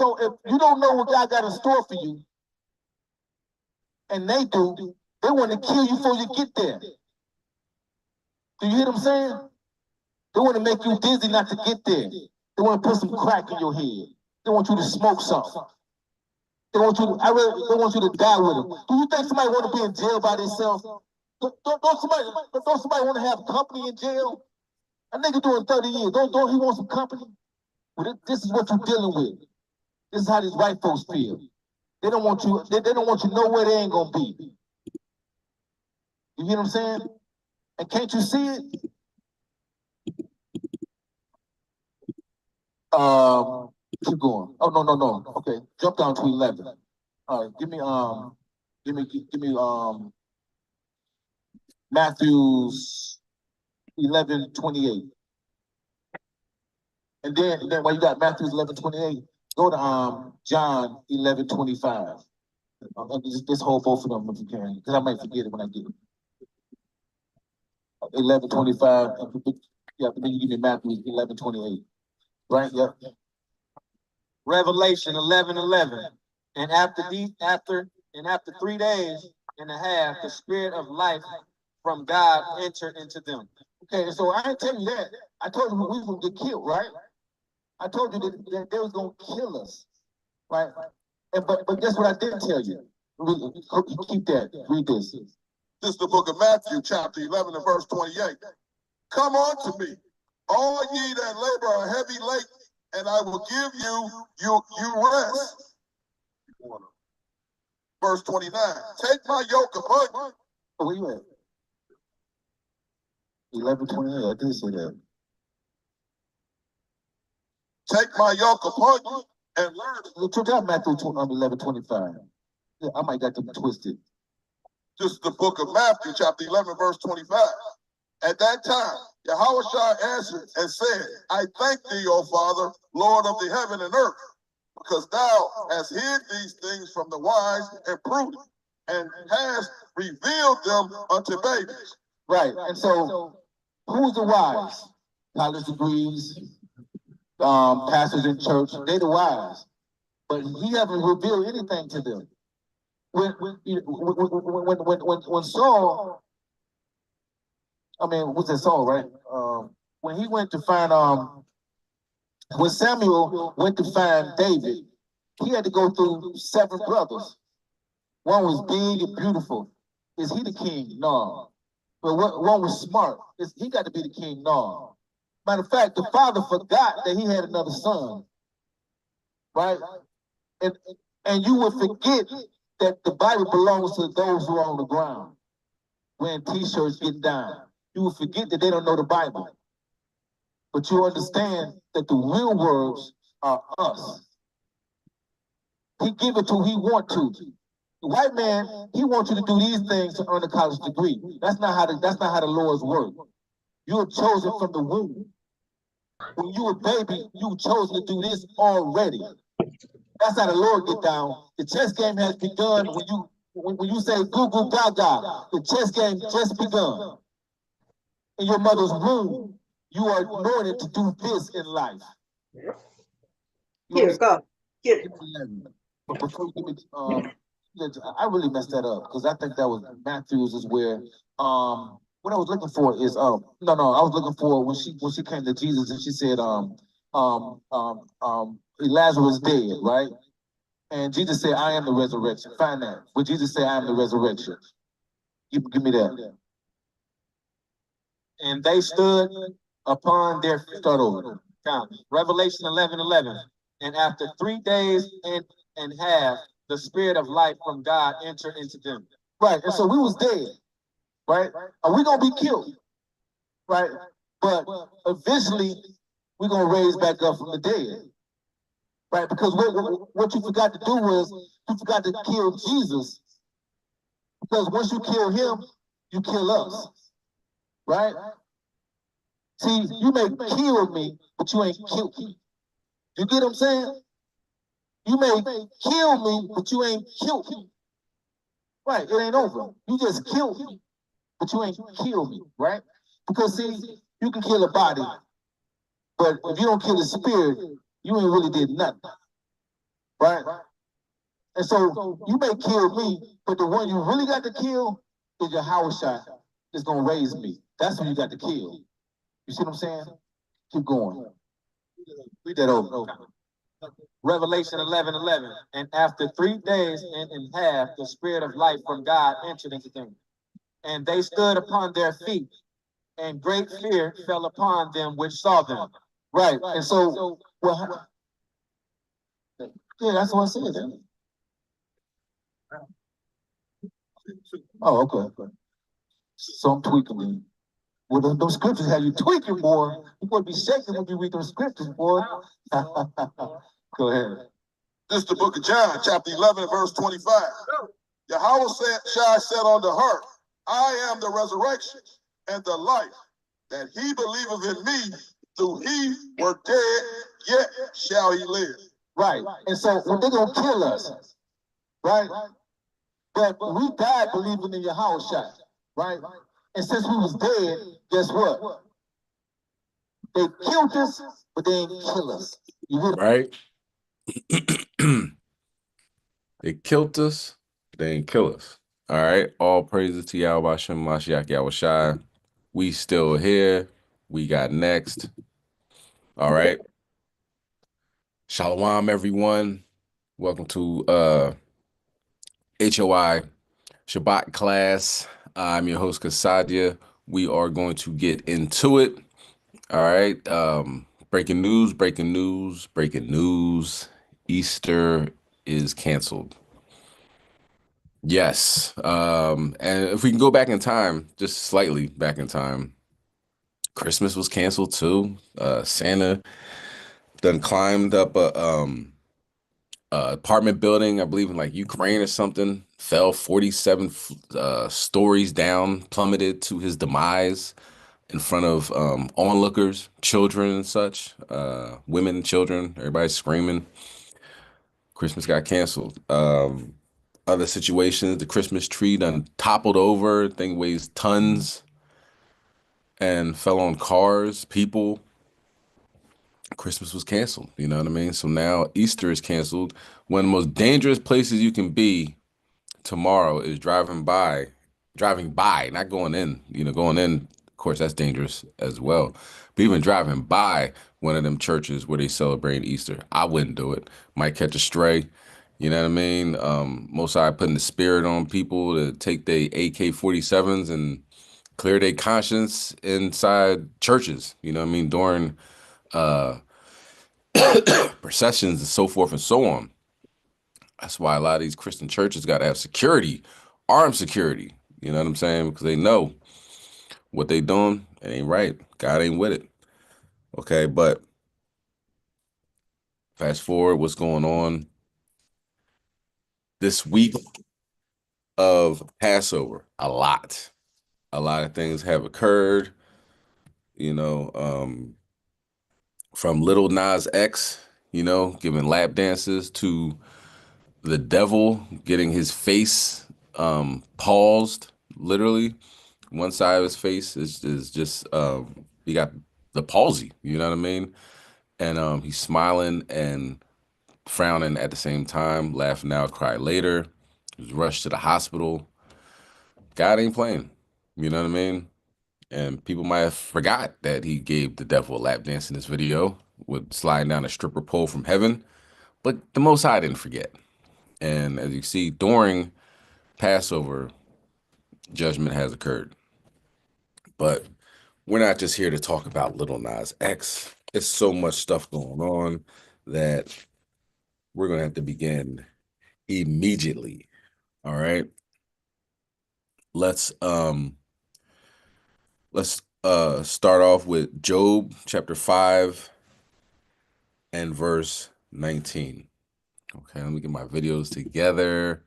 So if you don't know what God got in store for you, and they do, they want to kill you before you get there. Do you hear what I'm saying? They want to make you dizzy not to get there. They want to put some crack in your head. They want you to smoke something. They want you to, they want you to die with them. Do you think somebody want to be in jail by themselves? Don't somebody want to have company in jail? A nigga doing 30 years. Don't he want some company? Well, this is what you're dealing with. This is how these white folks feel. They don't want you. They don't want you nowhere they ain't gonna be. You hear what I'm saying? And can't you see it? Keep going. Oh no. Okay, jump down to 11. All right, give me Matthew's 11:28. And then while you got Matthew's 11:28, go to John 11:25. Just hold both of them if you can, because I might forget it when I get it. 11:25. Yeah, but then you give me Matthew 11:28. Right? Yep. Revelation 11:11. And after 3 days and a half, the spirit of life from God entered into them. Okay, so I ain't telling you that. I told you we was gonna get killed, right? I told you that they was gonna kill us, right? But guess what I didn't tell you? Keep that. Read this. This is the book of Matthew, chapter 11 and verse 28. Come unto me, all ye that labor are heavy laden, and I will give you rest. Verse 29. Take my yoke upon you. Oh, where you at? 11:28. I did say that. Take my yoke upon you and learn. Check out Matthew 11:25. Yeah, I might got them twisted. This is the book of Matthew, chapter 11, verse 25. At that time, Yahushua answered and said, I thank thee, O Father, Lord of the heaven and earth, because thou hast hid these things from the wise and prudent, and hast revealed them unto babies. Right, and so who's the wise? College degrees, pastors in church, they the wise. But he haven't revealed anything to them. When Saul, I mean, what's that Saul, right? When he went to find, when Samuel went to find David, he had to go through 7 brothers. One was big and beautiful. Is he the king? No. But one was smart. Is he got to be the king? No. Matter of fact, the father forgot that he had another son. Right? And you would forget that the Bible belongs to those who are on the ground, wearing t-shirts, getting down. You will forget that they don't know the Bible. But you understand that the real words are us. He give it to who he want to. The white man, he wants you to do these things to earn a college degree. That's not how the laws work. You were chosen from the womb. When you were a baby, you were chosen to do this already. That's how the Lord get down. The chess game has begun when you say goo goo gaga. The chess game just begun. In your mother's womb, you are anointed to do this in life. Here, go. Get it. But before you give me, I really messed that up because I think that was Matthew's is where what I was looking for is I was looking for when she came to Jesus and she said Lazarus dead, right? And Jesus said, I am the resurrection. Find that. But Jesus said, I am the resurrection. Give me that. And they stood upon their feet. Start over. Revelation 11:11. And after 3 days and half, the spirit of life from God entered into them. Right. And so we was dead. Right? And we're gonna be killed. Right? But eventually we're gonna raise back up from the dead. Right? Because what you forgot to do was you forgot to kill Jesus. Because once you kill him, you kill us. Right? See, you may kill me, but you ain't killed me. You get what I'm saying? You may kill me, but you ain't killed me. Right, it ain't over. You just killed me, but you ain't killed me, right? Because see, you can kill a body, but if you don't kill the spirit, you ain't really did nothing. right? And so you may kill me, but the one you really got to kill is your house shot that's gonna raise me. That's who you got to kill. You see what I'm saying? Keep going. Read that over. Revelation 11:11. And after 3 days and a half, the spirit of life from God entered into them. And they stood upon their feet, and great fear fell upon them which saw them. Right. And so, well, yeah, that's what I said. Oh, okay. So I'm tweaking me. Well, those scriptures have you tweaking, boy. You gonna be shaking when you read those scriptures, boy. Go ahead. This is the book of John, chapter 11, verse 25. Yahweh said unto her, I am the resurrection and the life. That he believeth in me, though he were dead, yet shall he live. Right. And so when they're gonna kill us, right? But we died believing in your house shot, right? And since we was dead, guess what? They killed us, but they didn't kill us. You hear? Right? They killed us, they ain't kill us. All right. All praises to Yahweh Shem Mashiach Yahweh Shai. We still here. We got next. All right. Shalom, everyone. Welcome to HOI Shabbat class. I'm your host, Kasadia. We are going to get into it. All right. Breaking news, breaking news, breaking news. Easter is canceled. Yes. And if we can go back in time, just slightly back in time, Christmas was canceled too. Santa done climbed up a apartment building, I believe in like Ukraine or something, fell 47 stories down, plummeted to his demise in front of onlookers, children and such, women, children, everybody screaming. Christmas got canceled. Other situations, the Christmas tree done toppled over, thing weighs tons and fell on cars, people. Christmas was canceled, you know what I mean? So now Easter is canceled. One of the most dangerous places you can be tomorrow is driving by, not going in. You know, going in, of course, that's dangerous as well. But even driving by one of them churches where they celebrate Easter, I wouldn't do it. Might catch a stray. You know what I mean? Most I putting the spirit on people to take their AK-47s and clear their conscience inside churches. You know what I mean? During processions and so forth and so on. That's why a lot of these Christian churches got to have security, armed security. You know what I'm saying? Because they know what they doing, it ain't right. God ain't with it. Okay, but fast forward, what's going on this week of Passover? A lot of things have occurred. You know, from Little Nas X, you know, giving lap dances to the devil getting his face paused, literally. One side of his face is just he got the palsy, you know what I mean? And he's smiling and frowning at the same time, laugh now, cry later. He was rushed to the hospital. God ain't playing, you know what I mean? And people might have forgot that he gave the devil a lap dance in this video with sliding down a stripper pole from heaven. But the Most High didn't forget. And as you see, during Passover, judgment has occurred. But we're not just here to talk about Little Nas X. It's so much stuff going on that we're going to have to begin immediately. All right. Let's start off with Job chapter 5 and verse 19. Okay, let me get my videos together.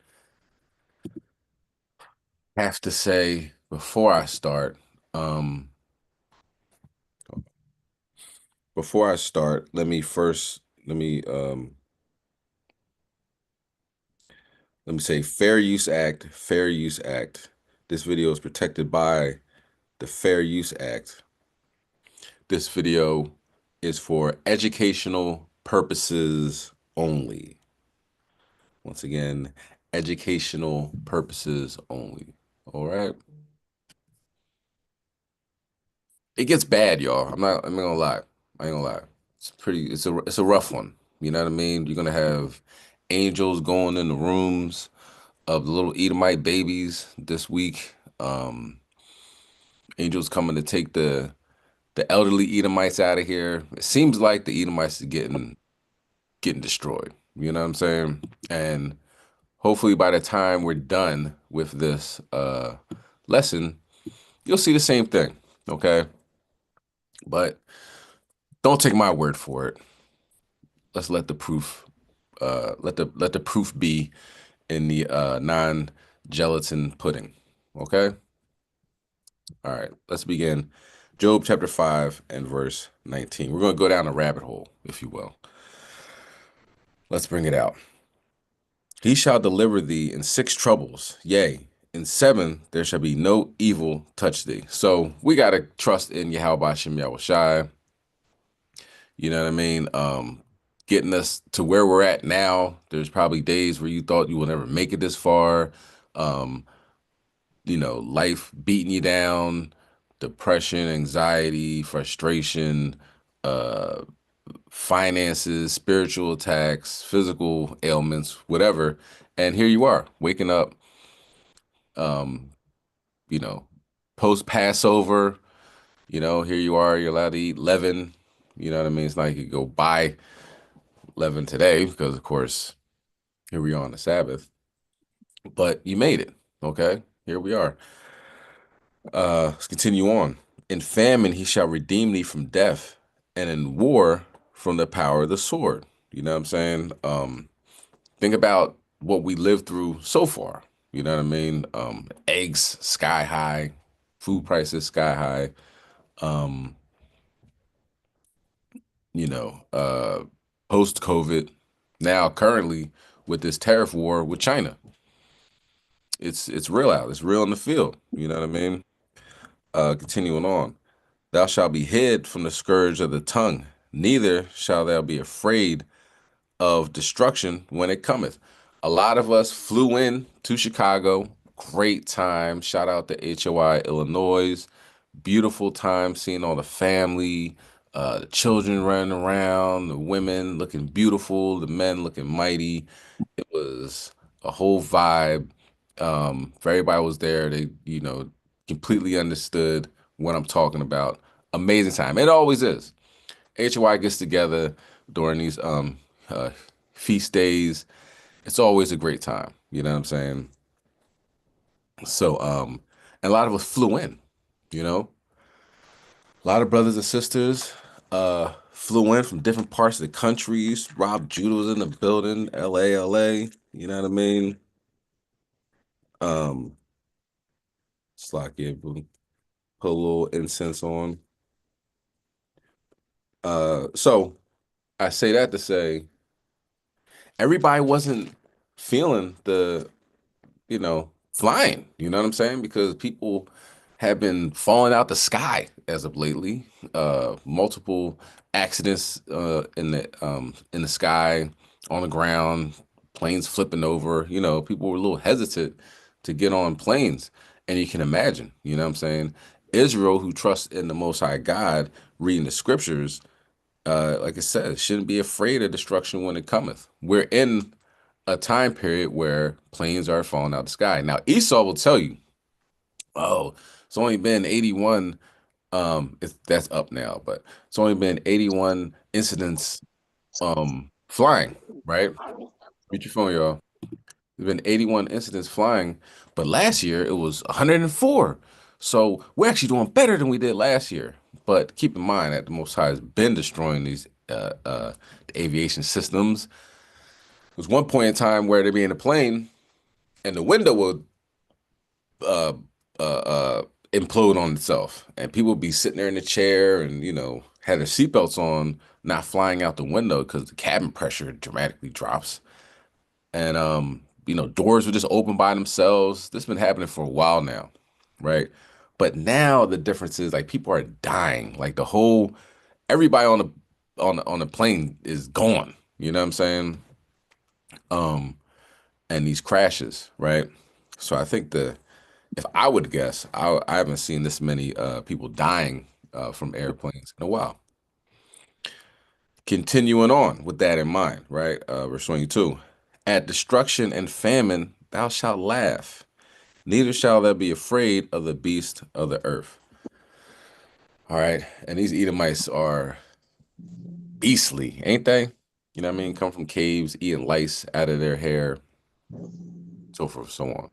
Have to say before I start, let me say Fair Use Act, Fair Use Act. This video is protected by the Fair Use Act. This video is for educational purposes only. Once again, educational purposes only. All right. It gets bad, y'all. I'm not gonna lie. I ain't gonna lie. It's a rough one. You know what I mean? You're gonna have angels going in the rooms of the little Edomite babies this week. Angels coming to take the elderly Edomites out of here. It seems like the Edomites are getting destroyed. You know what I'm saying? And hopefully by the time we're done with this lesson, you'll see the same thing. Okay. But don't take my word for it. Let's let the proof let the proof be in the non-gelatin pudding. Okay? All right, let's begin. Job chapter 5 and verse 19. We're going to go down a rabbit hole, if you will. Let's bring it out. He shall deliver thee in 6 troubles, yea, in 7 there shall be no evil touch thee. So we got to trust in Yahweh Shem Yahushai. You know what I mean? Getting us to where we're at now. There's probably days where you thought you would never make it this far. Um, life beating you down, depression, anxiety, frustration, uh, finances, spiritual attacks, physical ailments, whatever. And here you are, waking up, um, you know, post Passover, here you are, you're allowed to eat leaven. You know what I mean? It's not like you go buy leaven today because, of course, here we are on the Sabbath. But you made it, okay? Here we are. Let's continue on. In famine he shall redeem thee from death, and in war from the power of the sword. You know what I'm saying? Think about what we lived through so far. You know what I mean? Eggs sky high, food prices sky high. Um, Post COVID, now currently with this tariff war with China. It's real out. It's real in the field. You know what I mean? Continuing on. Thou shalt be hid from the scourge of the tongue, neither shalt thou be afraid of destruction when it cometh. A lot of us flew in to Chicago. Great time. Shout out to HOI, Illinois. Beautiful time seeing all the family, the children running around, the women looking beautiful, the men looking mighty. It was a whole vibe. If everybody was there, they, completely understood what I'm talking about. Amazing time. It always is. HOI gets together during these uh, feast days. It's always a great time. You know what I'm saying? So, and a lot of us flew in, you know, a lot of brothers and sisters flew in from different parts of the country. Rob Judah was in the building, LA, you know what I mean? Um, Slack yeah, boo. Put a little incense on. So I say that to say everybody wasn't feeling the, flying. You know what I'm saying? Because people have been falling out the sky as of lately. Multiple accidents in the sky, on the ground, planes flipping over. People were a little hesitant to get on planes, and you can imagine. You know what I'm saying? Israel, who trusts in the Most High God, reading the scriptures, like I said, shouldn't be afraid of destruction when it cometh. We're in a time period where planes are falling out the sky. Now, Esau will tell you, oh, it's only been 81. That's up now, but it's only been 81 incidents flying, right? Mute your phone, y'all. There's been 81 incidents flying, but last year it was 104. So we're actually doing better than we did last year. But keep in mind that the Most High has been destroying these the aviation systems. There was one point in time where they'd be in a plane and the window would uh, implode on itself, and people would be sitting there in the chair and had their seatbelts on, not flying out the window because the cabin pressure dramatically drops, and doors would just open by themselves. This has been happening for a while now, right? But now the difference is like people are dying, like everybody on the plane is gone. You know what I'm saying? and these crashes, right? So I think if I would guess, I haven't seen this many people dying from airplanes in a while. Continuing on with that in mind, right? Verse 22. At destruction and famine, thou shalt laugh, neither shall thou be afraid of the beast of the earth. All right. And these Edomites are beastly, ain't they? You know what I mean? Come from caves, eating lice out of their hair, so forth, so on.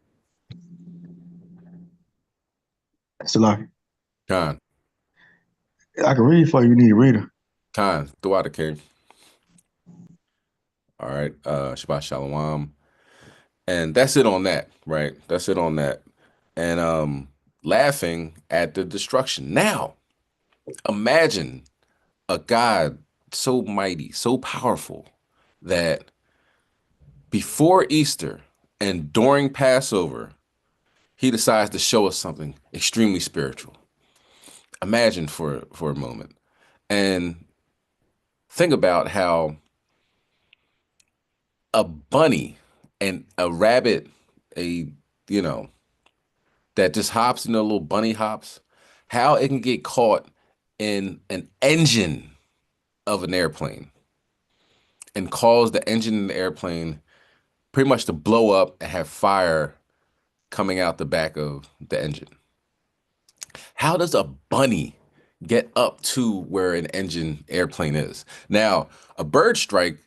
Salaki. Khan, I can read for you. You need a reader. Khan, throughout the king. All right. Shabbat Shalom. And that's it on that, right? That's it on that. And laughing at the destruction. Now, imagine a God so mighty, so powerful that before Easter and during Passover, he decides to show us something extremely spiritual. Imagine for a moment. And think about how a bunny and a rabbit, a you know, that just hops, little bunny hops, how it can get caught in an engine of an airplane and cause the engine in the airplane pretty much to blow up and have fire coming out the back of the engine. How does a bunny get up to where an engine airplane is? Now, a bird strike,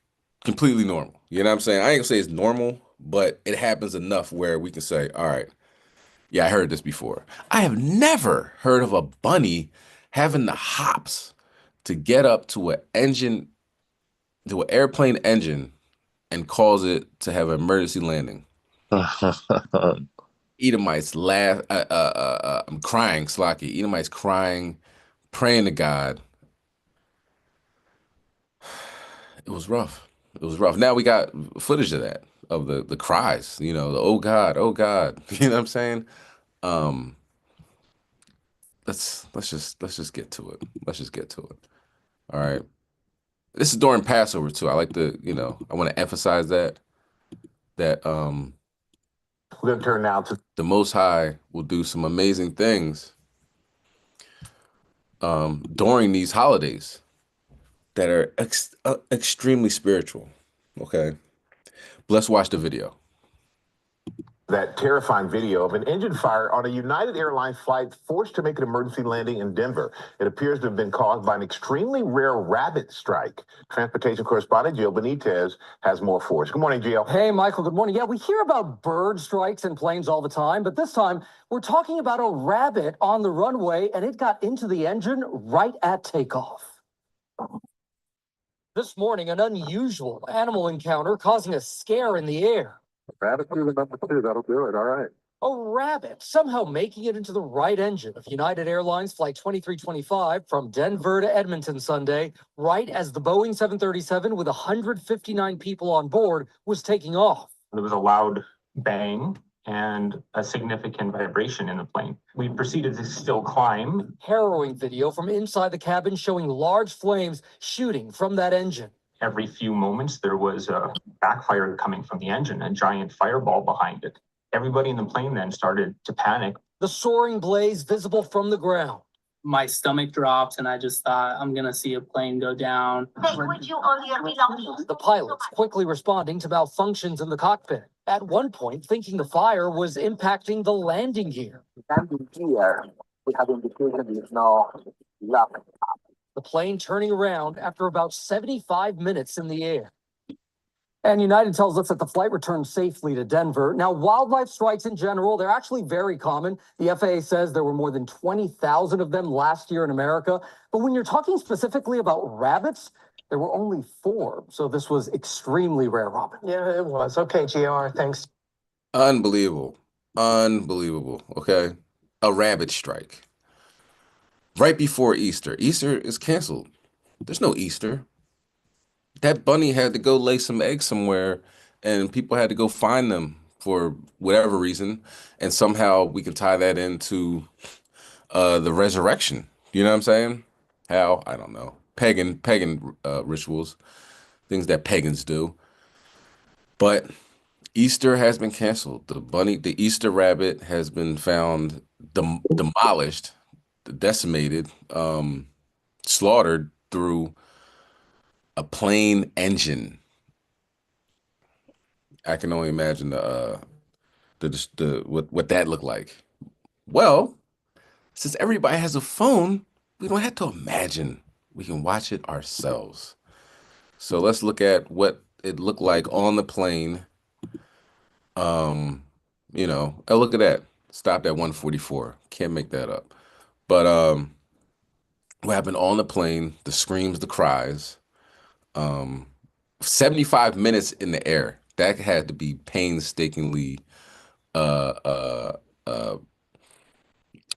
completely normal. You know what I'm saying? I ain't gonna say it's normal, but it happens enough where we can say, all right, yeah, I heard this before. I have never heard of a bunny having the hops to get up to to an airplane engine and cause it to have an emergency landing. Edomites laugh. I'm crying, Slocky. Edomites crying, praying to God. It was rough. It was rough. Now we got footage of that, of the cries. The oh God, oh God. You know what I'm saying? Um, let's just get to it. Let's just get to it. All right. This is during Passover too. I like to, I want to emphasize that We're gonna turn now to the Most High will do some amazing things during these holidays that are extremely spiritual. Okay, let's watch the video. that terrifying video of an engine fire on a United Airlines flight forced to make an emergency landing in Denver. It appears to have been caused by an extremely rare rabbit strike. Transportation correspondent Gio Benitez has more for us. Good morning, Gio. Hey, Michael, good morning. Yeah, we hear about bird strikes in planes all the time, but this time we're talking about a rabbit on the runway, and it got into the engine right at takeoff. This morning, an unusual animal encounter causing a scare in the air. Rabbit number 2, that'll do it. All right. A rabbit somehow making it into the right engine of United Airlines Flight 2325 from Denver to Edmonton Sunday, right as the Boeing 737 with 159 people on board was taking off. There was a loud bang and a significant vibration in the plane. We proceeded to still climb. Harrowing video from inside the cabin showing large flames shooting from that engine. Every few moments, there was a backfire coming from the engine, a giant fireball behind it. Everybody in the plane then started to panic. The soaring blaze visible from the ground. My stomach dropped and I just thought, I'm going to see a plane go down. The pilots quickly responding to malfunctions in the cockpit. At one point, thinking the fire was impacting the landing gear. Landing gear, we have indication there is no lock. The plane turning around after about 75 minutes in the air. And United tells us that the flight returned safely to Denver. Now, wildlife strikes in general, they're actually very common. The FAA says there were more than 20,000 of them last year in America. But when you're talking specifically about rabbits, there were only 4. So this was extremely rare, Robin. Yeah, it was. Okay, GR, thanks. Unbelievable. Unbelievable. Okay. A rabbit strike. Right before Easter. Easter is canceled. There's no Easter. That bunny had to go lay some eggs somewhere, and people had to go find them for whatever reason. And somehow we can tie that into the resurrection. You know what I'm saying? How? I don't know. Pagan rituals, things that pagans do. But Easter has been canceled. The Easter rabbit has been found demolished, decimated, slaughtered through a plane engine. I can only imagine the what that looked like. Well, since everybody has a phone, we don't have to imagine. We can watch it ourselves. So let's look at what it looked like on the plane. Um, oh, look at that. Stopped at 144. Can't make that up. But what happened on the plane, the screams, the cries, 75 minutes in the air. That had to be painstakingly uh uh uh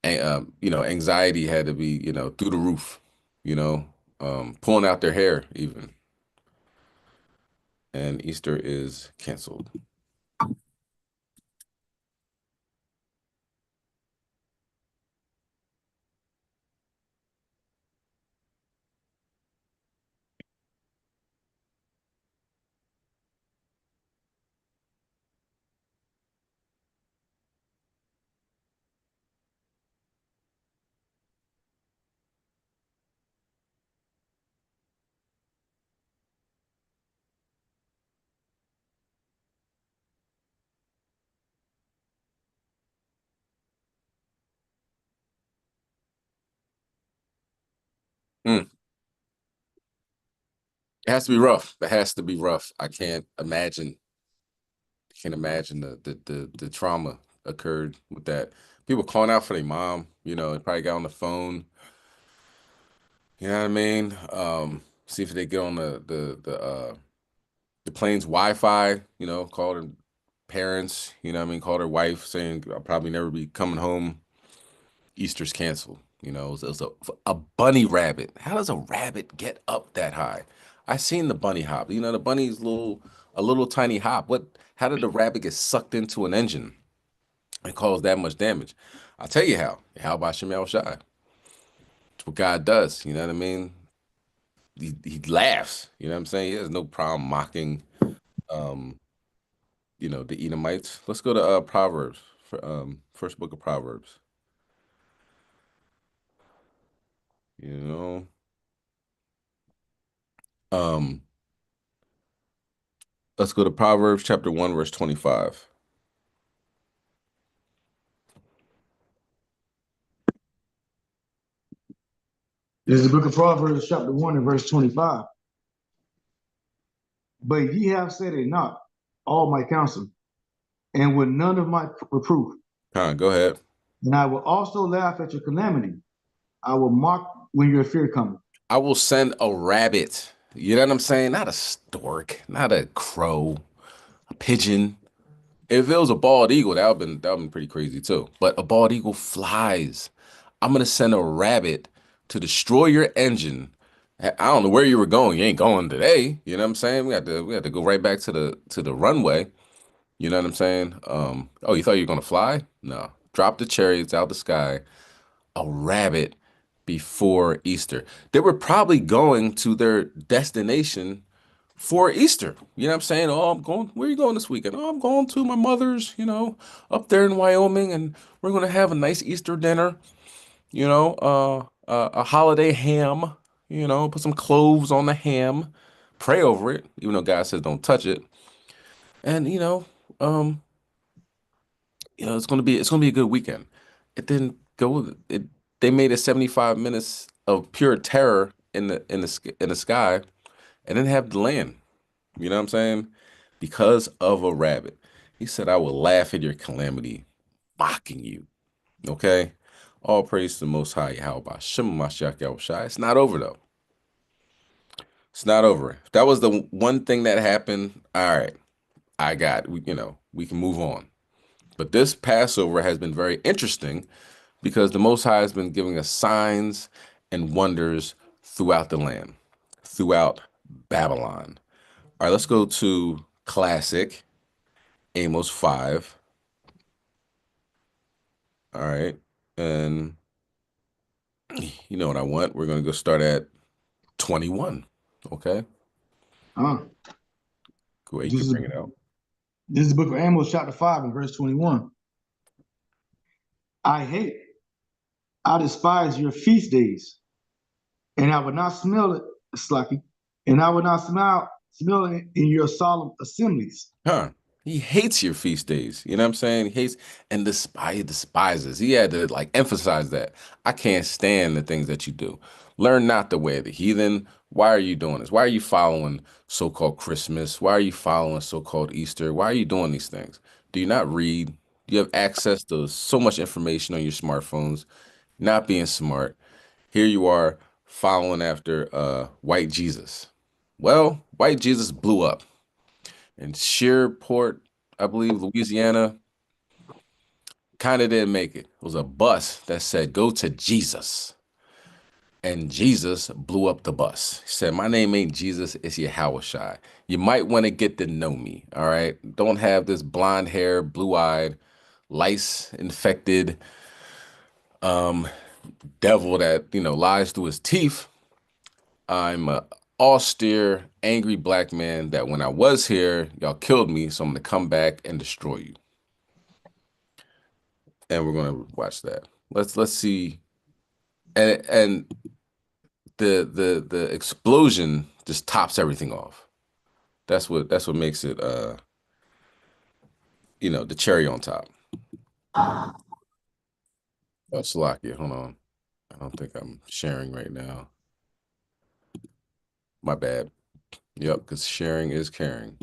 anxiety had to be, through the roof, pulling out their hair even. And Easter is canceled. Mm. It has to be rough. It has to be rough. I can't imagine the trauma occurred with that. People calling out for their mom, they probably got on the phone. You know what I mean? See if they get on the plane's Wi-Fi, call their parents, what I mean, call their wife saying I'll probably never be coming home. Easter's canceled. It was a bunny rabbit. How does a rabbit get up that high? I seen the bunny hop. The bunny's a little tiny hop. How did the rabbit get sucked into an engine and cause that much damage? I'll tell you how. How about Shemal Shai? It's what God does. You know what I mean? He laughs. You know what I'm saying? He has no problem mocking um, the Edomites. Let's go to Proverbs, first book of Proverbs. You know, um, let's go to Proverbs chapter 1, verse 25. This is the book of Proverbs, chapter 1 and verse 25. But ye have said it not, all my counsel, and with none of my reproof. Go ahead. And I will also laugh at your calamity. I will mock when your fear cometh. I will send a rabbit. You know what I'm saying? Not a stork, not a crow, a pigeon. If it was a bald eagle, that would been pretty crazy too. But a bald eagle flies. I'm gonna send a rabbit to destroy your engine. I don't know where you were going. You ain't going today. You know what I'm saying? We had to go right back to the runway. You know what I'm saying? Oh, you thought you were gonna fly? No. Drop the chariots out the sky. A rabbit before Easter. They were probably going to their destination for Easter. You know what I'm saying? Oh, where are you going this weekend? Oh, I'm going to my mother's, up there in Wyoming, and we're gonna have a nice Easter dinner, a holiday ham, put some cloves on the ham, pray over it, even though God says don't touch it. And um, it's gonna be a good weekend. It didn't go. They made it 75 minutes of pure terror in the sky, and then have the land. You know what I'm saying? Because of a rabbit. He said, "I will laugh at your calamity, mocking you." Okay. All praise to the Most High Yahweh. Shema Mashiach Yahushai. It's not over though. It's not over. If that was the one thing that happened, all right. I got it. We can move on. But this Passover has been very interesting because the Most High has been giving us signs and wonders throughout the land, throughout Babylon. All right, let's go to classic Amos 5. All right. And you know what I want? We're going to go start at 21. Okay. Uh, Go ahead. You this can is bring it out. This is the book of Amos, chapter 5, and verse 21. I despise your feast days, and I would not smell it, Slacky, and I would not smell it in your solemn assemblies. Huh. He hates your feast days. You know what I'm saying? He hates and despises. He had to like emphasize that. I can't stand the things that you do. Learn not the way of the heathen. Why are you doing this? Why are you following so-called Christmas? Why are you following so-called Easter? Why are you doing these things? Do you not read? Do you have access to so much information on your smartphones? Not being smart. Here you are following after white Jesus. Well, white Jesus blew up in Shreveport, I believe, Louisiana. Kind of didn't make it. It was a bus that said, "Go to Jesus." And Jesus blew up the bus. He said, "My name ain't Jesus, it's Yahweh. You might want to get to know me, all right? Don't have this blonde hair, blue-eyed, lice-infected devil that, lies through his teeth. I'm a austere, angry black man that when I was here, y'all killed me, so I'm gonna come back and destroy you." And we're gonna watch that. Let's see. And the explosion just tops everything off. That's what makes it the cherry on top. Oh, Slovakia, hold on. I don't think I'm sharing right now. My bad. Yep, because sharing is caring.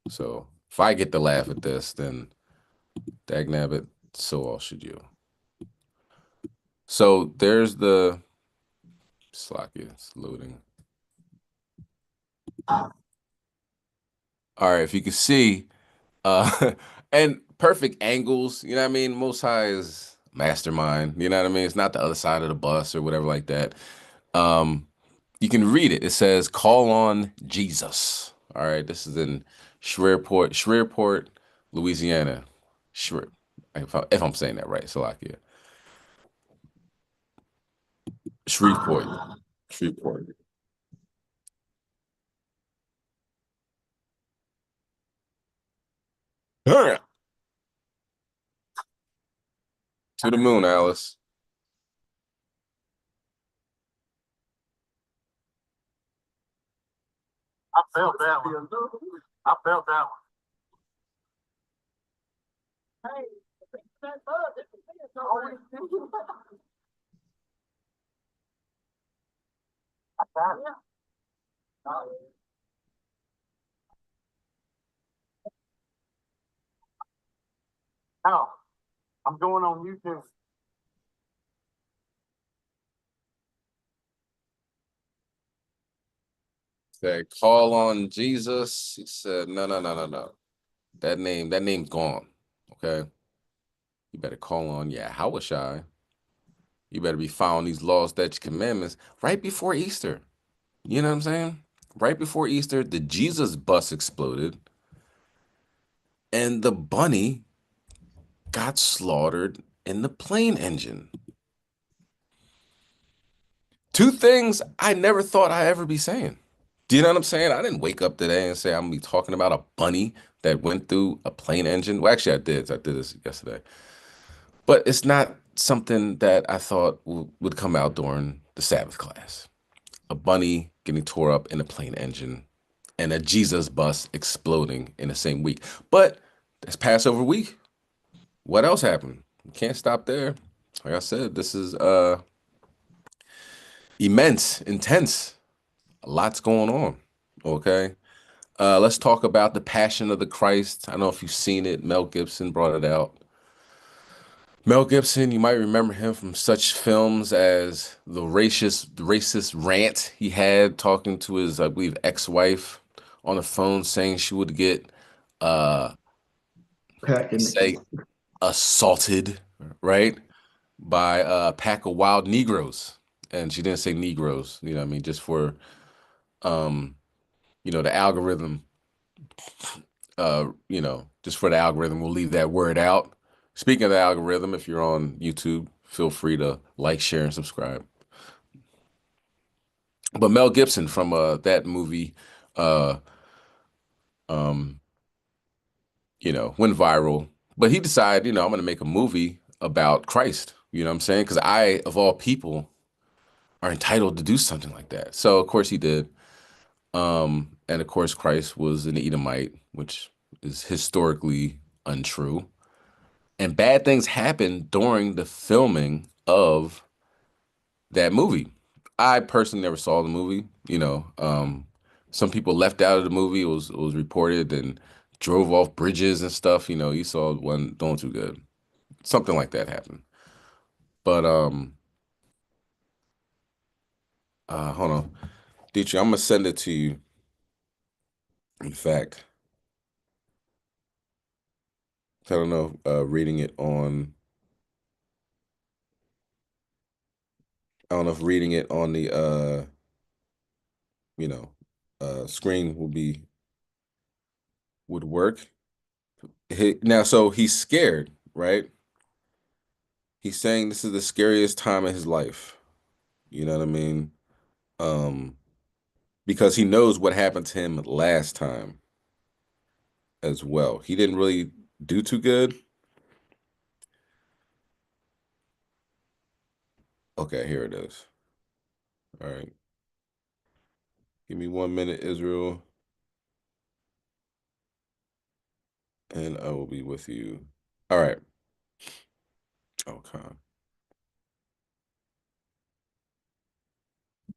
So if I get to laugh at this, then dagnabbit, so all should you. So there's the Slovakia, it's loading. All right, if you can see, and perfect angles, you know what I mean? Most High is mastermind, you know what I mean? It's not the other side of the bus or whatever like that. You can read it. It says, "Call on Jesus." All right, this is in Shreveport, Louisiana. If I'm saying that right, Salakia. Shreveport. To the moon, Alice. I felt that one. I felt that one. Now, I'm going on YouTube. Said, "Call on Jesus." He said, no. That name's gone. Okay. You better call on Yahweh. You better be following these laws, statutes, commandments right before Easter. You know what I'm saying? Right before Easter, the Jesus bus exploded and the bunny got slaughtered in the plane engine. Two things I never thought I'd ever be saying. Do you know what I'm saying? I didn't wake up today and say I'm gonna be talking about a bunny that went through a plane engine. Well, actually, I did. I did this yesterday. But it's not something that I thought would come out during the Sabbath class. A bunny getting tore up in a plane engine and a Jesus bus exploding in the same week. But that's Passover week. What else happened? You can't stop there. Like I said, this is immense, intense. A lot's going on. Okay. Let's talk about the Passion of the Christ. I don't know if you've seen it. Mel Gibson brought it out. Mel Gibson, you might remember him from such films as the racist rant he had talking to his, I believe, ex-wife on the phone, saying she would get, say, assaulted, right, by a pack of wild Negroes, and she didn't say Negroes, you know what I mean, just for, the algorithm, just for the algorithm, we'll leave that word out. Speaking of the algorithm, if you're on YouTube, feel free to like, share, and subscribe. But Mel Gibson from that movie, went viral. But he decided, I'm going to make a movie about Christ. You know what I'm saying? Because I, of all people, are entitled to do something like that. So, of course, he did. And, of course, Christ was an Edomite, which is historically untrue. And bad things happened during the filming of that movie. I personally never saw the movie. Some people left out of the movie. It was reported and drove off bridges and stuff. Esau wasn't doing too good. Something like that happened. But hold on, Dietrich, I'm gonna send it to you. In fact, I don't know. Reading it on. I don't know if reading it on the screen would work. Now, so he's scared, right? He's saying this is the scariest time of his life. You know what I mean? Because he knows what happened to him last time as well. He didn't really do too good. Okay, here it is. All right. Give me 1 minute, Israel. And I will be with you. All right. Okay.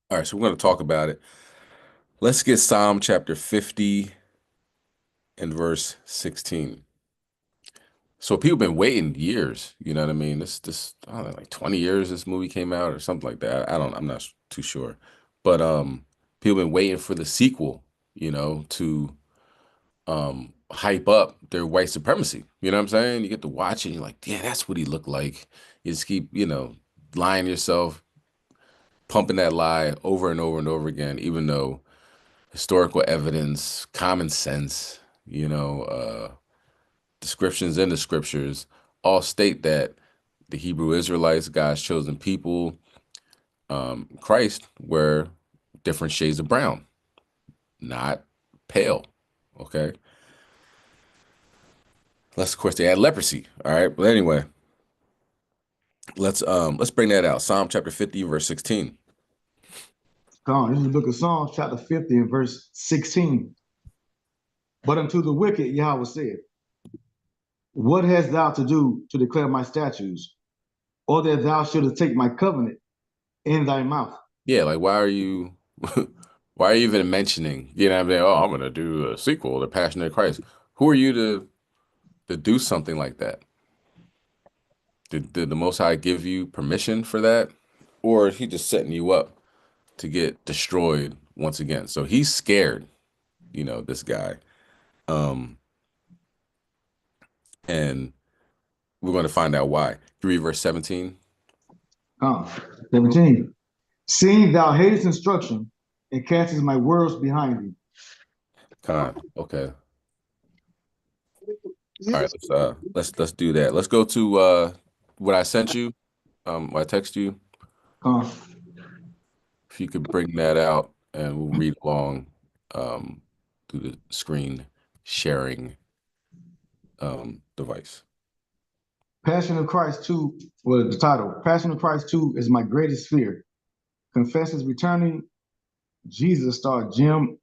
All right, so we're going to talk about it. Let's get Psalm chapter 50 and verse 16. So people been waiting years, you know what I mean? This I don't know, like 20 years this movie came out or something like that. I'm not too sure. But people been waiting for the sequel, to hype up their white supremacy. You know what I'm saying? You get to watch it and you're like, yeah, that's what he looked like. You just keep, lying to yourself, pumping that lie over and over and over again, even though historical evidence, common sense, descriptions in the scriptures all state that the Hebrew Israelites, God's chosen people, Christ, were different shades of brown, not pale. Okay. Of course, they had leprosy. All right. But anyway, let's bring that out. Psalm chapter 50, verse 16. Come on, this is the book of Psalms, chapter 50 and verse 16. But unto the wicked, Yahweh said, what hast thou to do to declare my statutes, or that thou shouldest take my covenant in thy mouth? Yeah, like why are you why are you even mentioning, I'm saying, oh, I'm gonna do a sequel, The Passion of Christ. Who are you to do something like that? Did the Most High give you permission for that? Or is he just setting you up to get destroyed once again? So he's scared, this guy. And we're going to find out why. Read verse 17. 17. Seeing thou hatest instruction and castest my words behind thee. Okay. All right, let's do that. Let's go to what I sent you. What I text you. If you could bring that out and we'll read along through the screen sharing device. Passion of Christ 2, well, the title, Passion of Christ 2 is my greatest fear. Confesses returning. Jesus star Jim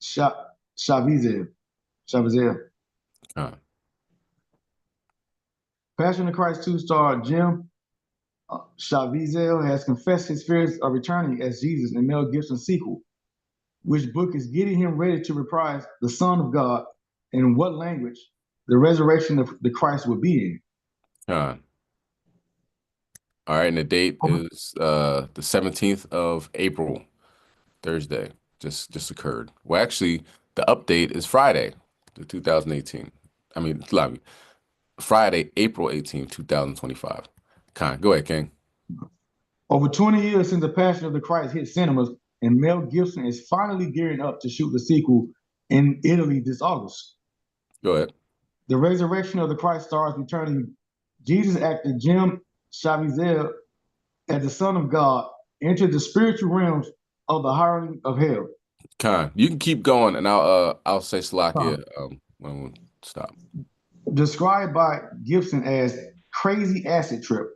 Caviezel. Passion of Christ 2 star Jim Caviezel has confessed his fears of returning as Jesus in Mel Gibson's sequel, which book is getting him ready to reprise the Son of God and what language the resurrection of the Christ will be in. All right, and the date is the 17th of April, Thursday. Just occurred. Well, actually, the update is Friday, the 2018. I mean, Friday, April 18th, 2025. Go ahead, King. Over 20 years since the Passion of the Christ hit cinemas, and Mel Gibson is finally gearing up to shoot the sequel in Italy this August. Go ahead. The resurrection of the Christ stars returning Jesus actor Jim Caviezel as the Son of God entered the spiritual realms of the hiring of hell. You can keep going, and I'll say Salakia when we stop. Described by Gibson as crazy acid trip.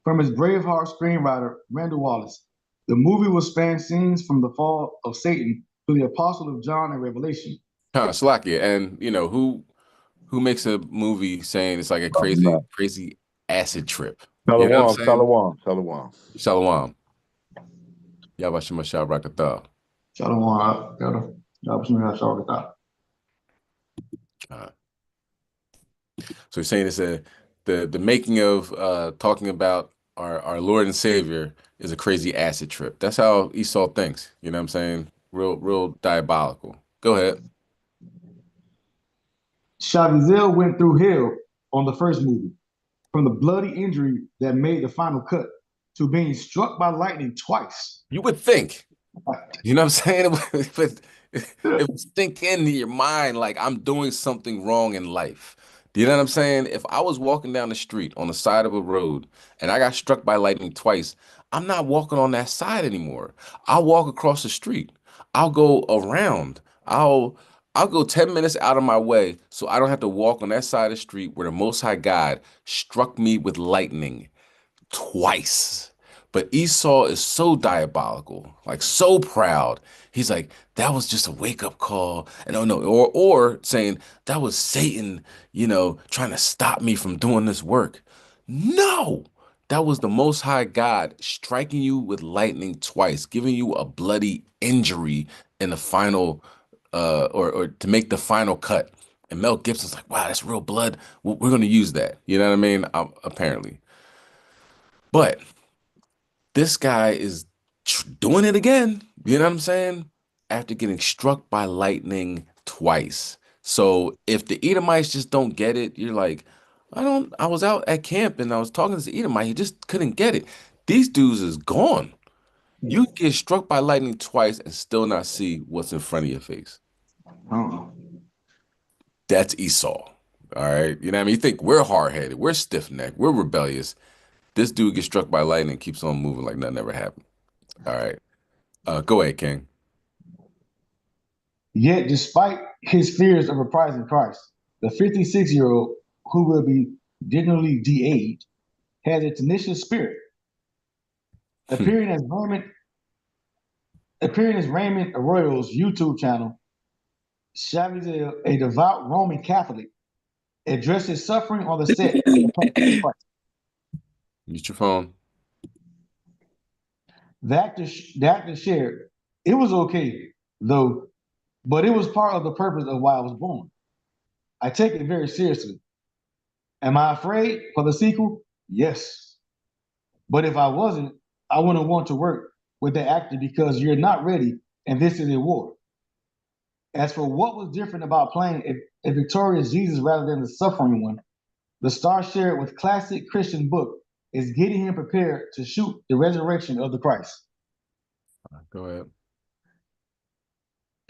From his Braveheart screenwriter, Randall Wallace, the movie will span scenes from the fall of Satan to the apostle of John and Revelation. Slakia, and who makes a movie saying it's like a crazy acid trip? You know what I'm saying? Shalom. Shalom. Yabashima Shabrakatah. Shalom. So he's saying it's the making of talking about our Lord and Savior is a crazy acid trip. That's how Esau thinks. You know what I'm saying? Real diabolical. Go ahead. Shavizel went through hell on the first movie, from the bloody injury that made the final cut to being struck by lightning twice. You would think. You know what I'm saying? But it would think into your mind like I'm doing something wrong in life. Do you know what I'm saying? If I was walking down the street on the side of a road and I got struck by lightning twice, I'm not walking on that side anymore. I'll walk across the street. I'll go around. I'll go 10 minutes out of my way so I don't have to walk on that side of the street where the Most High God struck me with lightning twice. But Esau is so diabolical, like so proud. He's like, that was just a wake-up call. And oh no, or saying that was Satan, trying to stop me from doing this work. No, that was the Most High God striking you with lightning twice, giving you a bloody injury in the final, or to make the final cut. And Mel Gibson's like, wow, that's real blood. We're going to use that. You know what I mean? Apparently. But this guy is doing it again. You know what I'm saying? After getting struck by lightning twice. So if the Edomites just don't get it, you're like, I was out at camp and I was talking to the Edomite. He just couldn't get it. These dudes is gone. You get struck by lightning twice and still not see what's in front of your face. That's Esau. All right. You know what I mean? You think we're hard-headed, we're stiff-necked, we're rebellious. This dude gets struck by lightning and keeps on moving like nothing ever happened. All right. Go ahead, King. Yet, despite his fears of reprising Christ, the 56-year-old, who will be digitally de-aged, has a tenacious spirit. Appearing as Raymond Arroyo's YouTube channel, Shavizel, a devout Roman Catholic, addresses suffering on the set of Christ. Use your phone. The actor shared, it was okay, though, but it was part of the purpose of why I was born. I take it very seriously. Am I afraid for the sequel? Yes. But if I wasn't, I wouldn't want to work with the actor because you're not ready and this is a war. As for what was different about playing a victorious Jesus rather than the suffering one, the star shared with classic Christian book is getting him prepared to shoot the resurrection of the Christ. Go ahead.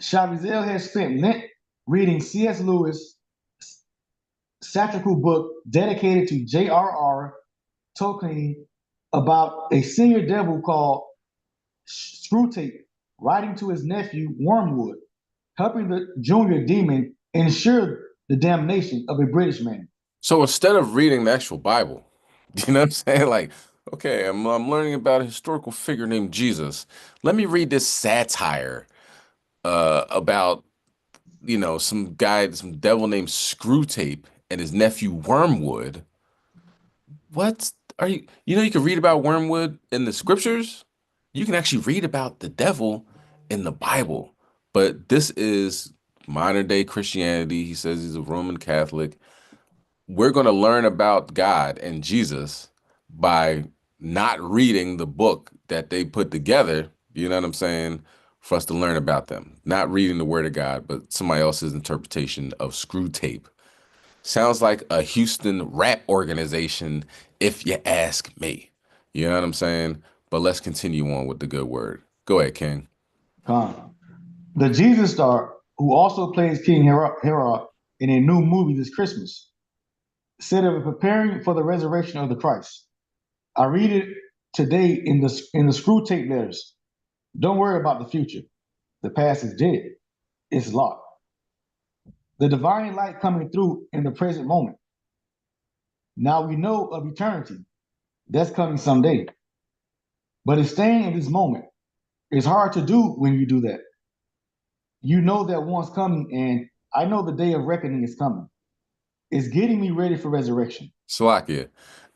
Shavizel has spent Lent reading C.S. Lewis' satirical book dedicated to J.R.R. Tolkien about a senior devil called Screwtape, writing to his nephew Wormwood, helping the junior demon ensure the damnation of a British man. So instead of reading the actual Bible, you know what I'm saying? Like, okay, I'm learning about a historical figure named Jesus. Let me read this satire about, some devil named Screwtape and his nephew Wormwood. What are you? You can read about Wormwood in the scriptures. You can actually read about the devil in the Bible. But this is modern day Christianity. He says he's a Roman Catholic. We're going to learn about God and Jesus by not reading the book that they put together, you know what I'm saying, for us to learn about them. Not reading the word of God, but somebody else's interpretation of Screwtape. Sounds like a Houston rap organization, if you ask me. You know what I'm saying? But let's continue on with the good word. Go ahead, King. The Jesus star, who also plays King Herod in a new movie this Christmas, said of preparing for the resurrection of the Christ. I read it today in the Screwtape letters. Don't worry about the future. The past is dead. It's locked. The divine light coming through in the present moment. Now we know of eternity. That's coming someday. But it's staying in this moment. It's hard to do when you do that. You know that one's coming, and I know the day of reckoning is coming. It's getting me ready for resurrection. Slovakia.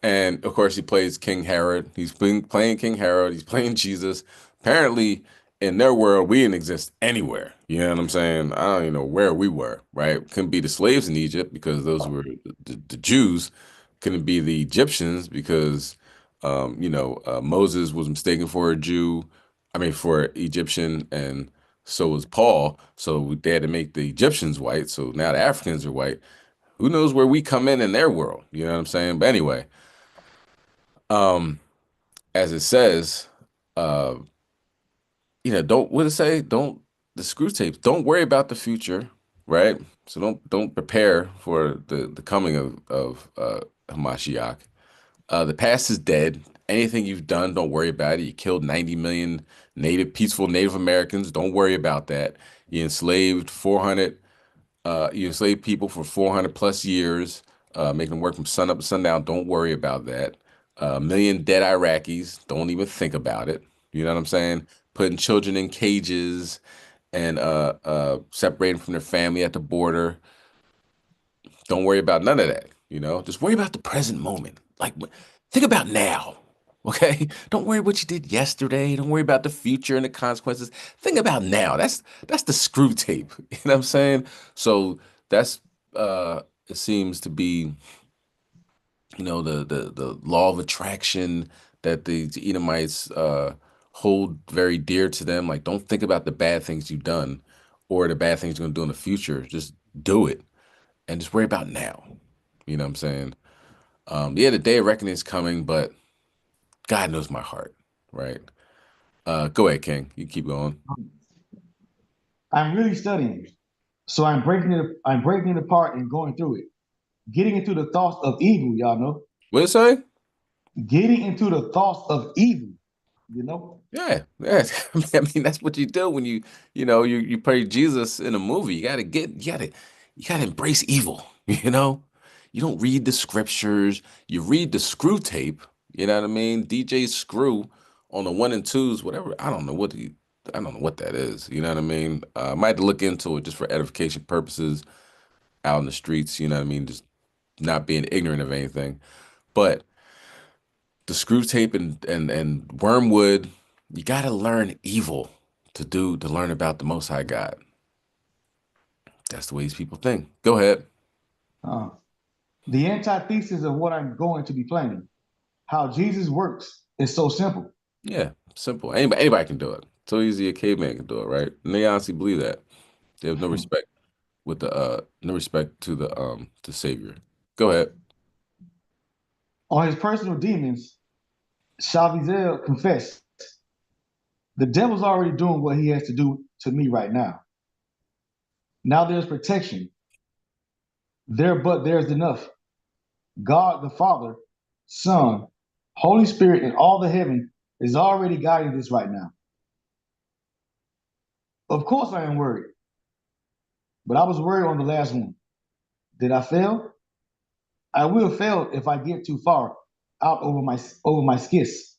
And of course, he plays King Herod. He's been playing King Herod. He's playing Jesus. Apparently, in their world, we didn't exist anywhere. You know what I'm saying? I don't even know where we were, right? Couldn't be the slaves in Egypt because those were the Jews. Couldn't be the Egyptians because, Moses was mistaken for a Jew. I mean, for Egyptian, and so was Paul. So they had to make the Egyptians white. So now the Africans are white. Who knows where we come in their world? You know what I'm saying? But anyway, um, as it says, uh, don't what it say? Don't the screw tapes. Don't worry about the future, right? So don't prepare for the coming of Hamashiach. The past is dead. Anything you've done, don't worry about it. You killed 90 million peaceful Native Americans. Don't worry about that. You enslaved 400 you enslave people for 400 plus years, making them work from sun up to sundown. Don't worry about that. A million dead Iraqis. Don't even think about it. You know what I'm saying? Putting children in cages and separating from their family at the border. Don't worry about none of that. Just worry about the present moment. Like, think about now. Okay? Don't worry what you did yesterday. Don't worry about the future and the consequences. Think about now. That's the screw tape. You know what I'm saying? So that's it seems to be, the law of attraction that the Edomites hold very dear to them. Like, don't think about the bad things you've done or the bad things you're gonna do in the future. Just do it and just worry about now. You know what I'm saying? Yeah, the day of reckoning is coming, but God knows my heart, right? Go ahead, King. You keep going. I'm really studying. So I'm breaking it apart and going through it. Getting into the thoughts of evil, y'all know. What it say? Getting into the thoughts of evil, you know. Yeah, yeah. I mean, that's what you do when you play Jesus in a movie. You gotta embrace evil. You don't read the scriptures. You read the screw tape. You know what I mean? DJ Screw on the one and twos, whatever. I don't know what that is. You know what I mean? I might have to look into it just for edification purposes out in the streets. You know what I mean? Just not being ignorant of anything. But the screw tape and wormwood, you got to learn evil to learn about the Most High God. That's the way these people think. Go ahead. Uh, the antithesis of what I'm going to be planning. How Jesus works is so simple. Yeah, simple. Anybody can do it. So easy a caveman can do it, right? And they honestly believe that. They have no respect no respect to the Savior. Go ahead. On his personal demons, Shavizel confessed, the devil's already doing what he has to do to me right now. Now there's protection. But there's enough. God the Father, Son, Holy Spirit, and all the heaven is already guiding this right now. Of course I am worried, but I was worried on the last one. Did I fail? I will fail if I get too far out over my skis.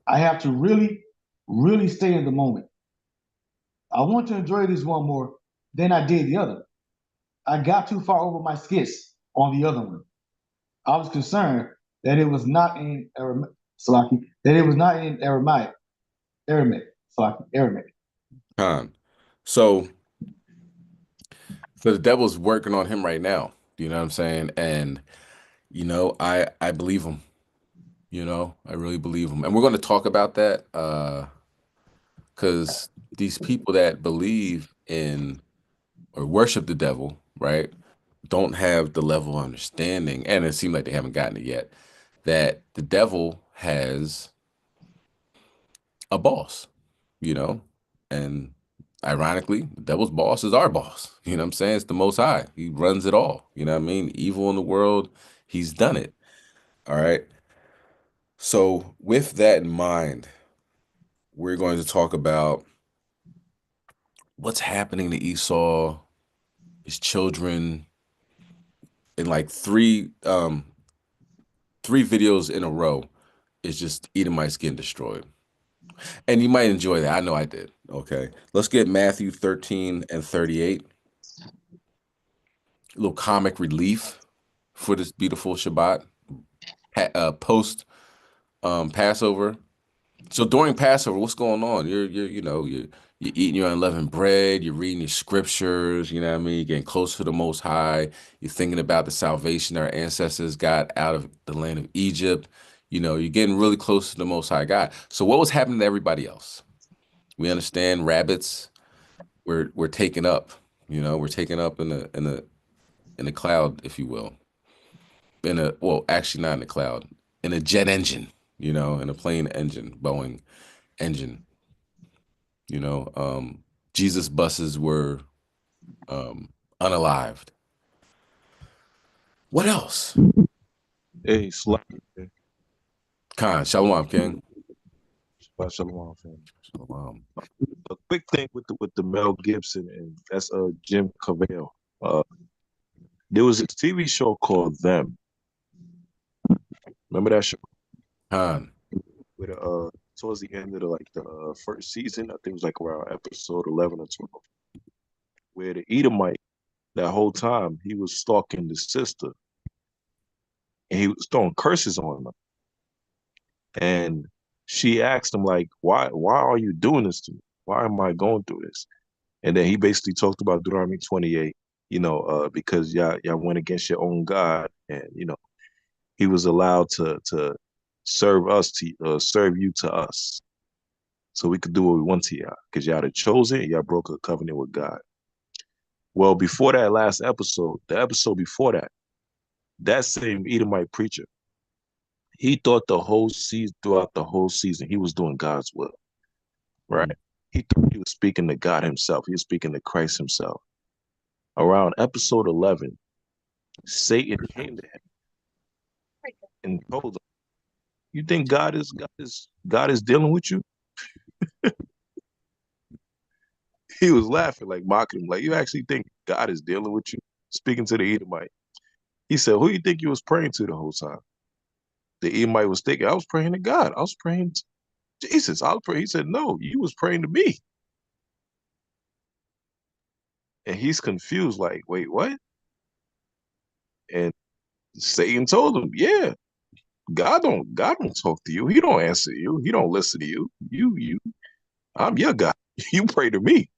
I have to really, really stay in the moment. I want to enjoy this one more than I did the other. I got too far over my skis on the other one. I was concerned that it was not in Aramaic, Aramaic. Con. So the devil's working on him right now. You know what I'm saying? And I believe him. I really believe him. And we're going to talk about that because these people that believe in or worship the devil, right, don't have the level of understanding, and it seems like they haven't gotten it yet, that the devil has a boss, you know, and ironically, the devil's boss is our boss. You know what I'm saying? It's the Most High. He runs it all. You know what I mean? Evil in the world, he's done it. All right. So, with that in mind, we're going to talk about what's happening to Esau, his children, in like three 3 videos in a row is just Edomites getting destroyed. And you might enjoy that. I know I did. Okay. Let's get Matthew 13 and 38. A little comic relief for this beautiful Shabbat. Post Passover. So during Passover, what's going on? You're eating your unleavened bread, you're reading your scriptures, you know what I mean? You're getting close to the Most High. You're thinking about the salvation our ancestors got out of the land of Egypt. You're getting really close to the Most High God. So what was happening to everybody else? We understand rabbits we're taken up, we're taken up in the cloud, if you will. Actually not in the cloud, in a jet engine, in a plane engine, Boeing engine. Jesus buses were unalived. What else? Hey, Slack. Khan, Shalom, King. Shalom, fam. Shalom. A quick thing with the Mel Gibson and that's Jim Cavell. There was a TV show called Them. Remember that show? Khan. With towards the end of the first season, I think it was like around episode 11 or 12, where the Edomite that whole time he was stalking the sister, and he was throwing curses on her. And she asked him like, "Why are you doing this to me? Why am I going through this?" And then he basically talked about Deuteronomy 28, because y'all went against your own God, and he was allowed to serve you to us, so we could do what we want to y'all, because y'all had chosen, y'all broke a covenant with God. Well, before that last episode, the episode before that, that same Edomite preacher, he thought throughout the whole season, he was doing God's will, right? He thought he was speaking to God himself. He was speaking to Christ himself. Around episode 11, Satan came to him and told him, "You think God is dealing with you?" He was laughing, like mocking him, like, "You actually think God is dealing with you?" Speaking to the Edomite. He said, "Who you think you was praying to the whole time?" The Edomite was thinking, "I was praying to God. I was praying to Jesus. I was praying." He said, "No, you was praying to me." And he's confused, like, "Wait, what?" And Satan told him, "Yeah, God don't talk to you. He don't answer you. He don't listen to you. I'm your God. You pray to me."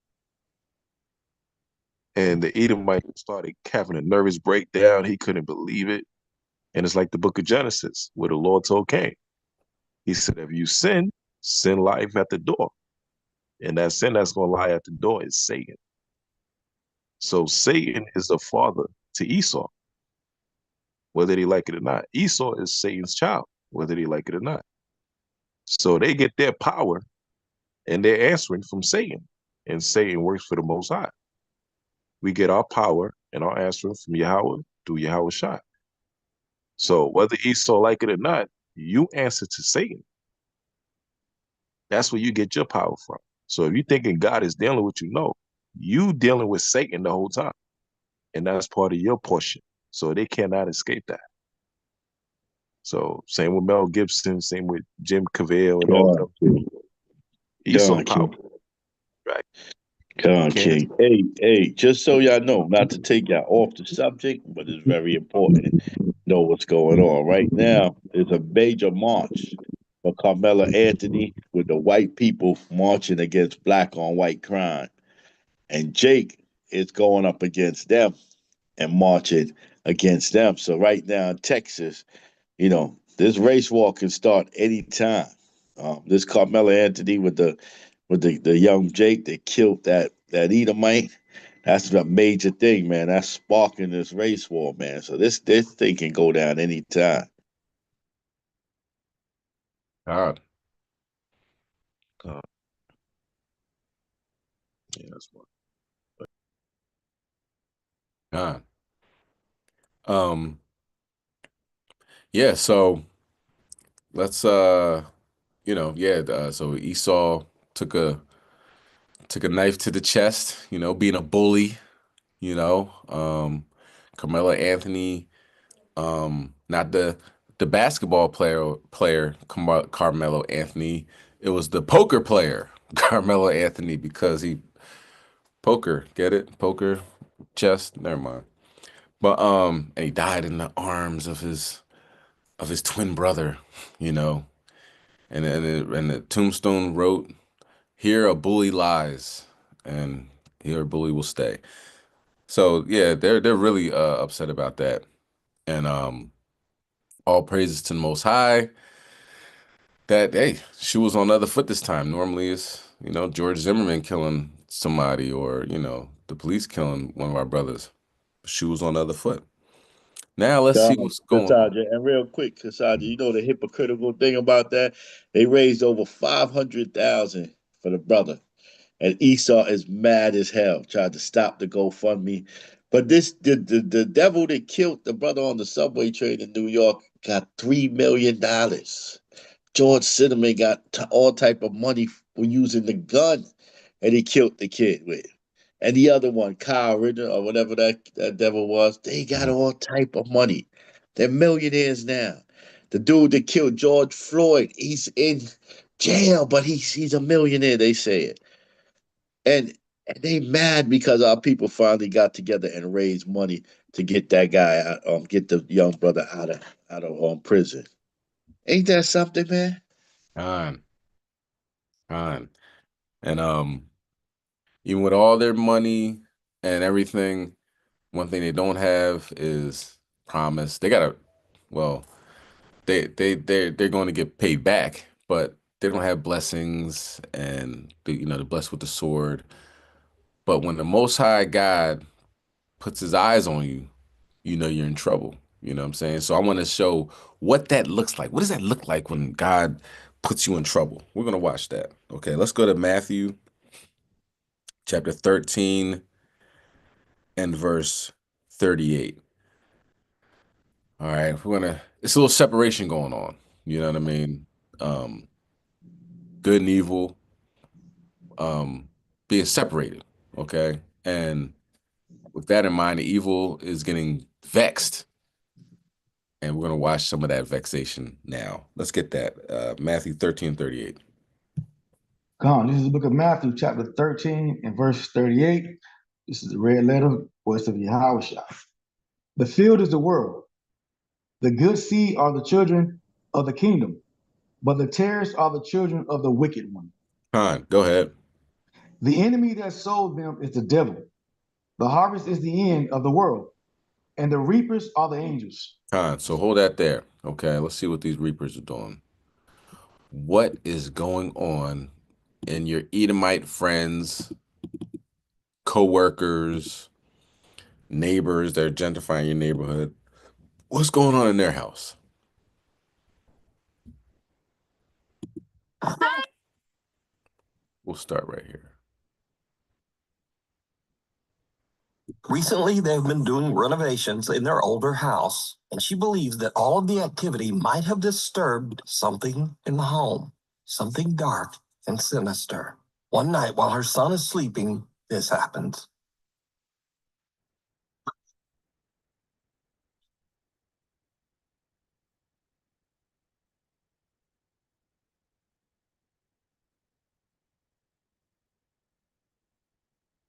And the Edomite started having a nervous breakdown. He couldn't believe it. And it's like the book of Genesis, where the Lord told Cain. He said, if you sin life at the door. And that sin that's going to lie at the door is Satan. So Satan is the father to Esau, whether they like it or not. Esau is Satan's child, whether they like it or not. So they get their power and they're answering from Satan. And Satan works for the Most High. We get our power and our answering from Yahweh through Yahweh Shai. So whether Esau like it or not, you answer to Satan. That's where you get your power from. So if you're thinking God is dealing with you, no, you dealing with Satan the whole time. And that's part of your portion. So they cannot escape that. So same with Mel Gibson, same with Jim Cavell and all of them. Esau power. Right. Con King. Hey, just so y'all know, not to take y'all off the subject, but it's very important to know what's going on. Right now, there's a major march for Carmela Anthony with the white people marching against black on white crime. And Jake is going up against them and marching against them. So right now in Texas, this race war can start anytime. This Carmela Anthony with the young Jake that killed that Edomite. That's a major thing, man. That's sparking this race war, man. So this thing can go down anytime. God. Yeah, that's one. God. Yeah, so let's so Esau took a knife to the chest, being a bully, Carmela Anthony, not the the basketball player Carmelo Anthony. It was the poker player Carmelo Anthony because he poker, get it? Poker, chess, never mind. But and he died in the arms of his twin brother, you know. And the tombstone wrote, "Here a bully lies, and here a bully will stay." So yeah, they're really upset about that. And all praises to the Most High that hey, she was on the other foot this time. Normally it's, you know, George Zimmerman killing somebody or, you know, the police killing one of our brothers. She was on the other foot. Now let's see what's going on. Cassandra, and real quick, Cassandra, you know the hypocritical thing about that? They raised over 500,000 for the brother. And Esau is mad as hell, tried to stop the GoFundMe. But the devil that killed the brother on the subway train in New York got $3 million. George Cinnamon got all type of money for using the gun, and he killed the kid with. And the other one, Kyle Ritter or whatever that devil was, they got all type of money. They're millionaires now. The dude that killed George Floyd, he's in jail, but he's a millionaire. They say it. And they mad because our people finally got together and raised money to get that guy out, get the young brother out of prison. Ain't that something, man? Fine. And even with all their money and everything, one thing they don't have is promise. They gotta, well, they're going to get paid back, but they don't have blessings and you know, they're blessed with the sword. But when the Most High God puts his eyes on you, you know you're in trouble. You know what I'm saying? So I want to show what that looks like. What does that look like when God puts you in trouble? We're gonna watch that. Okay, let's go to Matthew chapter 13 and verse 38. All right, it's a little separation going on. You know what I mean? Good and evil being separated. Okay. And with that in mind, the evil is getting vexed. And we're going to watch some of that vexation now. Let's get that. Matthew 13:38. This is the book of Matthew, chapter 13 and verse 38. This is the red letter, voice of Yahweh. The field is the world. The good seed are the children of the kingdom, but the tares are the children of the wicked one. Go ahead. The enemy that sowed them is the devil. The harvest is the end of the world, and the reapers are the angels. So hold that there. Okay, let's see what these reapers are doing. What is going on in your Edomite friends, co-workers, neighbors that are gentrifying your neighborhood? What's going on in their house? We'll start right here. Recently, they've been doing renovations in their older house, and she believes that all of the activity might have disturbed something in the home, something dark and sinister. One night, while her son is sleeping, this happens.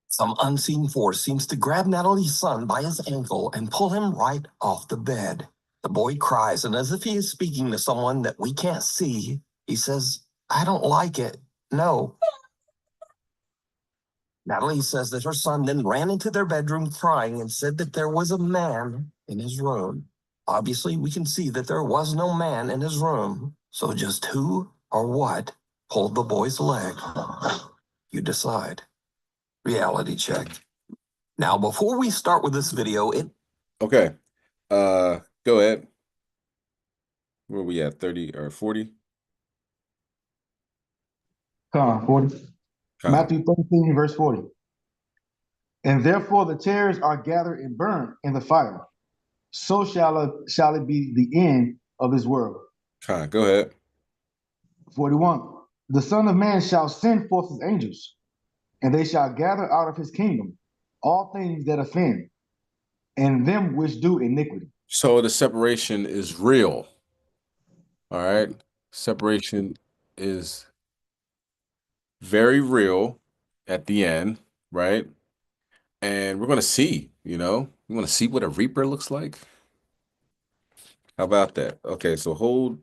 Some unseen force seems to grab Natalie's son by his ankle and pull him right off the bed. The boy cries, and as if he is speaking to someone that we can't see, he says, "I don't like it. No." Natalie says that her son then ran into their bedroom crying and said that there was a man in his room. Obviously, we can see that there was no man in his room. So just who or what pulled the boy's leg? You decide. Reality check. Now, before we start with this video, Okay. Go ahead. Where are we at? 30 or 40? 40. Matthew 13, verse 40. And therefore the tares are gathered and burned in the fire. So shall it be the end of this world. Go ahead. 41. The Son of Man shall send forth his angels, and they shall gather out of his kingdom all things that offend, and them which do iniquity. So the separation is real. All right. Separation is very real at the end, right? And we're gonna see, we're gonna see what a reaper looks like. How about that? Okay, so hold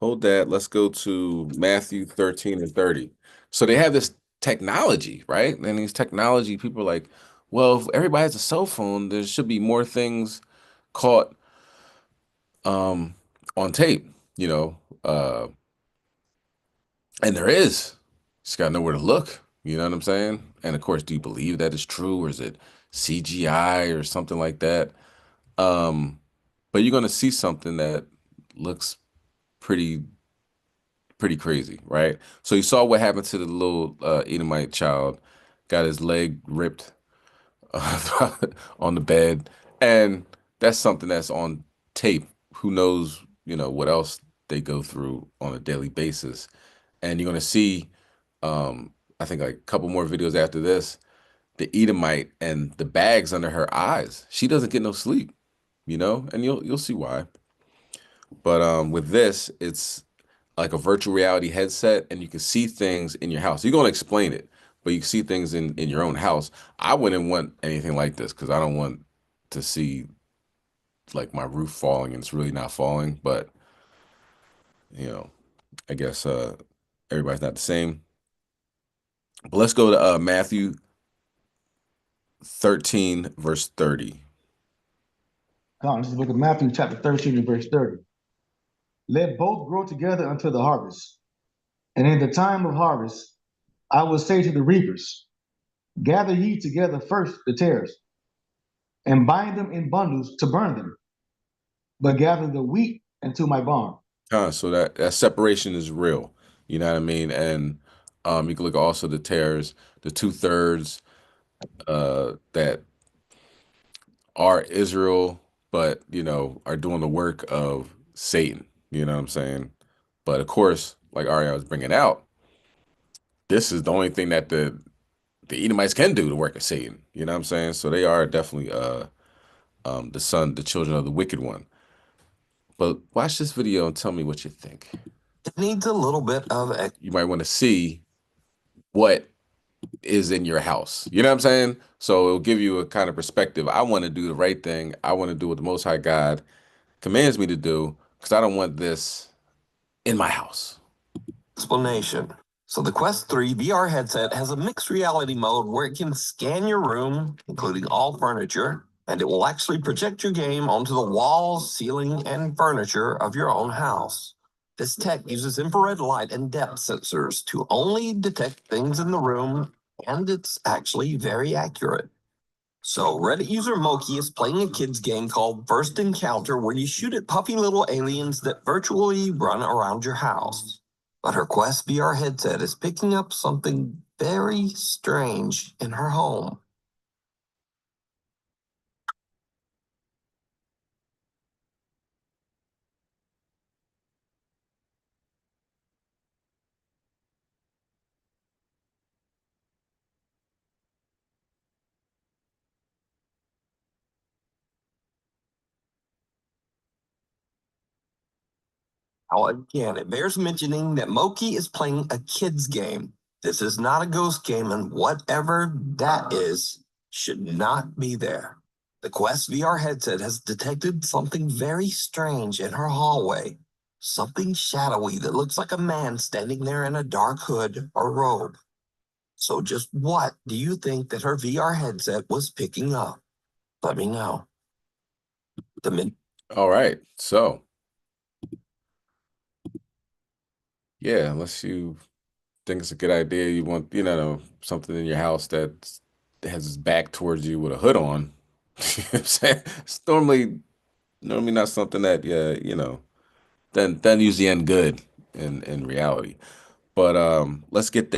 that. Let's go to Matthew 13 and 30. So they have this technology, right? And these technology, people are like, well, if everybody has a cell phone, there should be more things caught um on tape, you know. And there is. Just gotta know where to look. You know what I'm saying? And of course, do you believe that is true, or is it CGI or something like that? Um, but you're gonna see something that looks pretty pretty crazy, right? So you saw what happened to the little Edomite child, got his leg ripped on the bed, and that's something that's on tape. Who knows, what else they go through on a daily basis. And you're gonna see, I think like a couple more videos after this, the Edomite and the bags under her eyes. She doesn't get no sleep, and you'll see why. But with this, it's like a virtual reality headset, and you can see things in your house. You're gonna explain it, but you can see things in your own house. I wouldn't want anything like this because I don't want to see like my roof falling and it's really not falling. But you know, I guess everybody's not the same. But let's go to Matthew 13, verse 30. This is the book of Matthew, chapter 13 and verse 30. Let both grow together until the harvest. And in the time of harvest, I will say to the reapers, gather ye together first the tares, and bind them in bundles to burn them, but gather the wheat into my barn. So that separation is real. You know what I mean? And you can look also the tares, the 2/3 that are Israel, but are doing the work of Satan. You know what I'm saying? But of course, like Arya was bringing out, this is the only thing that the Edomites can do, the work of Satan. You know what I'm saying? So they are definitely the children of the wicked one. But watch this video and tell me what you think. It needs a little bit of You might want to see what is in your house. You know what I'm saying? So it'll give you a kind of perspective. I want to do the right thing. I want to do what the Most High God commands me to do because I don't want this in my house. explanation. So the Quest 3 VR headset has a mixed reality mode where it can scan your room, including all furniture, and it will actually project your game onto the walls, ceiling, and furniture of your own house. This tech uses infrared light and depth sensors to only detect things in the room, and it's actually very accurate. So Reddit user Moki is playing a kid's game called First Encounter where you shoot at puffy little aliens that virtually run around your house. But her Quest VR headset is picking up something very strange in her home. Now, again, it bears mentioning that Moki is playing a kid's game. This is not a ghost game, and whatever that is should not be there. The Quest VR headset has detected something very strange in her hallway. Something shadowy that looks like a man standing there in a dark hood or robe. So just what do you think that her VR headset was picking up? Let me know. All right. So, yeah, unless you think it's a good idea, you want, something in your house that has its back towards you with a hood on. You know what I'm saying? It's normally not something that, then usually end good in reality. But let's get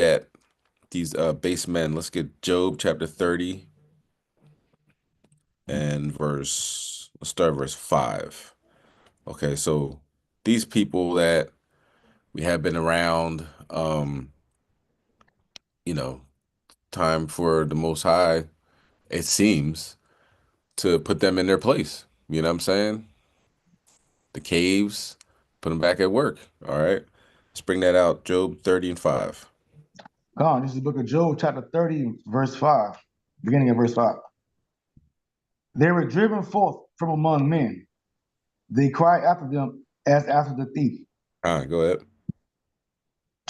these base men. Let's get Job chapter 30 and let's start verse 5. Okay, so these people that we have been around, you know, time for the Most High, it seems, to put them in their place. You know what I'm saying? The caves, Put them back at work. All right. Let's bring that out. Job 30 and 5. God, this is the book of Job, chapter 30, verse 5, beginning of verse 5. They were driven forth from among men. They cried after them as after the thief, All right, go ahead.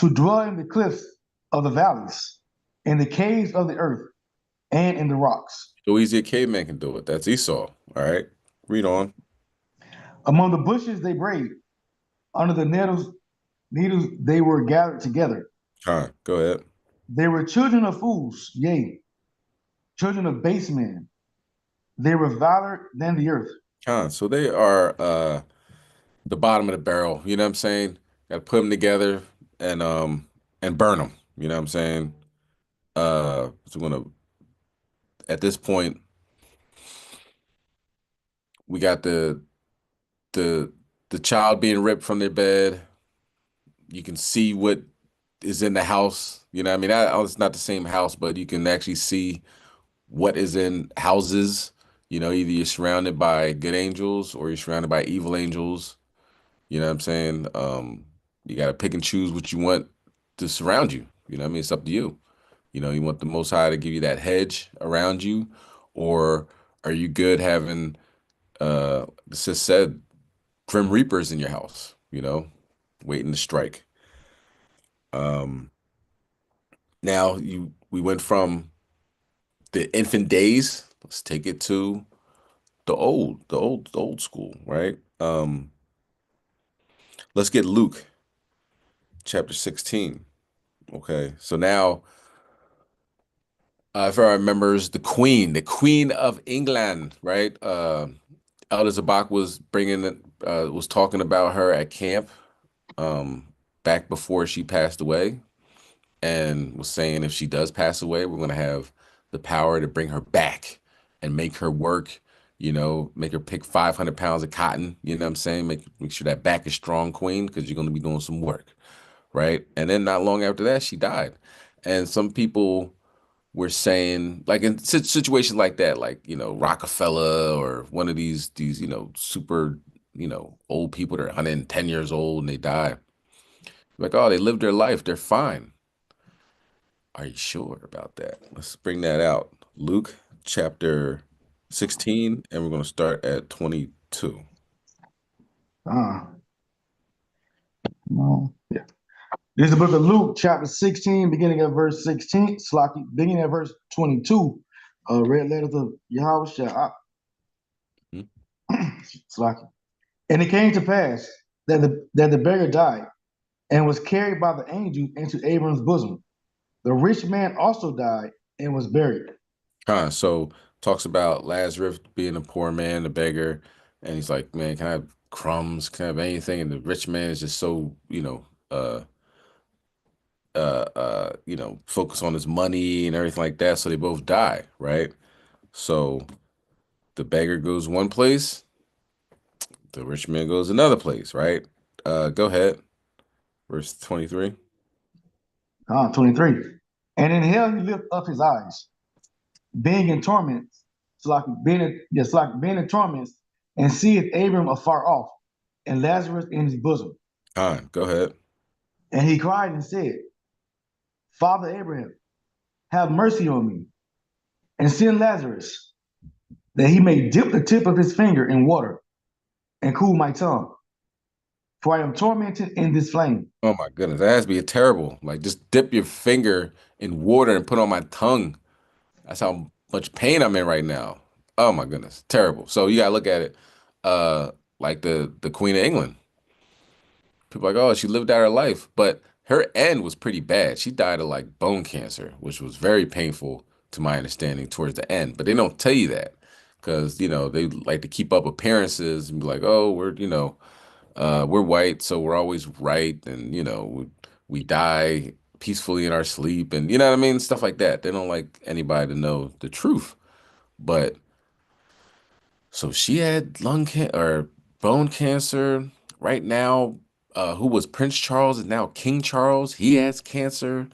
to dwell in the cliffs of the valleys, in the caves of the earth, and in the rocks. So easy a caveman can do it. That's Esau. All right. Read on. Among the bushes they brayed, under the needles they were gathered together. All right, go ahead. They were children of fools, yea, children of base men. They were viler than the earth. So they are the bottom of the barrel. You know what I'm saying? Got to put them together and burn them. You know what I'm saying? So we're gonna at this point we got the child being ripped from their bed. You can see what is in the house. You know what I mean? It's not the same house, but you can actually see what is in houses. You know, either you're surrounded by good angels or you're surrounded by evil angels. You know what I'm saying? You got to pick and choose what you want to surround you. You know what I mean? It's up to you. You know, you want the Most High to give you that hedge around you, or are you good having, the sis said, grim reapers in your house, you know, waiting to strike. Now we went from the infant days. Let's take it to the old school, right? Let's get Luke chapter 16. Okay, so now, if everyone remembers, the Queen of England, right? Elder Zabak was talking about her at camp, back before she passed away, and was saying if she does pass away, we're gonna have the power to bring her back and make her work. You know, make her pick 500 pounds of cotton. You know what I'm saying? Make sure that back is strong, Queen, because you're gonna be doing some work, right? And then not long after that, she died, and some people were saying, like in situations like that, like, you know, Rockefeller or one of these, you know, super, you know, old people that are 110 years old and they die. Like, oh, they lived their life. They're fine. Are you sure about that? Let's bring that out. Luke chapter 16, and we're going to start at 22. No, yeah. This is the book of Luke, chapter 16, beginning at verse 16, beginning at verse 22. Red letter to Yahweh. And it came to pass that the beggar died and was carried by the angel into Abram's bosom. The rich man also died and was buried. So talks about Lazarus being a poor man, a beggar, and he's like, man, can I have crumbs? Can I have anything? And the rich man is just so, you know, you know, focus on his money and everything like that. So they both die, right? So the beggar goes one place, the rich man goes another place, right? Go ahead. Verse 23. 23. And in hell he lifted up his eyes, being in torments, being in torments, and seeth Abram afar off, and Lazarus in his bosom. Go ahead. And he cried and said, Father Abraham, have mercy on me, and send Lazarus, that he may dip the tip of his finger in water and cool my tongue, for I am tormented in this flame. Oh my goodness, that has to be terrible. Like, just dip your finger in water and put it on my tongue. That's how much pain I'm in right now. Oh my goodness, terrible. So you gotta look at it, like the Queen of England. People are like, oh, she lived out her life, but her end was pretty bad. She died of like bone cancer, which was very painful to my understanding towards the end. But they don't tell you that because, you know, they like to keep up appearances and be like, oh, we're white, so we're always right, and you know, we die peacefully in our sleep, and you know what I mean, stuff like that. They don't like anybody to know the truth. But so she had lung cancer or bone cancer. Right now, who was Prince Charles is now King Charles. He has cancer.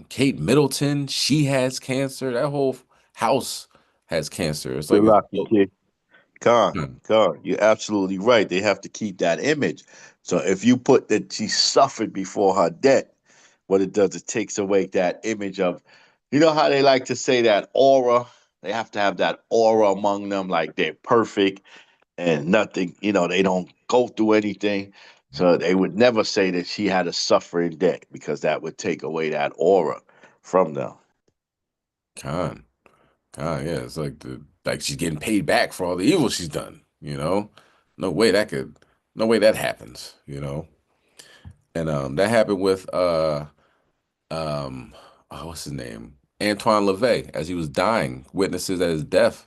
Kate Middleton, she has cancer. That whole house has cancer. It's like Salaki, You're absolutely right. They have to keep that image. So if you put that she suffered before her death, what it does, it takes away that image of, you know how they like to say that aura? They have to have that aura among them, like they're perfect and nothing, they don't go through anything. So they would never say that she had a suffering death because that would take away that aura from them. Con. Yeah, it's like she's getting paid back for all the evil she's done, No way that could, no way that happens. And that happened with what's his name? Antoine LaVey, as he was dying, witnesses at his death,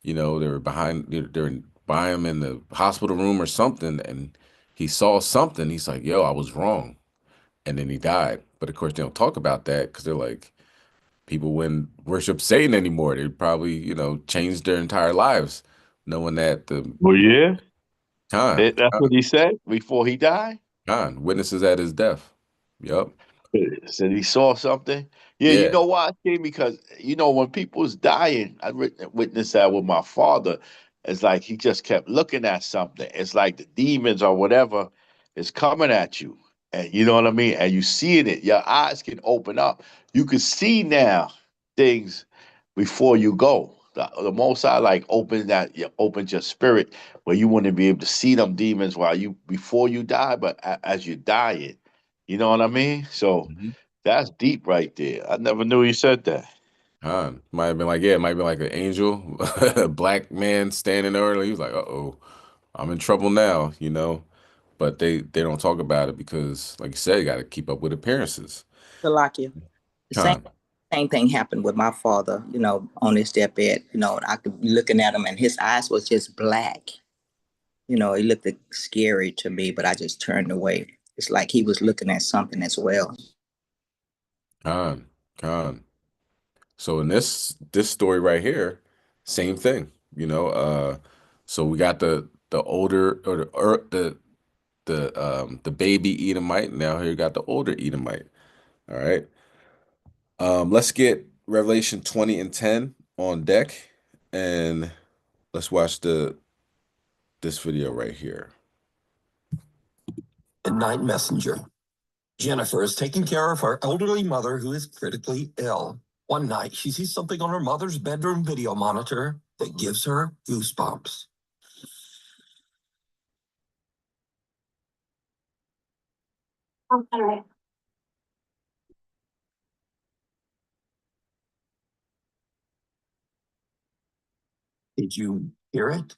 they were they were by him in the hospital room or something, and he saw something. He's like, yo, I was wrong. And then he died. But of course, they don't talk about that because they're like, people wouldn't worship Satan anymore. They probably, changed their entire lives, knowing that the Well, yeah, Khan, that's what he said before he died. witnesses at his death. Yep. Said he saw something. Yeah, you Yeah. know why? Because when people's dying, witnessed that with my father. It's like he just kept looking at something. It's like the demons or whatever is coming at you, and you know what I mean. And you seeing it, your eyes can open up. You can see now things before you go. The most I like opens your spirit where you wouldn't be able to see them demons before you die, but as you're dying. You know what I mean? So Mhm. that's deep right there. I never knew you said that. Khan might have been like, yeah, it might be like an angel, a black man standing there. He was like, uh-oh, I'm in trouble now. But they don't talk about it because, like you said, you got to keep up with appearances. Salakia. The Khan. same thing happened with my father, on his deathbed. I could be looking at him and his eyes was just black. He looked scary to me, but I just turned away. It's like he was looking at something as well. Khan. So in this story right here, same thing. So we got the older or the baby Edomite. Now here you got the older Edomite. All right. Let's get Revelation 20 and 10 on deck, and let's watch this video right here. Midnight Messenger. Jennifer is taking care of her elderly mother who is critically ill. One night, she sees something on her mother's bedroom video monitor that gives her goosebumps. Okay. Did you hear it?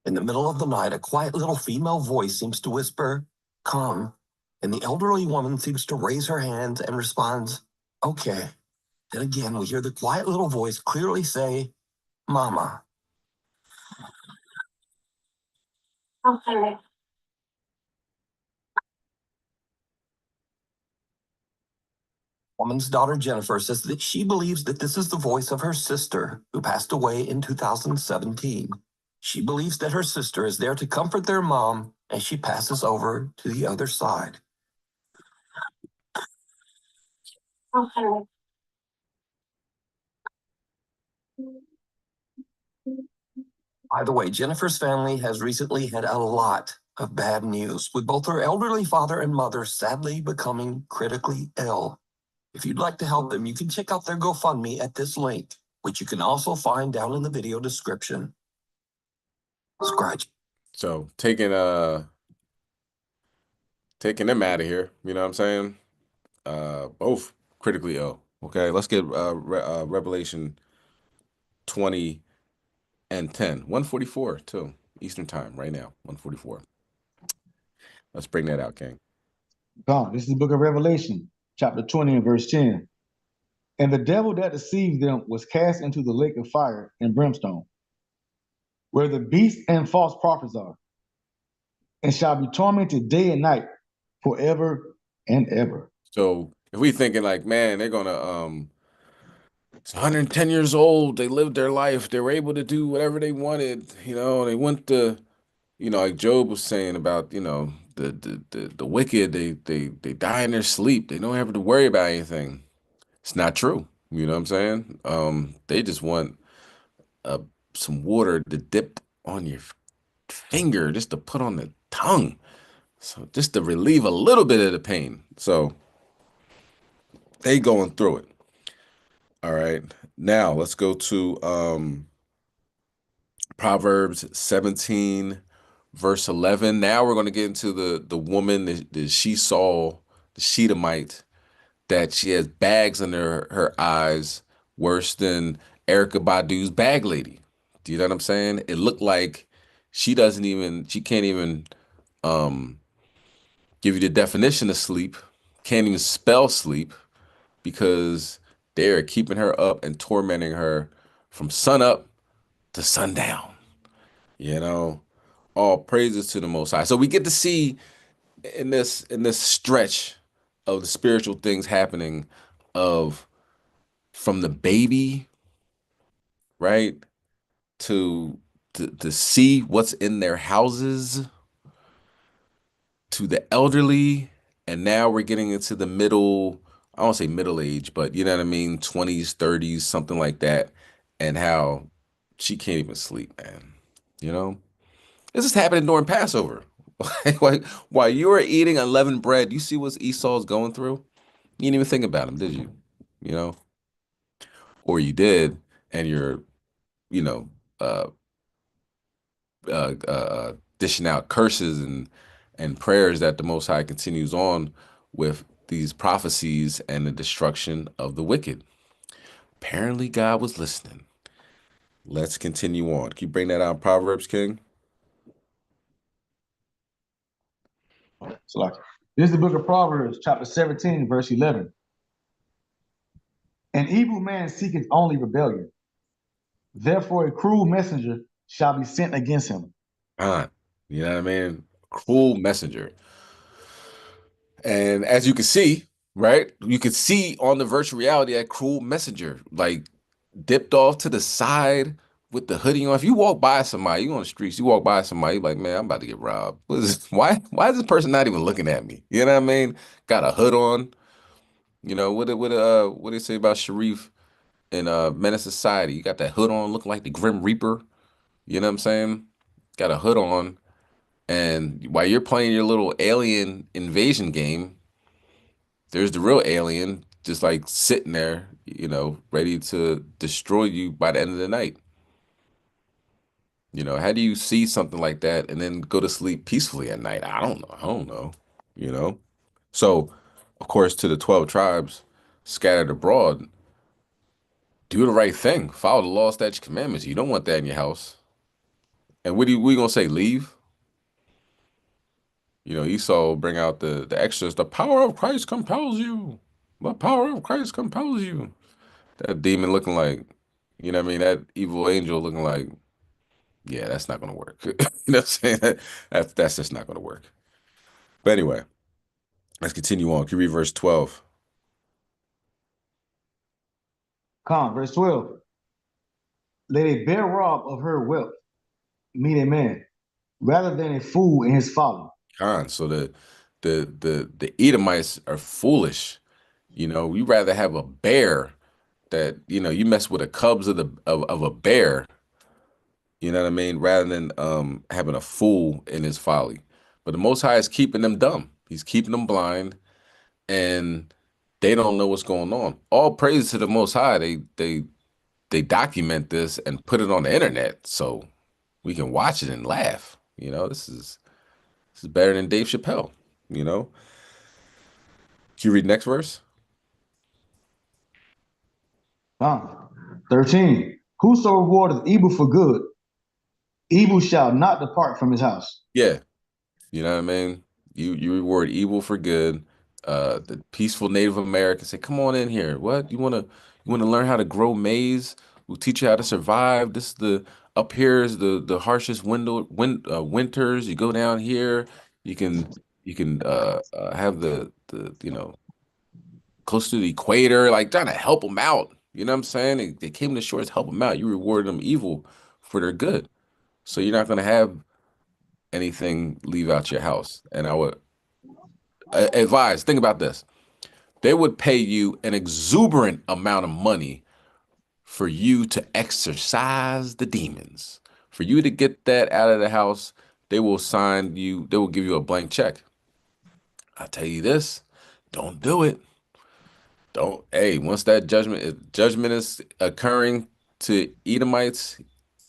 In the middle of the night, a quiet little female voice seems to whisper, "Come." And the elderly woman seems to raise her hands and responds, "Okay." Then again, we hear the quiet little voice clearly say, "Mama." Okay. Woman's daughter Jennifer says that she believes that this is the voice of her sister who passed away in 2017. She believes that her sister is there to comfort their mom as she passes over to the other side. Okay. By the way, Jennifer's family has recently had a lot of bad news, with both her elderly father and mother sadly becoming critically ill. If you'd like to help them, you can check out their GoFundMe at this link, which you can also find down in the video description. Scratch. So taking them out of here, you know what I'm saying? Both critically ill. Okay, let's get Revelation 20 and 10. 144 too. Eastern time right now. 144. Let's bring that out, King. God, this is the book of Revelation, chapter 20 and verse 10. And the devil that deceived them was cast into the lake of fire and brimstone, where the beast and false prophets are, and shall be tormented day and night forever and ever. So if we thinking like, man, they're gonna it's 110 years old, they lived their life, they were able to do whatever they wanted, they went to, like Job was saying about, the wicked, they die in their sleep. They don't have to worry about anything. It's not true. You know what I'm saying? They just want some water to dip on your finger just to put on the tongue. So just to relieve a little bit of the pain. So they going through it. All right. Now let's go to Proverbs 17, verse 11. Now we're going to get into the woman that she saw, the Shedemite, that she has bags under her eyes worse than Erica Badu's bag lady. Do you know what I'm saying? It looked like she can't even give you the definition of sleep, can't even spell sleep because they're keeping her up and tormenting her from sun up to sundown. You know, all praises to the Most High. So we get to see in this stretch of the spiritual things happening of from the baby, right, to see what's in their houses, to the elderly, and now we're getting into the middle, I don't say middle age, but you know what I mean, 20s, 30s, something like that, and how she can't even sleep, man. You know? This is happening during Passover. Like, while you were eating unleavened bread, you see what Esau's going through? You didn't even think about him, did you? You know? Or you did, and you're, you know, uh, dishing out curses and prayers that the Most High continues on with these prophecies and the destruction of the wicked. Apparently, God was listening. Let's continue on. Can you bring that out, Proverbs, King? So like, this is the book of Proverbs, chapter 17, verse 11. An evil man seeketh only rebellion. Therefore, a cruel messenger shall be sent against him. You know what I mean? Cruel messenger. And as you can see, right? You can see on the virtual reality that cruel messenger, like dipped off to the side with the hoodie on. If you walk by somebody, you on the streets, you walk by somebody, you're like, man, I'm about to get robbed. What is this? Why is this person not even looking at me? You know what I mean? Got a hood on. You know, what do they say about Sharif in Menace Society? You got that hood on looking like the Grim Reaper. You know what I'm saying? Got a hood on. And while you're playing your little alien invasion game, there's the real alien just like sitting there, you know, ready to destroy you by the end of the night. You know, how do you see something like that and then go to sleep peacefully at night? I don't know. I don't know. You know? So, of course, to the 12 tribes scattered abroad, do the right thing. Follow the law, statutes, commandments. You don't want that in your house. And what are you gonna say? Leave? You know, Esau bring out the extras. The power of Christ compels you. The power of Christ compels you. That demon looking like, you know what I mean? That evil angel looking like, yeah, that's not gonna work. You know what I'm saying? That's just not gonna work. But anyway, let's continue on. Can you read verse 12? Come, verse 12. Let a bear rob of her wealth, meet a man, rather than a fool in his folly. So the Edomites are foolish. You know, we rather have a bear that, you know, you mess with the cubs of a bear, you know what I mean, rather than having a fool in his folly. But the Most High is keeping them dumb. He's keeping them blind, and they don't know what's going on. All praise to the Most High. They document this and put it on the internet so we can watch it and laugh. You know, this is better than Dave Chappelle. You know. Can you read next verse? 13. Whoso rewardeth evil for good, evil shall not depart from his house. Yeah. You know what I mean? You reward evil for good. The peaceful Native Americans say, "Come on in here. What you wanna learn how to grow maize? We'll teach you how to survive. This is the up here is the harshest winters. You go down here, you can have the you know close to the equator, like trying to help them out. You know what I'm saying? They came to the shores to help them out. You reward them evil for their good, so you're not gonna have anything leave out your house. And I would advise, think about this. They would pay you an exuberant amount of money for you to exorcise the demons, For you to get that out of the house, they will give you a blank check. I'll tell you this, don't do it. Don't, hey, once that judgment is occurring to Edomites,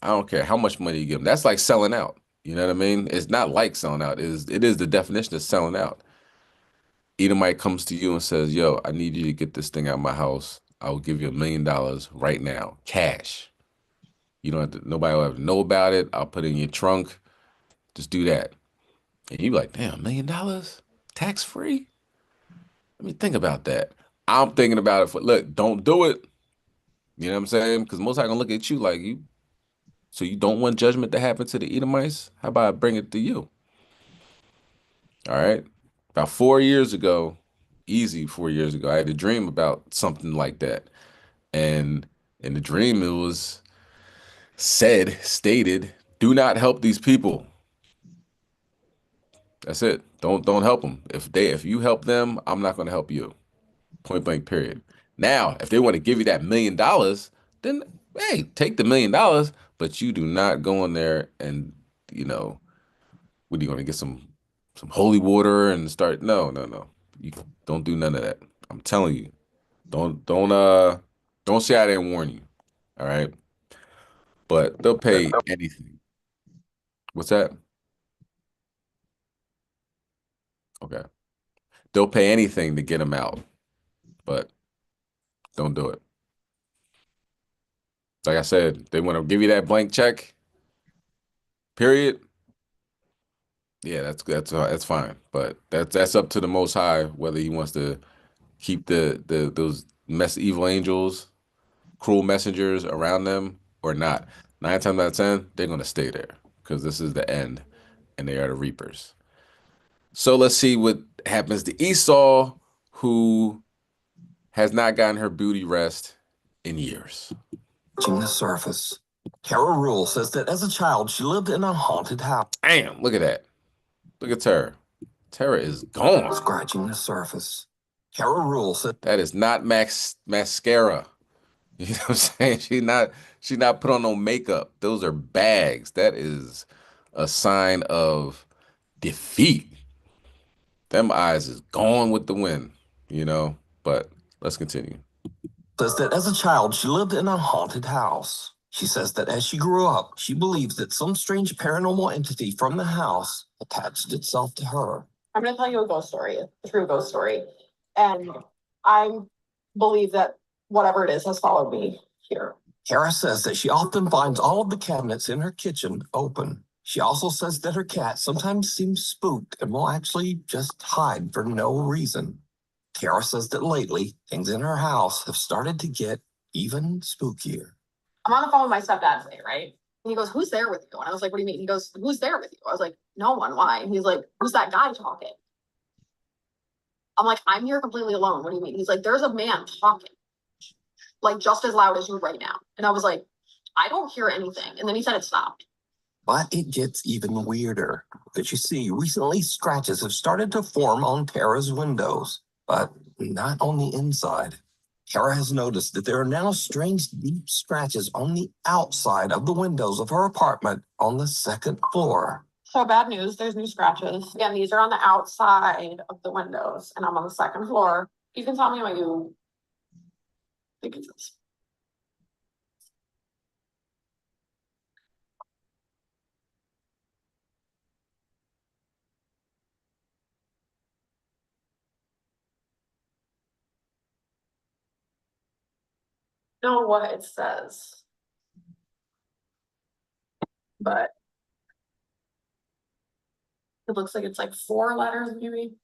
I don't care how much money you give them. That's like selling out. You know what I mean? It's not like selling out. It is the definition of selling out. Edomite comes to you and says, yo, I need you to get this thing out of my house. I will give you $1 million right now, cash. You don't have to, nobody will have to know about it. I'll put it in your trunk. Just do that. And you like, damn, $1 million? Tax free? Let me think about that. I'm thinking about it look, don't do it. You know what I'm saying? Because most are gonna look at you like so you don't want judgment to happen to the Edomites? How about I bring it to you? All right. About 4 years ago, easy 4 years ago, I had a dream about something like that. And in the dream, it was stated, do not help these people. That's it. Don't help them. If you help them, I'm not going to help you. Point blank, period. Now, if they want to give you that $1 million, then hey, take the $1 million, but you do not go in there and, what are you going to get some holy water and start? No. You don't do none of that. I'm telling you. Don't say I didn't warn you. All right. But they'll pay anything. What's that? Okay. They'll pay anything to get them out, but don't do it. Like I said, they want to give you that blank check, period. Yeah, that's fine. But that's up to the Most High whether he wants to keep those evil angels, cruel messengers around them or not. 9 times out of 10, they're gonna stay there because this is the end, and they are the reapers. So let's see what happens to Esau, who has not gotten her beauty rest in years. Watching the surface. Tara Rule says that as a child, she lived in a haunted house. Damn, look at that. Look at Tara. Tara is gone. Scratching the surface. Tara Rule said that is not mascara. You know what I'm saying? She not put on no makeup. Those are bags. That is a sign of defeat. Them eyes is gone with the wind, but let's continue. Says that as a child, she lived in a haunted house. She says that as she grew up, she believes that some strange paranormal entity from the house attached itself to her. I'm going to tell you a true ghost story. And I believe that whatever it is has followed me here. Kara says that she often finds all of the cabinets in her kitchen open. She also says that her cat sometimes seems spooked and will actually just hide for no reason. Kara says that lately, things in her house have started to get even spookier. I'm on the phone with my stepdad today, right? And he goes, who's there with you? And I was like, what do you mean? He goes, who's there with you? I was like, no one. Why? And he's like, who's that guy talking? I'm like, I'm here completely alone. What do you mean? He's like, there's a man talking, like just as loud as you right now. And I was like, I don't hear anything. And then he said it stopped. But it gets even weirder. That you see, recently scratches have started to form on Tara's windows, but not on the inside. Tara has noticed that there are now strange deep scratches on the outside of the windows of her apartment on the second floor. So bad news, there's new scratches. Again, these are on the outside of the windows, and I'm on the second floor. You can tell me what you think it is. Know what it says, but it looks like it's like 4 letters maybe.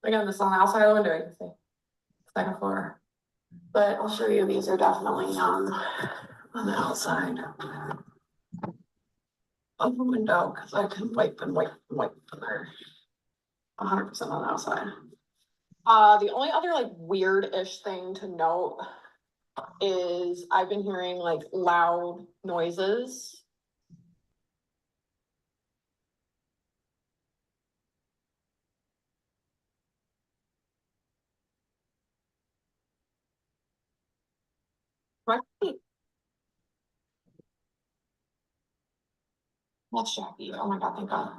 Again, this is on the outside of the window, you can see. Second floor. But I'll show you, these are definitely on the outside of the window because I can wipe and wipe and wipe and they're 100% on the outside. The only other like weird-ish thing to note is I've been hearing like loud noises. Right. That's Jackie. Oh my God, thank God.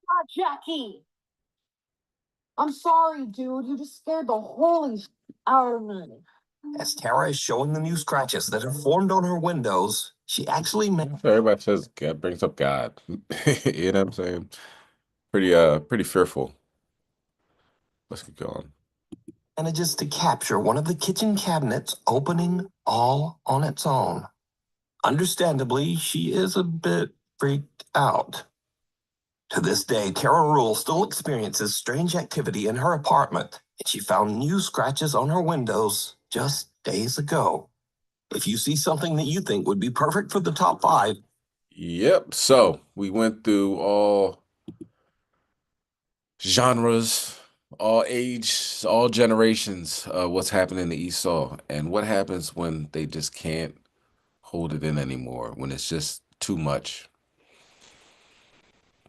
God, Jackie. I'm sorry, dude. You just scared the holy out of me. As Tara is showing the new scratches that have formed on her windows, she actually Everybody says God brings up God. You know what I'm saying? Pretty fearful. Let's keep going. manages to capture one of the kitchen cabinets opening all on its own. Understandably, she is a bit freaked out. To this day, Tara Rule still experiences strange activity in her apartment, and she found new scratches on her windows just days ago. If you see something that you think would be perfect for the top 5, Yep. So we went through all genres, all ages, all generations of what's happening in the Esau, and what happens when they just can't hold it in anymore, when it's just too much.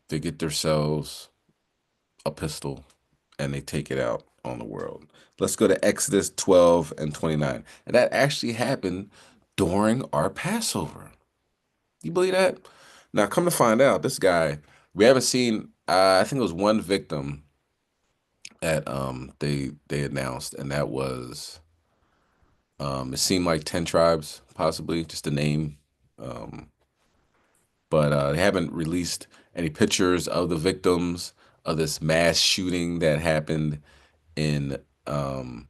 They get themselves a pistol and they take it out on the world. Let's go to Exodus 12 and 29. And that actually happened during our Passover. You believe that? Now, come to find out, this guy, we haven't seen, I think it was one victim that they announced, and that was it seemed like 10 tribes, possibly, just a name. Um, but they haven't released any pictures of the victims of this mass shooting that happened in the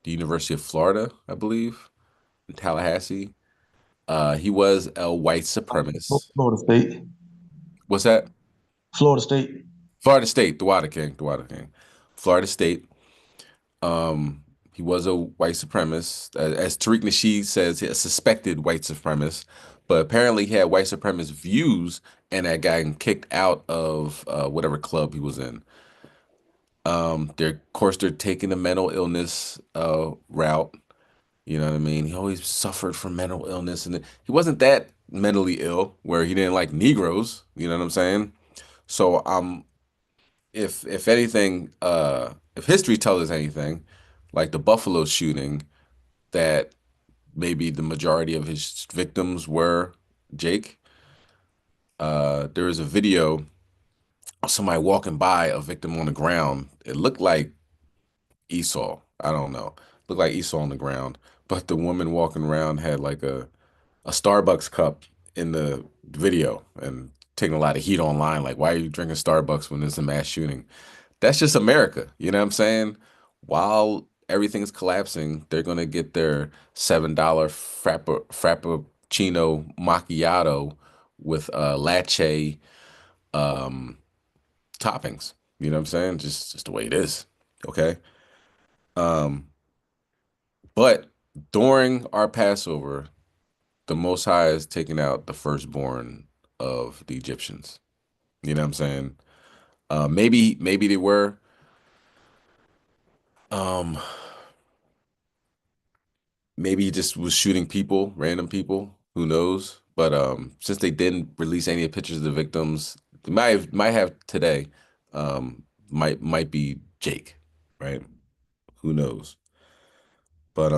University of Florida, I believe, in Tallahassee. He was a white supremacist. Florida State. What's that? Florida State. Florida State, the Water King, the Water King. Florida State. Um, he was a white supremacist. As Tariq Nasheed says, a suspected white supremacist, but apparently he had white supremacist views and had gotten kicked out of whatever club he was in. Of course, they're taking the mental illness route. You know what I mean? He always suffered from mental illness, and he wasn't that mentally ill where he didn't like Negroes. You know what I'm saying? So, if anything, if history tells us anything, like the Buffalo shooting, that maybe the majority of his victims were Jake. There is a video of somebody walking by a victim on the ground. It looked like Esau. I don't know. Looked like Esau on the ground, but the woman walking around had like a Starbucks cup in the video and taking a lot of heat online. Like, why are you drinking Starbucks when there's a mass shooting? That's just America. You know what I'm saying? While everything's collapsing, they're gonna get their $7 frappuccino macchiato with latte um, toppings. You know what I'm saying? Just the way it is. Okay. Um, but during our Passover, the Most High is taking out the firstborn of the Egyptians. You know what I'm saying? Maybe they were. Um, Maybe he just was shooting people, random people. Who knows? But since they didn't release any pictures of the victims, they might have today. Might be Jake, right? Who knows? But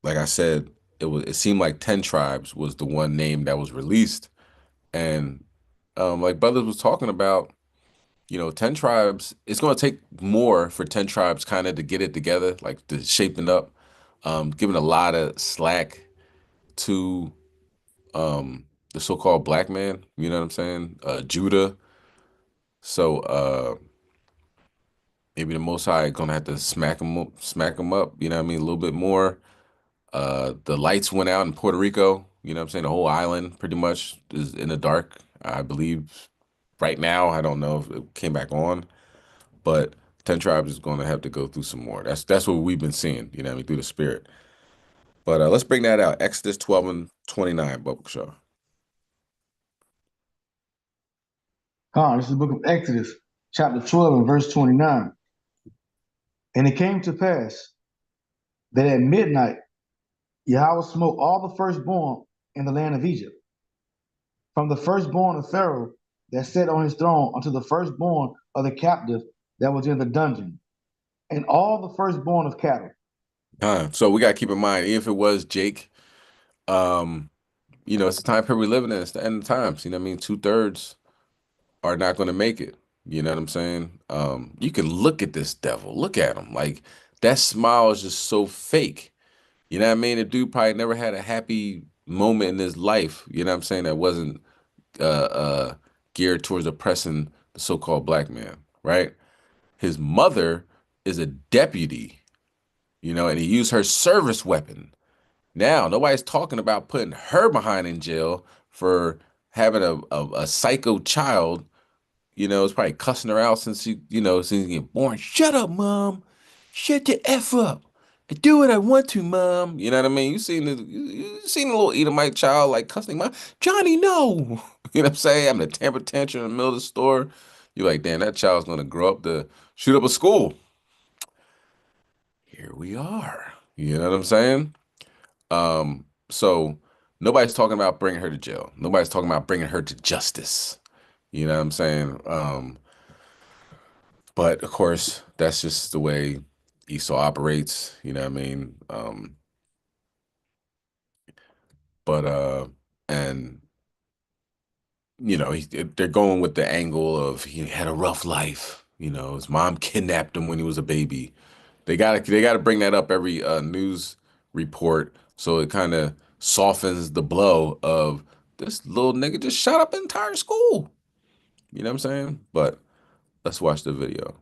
like I said, it seemed like 10 tribes was the one name that was released. And like brothers was talking about, 10 tribes, it's going to take more for 10 tribes kind of to get it together, like to shaping up, giving a lot of slack to the so-called black man, you know what I'm saying? Judah. So maybe the Most High gonna have to smack him up, you know what I mean, a little bit more. The lights went out in Puerto Rico. You know what I'm saying? The whole island pretty much is in the dark. I believe right now, I don't know if it came back on, but 10 tribes is going to have to go through some more. That's what we've been seeing, you know what I mean, through the spirit. But let's bring that out. Exodus 12 and 29, Bubba Shaw. This is the book of Exodus, chapter 12 and verse 29. And it came to pass that at midnight Yahweh smote all the firstborn in the land of Egypt, from the firstborn of Pharaoh that sat on his throne unto the firstborn of the captive that was in the dungeon, and all the firstborn of cattle. So we got to keep in mind, even if it was Jake, you know, it's the time period we live in. It's the end of times. You know what I mean? 2/3 are not going to make it. You know what I'm saying? You can look at this devil. Look at him. Like, that smile is just so fake. You know what I mean? The dude probably never had a happy moment in his life. You know what I'm saying? That wasn't geared towards oppressing the so-called black man, right? His mother is a deputy, you know, and he used her service weapon. Now, nobody's talking about putting her behind in jail for having a psycho child. You know, it's probably cussing her out since since he get born. Shut up, mom. Shut the F up. I do what I want to, mom. You know what I mean? You seen a little Edomite child like cussing mom, Johnny, no. You know what I'm saying? Having a temper tantrum in the middle of the store. You're like, damn, that child's gonna grow up to shoot up a school. Here we are. You know what I'm saying? So nobody's talking about bringing her to jail. Nobody's talking about bringing her to justice. You know what I'm saying? But of course, that's just the way Esau operates. You know what I mean? And you know, they're going with the angle of he had a rough life. You know, his mom kidnapped him when he was a baby. They gotta bring that up every news report, so it kind of softens the blow of this little nigga just shot up an entire school. You know what I'm saying? But let's watch the video.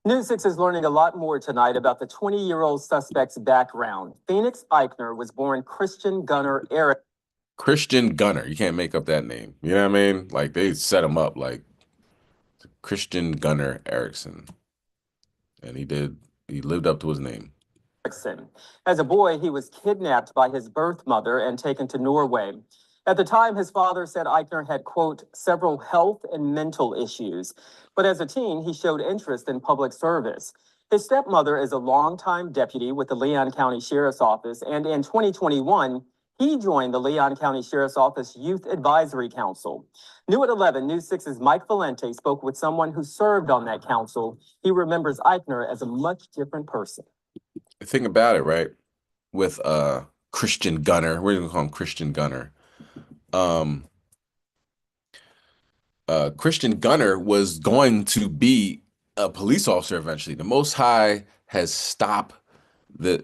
News 6 is learning a lot more tonight about the 20-year-old suspect's background. Phoenix Eichner was born Christian Gunnar Eric. Christian Gunner. You can't make up that name. You know what I mean? Like, they set him up like Christian Gunner Erickson. And he lived up to his name. As a boy, he was kidnapped by his birth mother and taken to Norway. At the time, his father said Eichner had, quote, several health and mental issues. But as a teen, he showed interest in public service. His stepmother is a longtime deputy with the Leon County Sheriff's Office, and in 2021, he joined the Leon County Sheriff's Office Youth Advisory Council. New at 11, News 6's Mike Valente spoke with someone who served on that council. He remembers Eichner as a much different person. The thing about it, right, with Christian Gunner, we're gonna call him Christian Gunner. Christian Gunner was going to be a police officer eventually. The Most High has stopped this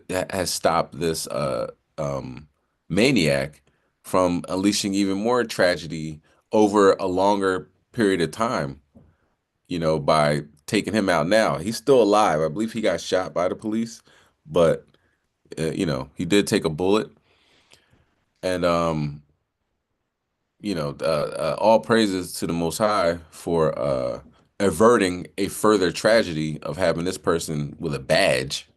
maniac from unleashing even more tragedy over a longer period of time, you know, by taking him out now. He's still alive. I believe he got shot by the police, but you know, he did take a bullet. And all praises to the Most High for averting a further tragedy of having this person with a badge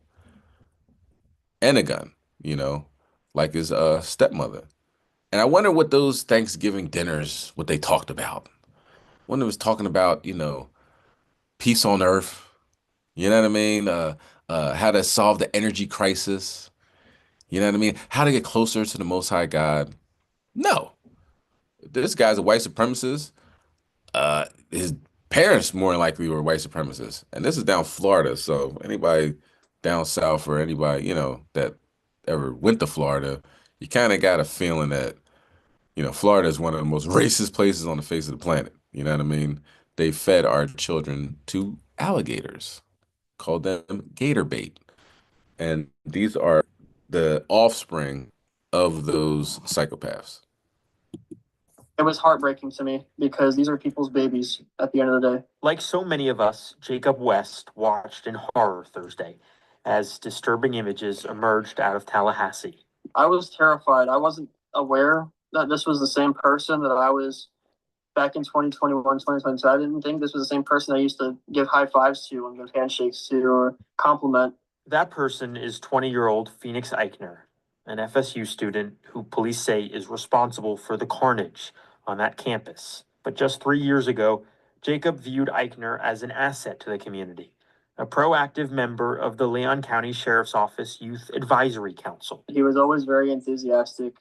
and a gun, you know, like his stepmother. And I wonder what those Thanksgiving dinners, what they talked about. When it was talking about, you know, peace on earth, you know what I mean? How to solve the energy crisis, you know what I mean? How to get closer to the Most High God. No, this guy's a white supremacist. His parents more than likely were white supremacists, and this is down Florida. So anybody down south or anybody that ever went to Florida, you kind of got a feeling that Florida is one of the most racist places on the face of the planet. You know what I mean? They fed our children to alligators, called them gator bait, and these are the offspring of those psychopaths. It was heartbreaking to me because these are people's babies at the end of the day. Like so many of us, Jacob West watched in horror Thursday as disturbing images emerged out of Tallahassee. I was terrified. I wasn't aware that this was the same person that I was back in 2021, 2022. I didn't think this was the same person I used to give high fives to and give handshakes to or compliment. That person is 20-year-old Phoenix Eichner, an FSU student who police say is responsible for the carnage on that campus. But just 3 years ago, Jacob viewed Eichner as an asset to the community, a proactive member of the Leon County Sheriff's Office Youth Advisory Council. He was always very enthusiastic.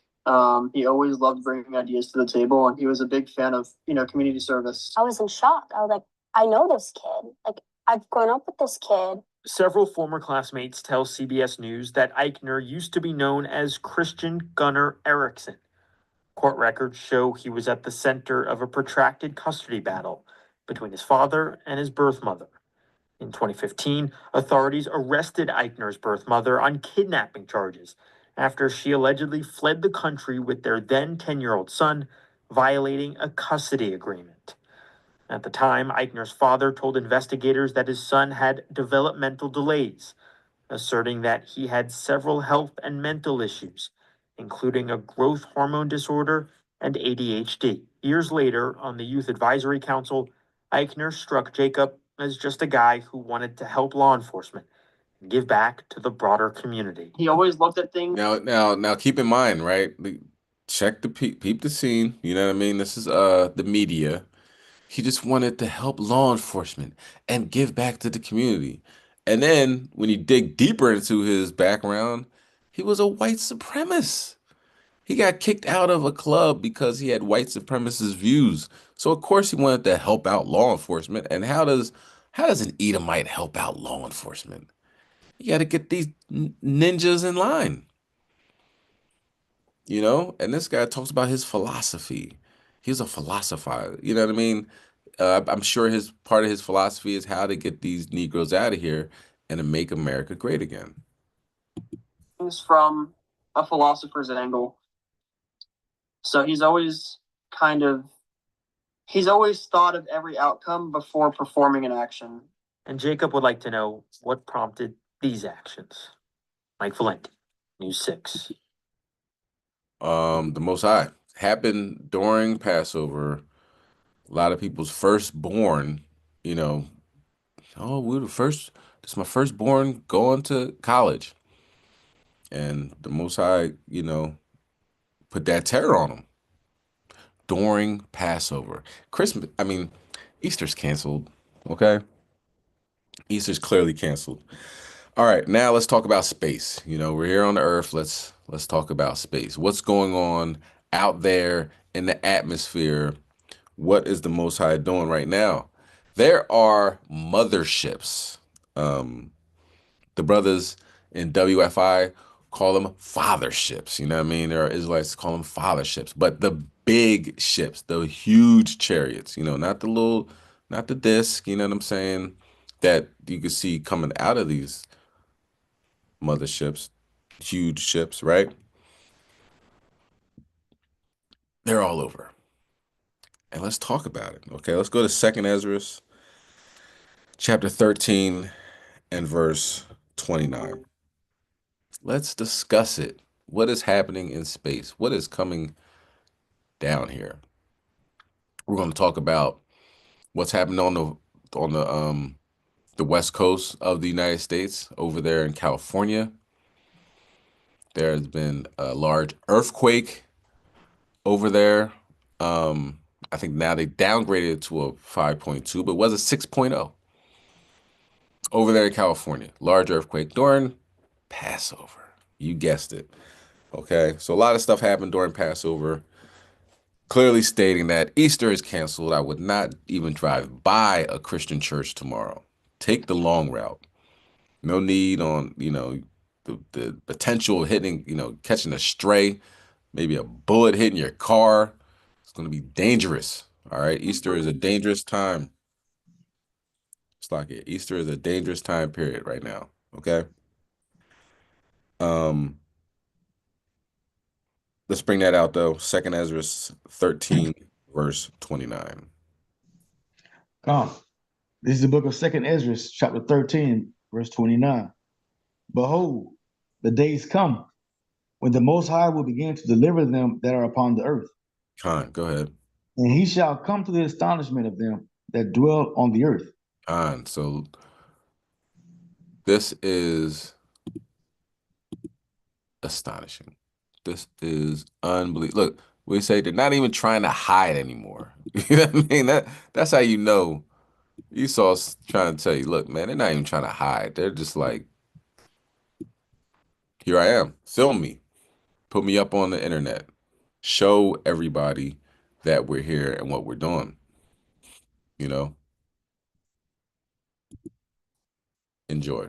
He always loved bringing ideas to the table, and he was a big fan of, community service. I was in shock. I was like, I know this kid. Like, I've grown up with this kid. Several former classmates tell CBS News that Eichner used to be known as Christian Gunnar Erickson. Court records show he was at the center of a protracted custody battle between his father and his birth mother. In 2015, authorities arrested Eichner's birth mother on kidnapping charges after she allegedly fled the country with their then 10-year-old son, violating a custody agreement. At the time, Eichner's father told investigators that his son had developmental delays, asserting that he had several health and mental issues, including a growth hormone disorder and ADHD. Years later, on the Youth Advisory Council, Eichner struck Jacob as just a guy who wanted to help law enforcement and give back to the broader community. He always looked at things. Now, keep in mind, right? Check the peep the scene. You know what I mean? This is the media. He just wanted to help law enforcement and give back to the community. And then when you dig deeper into his background, he was a white supremacist. He got kicked out of a club because he had white supremacist views. So of course he wanted to help out law enforcement. And how does an Edomite help out law enforcement? You got to get these ninjas in line. And this guy talks about his philosophy. He's a philosopher. You know what I mean? I'm sure part of his philosophy is how to get these Negroes out of here and to make America great again. From a philosopher's angle. So he's always thought of every outcome before performing an action. And Jacob would like to know what prompted these actions. Mike Valenti, News 6. The Most High happened during Passover. A lot of people's firstborn, we're the first. This is my firstborn going to college, and the Most High, put that terror on them during Passover. Christmas, Easter's canceled. Okay, Easter's clearly canceled. All right, now let's talk about space. We're here on the Earth. Let's talk about space. What's going on out there in the atmosphere? What is the Most High doing right now? There are motherships. The brothers in WFI call them fatherships. You know what I mean? There are Israelites call them fatherships. But the big ships, the huge chariots, not the disc, you know what I'm saying? That you can see coming out of these motherships, huge ships, right? They're all over. And let's talk about it. Okay, let's go to 2nd Ezra, chapter 13 and verse 29. Let's discuss it. What is happening in space? What is coming down here? We're going to talk about what's happening on the west coast of the United States, over there in California. There has been a large earthquake over there. I think now they downgraded it to a 5.2, but it was a 6.0 over there in California. Large earthquake during Passover. You guessed it. Okay, so a lot of stuff happened during Passover, clearly stating that Easter is canceled. I would not even drive by a Christian church tomorrow. Take the long route. No need on, the potential of hitting, catching a stray, maybe a bullet hitting your car. It's going to be dangerous. All right. Easter is a dangerous time. It's like it. Easter is a dangerous time period right now. Okay. Let's bring that out though. 2nd Ezra 13, verse 29. This is the book of 2nd Ezra, chapter 13, verse 29. Behold, the days come when the Most High will begin to deliver them that are upon the earth. Khan, go ahead. And he shall come to the astonishment of them that dwell on the earth. Khan. So this is astonishing. This is unbelievable. Look, we say they're not even trying to hide anymore. You know what I mean? That's how you know. Esau's trying to tell you, look, man, they're not even trying to hide. They're just like, here I am. Film me. Put me up on the internet. Show everybody that we're here and what we're doing. You know? Enjoy.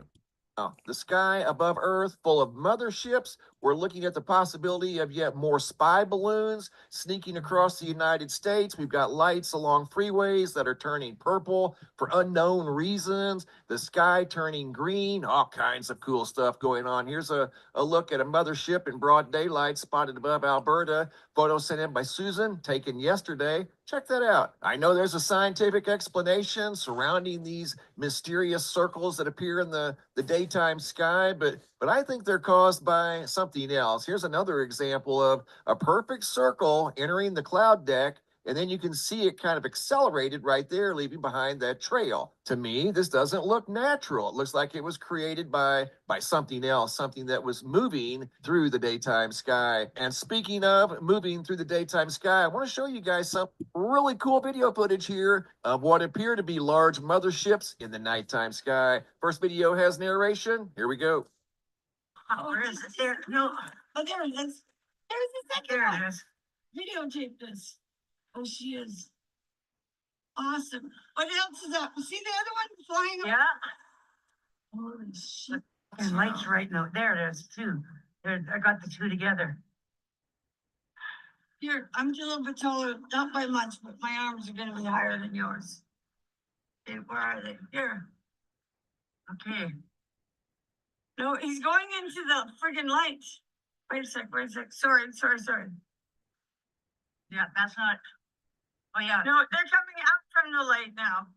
The sky above Earth full of motherships. We're looking at the possibility of yet more spy balloons sneaking across the United States. We've got lights along freeways that are turning purple for unknown reasons. The sky turning green. All kinds of cool stuff going on. Here's a look at a mothership in broad daylight spotted above Alberta. Photo sent in by Susan, taken yesterday. Check that out. I know there's a scientific explanation surrounding these mysterious circles that appear in the daytime sky, but I think they're caused by something else. Here's another example of a perfect circle entering the cloud deck, and then you can see it kind of accelerated right there, leaving behind that trail. To me, this doesn't look natural. It looks like it was created by something else, something that was moving through the daytime sky. And speaking of moving through the daytime sky, I want to show you guys some really cool video footage here of what appear to be large motherships in the nighttime sky. First video has narration. Here we go. Oh, where is it? There, no. Oh, there it is. There's the second one. There it is. Videotape this. Oh, she is awesome. What else is up? See the other one flying? Yeah. Holy shit. And lights right now. There it is, too. There, I got the two together. Here, I'm a little bit taller, not by much, but my arms are going to be higher than yours. Hey, where are they? Here. Okay. No, he's going into the friggin' light. Wait a sec. Sorry. Yeah, that's not. Oh, yeah. No, they're coming out from the light now.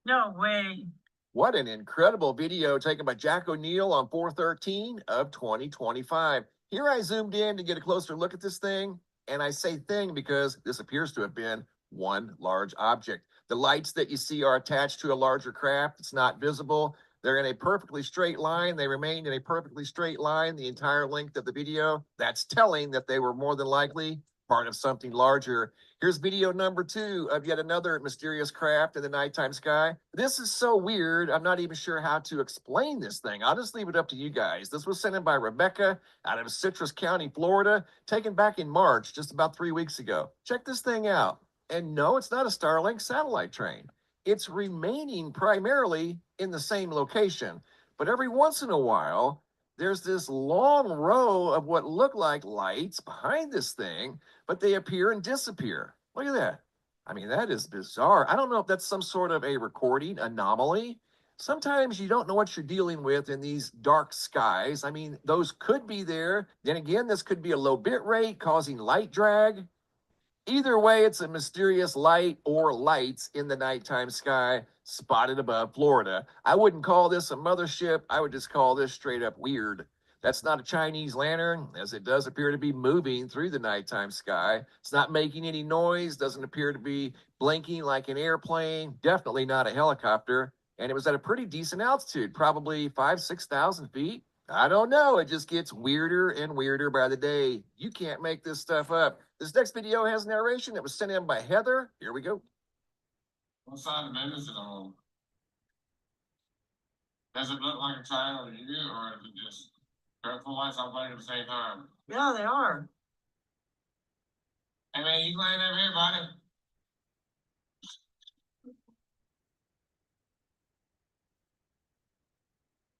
No way. What an incredible video taken by Jack O'Neill on 4/13 of 2025. Here I zoomed in to get a closer look at this thing, and I say thing because this appears to have been one large object. The lights that you see are attached to a larger craft. It's not visible. They're in a perfectly straight line. They remained in a perfectly straight line the entire length of the video. That's telling that they were more than likely part of something larger. Here's video number 2 of yet another mysterious craft in the nighttime sky. This is so weird, I'm not even sure how to explain this thing. I'll just leave it up to you guys. This was sent in by Rebecca out of Citrus County, Florida, taken back in March, just about 3 weeks ago. Check this thing out. And no, it's not a Starlink satellite train. It's remaining primarily in the same location. But every once in a while, there's this long row of what look like lights behind this thing, but they appear and disappear. Look at that. I mean, that is bizarre. I don't know if that's some sort of a recording anomaly. Sometimes you don't know what you're dealing with in these dark skies. I mean, those could be there. Then again, this could be a low bit rate causing light drag. Either way, it's a mysterious light or lights in the nighttime sky spotted above Florida. I wouldn't call this a mothership. I would just call this straight up weird. That's not a Chinese lantern, as it does appear to be moving through the nighttime sky. It's not making any noise, doesn't appear to be blinking like an airplane, definitely not a helicopter. And it was at a pretty decent altitude, probably 6,000 feet. I don't know. It just gets weirder and weirder by the day. You can't make this stuff up. This next video has narration that was sent in by Heather. Here we go. What side of bed is it on? Does it look like a triangle to you, or is it just full lights on playing at the same time? Yeah, they are. Hey man, you playing over here, buddy?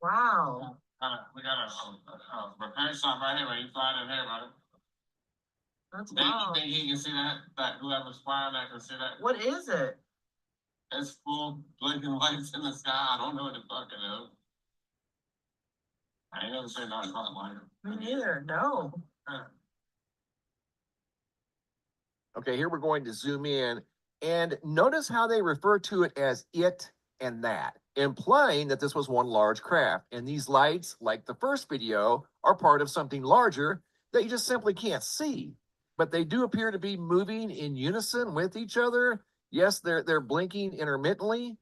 Wow. We got a repair shop right here. Where you flying in here, buddy? That's wild. Think he can see that whoever's flying that can see that? What is it? It's full blinking lights in the sky. I don't know what the fuck it is. I ain't never seen that front light. Me neither. No. Okay, here we're going to zoom in and notice how they refer to it as it and that. implying that this was one large craft. And these lights, like the first video, are part of something larger that you just simply can't see. But they do appear to be moving in unison with each other. Yes, they're blinking intermittently.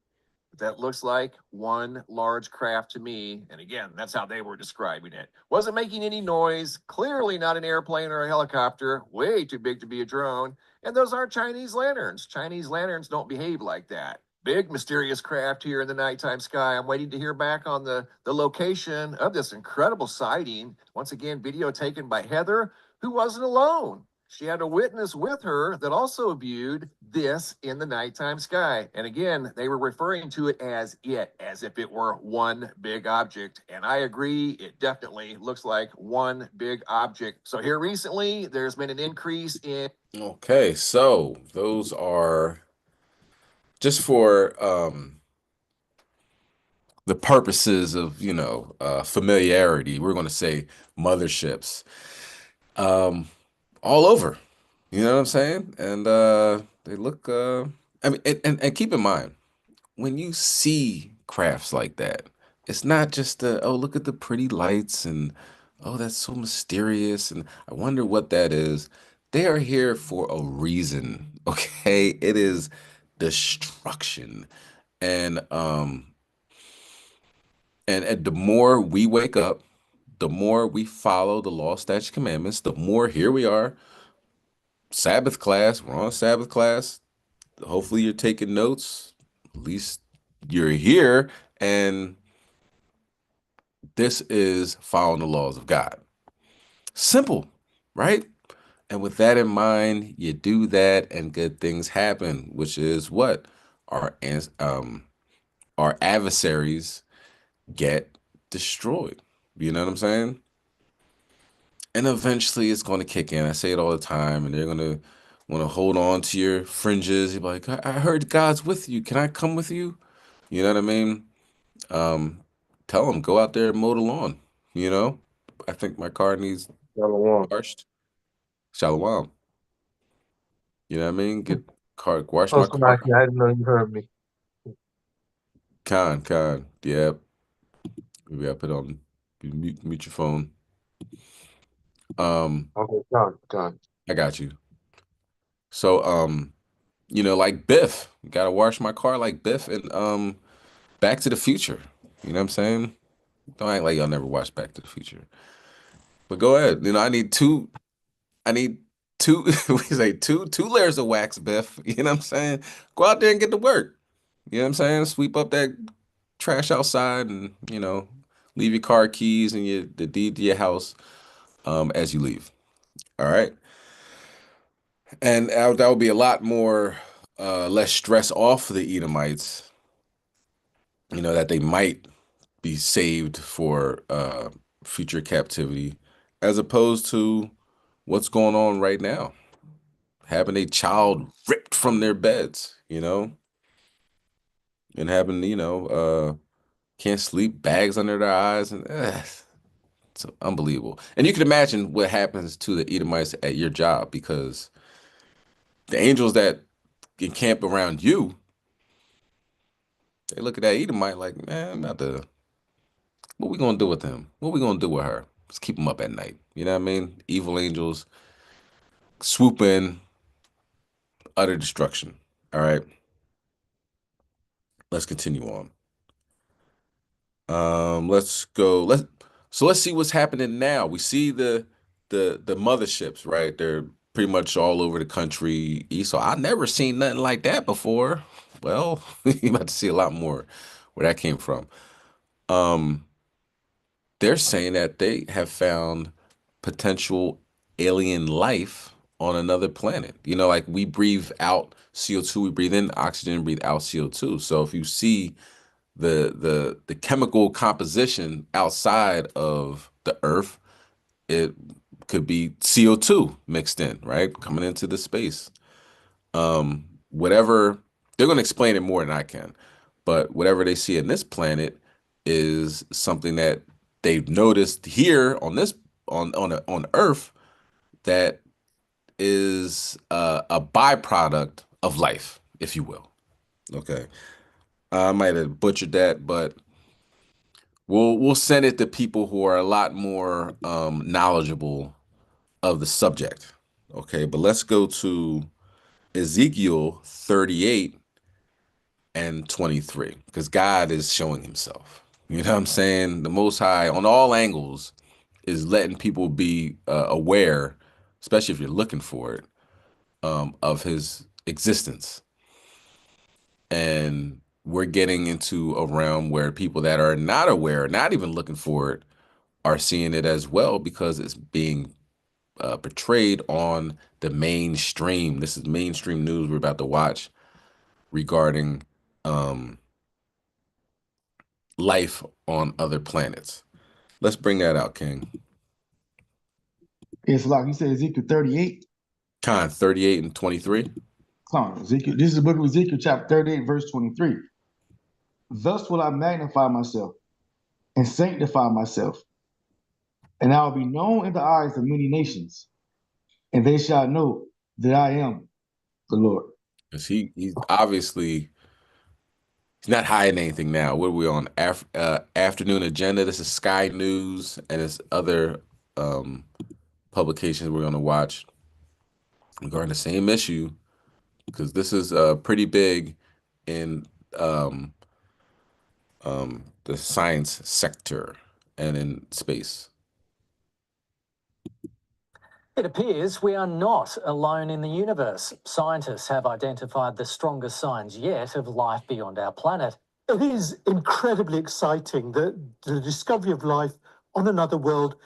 That looks like one large craft to me. And again, that's how they were describing it. Wasn't making any noise. Clearly not an airplane or a helicopter. Way too big to be a drone. And those aren't Chinese lanterns. Chinese lanterns don't behave like that. Big mysterious craft here in the nighttime sky. I'm waiting to hear back on the location of this incredible sighting. Once again, video taken by Heather, who wasn't alone. She had a witness with her that also viewed this in the nighttime sky. And again, they were referring to it as if it were one big object. And I agree, it definitely looks like one big object. So here recently, there's been an increase in. Okay, so those are just for the purposes of, familiarity. We're going to say motherships all over. You know what I'm saying? And they look, I mean, and keep in mind, when you see crafts like that, it's not just oh, look at the pretty lights and oh, that's so mysterious and I wonder what that is. They are here for a reason, okay? It is destruction. And and the more we wake up, the more we follow the law, statutes, commandments, the more here we are. Sabbath class, we're on Sabbath class. Hopefully you're taking notes. At least you're here, and this is following the laws of God. Simple, right? And with that in mind, you do that and good things happen, which is what our adversaries get destroyed. You know what I'm saying? And eventually it's going to kick in. I say it all the time, and they're going to want to hold on to your fringes. You're like, I heard God's with you. Can I come with you? You know what I mean? Um, Tell them, go out there and mow the lawn. You know, I think my car needs washed. Shalom. You know what I mean? Wash Oh, my car. Samaki, I didn't know you heard me. Con. Yep. Maybe I put on mute your phone. Okay, gone. I got you. So, like Biff, gotta wash my car like Biff and Back to the Future. You know what I'm saying? Don't act like y'all never watched Back to the Future. But go ahead. I need two, we say two layers of wax, Biff. You know what I'm saying? Go out there and get to work. You know what I'm saying? Sweep up that trash outside and, leave your car keys and the deed to your house as you leave. All right. And that would be a lot more less stress off the Edomites, that they might be saved for future captivity, as opposed to what's going on right now, having a child ripped from their beds, and having, can't sleep, bags under their eyes, and it's unbelievable. And you can imagine what happens to the Edomites at your job, because the angels that encamp around you, they look at that Edomite like, man, what we gonna do with him? What we gonna do with her? Let's keep them up at night. You know what I mean? Evil angels swoop in, utter destruction. All right. Let's continue on. Let's go. Let's see what's happening now. We see the motherships, right? They're pretty much all over the country. Esau, I've never seen nothing like that before. Well, you're about to see a lot more where that came from. They're saying that they have found potential alien life on another planet. Like we breathe out CO2, we breathe in oxygen, breathe out CO2. So if you see the chemical composition outside of the Earth, it could be CO2 mixed in, right? Coming into the space. Whatever, they're going to explain it more than I can, but whatever they see in this planet is something that they've noticed here on this on Earth that is a byproduct of life, if you will. Okay. I might have butchered that, but we'll send it to people who are a lot more knowledgeable of the subject. Okay, but let's go to Ezekiel 38 and 23, because God is showing himself. You know what I'm saying? The Most High on all angles is letting people be aware, especially if you're looking for it, of his existence. And we're getting into a realm where people that are not aware, not even looking for it, are seeing it as well, because it's being portrayed on the mainstream. This is mainstream news we're about to watch regarding life on other planets. Let's bring that out, King. It's like you said, Ezekiel 38. Con 38 and 23. Come on, Ezekiel. This is the book of Ezekiel, chapter 38, verse 23. Thus will I magnify myself and sanctify myself, and I will be known in the eyes of many nations, and they shall know that I am the Lord. Because he's obviously he's not hiding anything now. What are we on? Afternoon Agenda. This is Sky News and it's other publications we're going to watch regarding the same issue, because this is pretty big in the science sector and in space. It appears we are not alone in the universe. Scientists have identified the strongest signs yet of life beyond our planet. It is incredibly exciting that the discovery of life on another world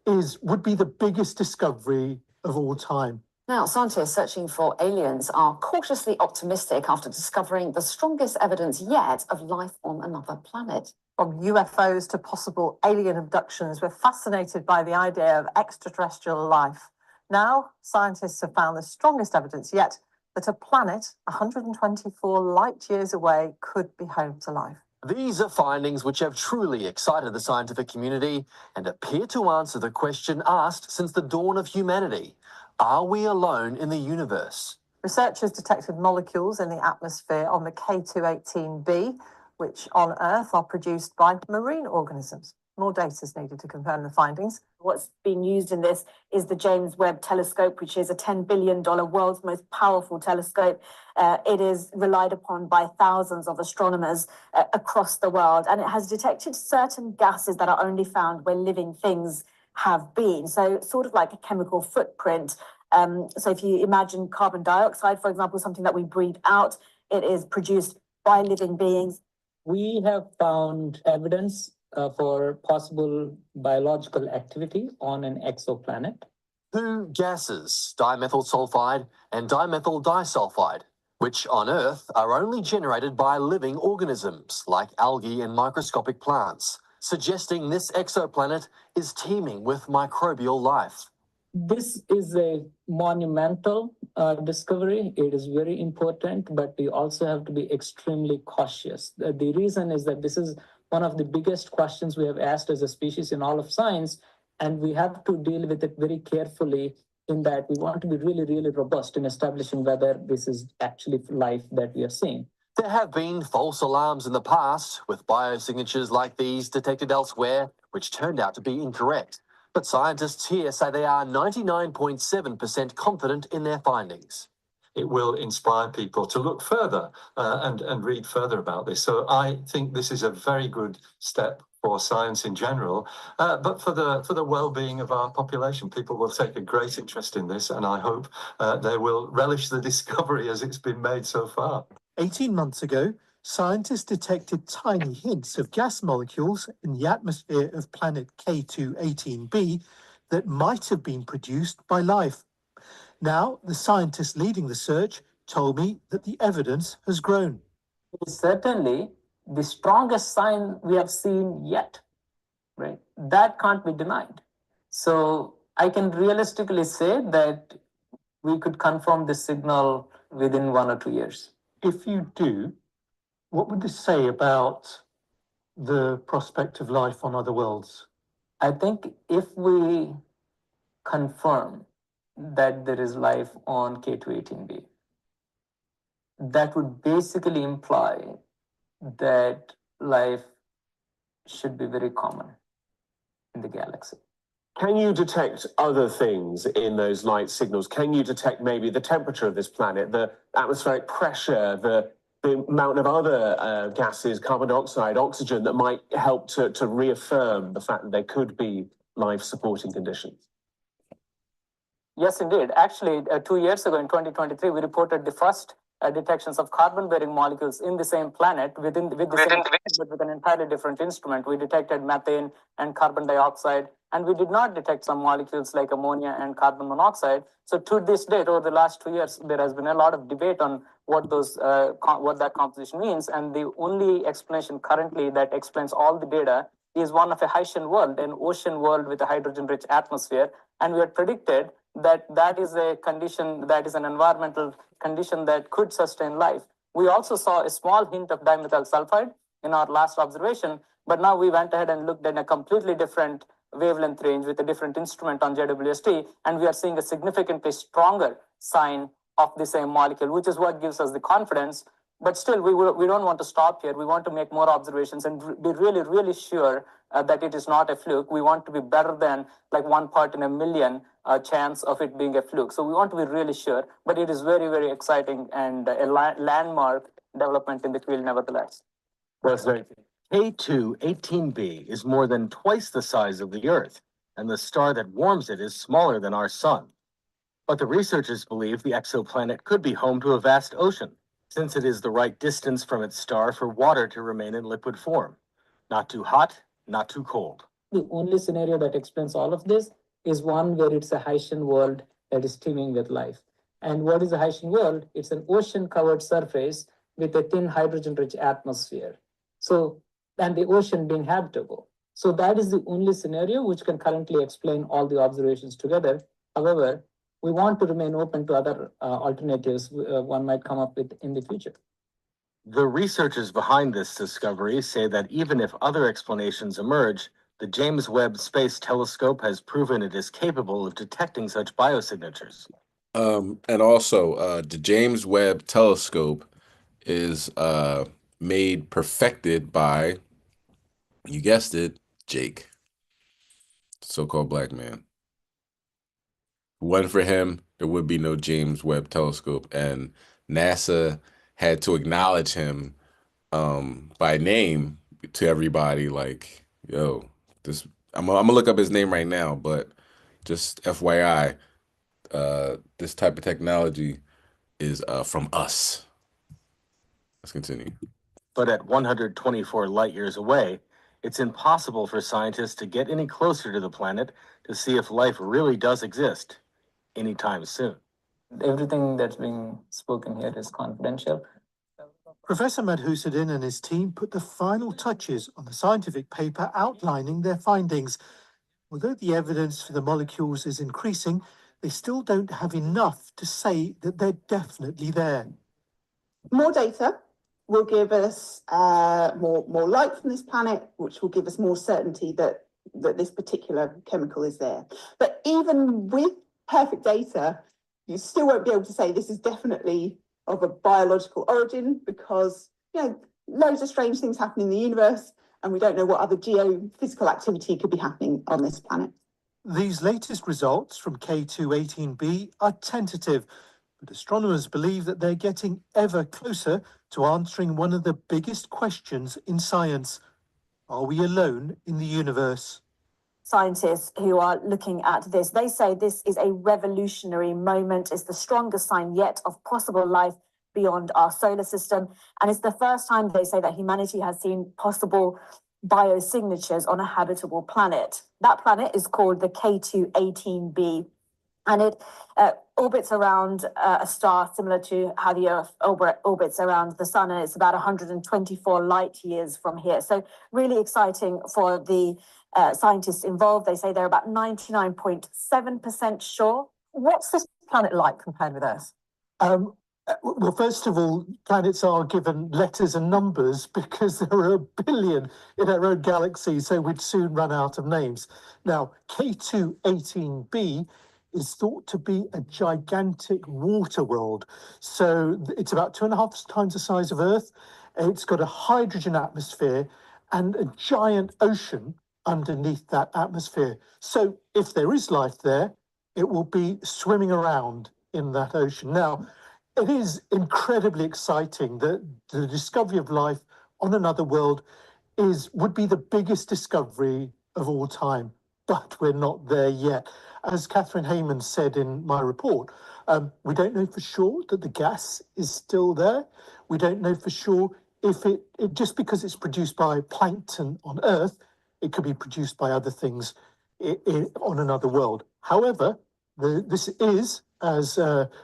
would be the biggest discovery of all time. Now, scientists searching for aliens are cautiously optimistic after discovering the strongest evidence yet of life on another planet. From UFOs to possible alien abductions, we're fascinated by the idea of extraterrestrial life. Now, scientists have found the strongest evidence yet that a planet 124 light years away could be home to life. These are findings which have truly excited the scientific community and appear to answer the question asked since the dawn of humanity. Are we alone in the universe? Researchers detected molecules in the atmosphere on the K218b, which on Earth are produced by marine organisms. More data is needed to confirm the findings. What's being used in this is the James Webb Telescope, which is a $10 billion world's most powerful telescope. It is relied upon by thousands of astronomers across the world, and it has detected certain gases that are only found where living things have been. So sort of like a chemical footprint. So if you imagine carbon dioxide, for example, something that we breathe out, it is produced by living beings. We have found evidence for possible biological activity on an exoplanet. Two gases, dimethyl sulfide and dimethyl disulfide, which on Earth are only generated by living organisms like algae and microscopic plants, suggesting this exoplanet is teeming with microbial life. This is a monumental discovery. It is very important, but we also have to be extremely cautious. The reason is that this is one of the biggest questions we have asked as a species in all of science, and we have to deal with it very carefully in that we want to be really, really robust in establishing whether this is actually life that we are seeing. There have been false alarms in the past, with biosignatures like these detected elsewhere, which turned out to be incorrect. But scientists here say they are 99.7% confident in their findings. It will inspire people to look further and read further about this. So I think this is a very good step for science in general, but for the well-being of our population. People will take a great interest in this, and I hope they will relish the discovery as it's been made so far. 18 months ago, scientists detected tiny hints of gas molecules in the atmosphere of planet K218b that might have been produced by life. Now, the scientists leading the search told me that the evidence has grown. It is certainly the strongest sign we have seen yet, right? That can't be denied. So I can realistically say that we could confirm this signal within 1 or 2 years. If you do, what would this say about the prospect of life on other worlds? I think if we confirm that there is life on K218b, that would basically imply that life should be very common in the galaxy. Can you detect other things in those light signals? Can you detect maybe the temperature of this planet, the atmospheric pressure, the amount of other gases, carbon dioxide, oxygen, that might help to reaffirm the fact that there could be life-supporting conditions? Yes, indeed. Actually, 2 years ago in 2023, we reported the first detections of carbon-bearing molecules in the same planet with the same, but with an entirely different instrument. We detected methane and carbon dioxide, and we did not detect some molecules like ammonia and carbon monoxide. So to this date, over the last 2 years, there has been a lot of debate on what that composition means, and the only explanation currently that explains all the data is one of a Haitian world, an ocean world with a hydrogen-rich atmosphere, and we had predicted that is a condition, that is an environmental condition that could sustain life. We also saw a small hint of dimethyl sulfide in our last observation, but now we went ahead and looked at a completely different wavelength range with a different instrument on JWST, and we are seeing a significantly stronger sign of the same molecule, which is what gives us the confidence. But still, we don't want to stop here. We want to make more observations and be really, really sure that it is not a fluke. We want to be better than like 1 part in a million chance of it being a fluke. So we want to be really sure, but it is very, very exciting and a landmark development in the field nevertheless. That's very K2-18b is more than twice the size of the Earth, and the star that warms it is smaller than our sun. But the researchers believe the exoplanet could be home to a vast ocean, since it is the right distance from its star for water to remain in liquid form. Not too hot, not too cold. The only scenario that explains all of this is one where it's a Haitian world that is teeming with life. And what is a Haitian world? It's an ocean-covered surface with a thin hydrogen-rich atmosphere. So, and the ocean being habitable. So that is the only scenario which can currently explain all the observations together. However, we want to remain open to other alternatives one might come up with in the future. The researchers behind this discovery say that even if other explanations emerge, the James Webb Space Telescope has proven it is capable of detecting such biosignatures. And also, the James Webb Telescope is perfected by, you guessed it, Jake, so-called black man. If it wasn't for him, there would be no James Webb Telescope, and NASA had to acknowledge him by name to everybody, like, yo, this. I'm gonna look up his name right now, but just FYI, this type of technology is from us. Let's continue. But at 124 light years away, it's impossible for scientists to get any closer to the planet to see if life really does exist anytime soon. Everything that's being spoken here is confidential. Professor Madhusuddin and his team put the final touches on the scientific paper outlining their findings. Although the evidence for the molecules is increasing, they still don't have enough to say that they're definitely there. More data will give us more light from this planet, which will give us more certainty that this particular chemical is there. But even with perfect data, you still won't be able to say this is definitely of a biological origin, because loads of strange things happen in the universe, and we don't know what other geophysical activity could be happening on this planet. These latest results from K2-18b are tentative, but astronomers believe that they're getting ever closer to answering one of the biggest questions in science. Are we alone in the universe? Scientists who are looking at this, they say this is a revolutionary moment. It's the strongest sign yet of possible life beyond our solar system. And it's the first time, they say, that humanity has seen possible biosignatures on a habitable planet. That planet is called the K2-18b, and it orbits around a star similar to how the Earth orbits around the sun, and it's about 124 light years from here. So really exciting for the scientists involved. They say they're about 99.7% sure. What's this planet like compared with Earth? Well, first of all, planets are given letters and numbers because there are 1 billion in our own galaxy, so we'd soon run out of names. Now, K2-18b is thought to be a gigantic water world. So it's about 2.5 times the size of Earth, It's got a hydrogen atmosphere and a giant ocean underneath that atmosphere. So if there is life there, it will be swimming around in that ocean. Now, it is incredibly exciting that the discovery of life on another world would be the biggest discovery of all time, but we're not there yet. As Catherine Hayman said in my report, we don't know for sure that the gas is still there. We don't know for sure if just because it's produced by plankton on Earth, it could be produced by other things on another world. However, this is, as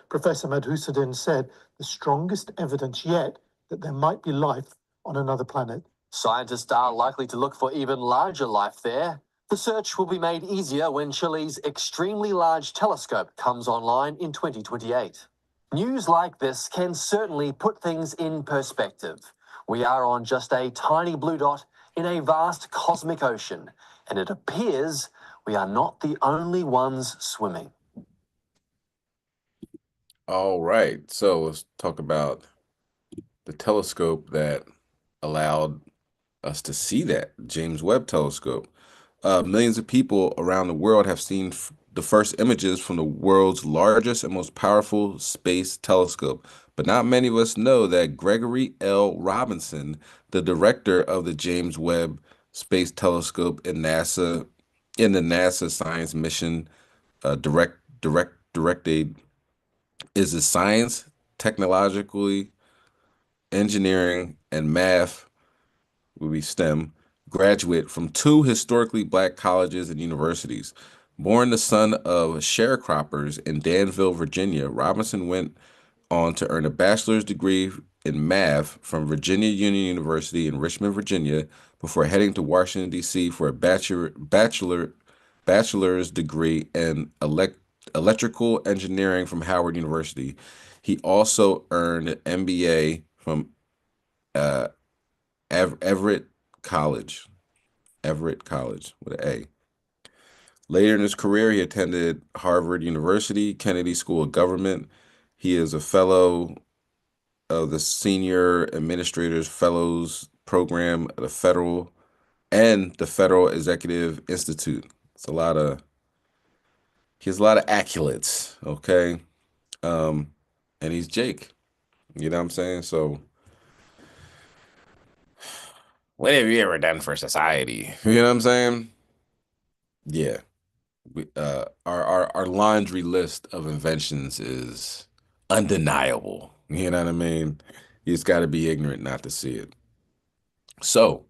Professor Madhusudan said, the strongest evidence yet that there might be life on another planet. Scientists are likely to look for even larger life there. The search will be made easier when Chile's Extremely Large Telescope comes online in 2028. News like this can certainly put things in perspective. We are on just a tiny blue dot in a vast cosmic ocean, and it appears we are not the only ones swimming. All right, so let's talk about the telescope that allowed us to see that, James Webb Telescope. Millions of people around the world have seen the first images from the world's largest and most powerful space telescope. But not many of us know that Gregory L. Robinson, the director of the James Webb Space Telescope in the NASA Science Mission Directorate, is a science, technologically, engineering, and math, would be STEM, graduate from two historically black colleges and universities. Born the son of sharecroppers in Danville, Virginia, Robinson went on to earn a bachelor's degree in math from Virginia Union University in Richmond, Virginia, before heading to Washington, D.C. for a bachelor's degree in electrical engineering from Howard University. He also earned an MBA from Everett College with an A. Later in his career, he attended Harvard University, Kennedy School of Government. He is a fellow of the Senior Administrators Fellows Program at the Federal Executive Institute. He has a lot of accolades, okay? And he's Jake. You know what I'm saying? So what have you ever done for society? You know what I'm saying? Yeah. Our laundry list of inventions is undeniable. You know what I mean? You just got to be ignorant not to see it. So,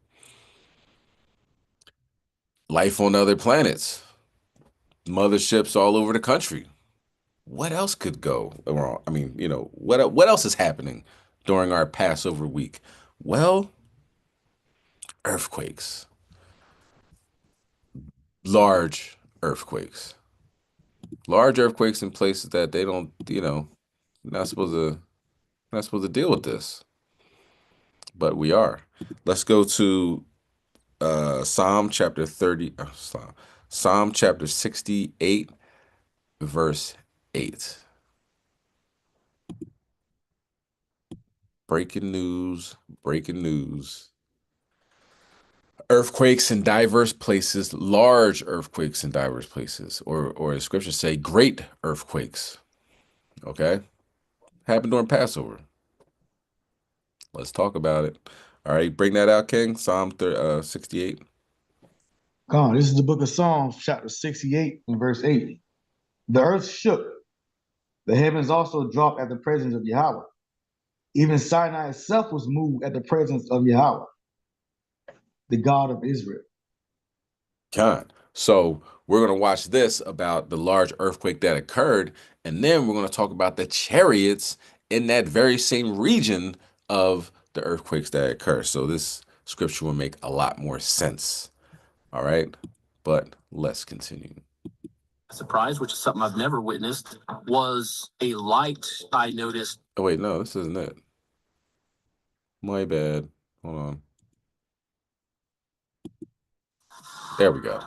life on other planets, motherships all over the country. What else could go wrong? I mean, what else is happening during our Passover week? Well, earthquakes, large earthquakes, in places that they don't, not supposed to deal with this, but we are. Let's go to Psalm chapter 68, verse 8. Breaking news. Earthquakes in diverse places, large earthquakes in diverse places, or as scriptures say, great earthquakes. Okay? Happened during Passover. Let's talk about it. All right, bring that out, King. Psalm 68. Come on, this is the book of Psalms, chapter 68 and verse 8. The earth shook, the heavens also dropped at the presence of Yahweh. Even Sinai itself was moved at the presence of Yahweh, the God of Israel. So we're going to watch this about the large earthquake that occurred, and then we're going to talk about the chariots in that very same region of the earthquakes that occur. So this scripture will make a lot more sense. All right, but let's continue. Surprise, which is something I've never witnessed, was a light I noticed. Oh wait, no, this isn't it. My bad. Hold on. There we go.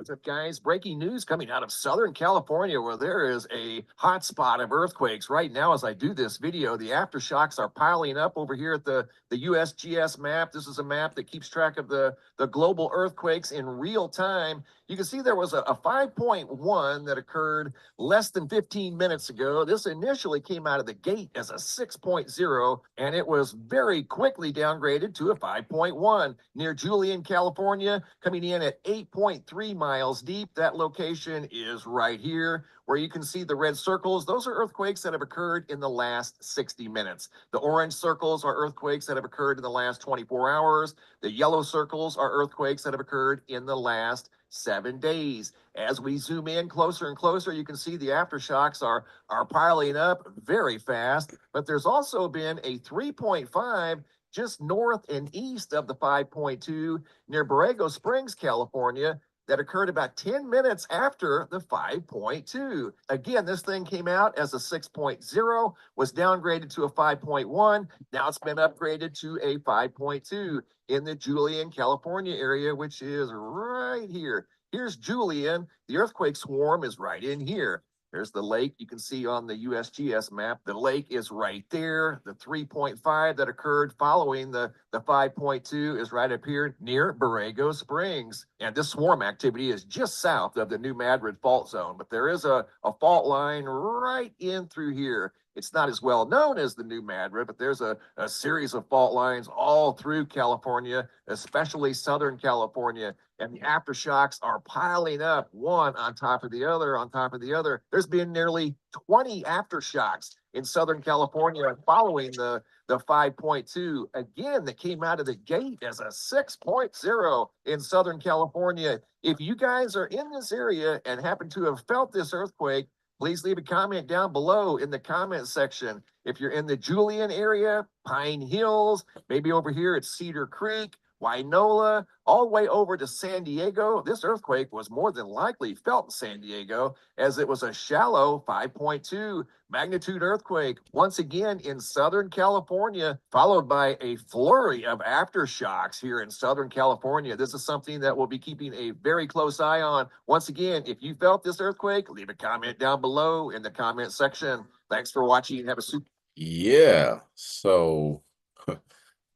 What's up, guys? Breaking news coming out of Southern California, where there is a hot spot of earthquakes right now. As I do this video, the aftershocks are piling up over here at the USGS map. This is a map that keeps track of the global earthquakes in real time. You can see there was a 5.1 that occurred less than 15 minutes ago. This initially came out of the gate as a 6.0, and it was very quickly downgraded to a 5.1 near Julian, California, coming in at 8.3 miles deep. That location is right here, where you can see the red circles. Those are earthquakes that have occurred in the last 60 minutes. The orange circles are earthquakes that have occurred in the last 24 hours. The yellow circles are earthquakes that have occurred in the last 7 days. As we zoom in closer and closer, you can see the aftershocks are piling up very fast, but there's also been a 3.5 just north and east of the 5.2 near Borrego Springs, California, that occurred about 10 minutes after the 5.2. Again, this thing came out as a 6.0, was downgraded to a 5.1. Now it's been upgraded to a 5.2 in the Julian, California area, which is right here. Here's Julian. The earthquake swarm is right in here. There's the lake you can see on the USGS map. The lake is right there. The 3.5 that occurred following the 5.2 is right up here near Borrego Springs. And this swarm activity is just south of the New Madrid fault zone, but there is a fault line right in through here. It's not as well known as the New Madrid, but there's a series of fault lines all through California, especially Southern California. And the aftershocks are piling up one on top of the other, on top of the other. There's been nearly 20 aftershocks in Southern California following the 5.2. Again, that came out of the gate as a 6.0 in Southern California. If you guys are in this area and happen to have felt this earthquake, please leave a comment down below in the comment section. If you're in the Julian area, Pine Hills, maybe over here at Cedar Creek, Wynola, all the way over to San Diego, this earthquake was more than likely felt in San Diego, as it was a shallow 5.2 magnitude earthquake, once again in Southern California, followed by a flurry of aftershocks here in Southern California. This is something that we'll be keeping a very close eye on. Once again, if you felt this earthquake, leave a comment down below in the comment section. Thanks for watching. Have a super. Yeah. So,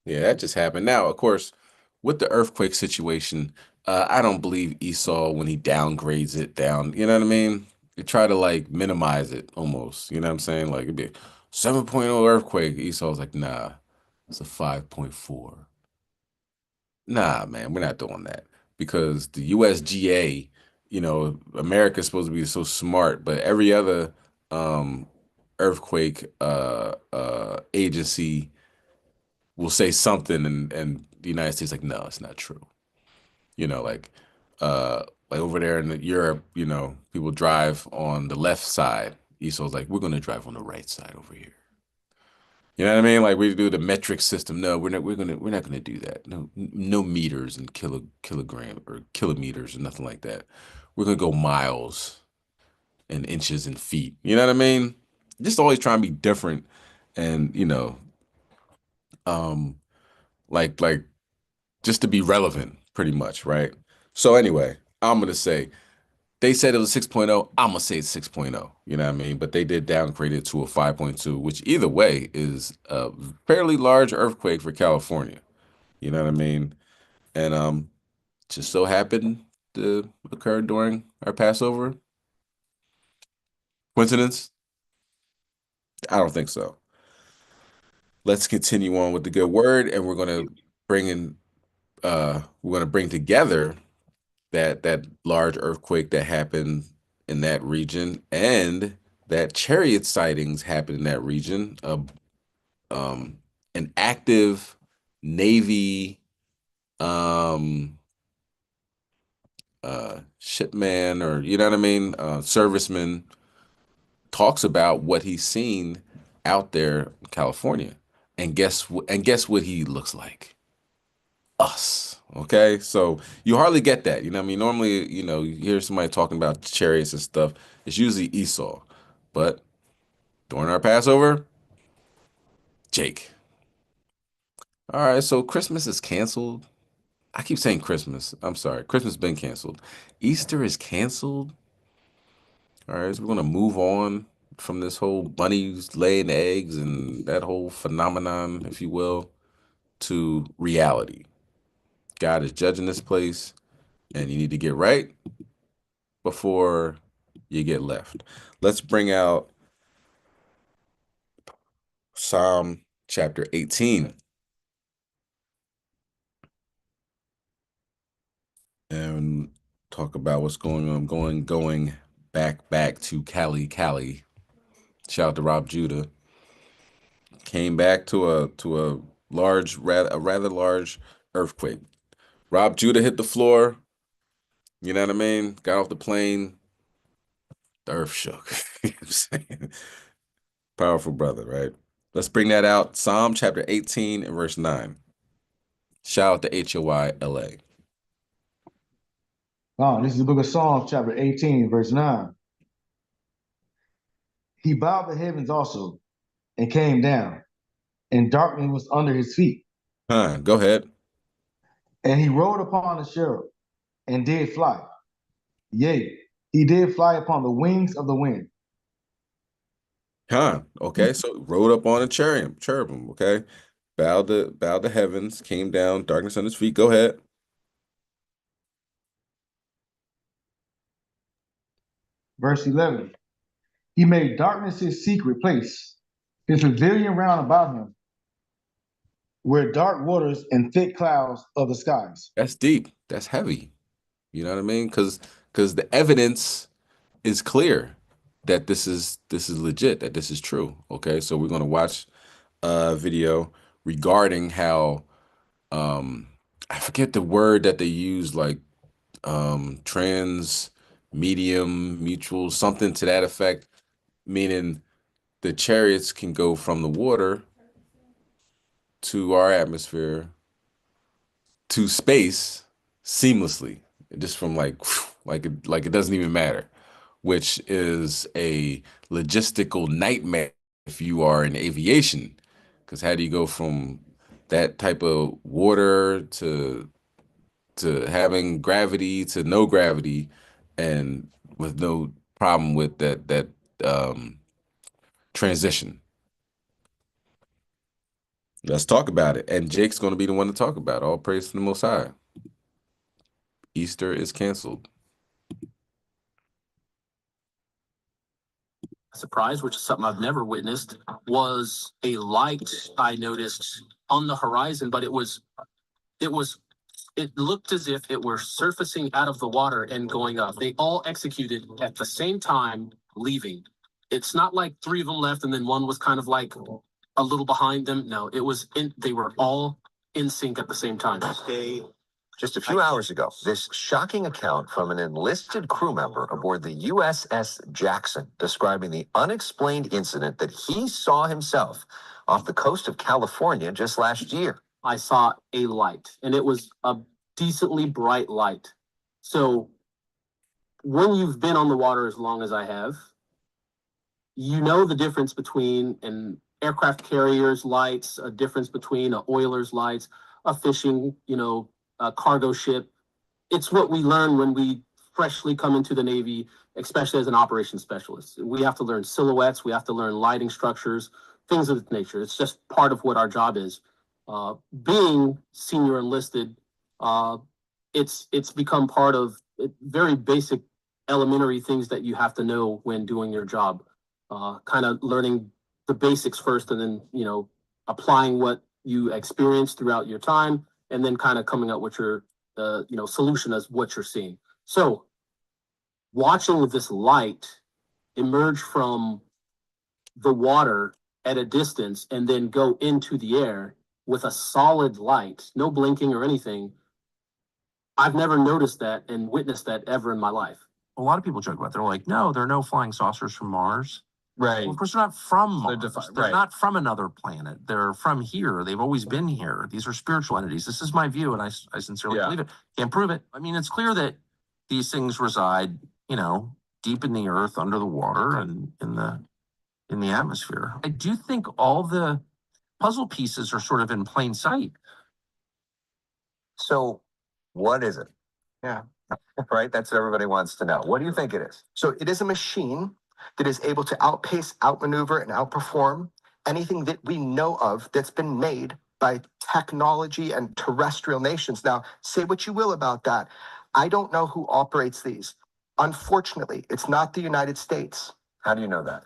yeah, that just happened. Now, of course, with the earthquake situation, I don't believe Esau when he downgrades it down. You know what I mean? They try to like minimize it almost. You know what I'm saying? Like it'd be a 7.0 earthquake. Esau's like, nah, it's a 5.4. Nah, man, we're not doing that because the USGA, you know, America's supposed to be so smart, but every other earthquake agency will say something, and the United States like, no, it's not true. You know, like over there in Europe, you know, people drive on the left side. Esau's like, we're gonna drive on the right side over here. You know what I mean? Like we do the metric system. No, we're not gonna do that. No, no meters and kilogram or kilometers or nothing like that. We're gonna go miles and inches and feet. You know what I mean? Just always trying to be different, and you know, um, like just to be relevant, pretty much, right? So anyway, I'm gonna say they said it was 6.0. I'm gonna say it's 6.0. You know what I mean? But they did downgrade it to a 5.2, which either way is a fairly large earthquake for California. You know what I mean? And just so happened to occur during our Passover. Coincidence? I don't think so. Let's continue on with the good word, and we're gonna bring together that large earthquake that happened in that region and that chariot sightings happened in that region. An active Navy shipman, or you know what I mean, serviceman, talks about what he's seen out there in California. And guess what he looks like? Us. Okay, so you hardly get that. You know what I mean? Normally, you know, you hear somebody talking about chariots and stuff. It's usually Esau. But during our Passover, Jake. All right, so Christmas is canceled. I keep saying Christmas. I'm sorry. Christmas been canceled. Easter is canceled. All right, so we're gonna move on from this whole bunnies laying eggs and that whole phenomenon, if you will, to reality. God is judging this place, and you need to get right before you get left. Let's bring out Psalm chapter 18 and talk about what's going on. Going back to Cali. Shout out to Rob Judah. Came back to a rather large earthquake. Rob Judah hit the floor. You know what I mean? Got off the plane. The earth shook. You know what I'm saying? Powerful brother, right? Let's bring that out. Psalm chapter 18 and verse 9. Shout out to HOI LA. This is the book of Psalms, chapter 18, verse 9. He bowed the heavens also and came down, and darkness was under his feet. Go ahead. And he rode upon the cherub and did fly. Yea, he did fly upon the wings of the wind. Okay, so rode up on a cherubim, okay? Bowed the heavens, came down, darkness on his feet. Go ahead. Verse 11. He made darkness his secret place, his pavilion round about him, where dark waters and thick clouds of the skies. That's deep. That's heavy. You know what I mean? Because the evidence is clear that this is legit, that this is true. Okay, so we're gonna watch a video regarding how I forget the word that they use, like trans medium mutual, something to that effect, meaning the chariots can go from the water to our atmosphere to space seamlessly, just from like it doesn't even matter, which is a logistical nightmare if you are in aviation, because how do you go from that type of water to having gravity to no gravity and with no problem with that transition? Let's talk about it. And Jake's going to be the one to talk about it. All praise to the Most High. Easter is canceled. Surprise, which is something I've never witnessed, was a light I noticed on the horizon, but it looked as if it were surfacing out of the water and going up. They all executed at the same time, leaving. It's not like three of them left and then one was kind of like a little behind them. No, they were all in sync at the same time. Just a few hours ago, this shocking account from an enlisted crew member aboard the USS Jackson describing the unexplained incident that he saw himself off the coast of California just last year. I saw a light, and it was a decently bright light. So when you've been on the water as long as I have, you know the difference between an aircraft carrier's lights, a difference between an oiler's lights, a fishing, a cargo ship. It's what we learn when we freshly come into the Navy, especially as an operations specialist. We have to learn silhouettes, we have to learn lighting structures, things of that nature. It's just part of what our job is. Being senior enlisted, it's become part of very basic elementary things that you have to know when doing your job. Kind of learning the basics first and then, applying what you experience throughout your time and then kind of coming up with your, solution as what you're seeing. So watching this light emerge from the water at a distance and then go into the air with a solid light, no blinking or anything. I've never noticed that and witnessed that ever in my life. A lot of people joke about it. They're like, no, there are no flying saucers from Mars. Right. Well, of course, they're not from Mars. They're right. not from another planet. They're from here. They've always been here. These are spiritual entities. This is my view, and I sincerely believe it. Can't prove it. I mean, it's clear that these things reside, deep in the earth, under the water, and in the atmosphere. I do think all the puzzle pieces are sort of in plain sight. So What is it? Yeah. Right? That's what everybody wants to know. What do you think it is? So it is a machine that is able to outpace, outmaneuver, and outperform anything that we know of that's been made by technology and terrestrial nations. Now, say what you will about that. I don't know who operates these. Unfortunately, it's not the United States. How do you know that?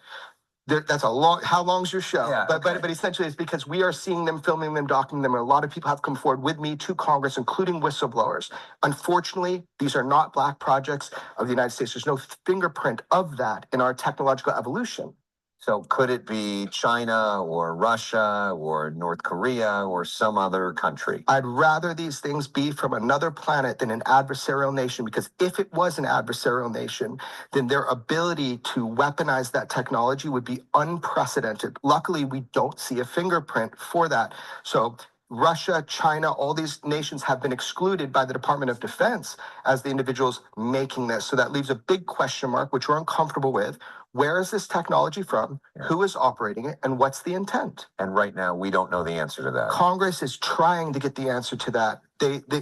That's a long. How long's your show? Yeah, okay. But essentially, it's because we are seeing them, filming them, documenting them. And a lot of people have come forward with me to Congress, including whistleblowers. Unfortunately, these are not black projects of the United States. There's no fingerprint of that in our technological evolution. So could it be China or Russia or North Korea or some other country? I'd rather these things be from another planet than an adversarial nation, because if it was an adversarial nation, then their ability to weaponize that technology would be unprecedented. Luckily, we don't see a fingerprint for that. So Russia, China, all these nations have been excluded by the Department of Defense as the individuals making this. So that leaves a big question mark, which we're uncomfortable with. Where is this technology from? Yeah. Who is operating it? And what's the intent? And right now, we don't know the answer to that. Congress is trying to get the answer to that.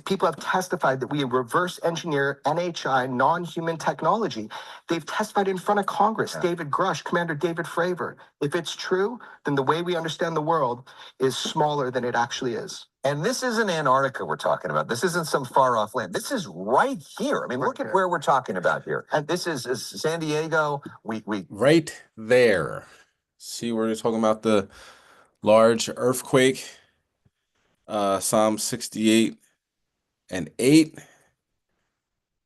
People have testified that we reverse engineer NHI, non-human technology. They've testified in front of Congress. Yeah. David Grush, Commander David Fravor. If it's true, then the way we understand the world is smaller than it actually is. And this isn't Antarctica we're talking about. This isn't some far off land. This is right here. I mean, look at where we're talking about here. And this is San Diego. We Right there. See where you're talking about the large earthquake, Psalm 68 and 8.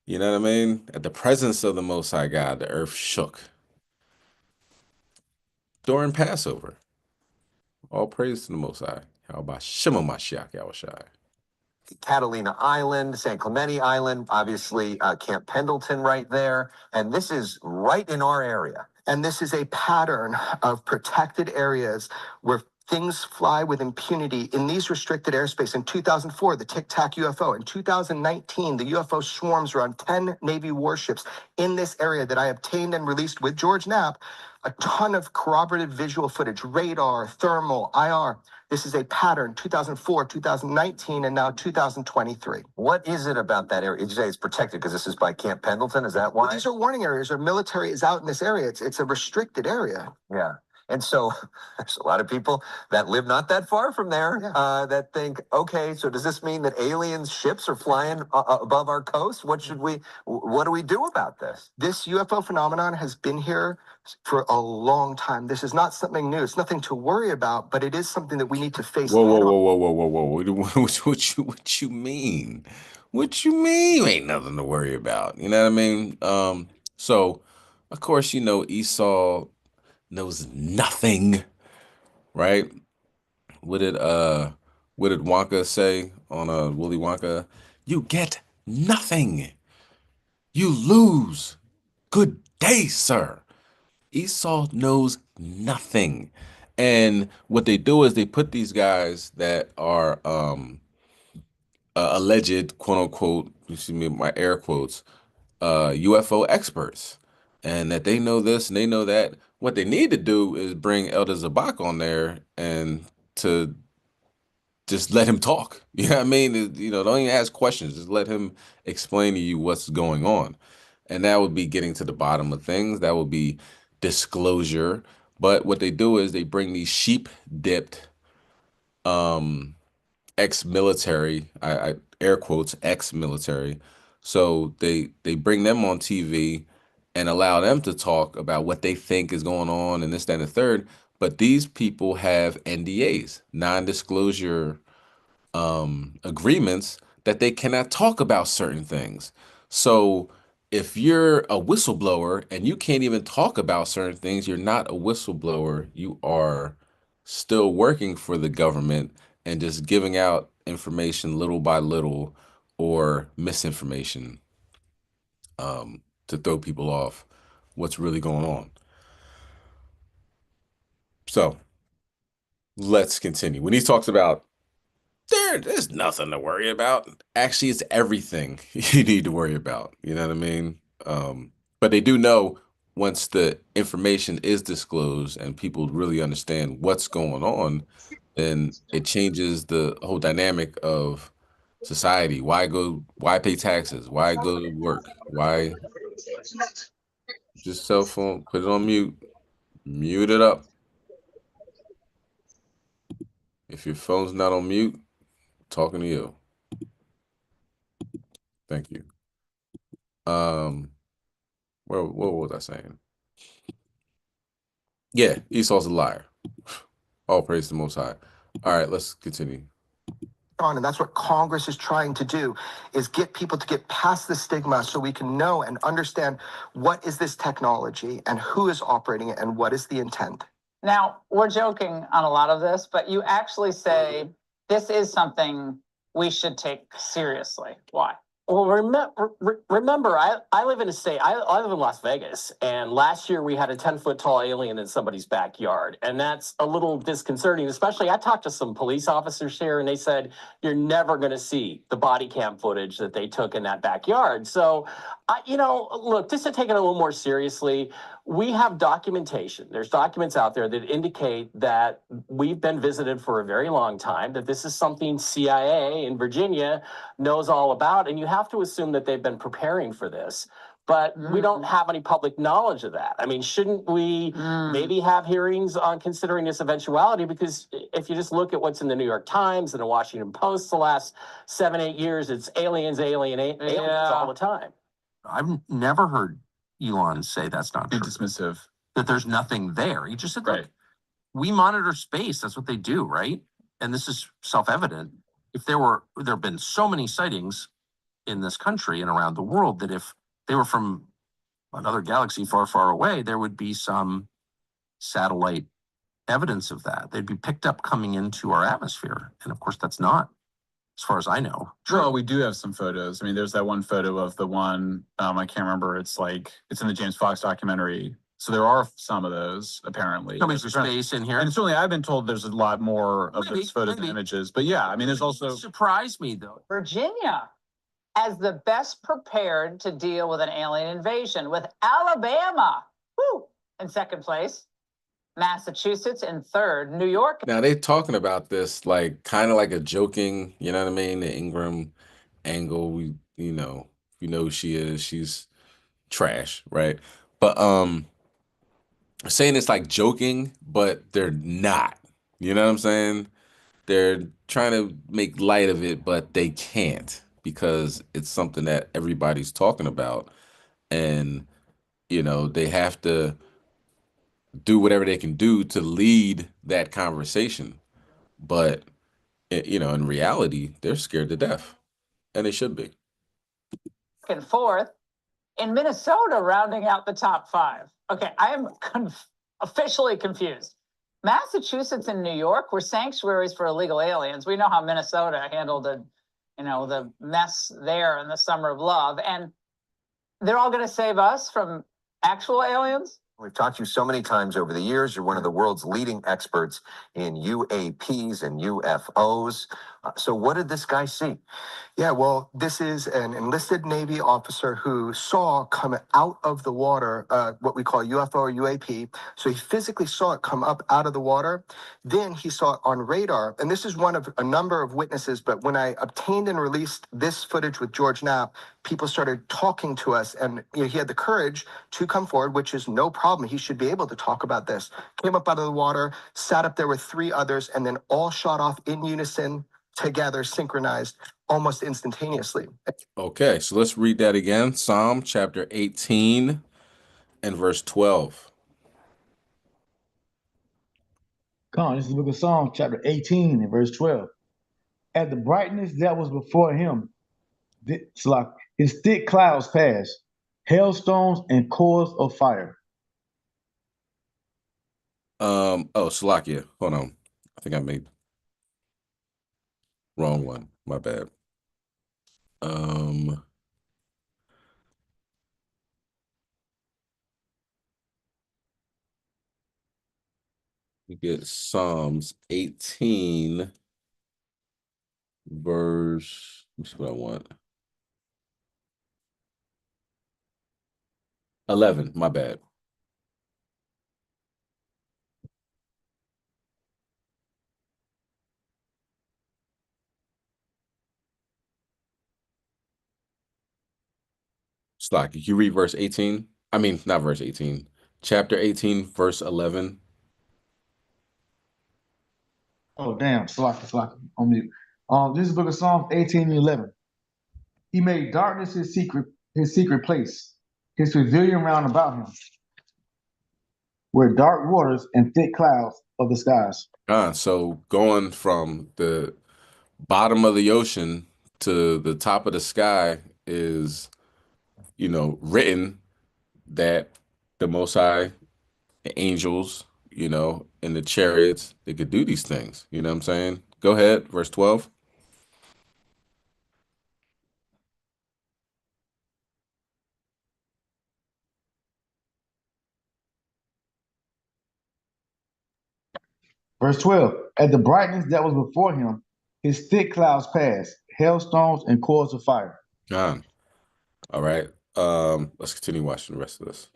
You know what I mean? At the presence of the Most High God, the earth shook. During Passover. All praise to the Most High. How about Shema Mashiach Yahushai? Catalina Island, San Clemente Island, obviously Camp Pendleton right there. And this is right in our area. And this is a pattern of protected areas where things fly with impunity in these restricted airspace. In 2004, the Tic Tac UFO. In 2019, the UFO swarms around 10 Navy warships in this area that I obtained and released with George Knapp. A ton of corroborative visual footage, radar, thermal, IR. This is a pattern, 2004, 2019, and now 2023. What is it about that area? Did you say it's protected because this is by Camp Pendleton? Is that why? Well, these are warning areas. Our military is out in this area. It's a restricted area. Yeah. And so there's a lot of people that live not that far from there that think, okay, so does this mean that aliens ships are flying above our coast? What do we do about this? This UFO phenomenon has been here for a long time. This is not something new. It's nothing to worry about, but it is something that we need to face. Whoa. What you mean? What you mean? Ain't nothing to worry about. You know what I mean? So of course, you know, Esau knows nothing, right? What did Wonka say on Willy Wonka? You get nothing. You lose. Good day, sir. Esau knows nothing. And what they do is they put these guys that are alleged, quote unquote, you see me my air quotes, UFO experts, and that they know this and they know that. What they need to do is bring Elder Zabak on there and to just let him talk. You know what I mean? You know, don't even ask questions. Just let him explain to you what's going on. And that would be getting to the bottom of things. That would be disclosure. But what they do is they bring these sheep-dipped ex-military, I air quotes, ex-military. So they bring them on TV and allow them to talk about what they think is going on and this, that, and the third. But these people have NDAs, non-disclosure agreements, that they cannot talk about certain things. So if you're a whistleblower and you can't even talk about certain things, you're not a whistleblower. You are still working for the government and just giving out information little by little or misinformation to throw people off what's really going on. So let's continue. When he talks about there's nothing to worry about, actually it's everything you need to worry about. You know what I mean? But they do know once the information is disclosed and people really understand what's going on, then it changes the whole dynamic of society. Why pay taxes? Why go to work? Why just cell phone, put it on mute, mute it up. If your phone's not on mute, I'm talking to you. Thank you. What was I saying? Yeah, Esau's a liar. All praise to the Most High. All right, let's continue. And that's what Congress is trying to do, is get people to get past the stigma so we can know and understand what is this technology and who is operating it and what is the intent. Now, we're joking on a lot of this, but you actually say this is something we should take seriously. Why? Well, remember, I live in a state, I live in Las Vegas, and last year we had a 10-foot tall alien in somebody's backyard, and that's a little disconcerting, especially I talked to some police officers here, and they said, you're never going to see the body cam footage that they took in that backyard. So, look, just to take it a little more seriously, we have documentation. There's documents out there that indicate that we've been visited for a very long time, that this is something CIA in Virginia knows all about, and you have to assume that they've been preparing for this. But we don't have any public knowledge of that. I mean, shouldn't we maybe have hearings on considering this eventuality? Because if you just look at what's in the New York Times and the Washington Post the last 7-8 years, it's aliens all the time. I've never heard Elon say that's not true. Dismissive. That there's nothing there. He just said, look, we monitor space. That's what they do, right? And this is self-evident. If there have been so many sightings in this country and around the world that if they were from another galaxy far, far away, there would be some satellite evidence of that. They'd be picked up coming into our atmosphere. And of course, that's not, as far as I know. Well, we do have some photos. I mean, there's that one photo of the one, I can't remember. It's in the James Fox documentary. So there are some of those, apparently. There's space in here. And certainly I've been told there's a lot more of those photos and images. But yeah, I mean, there's also... Surprised me, though. Virginia as the best prepared to deal with an alien invasion, with Alabama in second place, Massachusetts in third, New York. Now they're talking about this kind of like a joking, you know what I mean? The Ingram angle, you know who she is. She's trash, right? But saying it's like joking, but they're not. You know what I'm saying? They're trying to make light of it, but they can't because it's something that everybody's talking about. And, they have to do whatever they can do to lead that conversation. But, in reality, they're scared to death. And they should be. And fourth, in Minnesota, rounding out the top five. Okay, I am officially confused. Massachusetts and New York were sanctuaries for illegal aliens. We know how Minnesota handled the mess there in the Summer of Love. And they're all going to save us from actual aliens? We've talked to you so many times over the years. You're one of the world's leading experts in UAPs and UFOs. So what did this guy see? Yeah, well, this is an enlisted Navy officer who saw come out of the water what we call UFO or UAP. So he physically saw it come up out of the water. Then he saw it on radar. And this is one of a number of witnesses. But when I obtained and released this footage with George Knapp, people started talking to us. And he had the courage to come forward, which is no problem. He should be able to talk about this. Came up out of the water, sat up there with 3 others, and then all shot off in unison, together, synchronized, almost instantaneously. Okay, so let's read that again. Psalm chapter 18 and verse 12. Come on, this is the book of Psalms, chapter 18 and verse 12. At the brightness that was before him, his thick clouds passed, hailstones and coals of fire. Salakia. Hold on. I think I made wrong one. My bad. We get Psalms 18 verse, that's what I want. 11, my bad. Slack, you read verse 18? I mean, not verse 18. Chapter 18, verse 11. Oh, damn. Slack, on mute. This is book of Psalms 18:11. He made darkness his secret place, his pavilion round about him, where dark waters and thick clouds of the skies. So going from the bottom of the ocean to the top of the sky is, written that the Most High, the angels, and the chariots, they could do these things. You know what I'm saying? Go ahead, verse 12. Verse 12. At the brightness that was before him, his thick clouds passed, hailstones and coals of fire. All right. Let's continue watching the rest of this.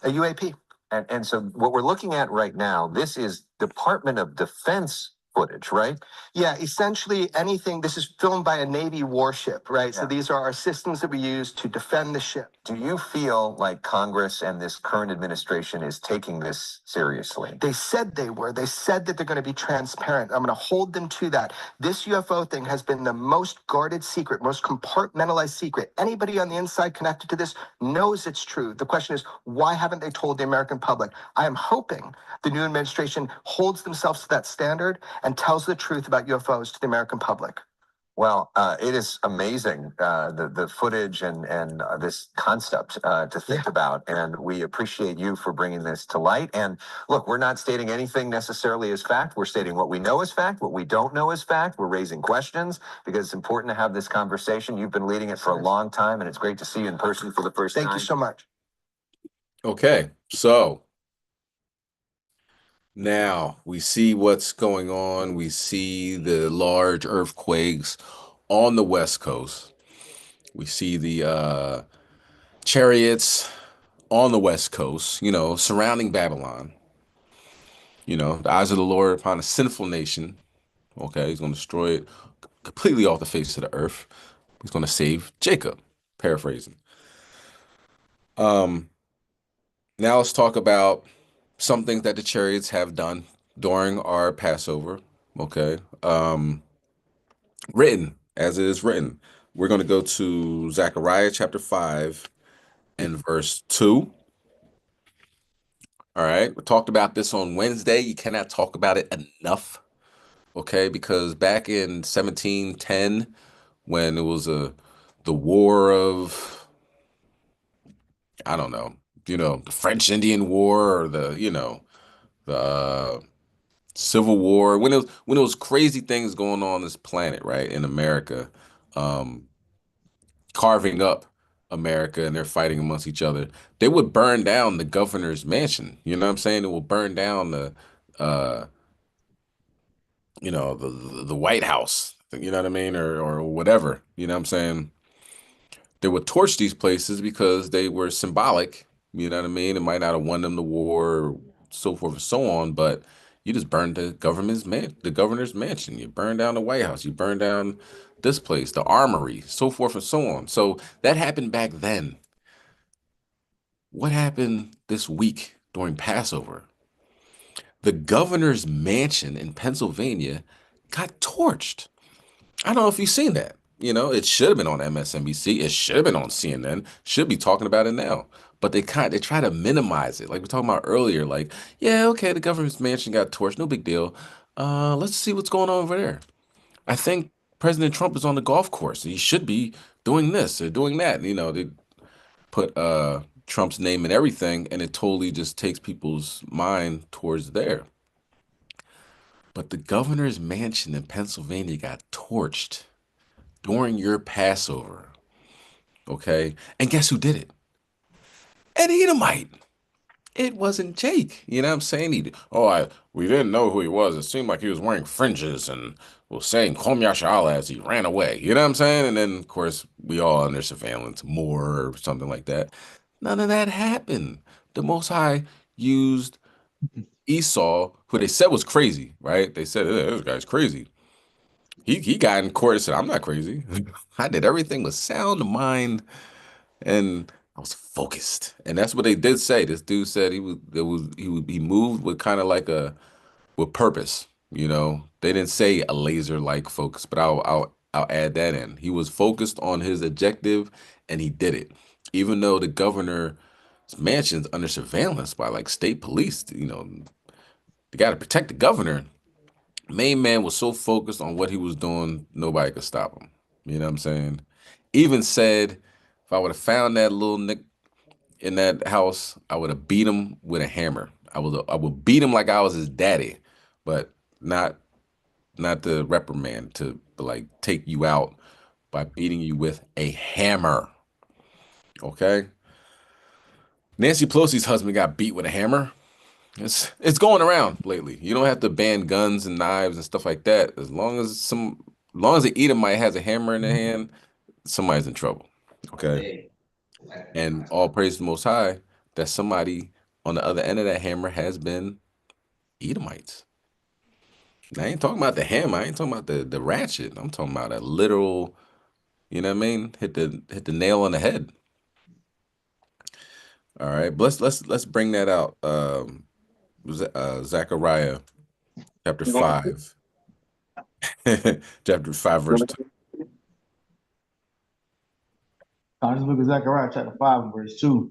A UAP. And so what we're looking at right now, this is Department of Defense footage, right? Yeah, essentially anything. This is filmed by a Navy warship, right? So these are our systems that we use to defend the ship. Do you feel like Congress and this current administration is taking this seriously? They said they were. They said that they're going to be transparent. I'm going to hold them to that. This UFO thing has been the most guarded secret, most compartmentalized secret. Anybody on the inside connected to this knows it's true. The question is, why haven't they told the American public? I am hoping the new administration holds themselves to that standard and tells the truth about UFOs to the American public. Well, it is amazing, the footage and this concept to think about. And we appreciate you for bringing this to light. And look, we're not stating anything necessarily as fact. We're stating what we know as fact, what we don't know as fact. We're raising questions because it's important to have this conversation. You've been leading it for a long time, and it's great to see you in person for the first time. Thank you so much. Okay, so now we see what's going on. We see the large earthquakes on the West Coast. We see the chariots on the West Coast, surrounding Babylon. The eyes of the Lord upon a sinful nation. Okay, he's going to destroy it completely off the face of the earth. He's going to save Jacob, paraphrasing. Now let's talk about something that the chariots have done during our Passover. Okay. Written, as it is written. We're going to go to Zechariah chapter 5 and verse 2. All right. We talked about this on Wednesday. You cannot talk about it enough. Okay, because back in 1710, when it was the war of, I don't know, the French Indian War or the Civil War, when it was crazy things going on this planet, right, in America, carving up America, and they're fighting amongst each other, they would burn down the governor's mansion. You know what I'm saying? It will burn down the the White House, you know what I mean, or whatever. You know what I'm saying? They would torch these places because they were symbolic. You know what I mean? It might not have won them the war, so forth and so on, but you just burned the governor's mansion. You burned down the White House. You burned down this place, the armory, so forth and so on. So that happened back then. What happened this week during Passover? The governor's mansion in Pennsylvania got torched. I don't know if you've seen that. It should have been on MSNBC. It should have been on CNN. Should be talking about it now. But they try to minimize it. Like we were talking about earlier, like, yeah, okay, the governor's mansion got torched. No big deal. Let's see what's going on over there. I think President Trump is on the golf course. He should be doing this or doing that. They put Trump's name in everything, and it totally just takes people's mind towards there. But the governor's mansion in Pennsylvania got torched during your Passover. Okay? And guess who did it? An Edomite. It wasn't Jake. You know what I'm saying? We didn't know who he was. It seemed like he was wearing fringes and was saying Kom Yasha'Allah as he ran away. You know what I'm saying? And then, of course, we all under surveillance, more or something like that. None of that happened. The Most High used Esau, who they said was crazy, right? They said, this guy's crazy. He got in court and said, I'm not crazy. I did everything with sound mind and I was focused, and that's what they did say. This dude said he moved with kind of like with purpose. You know, they didn't say a laser like focus, but I'll add that in. He was focused on his objective, and he did it, even though the governor's mansion's under surveillance by like state police. You know, they got to protect the governor. Main man was so focused on what he was doing, nobody could stop him. You know what I'm saying? Even said, if I would have found that little nick in that house, I would have beat him with a hammer. I would beat him like I was his daddy, but not the reprimand to like take you out by beating you with a hammer. Okay? Nancy Pelosi's husband got beat with a hammer. It's going around lately. You don't have to ban guns and knives and stuff like that. As long as the Edomite has a hammer in their hand, somebody's in trouble. Okay. And all praise to the Most High that somebody on the other end of that hammer has been Edomites. I ain't talking about the hammer. I ain't talking about the ratchet. I'm talking about a literal, you know what I mean? Hit the nail on the head. All right. But let's bring that out. Zechariah chapter 5. Chapter 5, verse 2. This book of Zechariah, chapter 5, and verse 2.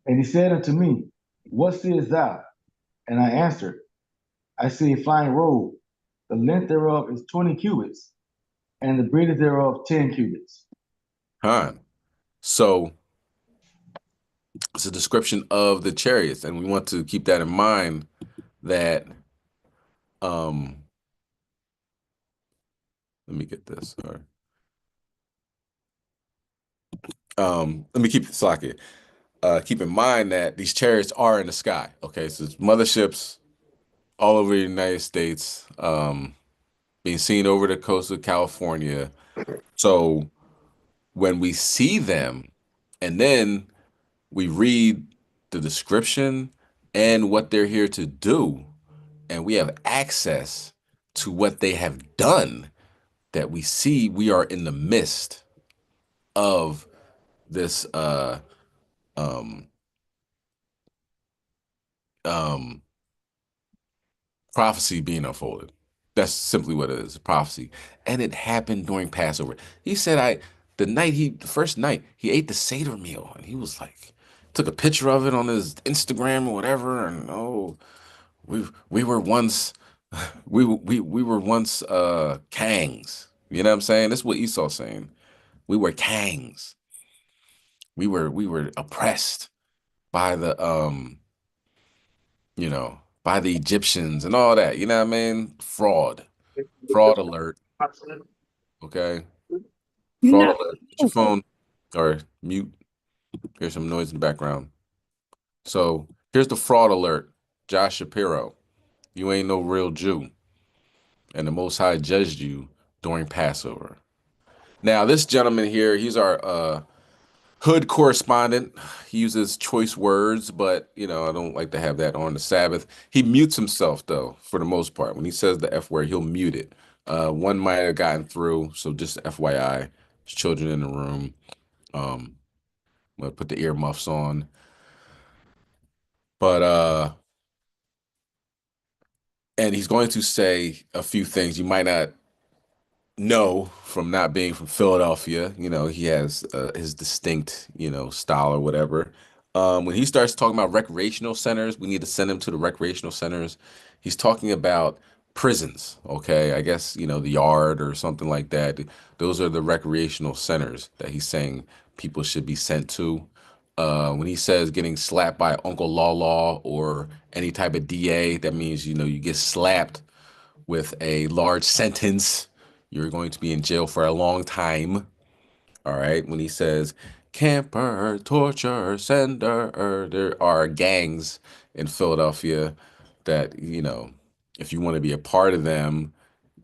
And he said unto me, What seest thou? And I answered, I see a flying robe. The length thereof is 20 cubits, and the breadth thereof 10 cubits. So it's a description of the chariots, and we want to keep that in mind that let me get this. All right. Let me keep it keep in mind that these chariots are in the sky. Okay, so it's motherships all over the United States, being seen over the coast of California. So when we see them, and then we read the description and what they're here to do, and we have access to what they have done, that we see we are in the midst of this prophecy being unfolded. That's simply what it is, prophecy. And it happened during Passover. He said the first night, he ate the Seder meal, and he was like, took a picture of it on his Instagram or whatever, and we were once we were once kangs. You know what I'm saying? That's what Esau's saying. We were kangs. We were oppressed by the by the Egyptians and all that. You know what I mean? Fraud alert. Okay. Fraud alert. Put your phone or mute. Here's some noise in the background. So here's the fraud alert. Josh Shapiro, you ain't no real Jew. And the Most High judged you during Passover. Now, this gentleman here, he's our hood correspondent. He uses choice words, but I don't like to have that on the Sabbath. He mutes himself though, for the most part. When he says the F word, he'll mute it. One might have gotten through, so just FYI, there's children in the room. I'm gonna put the earmuffs on. But and he's going to say a few things you might not know from not being from Philadelphia. He has his distinct, style or whatever. When he starts talking about recreational centers, we need to send him to the recreational centers. He's talking about prisons, okay? I guess, the yard or something like that. Those are the recreational centers that he's saying people should be sent to. When he says getting slapped by Uncle Law or any type of DA, that means, you get slapped with a large sentence. You're going to be in jail for a long time. All right. When he says camper, torture, sender, there are gangs in Philadelphia that, if you want to be a part of them,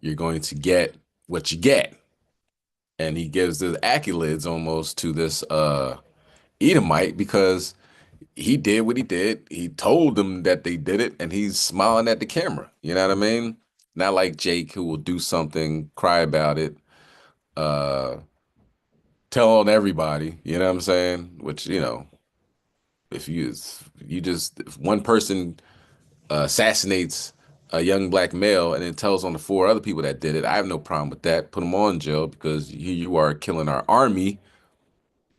you're going to get what you get. And he gives the accolades almost to this Edomite because he did what he did. He told them that they did it, and he's smiling at the camera. You know what I mean? Not like Jake, who will do something, cry about it, tell on everybody. You know what I'm saying? Which, you know, if one person assassinates a young black male and then tells on the 4 other people that did it, I have no problem with that. Put them all in jail because you are killing our army,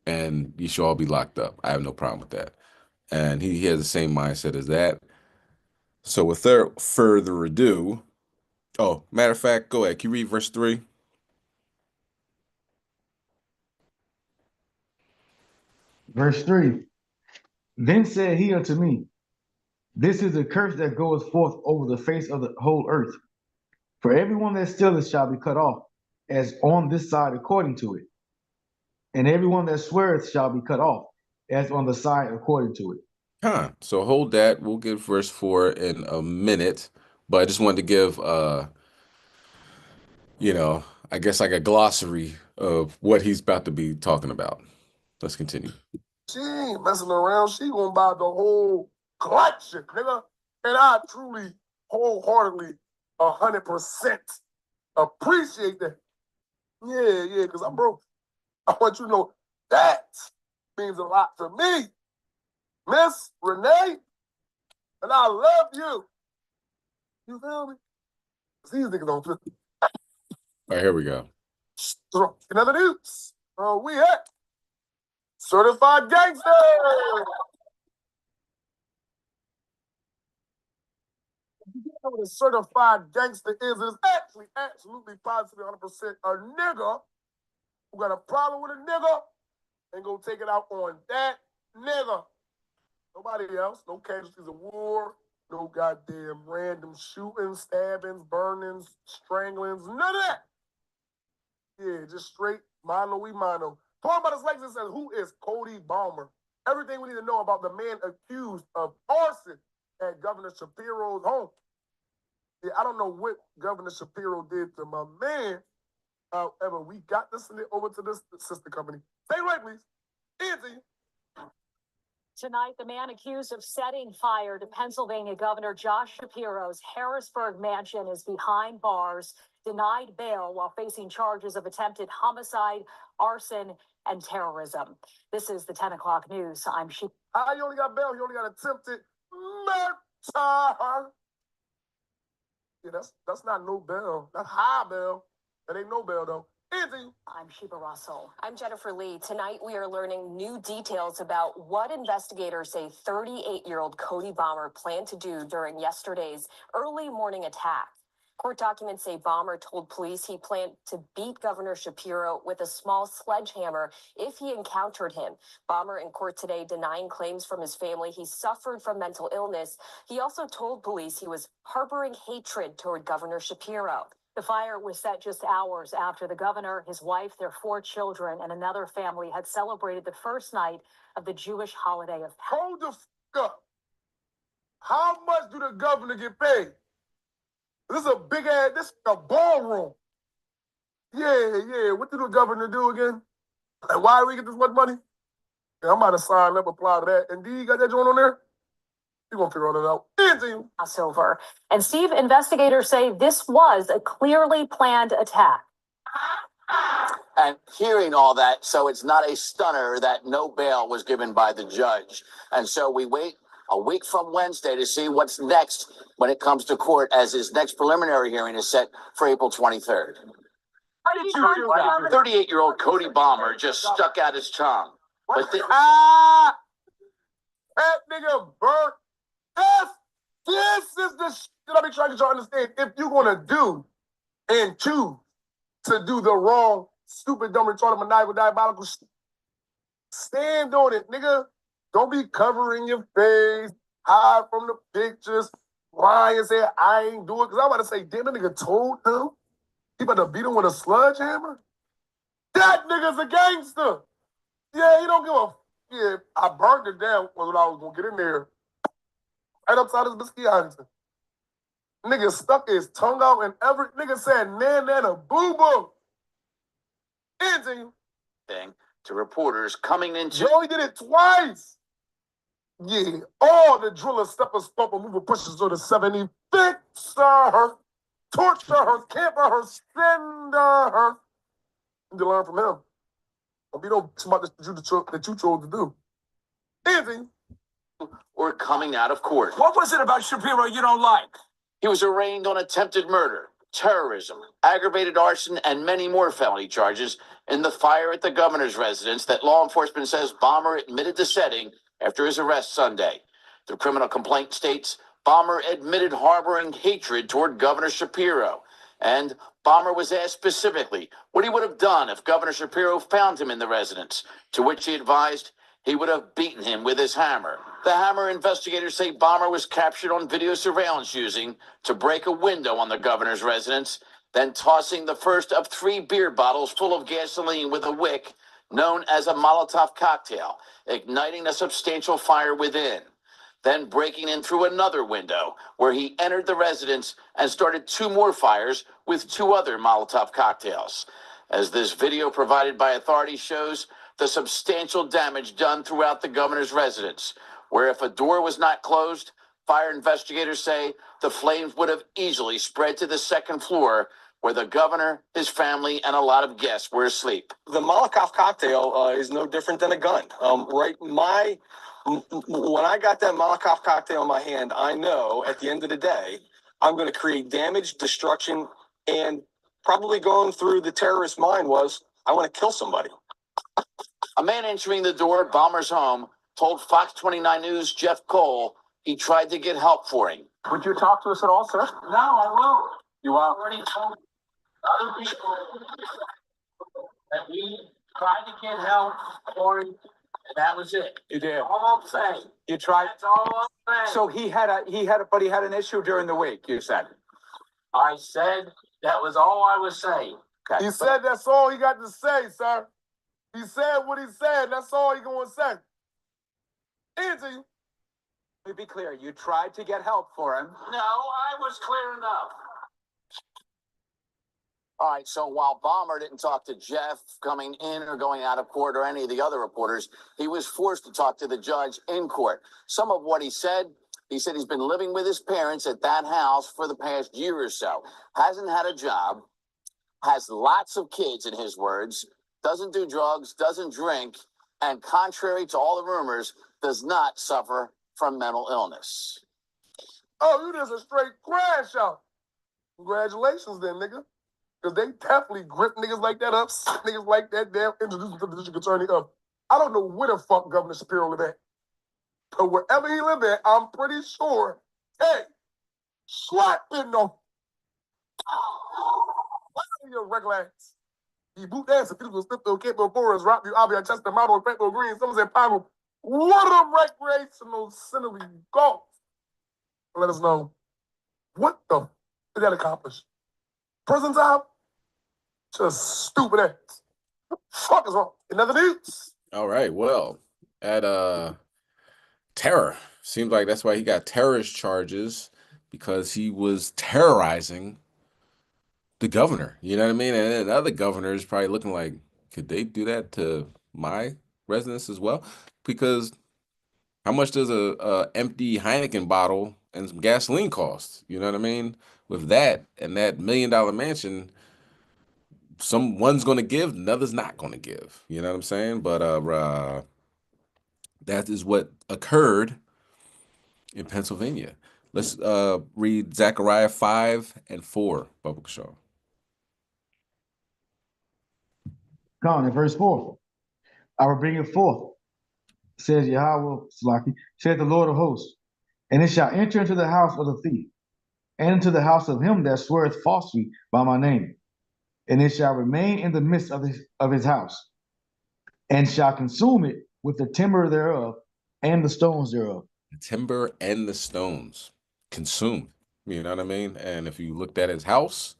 and you should all be locked up. I have no problem with that. And he has the same mindset as that. So without further ado, oh, matter of fact, go ahead. Can you read verse 3? Verse 3. Then said he unto me, this is a curse that goeth forth over the face of the whole earth. For everyone that stealeth shall be cut off, as on this side according to it. And everyone that sweareth shall be cut off, as on the side according to it. So hold that. We'll get verse 4 in a minute. But I just wanted to give you know, I guess like a glossary of what he's about to be talking about. Let's continue. She ain't messing around. She gonna buy the whole collection, nigga. And I truly, wholeheartedly, 100% appreciate that. Yeah, because I'm broke. I want you to know that means a lot to me. Miss Renee, and I love you. You feel me? These niggas don't feel me. All right, here we go. In other news, we at Certified Gangster. You know what a certified gangster is? It is actually absolutely positively 100% a nigga who got a problem with a nigga and go take it out on that nigga. Nobody else. No casualties of war. No goddamn random shootings, stabbings, burnings, stranglings. None of that. Yeah, just straight mano y mano. Talking about his Lexus says, who is Cody Balmer? Everything we need to know about the man accused of arson at Governor Shapiro's home. Yeah, I don't know what Governor Shapiro did to my man. However, we got this over to this sister company. Stay right, please. Anthony. Tonight, the man accused of setting fire to Pennsylvania Governor Josh Shapiro's Harrisburg mansion is behind bars, denied bail while facing charges of attempted homicide, arson, and terrorism. This is the 10 o'clock news. I'm She. You only got bail. You only got attempted murder. Yeah, that's not no bail. That's high bail. That ain't no bail, though. Anthony. I'm Sheba Russell. I'm Jennifer Lee. Tonight, we are learning new details about what investigators say 38-year-old Cody Balmer planned to do during yesterday's early morning attack. Court documents say Balmer told police he planned to beat Governor Shapiro with a small sledgehammer if he encountered him. Balmer in court today denying claims from his family he suffered from mental illness. He also told police he was harboring hatred toward Governor Shapiro. The fire was set just hours after the governor, his wife, their 4 children, and another family had celebrated the first night of the Jewish holiday of Passover. Hold the f*** up. How much do the governor get paid? This is a big ass, this is a ballroom. Yeah. What did the governor do again? Like, why do we get this much money? Yeah, I'm about to sign up, apply to that. And D, you got that joint on there? You're going to figure all that out. Passover. And Steve, investigators say this was a clearly planned attack. And hearing all that, so it's not a stunner that no bail was given by the judge. And so we wait a week from Wednesday to see what's next when it comes to court, as his next preliminary hearing is set for April 23rd. 38-year-old Cody Balmer just stuck out his tongue. But that nigga burnt. This is the shit that I be trying to get y'all to understand. If you're going to do and choose to do the wrong, stupid, dumb, retarded, maniacal, diabolical shit, stand on it, nigga. Don't be covering your face, hide from the pictures, lie and say, I ain't do it. Because I'm about to say, damn, that nigga told him he about to beat him with a sledgehammer? That nigga's a gangster. Yeah, he don't give a... Yeah, I burned it down when I was going to get in there. Right upside his biscuit Huntington. Nigga stuck his tongue out and every nigga said, nana, boo-boo. Into to reporters coming into... Joey did it twice. Yeah, all the driller, stepper, stomper, mover, pushes to the 70, fixer her, torture her, camper her, send her. You need to learn from him. But you know somebody that you chose to do. Anything. Or coming out of court. What was it about Shapiro you don't like? He was arraigned on attempted murder, terrorism, aggravated arson, and many more felony charges in the fire at the governor's residence that law enforcement says Bomber admitted to setting after his arrest Sunday. The criminal complaint states Bomber admitted harboring hatred toward Governor Shapiro, and Bomber was asked specifically what he would have done if Governor Shapiro found him in the residence, to which he advised he would have beaten him with his hammer. The hammer investigators say Bomber was captured on video surveillance using to break a window on the governor's residence, then tossing the first of 3 beer bottles full of gasoline with a wick known as a Molotov cocktail, igniting a substantial fire within. Then breaking in through another window where he entered the residence and started 2 more fires with 2 other Molotov cocktails. As this video provided by authorities shows, the substantial damage done throughout the governor's residence, where if a door was not closed, fire investigators say the flames would have easily spread to the 2nd floor, where the governor, his family, and a lot of guests were asleep. The Molotov cocktail is no different than a gun. When I got that Molotov cocktail in my hand, I know at the end of the day, I'm going to create damage, destruction, and probably going through the terrorist's mind was, I want to kill somebody. A man entering the door at Bomber's home told Fox 29 News' Jeff Cole he tried to get help for him. Would you talk to us at all, sir? No, I won't. You won't? I already told other people that we tried to get help for him, and that was it. You did. All I'm saying. You tried. That's all I'm saying. So he had an issue during the week, you said. I said that was all I was saying. Okay. He said that's all he got to say, sir. He said what he said. That's all he going to say. Anything. To be clear, you tried to get help for him. No, I was clear enough. All right, so while Bomber didn't talk to Jeff coming in or going out of court or any of the other reporters, he was forced to talk to the judge in court. Some of what he said he's been living with his parents at that house for the past year or so, hasn't had a job, has lots of kids, in his words, doesn't do drugs, doesn't drink, and contrary to all the rumors, does not suffer from mental illness. Oh, you just a straight crash out. Congratulations then, nigga. Because they definitely grip niggas like that up, niggas like that, damn, introduce them to the district attorney up. I don't know where the fuck Governor Shapiro live at. But wherever he live at, I'm pretty sure, hey, slapping them. Your regular ass. He boot ass, if people will slip those capable forest, rock you, I'll be a chest the model, Petro Green, some say Pablo. What a recreational center we go. Let us know what the did that accomplish? Prison time? Just stupid ass. Fuck is wrong? Another news. All right. Well, at terror. Seems like that's why he got terrorist charges, because he was terrorizing the governor. You know what I mean? And the other governors probably looking like, could they do that to my residents as well? Because how much does a empty Heineken bottle and some gasoline cost? You know what I mean? With that and that $1 million mansion, someone's going to give, another's not going to give. You know what I'm saying? But that is what occurred in Pennsylvania. Let's read Zechariah 5 and 4, Bubba Shaw. Come on, in verse 4. I will bring it forth, says Yahweh, said the Lord of hosts, and it shall enter into the house of the thief, and into the house of him that sweareth falsely by my name, and it shall remain in the midst of his house, and shall consume it with the timber thereof and the stones thereof. The timber and the stones consumed. You know what I mean? And if you looked at his house,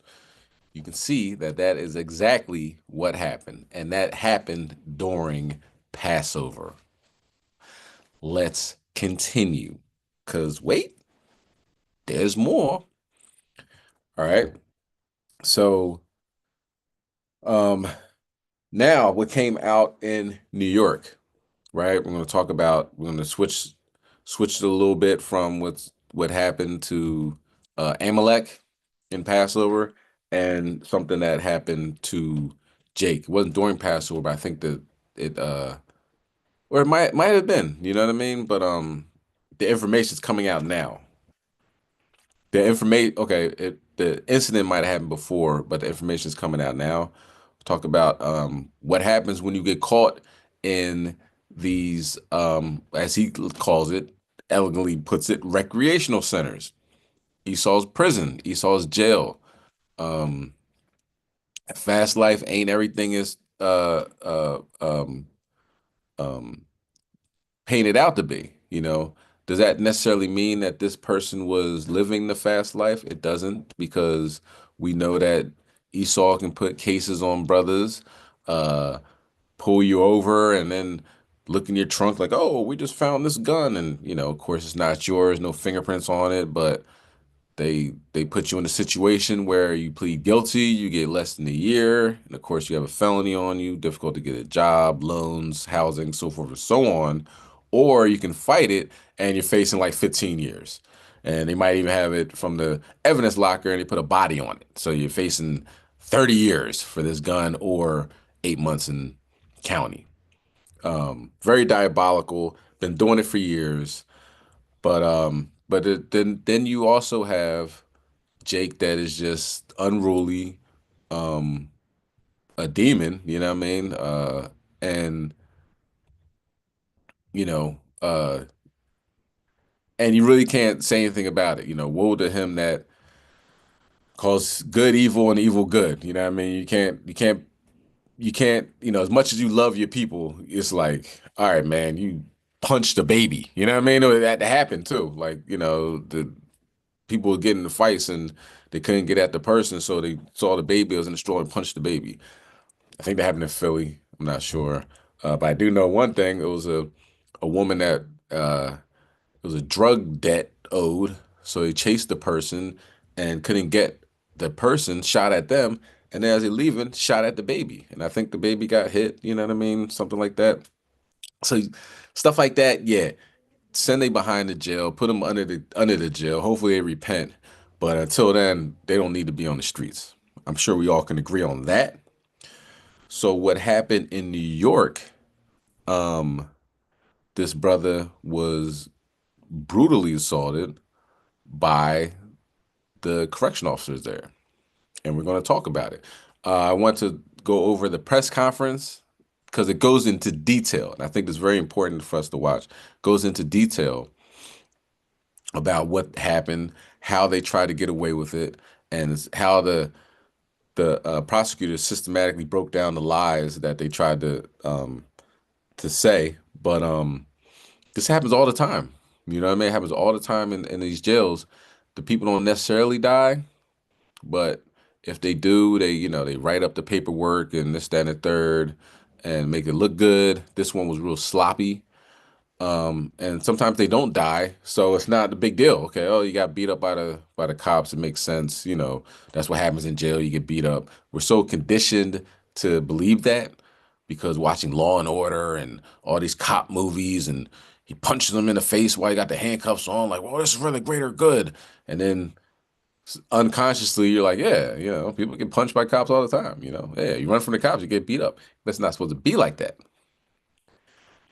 you can see that that is exactly what happened. And that happened during Passover. Let's continue. Because wait, there's more. All right. So now what came out in New York, right? We're going to switch it a little bit from what happened to Amalek in Passover and something that happened to Jake. It wasn't during Passover, but I think the or it might have been, you know what I mean? But the information's coming out now. The information, okay, the incident might have happened before, but the information's coming out now. Talk about what happens when you get caught in these, as he calls it, elegantly puts it, recreational centers. Esau's prison, Esau's jail. Um, Fast life ain't everything is um, painted out to be, you know. Does that necessarily mean that this person was living the fast life? It doesn't, because we know that Esau can put cases on brothers, uh, pull you over, and then look in your trunk like, oh, we just found this gun. And, you know, of course, it's not yours, no fingerprints on it, but they put you in a situation where you plead guilty, you get less than a year, and of course you have a felony on you, difficult to get a job, loans, housing, so forth and so on. Or you can fight it and you're facing like 15 years. And they might even have it from the evidence locker and they put a body on it. So you're facing 30 years for this gun or 8 months in county. Very diabolical, been doing it for years. But then you also have Jake that is just unruly, um, a demon, you know what I mean? And you know, and you really can't say anything about it. You know, woe to him that calls good evil and evil good. You know what I mean? You can't, you know, as much as you love your people, it's like, all right, man, you punched a baby. You know what I mean? That happened too. Like, you know, the people were getting into fights and they couldn't get at the person, so they saw the baby was in the straw and punched the baby. I think that happened in Philly. I'm not sure, but I do know one thing. It was a woman that it was a drug debt owed, so he chased the person and couldn't get the person, shot at them, and then as he leaving, shot at the baby, and I think the baby got hit. You know what I mean? Something like that. So stuff like that, yeah. Send they behind the jail, put them under the jail. Hopefully they repent, but until then, they don't need to be on the streets. I'm sure we all can agree on that. So what happened in New York? Um, this brother was brutally assaulted by the correction officers there, and we're going to talk about it. I want to go over the press conference because it goes into detail, and I think it's very important for us to watch. Goes into detail about what happened, how they tried to get away with it, and how the prosecutors systematically broke down the lies that they tried to say. But this happens all the time. You know what I mean? It happens all the time in these jails. The people don't necessarily die, but if they do, they write up the paperwork and this, that, and the third and make it look good. This one was real sloppy. And sometimes they don't die, so it's not a big deal. Okay, oh, you got beat up by the cops. It makes sense. You know, that's what happens in jail. You get beat up. We're so conditioned to believe that because watching Law and Order and all these cop movies, and he punches them in the face while he got the handcuffs on, like, well, this is really greater good. And then unconsciously, you're like, yeah, you know, people get punched by cops all the time. You know, yeah, you run from the cops, you get beat up. That's not supposed to be like that.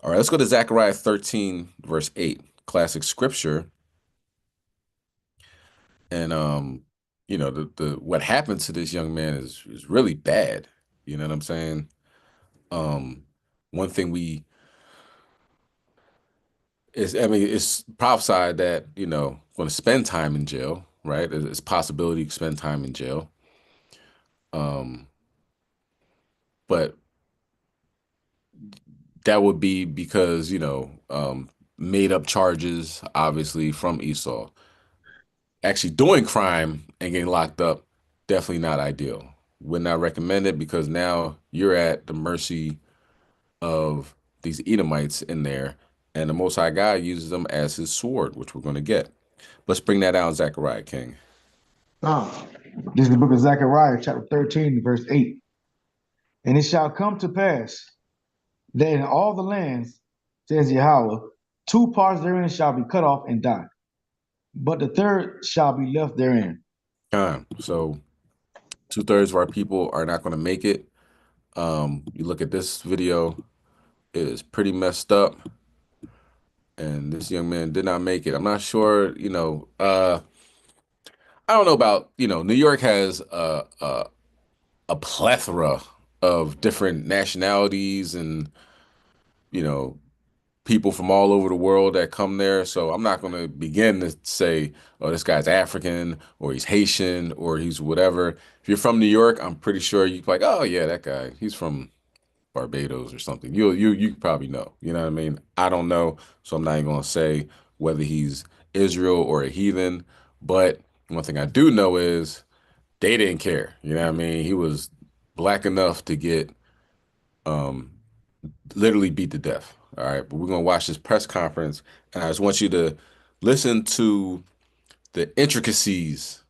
All right, let's go to Zechariah 13, verse 8, classic scripture. And you know, the what happened to this young man is really bad. You know what I'm saying? One thing it's prophesied that, you know, going to spend time in jail, right? It's possibility to spend time in jail. But that would be because, you know, made up charges, obviously, from Esau. Actually doing crime and getting locked up, definitely not ideal. Would not recommend it because now you're at the mercy of these Edomites in there, and the Most High God uses them as his sword, which we're going to get. Let's bring that out, Zechariah, King. This is the book of Zechariah, chapter 13, verse 8. And it shall come to pass that in all the lands, says Yahweh, 2 parts therein shall be cut off and die, but the third shall be left therein. So 2/3 of our people are not going to make it. You look at this video, is pretty messed up, and this young man did not make it. I'm not sure, I don't know about, New York has a plethora of different nationalities and, you know, people from all over the world that come there. So I'm not going to begin to say, oh, this guy's African or he's Haitian or he's whatever. If you're from New York, I'm pretty sure you're like, oh yeah, that guy, he's from Barbados or something. You probably know. You know what I mean? I don't know, so I'm not even going to say whether he's Israel or a heathen. But one thing I do know is they didn't care. You know what I mean? He was black enough to get um, literally beat to death. All right, but we're gonna watch this press conference, and I just want you to listen to the intricacies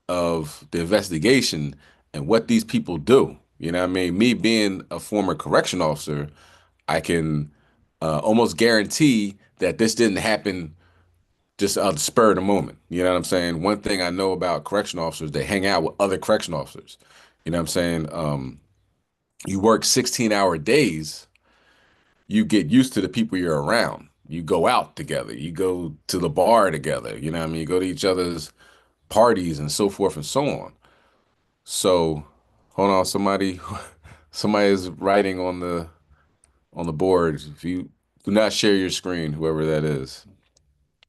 of the investigation and what these people do. You know what I mean? Me being a former correction officer, I can almost guarantee that this didn't happen just out of the spur of the moment. You know what I'm saying? One thing I know about correction officers, they hang out with other correction officers. You know what I'm saying? You work 16-hour days, you get used to the people you're around. You go out together. You go to the bar together. You know what I mean? You go to each other's parties and so forth and so on. So, hold on, somebody is writing on the board. If you do not share your screen, whoever that is,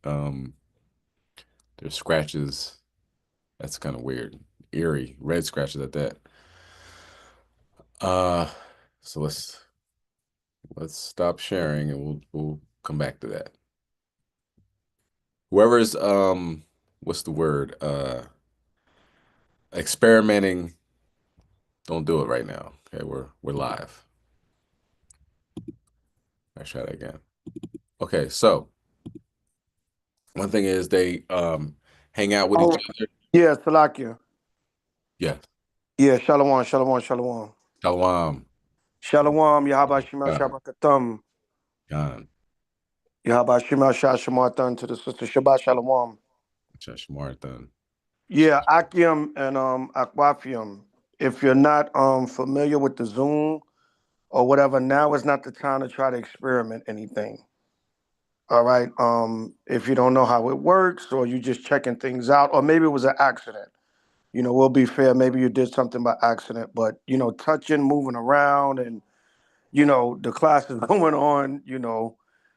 um, there's scratches. That's kind of weird, eerie, red scratches at that. Uh, so let's stop sharing and we'll come back to that. Whoever's what's the word? Experimenting, don't do it right now. Okay, we're live. Let's try that again. Okay, so one thing is they hang out with each other. Yeah, Salakia. Yeah. Yeah, Shalom, Shalom, Shalom. Shalom. Shalom, Yahaba Shema God. Shabakatam. God. Yahaba Shema Shashamartan to the sister Shabbat Shalom. Shashamartan. Yeah, Akim and Akwafium. If you're not familiar with the Zoom or whatever, now is not the time to try to experiment anything. All right. If you don't know how it works, or you just checking things out, or maybe it was an accident. We'll be fair. Maybe you did something by accident, but touching, moving around, and the class is going on.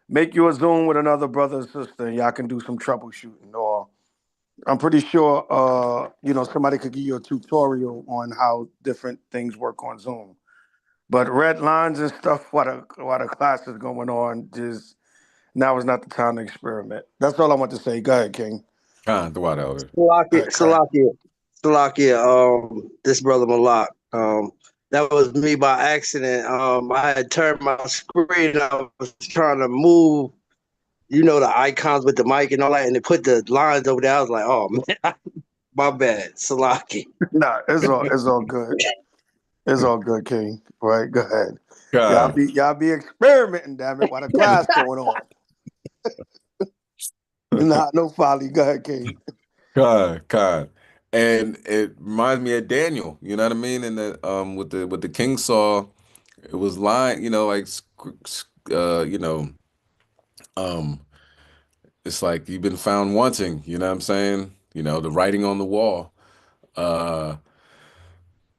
Make you a Zoom with another brother or sister, and y'all can do some troubleshooting. Or I'm pretty sure, somebody could give you a tutorial on how different things work on Zoom. But red lines and stuff while the class is going on, just now is not the time to experiment. That's all I want to say. Go ahead, King. The White Elder. Salakia, this brother Malak. That was me by accident. I had turned my screen. I was trying to move, the icons with the mic and all that, and they put the lines over there. I was like, oh man, my bad, Salaki. Nah, it's all good. It's all good, King. Right, go ahead. God. Y'all be experimenting, damn it, while the class going on. Nah, no folly. Go ahead, King. God. And it reminds me of Daniel, you know what I mean? And the with the king saw, it was lying, it's like you've been found wanting, you know what I'm saying? The writing on the wall.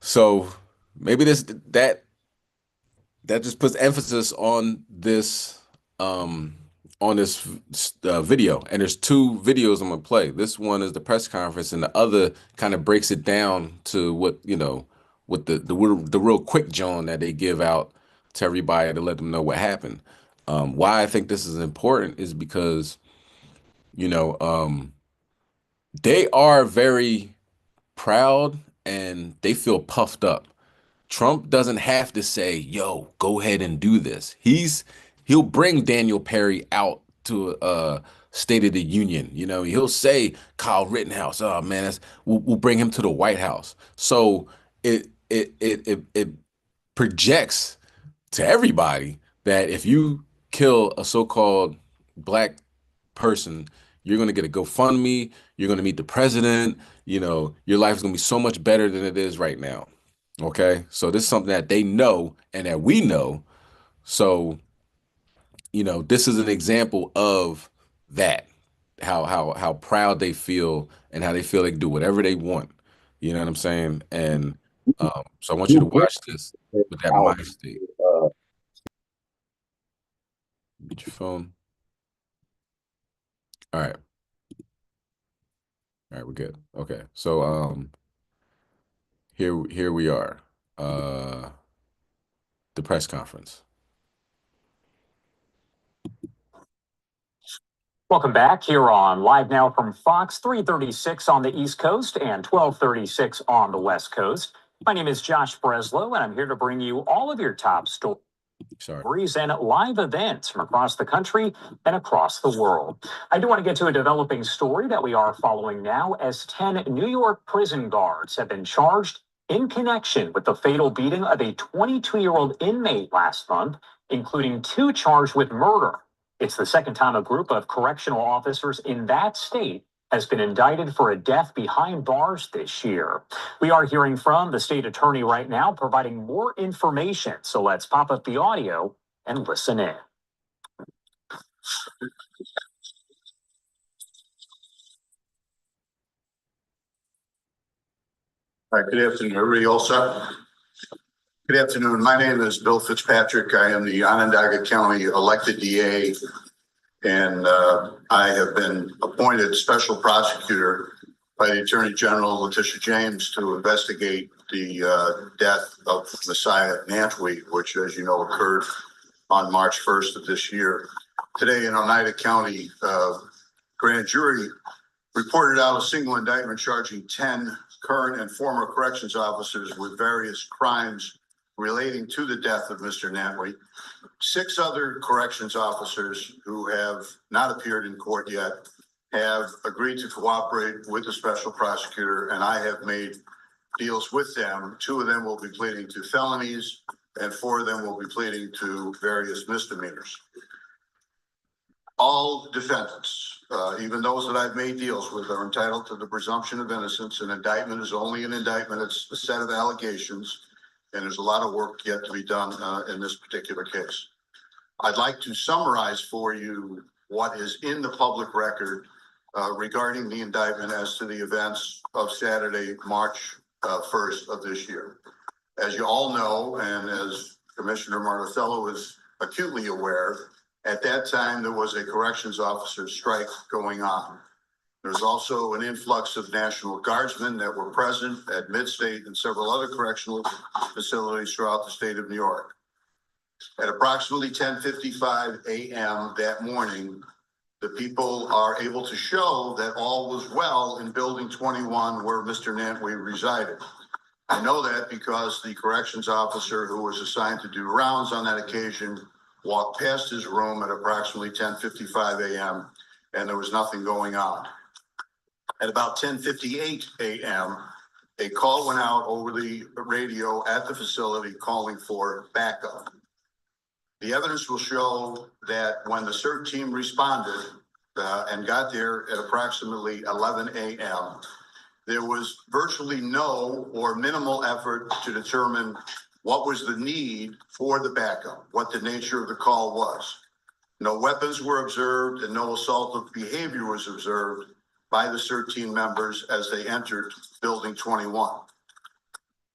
So maybe that just puts emphasis on this video. And there's two videos I'm gonna play. This one is the press conference, and the other kind of breaks it down to what the real quick John that they give out to everybody to let them know what happened. Why I think this is important is because they are very proud and they feel puffed up. Trump doesn't have to say, yo, go ahead and do this. He'll bring Daniel Perry out to a State of the Union. He'll say Kyle Rittenhouse, oh man, we'll bring him to the White House. So it projects to everybody that if you kill a so-called black person, you're going to get a GoFundMe, you're going to meet the president, your life is going to be so much better than it is right now. Okay, so this is something that they know and that we know, So, this is an example of that, how proud they feel and how they feel they can do whatever they want. You know what I'm saying? And so I want you to watch this with that mind state. Get your phone. All right. All right, we're good. Okay. So here we are. The press conference. Welcome back here on Live Now from Fox, 3:36 on the East Coast and 12:36 on the West Coast. My name is Josh Breslow, and I'm here to bring you all of your top stories and live events from across the country and across the world. I do want to get to a developing story that we are following now, as 10 New York prison guards have been charged in connection with the fatal beating of a 22-year-old inmate last month, including 2 charged with murder. It's the second time a group of correctional officers in that state has been indicted for a death behind bars this year. We are hearing from the state attorney right now, providing more information. So let's pop up the audio and listen in. All right, good afternoon. Everybody all set? Good afternoon. My name is Bill Fitzpatrick. I am the Onondaga County elected DA, and I have been appointed special prosecutor by the Attorney General Letitia James to investigate the death of Messiah Nantwi, which, as you know, occurred on March 1st of this year. Today in Oneida County, grand jury reported out a single indictment charging 10 current and former corrections officers with various crimes relating to the death of Mr. Nantwi. 6 other corrections officers who have not appeared in court yet have agreed to cooperate with the special prosecutor, and I have made deals with them. 2 of them will be pleading to felonies, and 4 of them will be pleading to various misdemeanors. All defendants, even those that I've made deals with, are entitled to the presumption of innocence. An indictment is only an indictment. It's a set of allegations, and there's a lot of work yet to be done in this particular case. I'd like to summarize for you what is in the public record regarding the indictment as to the events of Saturday, March 1st of this year. As you all know, and as Commissioner Martello is acutely aware, at that time there was a corrections officer strike going on. There's also an influx of National Guardsmen that were present at Midstate and several other correctional facilities throughout the state of New York. At approximately 10:55 a.m. that morning, the people are able to show that all was well in Building 21 where Mr. Nantwi resided. I know that because the corrections officer who was assigned to do rounds on that occasion walked past his room at approximately 10:55 a.m. and there was nothing going on. At about 10:58 a.m., a call went out over the radio at the facility calling for backup. The evidence will show that when the CERT team responded and got there at approximately 11 a.m., there was virtually no or minimal effort to determine what was the need for the backup, what the nature of the call was. No weapons were observed and no assaultive behavior was observed by the CERT team members as they entered Building 21.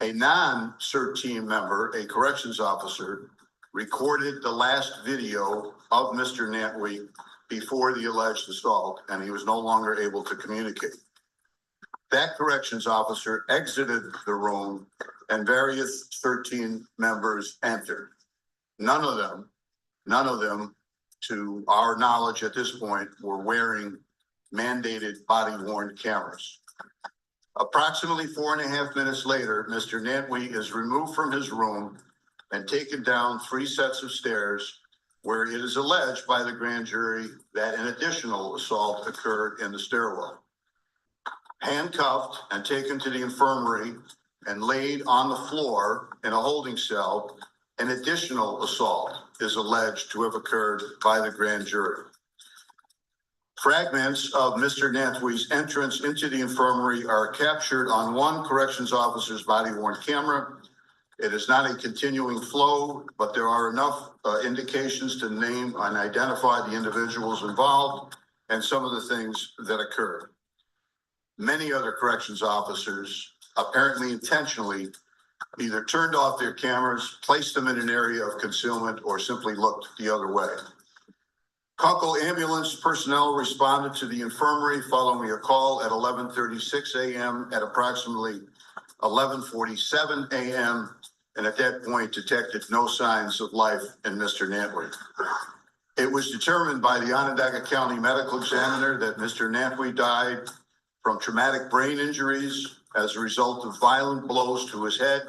A non-CERT team member, a corrections officer, recorded the last video of Mr. Nantwi before the alleged assault, and he was no longer able to communicate. That corrections officer exited the room and various 13 members entered. None of them, to our knowledge at this point, were wearing mandated body-worn cameras. Approximately 4.5 minutes later, Mr. Nantwi is removed from his room and taken down 3 sets of stairs where it is alleged by the grand jury that an additional assault occurred in the stairwell. Handcuffed and taken to the infirmary and laid on the floor in a holding cell, an additional assault is alleged to have occurred by the grand jury. Fragments of Mr. Nantwi's entrance into the infirmary are captured on one corrections officer's body-worn camera It is not a continuing flow, but there are enough indications to name and identify the individuals involved and some of the things that occurred. Many other corrections officers, apparently intentionally, either turned off their cameras, placed them in an area of concealment, or simply looked the other way. Kunkel ambulance personnel responded to the infirmary following a call at 11:36 a.m. At approximately 11:47 a.m., and at that point detected no signs of life in Mr. Nantwy. It was determined by the Onondaga County Medical Examiner that Mr. Nantwy died from traumatic brain injuries as a result of violent blows to his head,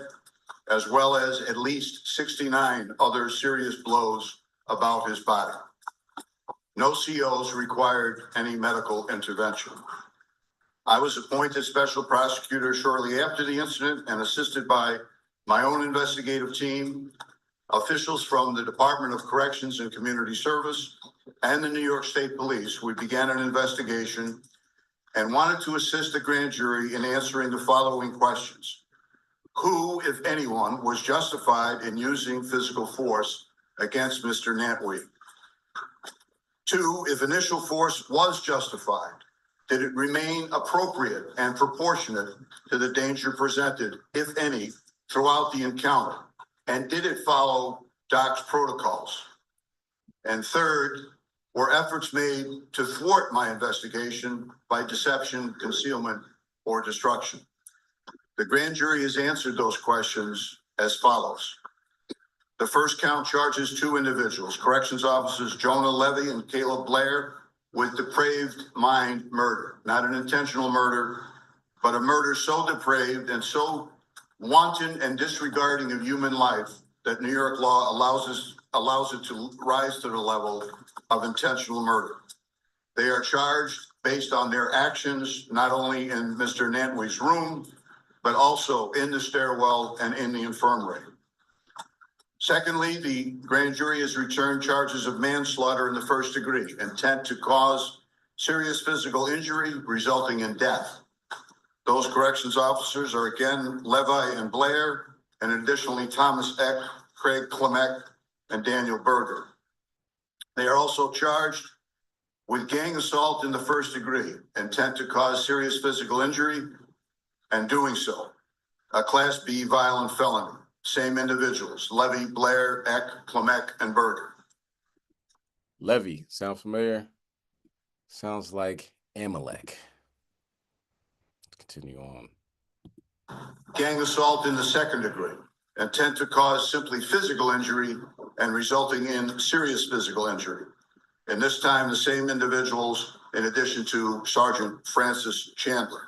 as well as at least 69 other serious blows about his body. No COs required any medical intervention. I was appointed special prosecutor shortly after the incident and assisted by my own investigative team, officials from the Department of Corrections and Community Service, and the New York State Police. We began an investigation and wanted to assist the grand jury in answering the following questions. Who, if anyone, was justified in using physical force against Mr. Nantwy? 2, if initial force was justified, did it remain appropriate and proportionate to the danger presented, if any, throughout the encounter? And did it follow DOC's protocols? And 3rd, were efforts made to thwart my investigation by deception, concealment, or destruction? The grand jury has answered those questions as follows. The first count charges 2 individuals, corrections officers Jonah Levy and Caleb Blair, with depraved mind murder. Not an intentional murder, but a murder so depraved and so wanton and disregarding of human life that New York law allows it to rise to the level of intentional murder. They are charged based on their actions, not only in Mr. Nantwy's room, but also in the stairwell and in the infirmary. Secondly, the grand jury has returned charges of manslaughter in the 1st degree, intent to cause serious physical injury resulting in death. Those corrections officers are again Levi and Blair, and additionally Thomas Eck, Craig Klemek, and Daniel Berger. They are also charged with gang assault in the 1st degree, intent to cause serious physical injury, and doing so, a Class B violent felony. Same individuals, Levy, Blair, Eck, Klemek, and Berger. Levy, sound familiar? Sounds like Amalek. Continue on. Gang assault in the 2nd degree, intent to cause simply physical injury and resulting in serious physical injury. And this time, the same individuals, in addition to Sergeant Francis Chandler.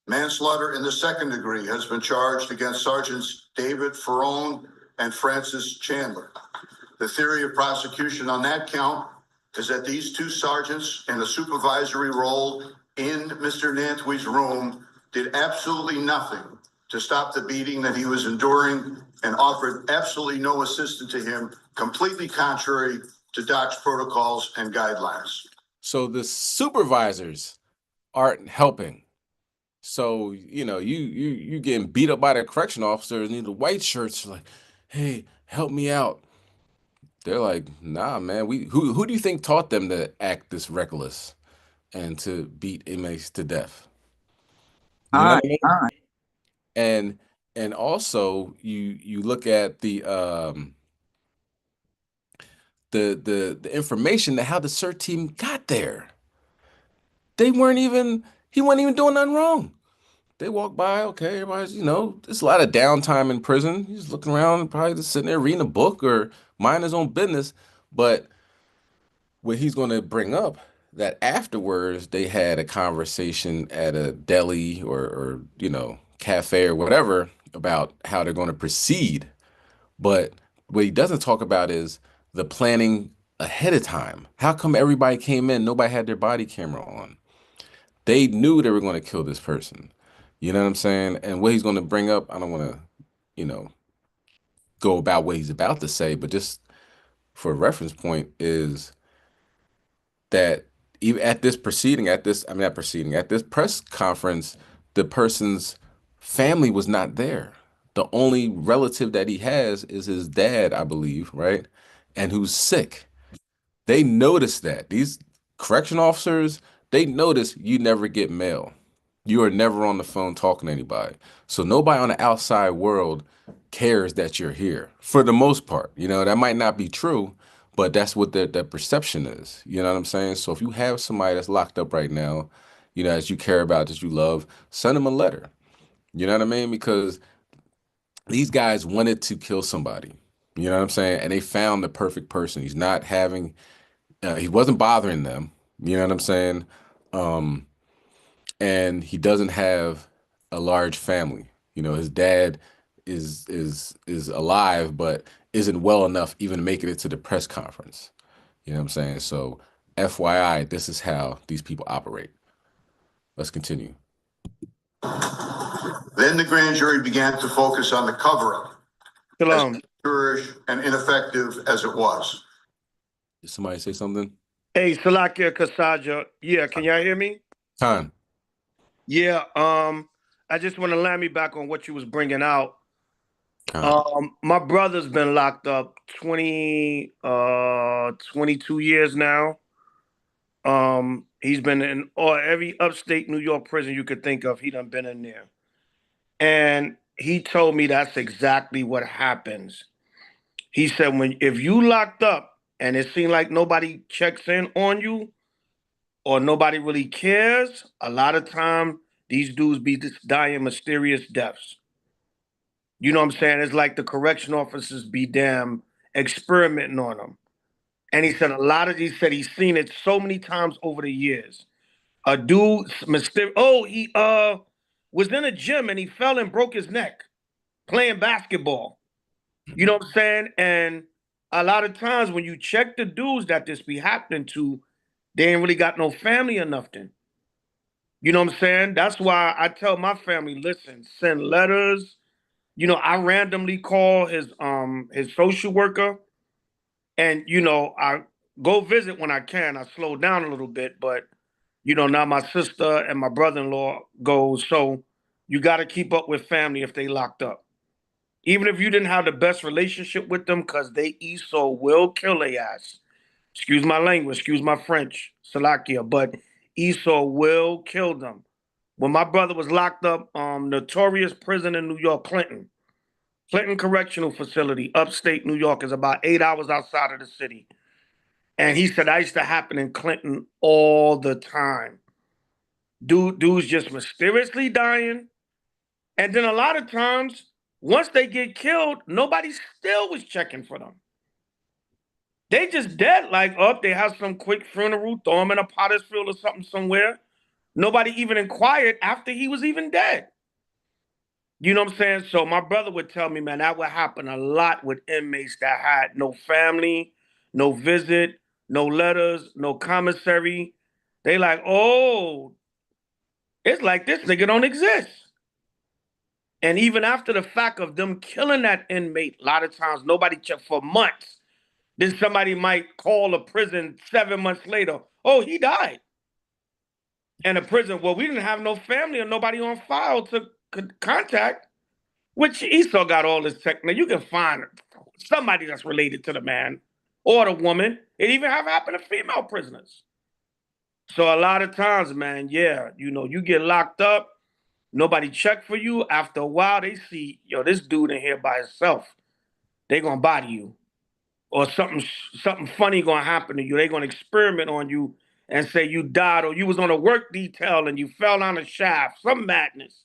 Manslaughter in the 2nd degree has been charged against Sergeants David Ferrone and Francis Chandler. The theory of prosecution on that count is that these 2 sergeants in a supervisory role in Mr. Nantwy's room did absolutely nothing to stop the beating that he was enduring and offered absolutely no assistance to him, completely contrary to DOC's protocols and guidelines. So the supervisors aren't helping. So, you know, you getting beat up by the correction officers and the white shirts are like, hey, help me out. They're like, nah, man, who do you think taught them to act this reckless and to beat inmates to death? You know what I mean? And also you look at the information that how the CERT team got there. He wasn't even doing nothing wrong. They walk by, okay, everybody's, you know, there's a lot of downtime in prison. He's looking around, probably just sitting there reading a book or minding his own business. But what he's going to bring up that afterwards they had a conversation at a deli or you know, cafe or whatever about how they're going to proceed. But what he doesn't talk about is the planning ahead of time. How come everybody came in, nobody had their body camera on? They knew they were going to kill this person. You know what I'm saying? And what he's going to bring up, I don't want to, you know, go about what he's about to say, but just for a reference point is that even at this proceeding, at this press conference, the person's family was not there. The only relative that he has is his dad, I believe, right? And who's sick. They notice that. These correction officers, they notice you never get mail. You are never on the phone talking to anybody. So nobody on the outside world cares that you're here for the most part. You know, that might not be true, but that's what the perception is. You know what I'm saying? So if you have somebody that's locked up right now, you know, that you care about, that you love, send them a letter. You know what I mean? Because these guys wanted to kill somebody. You know what I'm saying? And they found the perfect person. He's not having, he wasn't bothering them. You know what I'm saying? And he doesn't have a large family. You know, his dad is alive, but isn't well enough even making it to the press conference. You know what I'm saying? So, FYI, this is how these people operate. Let's continue. Then the grand jury began to focus on the cover-up, as amateurish and ineffective as it was. Did somebody say something? Hey, Salakia Kasaja. Yeah, can y'all hear me? Time. Yeah, I just want to land me back on what you was bringing out. My brother's been locked up 22 years now. He's been in every upstate New York prison you could think of. He done been in there. And he told me that's exactly what happens. He said, if you locked up and it seemed like nobody checks in on you or nobody really cares, a lot of time these dudes be just dying mysterious deaths. You know what I'm saying? It's like the correction officers be damn experimenting on them. And he said he's seen it so many times over the years. A dude, he was in a gym and he fell and broke his neck playing basketball. You know what I'm saying? And a lot of times when you check the dudes that this be happening to, they ain't really got no family or nothing. You know what I'm saying? That's why I tell my family, listen, send letters. You know, I randomly call his social worker, and you know, I go visit when I can. I slow down a little bit, but you know, now my sister and my brother-in-law goes, so you got to keep up with family if they locked up. Even if you didn't have the best relationship with them, because they Esau will kill their ass. Excuse my language, excuse my French, Salakia, but Esau will kill them. When my brother was locked up, notorious prison in New York, Clinton Correctional Facility, upstate New York, is about 8 hours outside of the city. And he said that used to happen in Clinton all the time. Dudes just mysteriously dying. And then a lot of times, once they get killed, nobody still was checking for them. They just dead, like, they have some quick funeral, throw them in a potter's field or something somewhere. Nobody even inquired after he was even dead. You know what I'm saying? So my brother would tell me, man, that would happen a lot with inmates that had no family, no visit, no letters, no commissary. They like, oh, it's like this nigga don't exist. And even after the fact of them killing that inmate, a lot of times nobody checked for months. Then somebody might call a prison 7 months later. Oh, he died. And the prison, well, we didn't have no family or nobody on file to contact, which Esau got all this tech. Now, you can find somebody that's related to the man or the woman. It even have happened to female prisoners. So a lot of times, man, yeah, you know, you get locked up, nobody check for you. After a while, they see, yo, this dude in here by himself. They gonna body you. Or something funny gonna happen to you. They gonna experiment on you and say you died, or you was on a work detail and you fell down a shaft, some madness.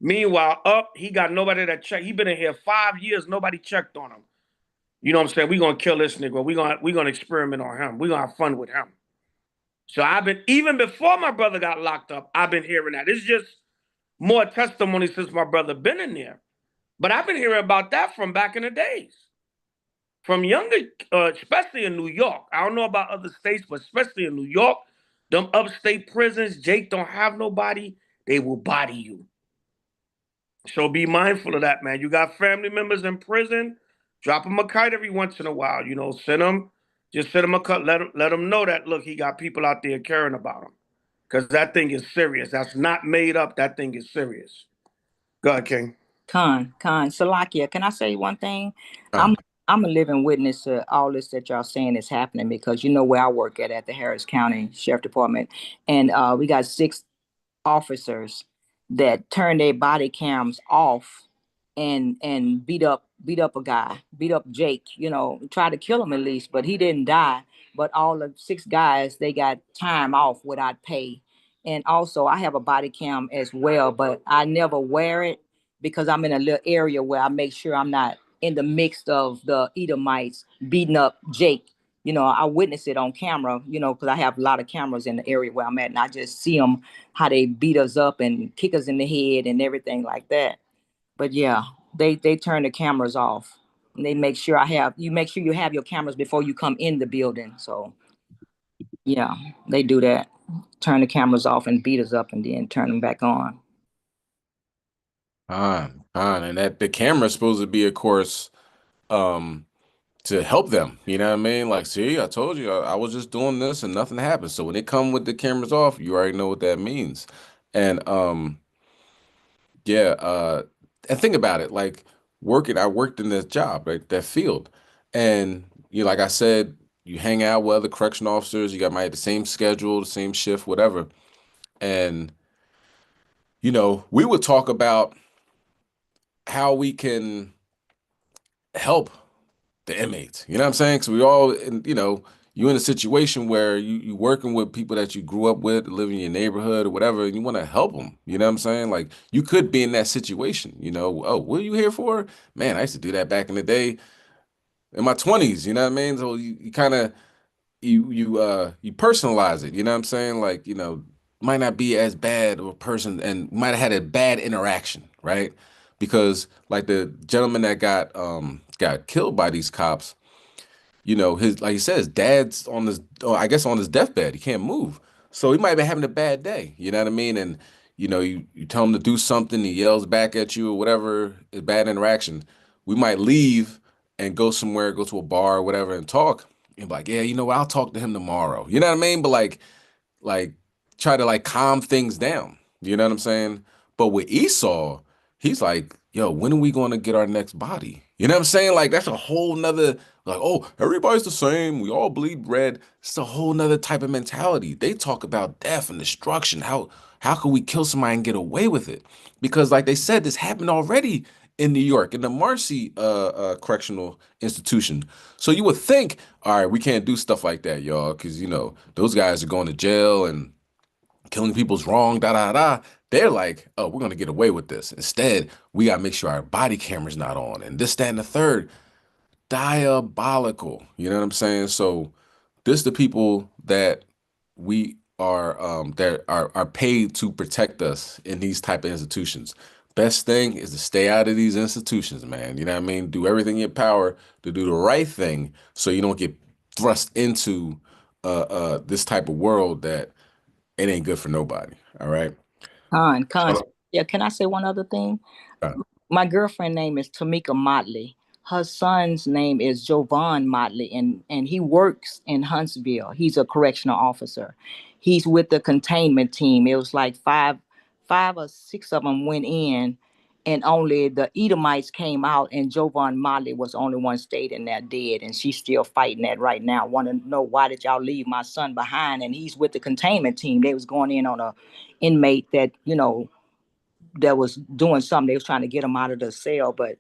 Meanwhile, he got nobody that checked. He been in here 5 years, nobody checked on him. You know what I'm saying? We gonna kill this nigga. We gonna experiment on him. We gonna have fun with him. So even before my brother got locked up, I've been hearing that. It's just more testimony since my brother been in there. But I've been hearing about that from back in the days. From younger, especially in New York. I don't know about other states, but especially in New York, them upstate prisons, Jake don't have nobody, they will body you. So be mindful of that, man. You got family members in prison, drop them a kite every once in a while. You know, send them a cut. Let them know that, look, he got people out there caring about him. Because that thing is serious. That's not made up. That thing is serious. Go ahead, King. Salakia, can I say one thing? Uh, I'm a living witness to all this that y'all saying is happening because you know where I work at the Harris County Sheriff Department, and we got 6 officers that turn their body cams off and beat up a guy, beat up Jake, tried to kill him at least, but he didn't die. But all the 6 guys, they got time off without pay. And also I have a body cam as well, but I never wear it because I'm in a little area where I make sure I'm not in the mix of the Edomites beating up Jake. I witness it on camera, because I have a lot of cameras in the area where I'm at, and I just see them how they beat us up and kick us in the head and everything like that. But yeah, they turn the cameras off. And they make sure you make sure you have your cameras before you come in the building. So yeah, they do that. Turn the cameras off and beat us up and then turn them back on. And that the camera's supposed to be, of course, to help them. You know what I mean? Like, see, I told you I was just doing this and nothing happened. So when they come with the cameras off, you already know what that means. And yeah, and think about it, like I worked in this job, right? That field. And like I said, you hang out with other correction officers, might have the same schedule, the same shift, whatever. And we would talk about how we can help the inmates. You know what I'm saying? Because we all, you're in a situation where you working with people that you grew up with, live in your neighborhood or whatever, and you want to help them. You know what I'm saying? Like you could be in that situation. Oh, what are you here for? Man, I used to do that back in the day in my 20s. You know what I mean? So you kind of you personalize it. You know what I'm saying? Like might not be as bad of a person and might have had a bad interaction, right? Because like the gentleman that got killed by these cops, his, like he says, dad's on I guess on his deathbed. He can't move. So he might be having a bad day. You know what I mean? And you tell him to do something, he yells back at you or whatever, a bad interaction. We might leave and go somewhere, go to a bar or whatever and talk. And be like, yeah, I'll talk to him tomorrow. You know what I mean? But like try to like calm things down. You know what I'm saying? But with Esau, he's like, yo, when are we going to get our next body? You know what I'm saying? Like that's a whole nother, like, oh, everybody's the same. We all bleed red. It's a whole nother type of mentality. They talk about death and destruction. How can we kill somebody and get away with it? Because like they said, this happened already in New York in the Marcy correctional institution. So you would think, all right, we can't do stuff like that, y'all, because those guys are going to jail and killing people's wrong, da da da. They're like, oh, we're gonna get away with this. Instead, we gotta make sure our body camera's not on, and this, that, and the third. Diabolical. You know what I'm saying? So this the people that we are paid to protect us in these type of institutions. Best thing is to stay out of these institutions, man. You know what I mean? Do everything in your power to do the right thing so you don't get thrust into this type of world that it ain't good for nobody. All right. Con. Yeah, can I say one other thing? My girlfriend name is Tamika Motley. Her son's name is Jovan Motley, and he works in Huntsville. He's a correctional officer. He's with the containment team. It was like five or six of them went in, and only the Edomites came out, and Jovan Motley was the only one stayed in there dead, and she's still fighting that right now. Want to know why did y'all leave my son behind? And he's with the containment team. They was going in on a inmate that that was doing something. They was trying to get him out of the cell, but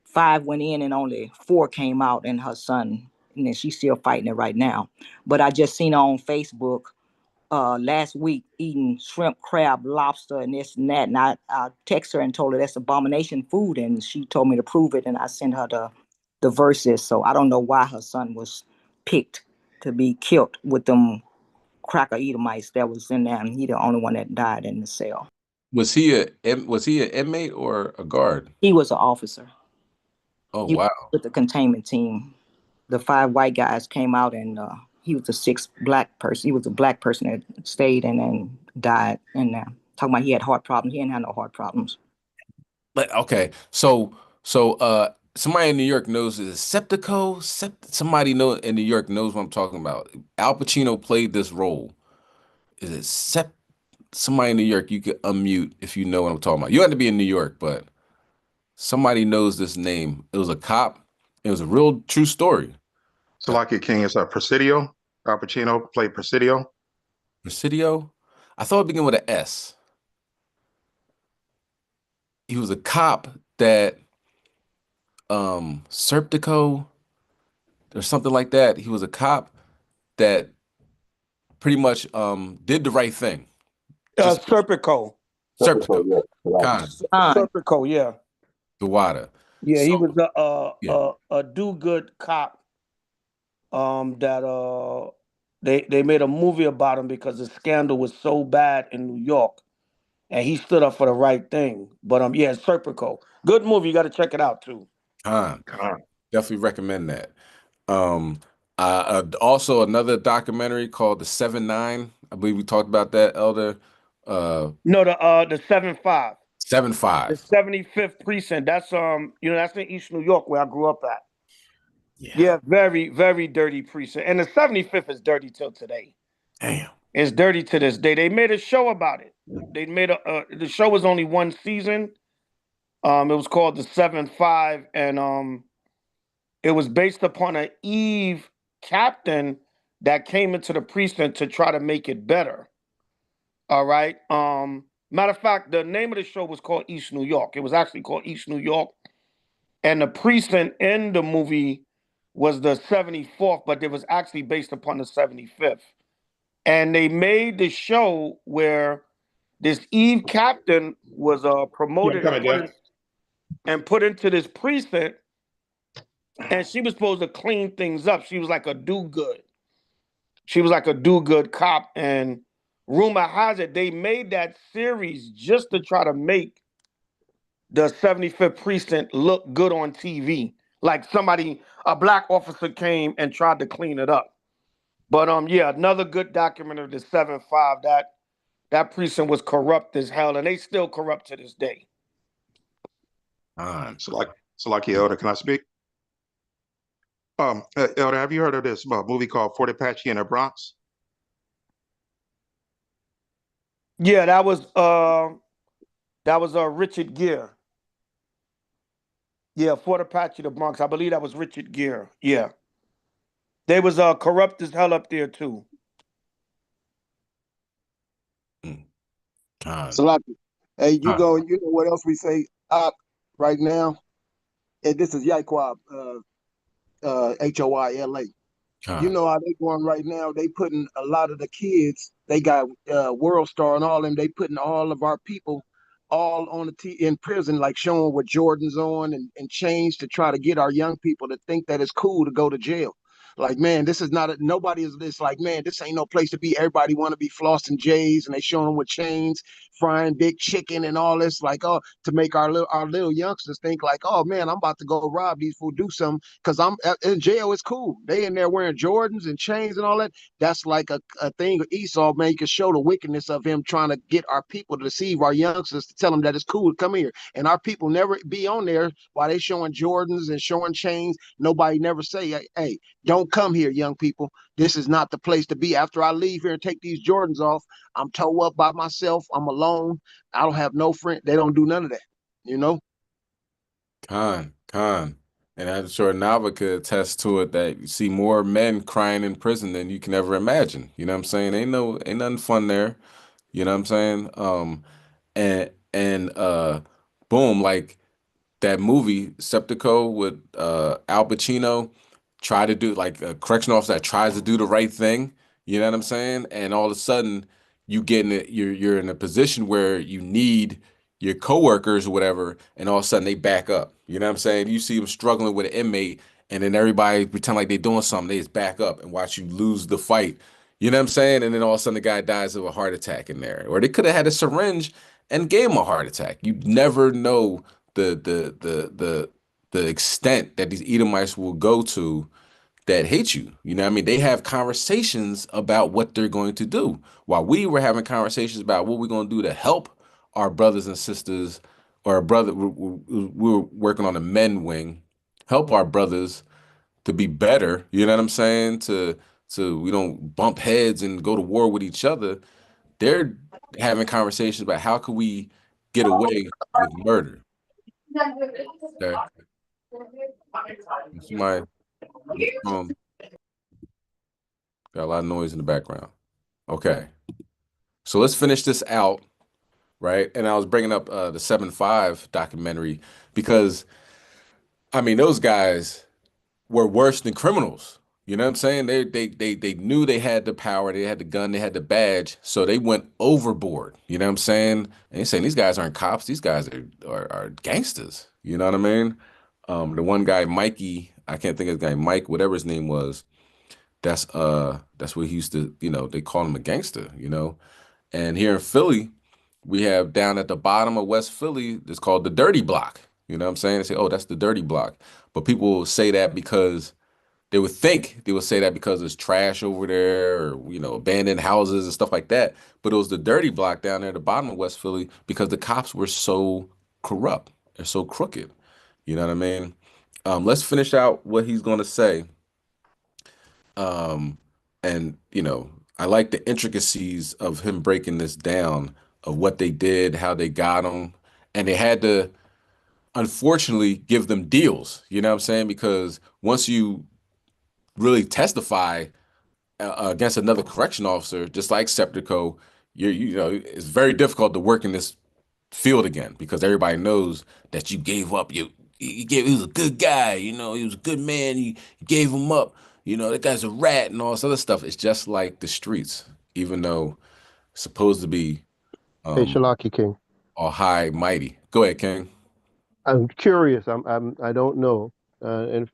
5 went in and only 4 came out, and her son, and then she's still fighting it right now. But I just seen her on Facebook last week eating shrimp, crab, lobster, and this and that. And I text her and told her that's abomination food, and she told me to prove it, and I sent her the verses. So I don't know why her son was picked to be killed with them cracker Edomites that was in there, and he the only one that died in the cell. Was he an inmate or a guard? He was an officer. Oh, he wow. Was with the containment team. The 5 white guys came out, and he was the 6th black person. He was a black person that stayed and then died in there. Talking about he had heart problems. He didn't have no heart problems. But okay, so somebody in New York knows, is it Septico? Somebody in New York knows what I'm talking about. Al Pacino played this role. Is it somebody in New York? You could unmute if you know what I'm talking about. You have to be in New York, but Somebody knows this name. It was a cop. It was a real true story. Salakia King is Presidio. Al Pacino played Presidio. Presidio? I thought it began with an S. He was a cop that Serpico or something like that. He was a cop that pretty much did the right thing. Serpico. Serpico. Serpico, yeah. The water. Yeah, he was yeah. a do-good cop. That they made a movie about him because the scandal was so bad in New York, and he stood up for the right thing. But yeah, Serpico, good movie. You got to check it out too. Definitely recommend that. Also another documentary called The 7-9. I believe we talked about that, Elder. No, the 7-5. 7-5. The 75th precinct. That's that's in East New York where I grew up at. Yeah, very, very dirty precinct. And the 75th is dirty till today. Damn. It's dirty to this day. They made a show about it. They made the show was only one season. It was called The 7-5, and it was based upon an Eve captain that came into the precinct to try to make it better. All right. Matter of fact, the name of the show was called East New York. It was actually called East New York. And the precinct in the movie was the 74th, but it was actually based upon the 75th. And they made the show where this Eve captain was promoted and put into this precinct, and she was supposed to clean things up. She was like a do-good. She was like a do-good cop, and rumor has it they made that series just to try to make the 75th precinct look good on TV. Like a black officer came and tried to clean it up. But yeah, another good documentary, the 7-5, that precinct was corrupt as hell, and they still corrupt to this day. Salaki Elder, can I speak? Elder, have you heard of this movie called Fort Apache in the Bronx? Yeah, that was Richard Gere. Yeah, Fort Apache, the Bronx. I believe that was Richard Gere. Yeah. They was corrupt as hell up there too. Salaki. Hey, you know what else we say right now? And this is Yaquab, HOI LA. You know how they going right now? They putting a lot of the kids, they got World Star and all them, they putting all of our people all on in prison, like showing what Jordan's on and chains to try to get our young people to think that it's cool to go to jail. Like, man, this is not nobody is this like, man, this ain't no place to be. Everybody want to be flossing J's and they showing them with chains, frying big chicken and all this, like, oh, to make our little youngsters think like, oh man, I'm about to go rob these fools, do something because I'm in jail. It's cool. They in there wearing Jordans and chains and all that. That's like a thing of Esau, man. You can show the wickedness of him trying to get our people to deceive our youngsters to tell them that it's cool to come here. And our people never be on there while they showing Jordans and showing chains. Nobody never say, hey, don't come here, young people. This is not the place to be. After I leave here and take these Jordans off, I'm toe up by myself. I'm alone. I don't have no friend. They don't do none of that, you know? Con. And I'm sure Nava could attest to it that you see more men crying in prison than you can ever imagine. You know what I'm saying? Ain't nothing fun there. You know what I'm saying? And boom, like that movie Septico with Al Pacino try to do like a correctional officer that tries to do the right thing. You know what I'm saying? And all of a sudden you're in a position where you need your coworkers or whatever, and all of a sudden they back up. You know what I'm saying? You see them struggling with an inmate, and then everybody pretend like they're doing something, they just back up and watch you lose the fight. You know what I'm saying? And then all of a sudden the guy dies of a heart attack in there. Or they could have had a syringe and gave him a heart attack. You never know the extent that these Edomites will go to that hate you. You know what I mean? They have conversations about what they're going to do, while we were having conversations about what we're going to do to help our brothers and sisters, or our brother. We're working on the men wing, help our brothers to be better. You know what I'm saying? To we don't bump heads and go to war with each other. They're having conversations about how can we get away with murder. Okay. Somebody, got a lot of noise in the background. Okay. So let's finish this out, right? And I was bringing up the 7-5 documentary because, I mean, those guys were worse than criminals. You know what I'm saying? They knew they had the power, they had the gun, they had the badge, so they went overboard. You know what I'm saying? And they're saying these guys aren't cops, these guys are gangsters. You know what I mean? The one guy, Mikey, I can't think of his name, Mike, whatever his name was. That's what he used to, they call him a gangster. And here in Philly, we have down at the bottom of West Philly, it's called the Dirty Block. You know what I'm saying? They say, oh, that's the Dirty Block. But people say that because they would say that because there's trash over there or, abandoned houses and stuff like that. But it was the Dirty Block down there at the bottom of West Philly because the cops were so corrupt. They're so crooked. You know what I mean? Let's finish out what he's going to say. And I like the intricacies of him breaking this down of what they did, how they got them, and they had to unfortunately give them deals. You know what I'm saying? Because once you really testify against another correction officer, just like Septico, it's very difficult to work in this field again because everybody knows that you gave up. He was a good guy. He was a good man. You gave him up. That guy's a rat and all this other stuff. It's just like the streets, even though it's supposed to be Hey, Shalaki King. all high mighty. Go ahead, King. I'm curious. I don't know. And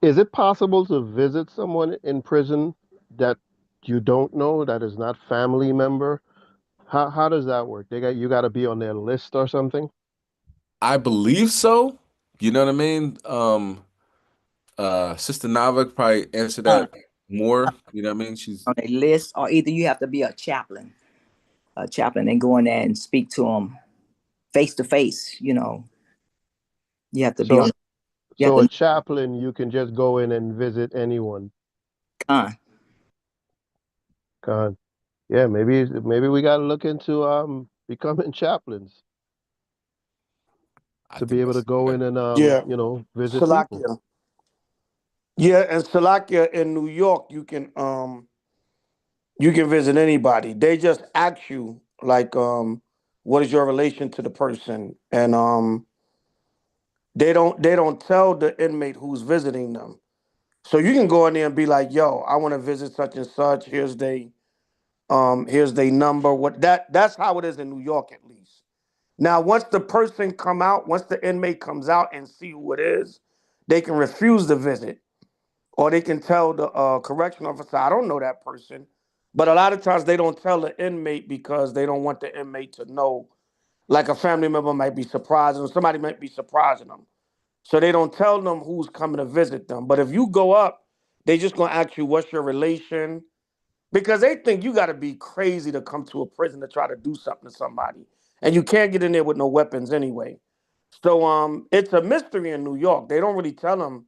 is it possible to visit someone in prison that you don't know, that is not family member? How does that work? You got to be on their list or something? I believe so. You know what I mean? Sister Nava could probably answer that more. You know what I mean? She's on a list, or either you have to be a chaplain and go in there and speak to them face to face. You have to be on. So a chaplain, you can just go in and visit anyone. God. Yeah, maybe we got to look into becoming chaplains to be able to go in and visit Salakia. people. Yeah, and Salakia in New York, you can visit anybody. They just ask you like what is your relation to the person, and they don't tell the inmate who's visiting them. So you can go in there and be like, "Yo, I want to visit such and such. Here's their number." That's how it is in New York, at least. Now, once the inmate comes out and see who it is, they can refuse the visit, or they can tell the correction officer, "I don't know that person." But a lot of times they don't tell the inmate because they don't want the inmate to know. Like a family member might be surprising, or somebody might be surprising them. So they don't tell them who's coming to visit them. But if you go up, they just gonna ask you what's your relation, because they think you got to be crazy to come to a prison to try to do something to somebody, and you can't get in there with no weapons anyway. So it's a mystery in New York. They don't really tell them.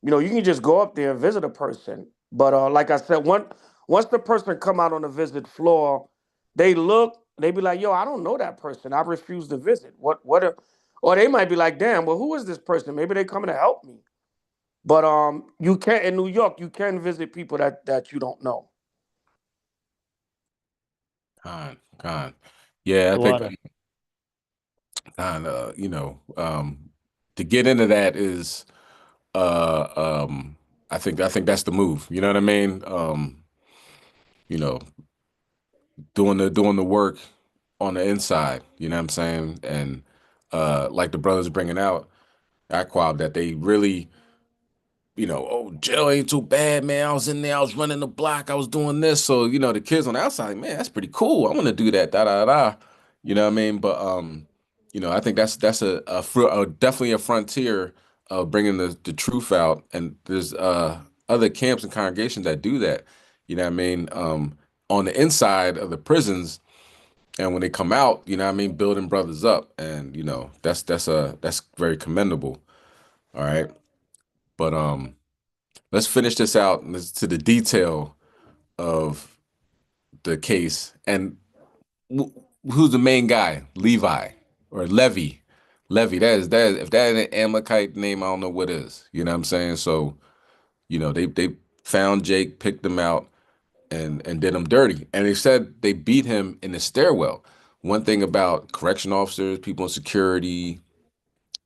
You can just go up there and visit a person. But like I said, once the person come out on the visit floor, they be like, "Yo, I don't know that person. I refuse to visit." Or they might be like, "Damn, well, who is this person? Maybe they coming to help me." But you can't in New York. You can visit people that you don't know. Con. Yeah, I think to get into that is I think that's the move. You know what I mean? Doing the work on the inside, you know what I'm saying? And like the brothers bringing out Aquab, that they really, oh, jail ain't too bad, man. I was in there, I was running the block, I was doing this. So, the kids on the outside, man, that's pretty cool. I want to do that, da da da. You know what I mean? But I think that's definitely a frontier of bringing the truth out. And there's other camps and congregations that do that. You know what I mean? On the inside of the prisons, and when they come out, you know what I mean, building brothers up. And that's very commendable. All right. But let's finish this out and let's to the detail of the case. And who's the main guy? Levi or Levy. Levy, that is if that ain't an Amalekite name, I don't know what is. You know what I'm saying? So, they found Jake, picked him out, and did him dirty. And they said they beat him in the stairwell. One thing about correction officers, people in security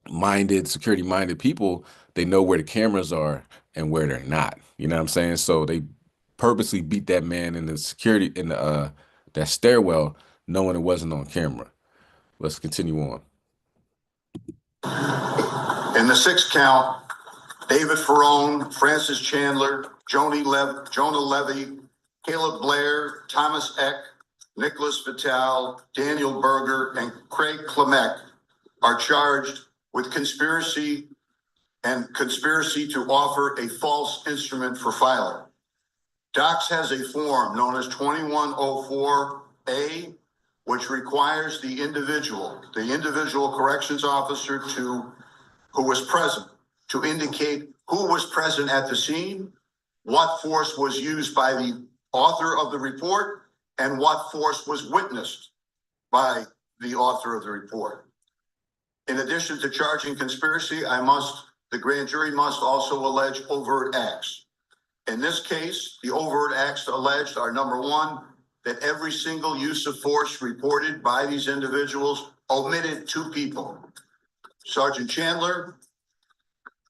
minded people, they know where the cameras are and where they're not. You know what I'm saying? So they purposely beat that man in the security in the that stairwell, knowing it wasn't on camera. Let's continue on. In the sixth count, David Ferrone, Francis Chandler, Jonah Levy, Caleb Blair, Thomas Eck, Nicholas Vitale, Daniel Berger, and Craig Klemek are charged with conspiracy to offer a false instrument for filing. Docs has a form known as 2104A, which requires the individual corrections officer who was present to indicate who was present at the scene, what force was used by the author of the report, and what force was witnessed by the author of the report. In addition to charging conspiracy, the grand jury must also allege overt acts. In this case, the overt acts alleged are: number one, that every single use of force reported by these individuals omitted two people, Sergeant Chandler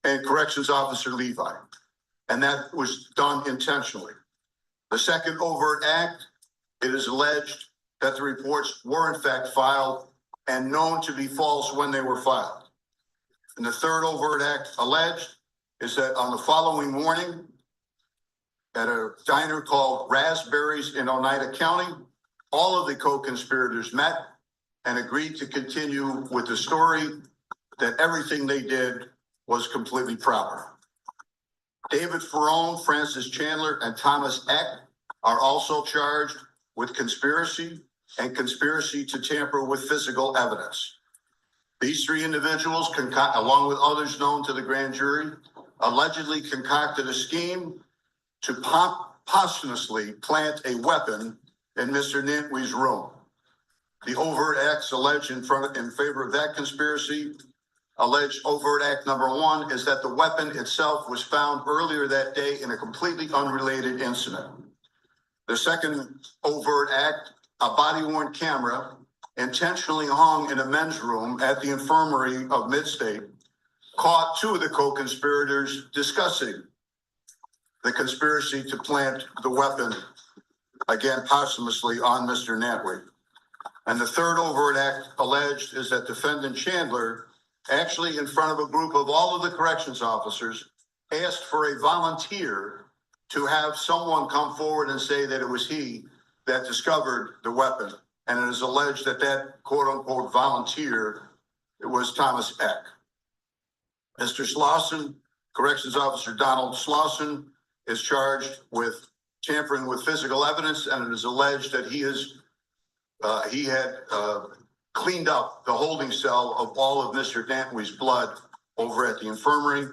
and Corrections Officer Levi, and that was done intentionally. The second overt act, it is alleged that the reports were in fact filed and known to be false when they were filed. And the third overt act alleged is that on the following morning, at a diner called Raspberries in Oneida County, all of the co-conspirators met and agreed to continue with the story that everything they did was completely proper. David Ferrone, Francis Chandler, and Thomas Eck are also charged with conspiracy and conspiracy to tamper with physical evidence. These three individuals, along with others known to the grand jury, allegedly concocted a scheme to posthumously plant a weapon in Mr. Nantwee's room. The overt acts alleged in favor of that conspiracy, alleged overt act number one, is that the weapon itself was found earlier that day in a completely unrelated incident. The second overt act, a body-worn camera intentionally hung in a men's room at the infirmary of Midstate, caught two of the co-conspirators discussing the conspiracy to plant the weapon, again posthumously, on Mr. Nantwee. And the third overt act alleged is that defendant Chandler, actually in front of a group of all of the corrections officers, asked for a volunteer to have someone come forward and say that it was he that discovered the weapon. And it is alleged that that quote-unquote volunteer, it was Thomas Eck. Mr. Slauson, Corrections Officer Donald Slauson, is charged with tampering with physical evidence, and it is alleged that he had cleaned up the holding cell of all of Mr. Nantwee's blood over at the infirmary.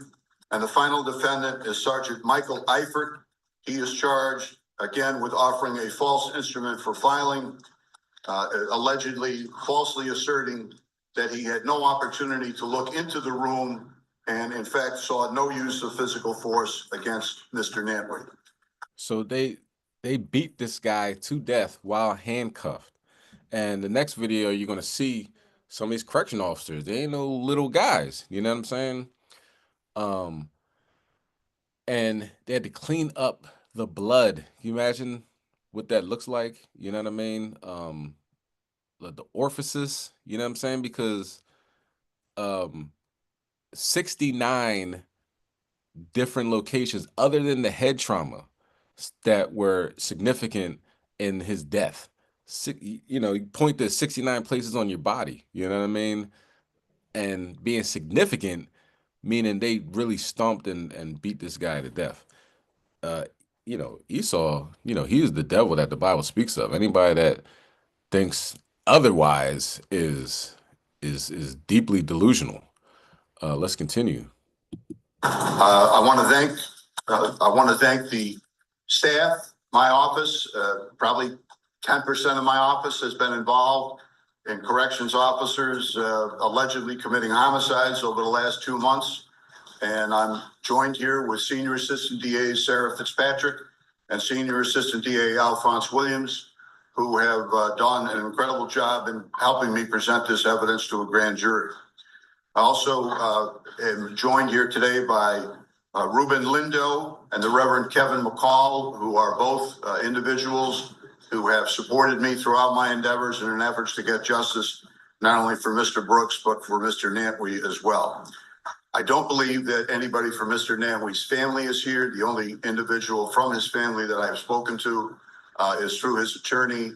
And the final defendant is Sergeant Michael Eifert. He is charged, again, with offering a false instrument for filing, allegedly falsely asserting that he had no opportunity to look into the room and, in fact, saw no use of physical force against Mr. Nantwee. So they beat this guy to death while handcuffed. And the next video, you're going to see some of these correction officers. They ain't no little guys. You know what I'm saying? And they had to clean up the blood. Can you imagine what that looks like? You know what I mean? The orifices, you know what I'm saying? Because 69 different locations other than the head trauma that were significant in his death. You point to 69 places on your body, you know what I mean? And being significant, meaning they really stomped and beat this guy to death. Esau, he is the devil that the Bible speaks of. Anybody that thinks otherwise is deeply delusional. Let's continue. I want to thank the staff, my office. Probably 10% of my office has been involved and corrections officers allegedly committing homicides over the last 2 months. And I'm joined here with Senior Assistant DA Sarah Fitzpatrick and Senior Assistant DA Alphonse Williams, who have done an incredible job in helping me present this evidence to a grand jury. I also am joined here today by Ruben Lindo and the Reverend Kevin McCall, who are both individuals who have supported me throughout my endeavors in an effort to get justice, not only for Mr. Brooks, but for Mr. Nantwey as well. I don't believe that anybody from Mr. Nantwey's family is here. The only individual from his family that I've spoken to is through his attorney,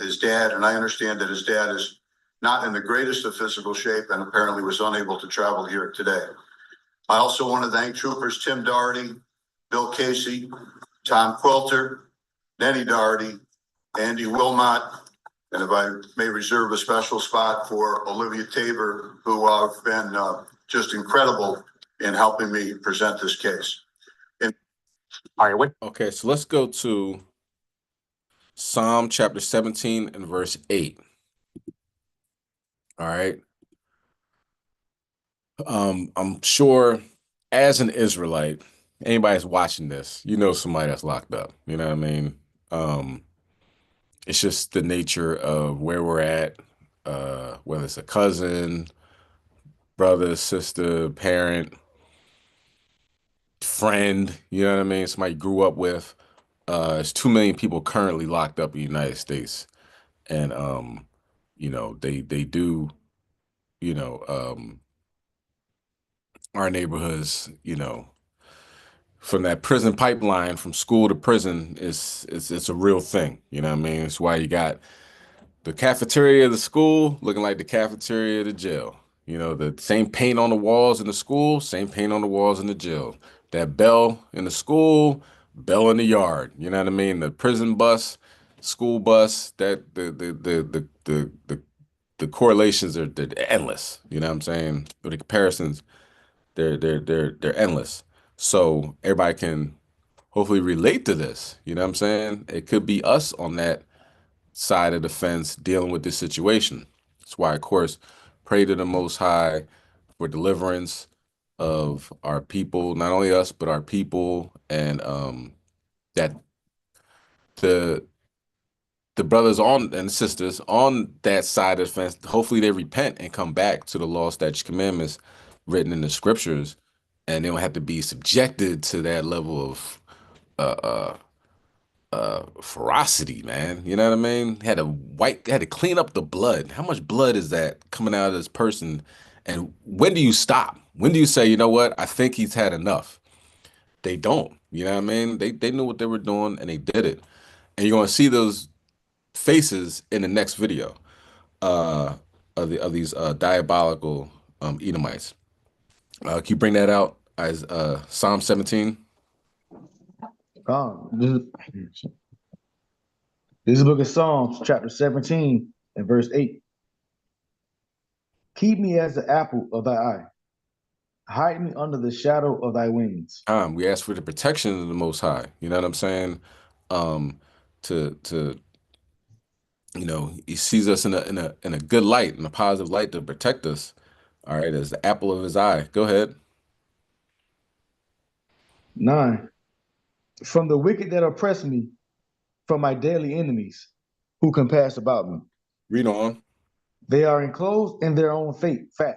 his dad, and I understand that his dad is not in the greatest of physical shape and apparently was unable to travel here today. I also want to thank Troopers Tim Doherty, Bill Casey, Tom Quilter, Denny Doherty, Andy Wilmot, and if I may reserve a special spot for Olivia Tabor, who have been just incredible in helping me present this case. All right, okay, so let's go to Psalm chapter 17 and verse 8. All right. I'm sure as an Israelite, anybody's watching this, you know somebody that's locked up. You know what I mean? It's just the nature of where we're at, whether it's a cousin, brother, sister, parent, friend, you know what I mean? Somebody you grew up with. There's 2 million people currently locked up in the United States. And you know, they do, you know, our neighborhoods, you know, from that prison pipeline from school to prison it's a real thing. You know what I mean? It's why you got the cafeteria of the school looking like the cafeteria of the jail. You know, the same paint on the walls in the school, same paint on the walls in the jail. That bell in the school, bell in the yard. You know what I mean? The prison bus, school bus, that the correlations they're endless. You know what I'm saying? But the comparisons, they're endless. So everybody can hopefully relate to this. You know what I'm saying? It could be us on that side of the fence dealing with this situation. That's why, of course, pray to the Most High for deliverance of our people, not only us, but our people, and that the brothers on and sisters on that side of the fence, hopefully they repent and come back to the law, statutes, commandments written in the scriptures, and they don't have to be subjected to that level of ferocity, man. You know what I mean? Had to clean up the blood. How much blood is that coming out of this person? And when do you stop? When do you say, you know what? I think he's had enough. They don't. You know what I mean? They knew what they were doing and they did it. And you're gonna see those faces in the next video of these diabolical Edomites. Can you bring that out as Psalm 17? This is the book of Psalms, chapter 17 and verse 8. Keep me as the apple of thy eye. Hide me under the shadow of thy wings. We ask for the protection of the Most High. You know what I'm saying? To you know, he sees us in a good light, in a positive light to protect us. All right, as the apple of his eye. Go ahead. 9. From the wicked that oppress me, from my daily enemies, who compass about me. Read on. They are enclosed in their own fat.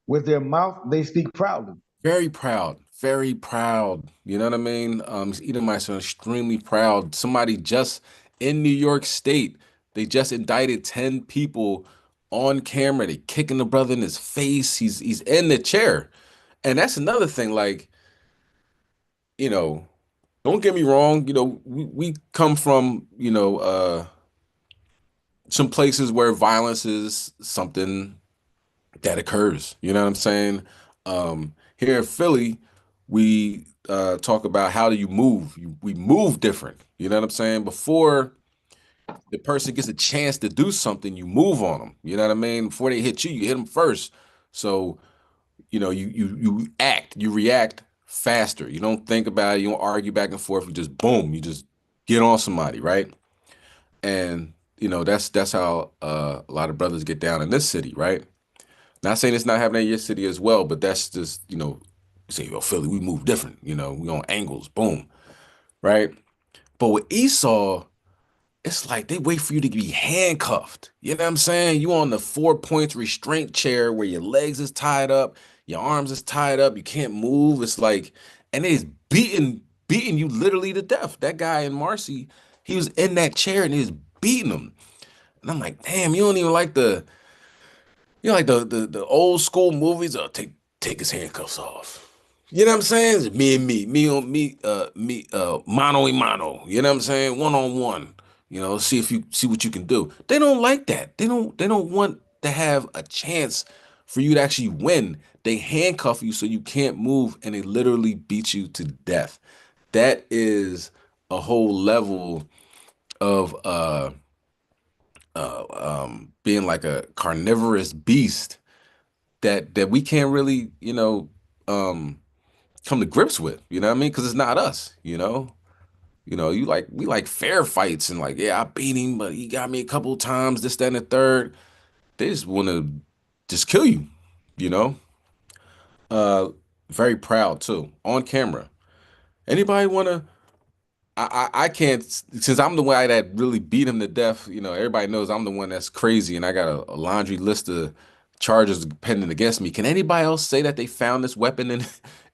With their mouth, they speak proudly. Very proud. Very proud. You know what I mean? Edomites are extremely proud. Somebody just in New York State, they just indicted 10 people on camera. They kicking the brother in his face. He's in the chair. And that's another thing, like, you know, don't get me wrong, you know, we come from, you know, some places where violence is something that occurs. You know what I'm saying? Here in Philly, we talk about how do you move? We move different. You know what I'm saying? Before the person gets a chance to do something, you move on them. You know what I mean? Before they hit you, you hit them first. So, you know, you act, you react faster. You don't think about it. You don't argue back and forth. You just boom, you just get on somebody, right? And that's how a lot of brothers get down in this city, right? Not saying it's not happening in your city as well, but that's just, you say, yo, Philly, we move different, we on angles, boom, right? But with Esau, it's like they wait for you to be handcuffed. You know what I'm saying? You on the 4 points restraint chair where your legs is tied up, your arms is tied up, you can't move. It's like, and they's beating you literally to death. That guy in Marcy, he was in that chair and he was beating him. And I'm like, damn, you don't even like the old school movies. Take his handcuffs off. You know what I'm saying? It's me and me on me, mano a mano. You know what I'm saying? One on one. See what you can do. They don't like that. They don't want to have a chance for you to actually win. They handcuff you so you can't move, and they literally beat you to death. That is a whole level of being like a carnivorous beast that we can't really, come to grips with. You know what I mean? Because it's not us. We like fair fights and like, yeah, I beat him, but he got me a couple of times, this, that, and the third. They just want to just kill you, you know? Uh, very proud too, on camera. Anybody want to? I can't, since I'm the one that really beat him to death. Everybody knows I'm the one that's crazy, and I got a laundry list of charges pending against me. Can anybody else say that they found this weapon in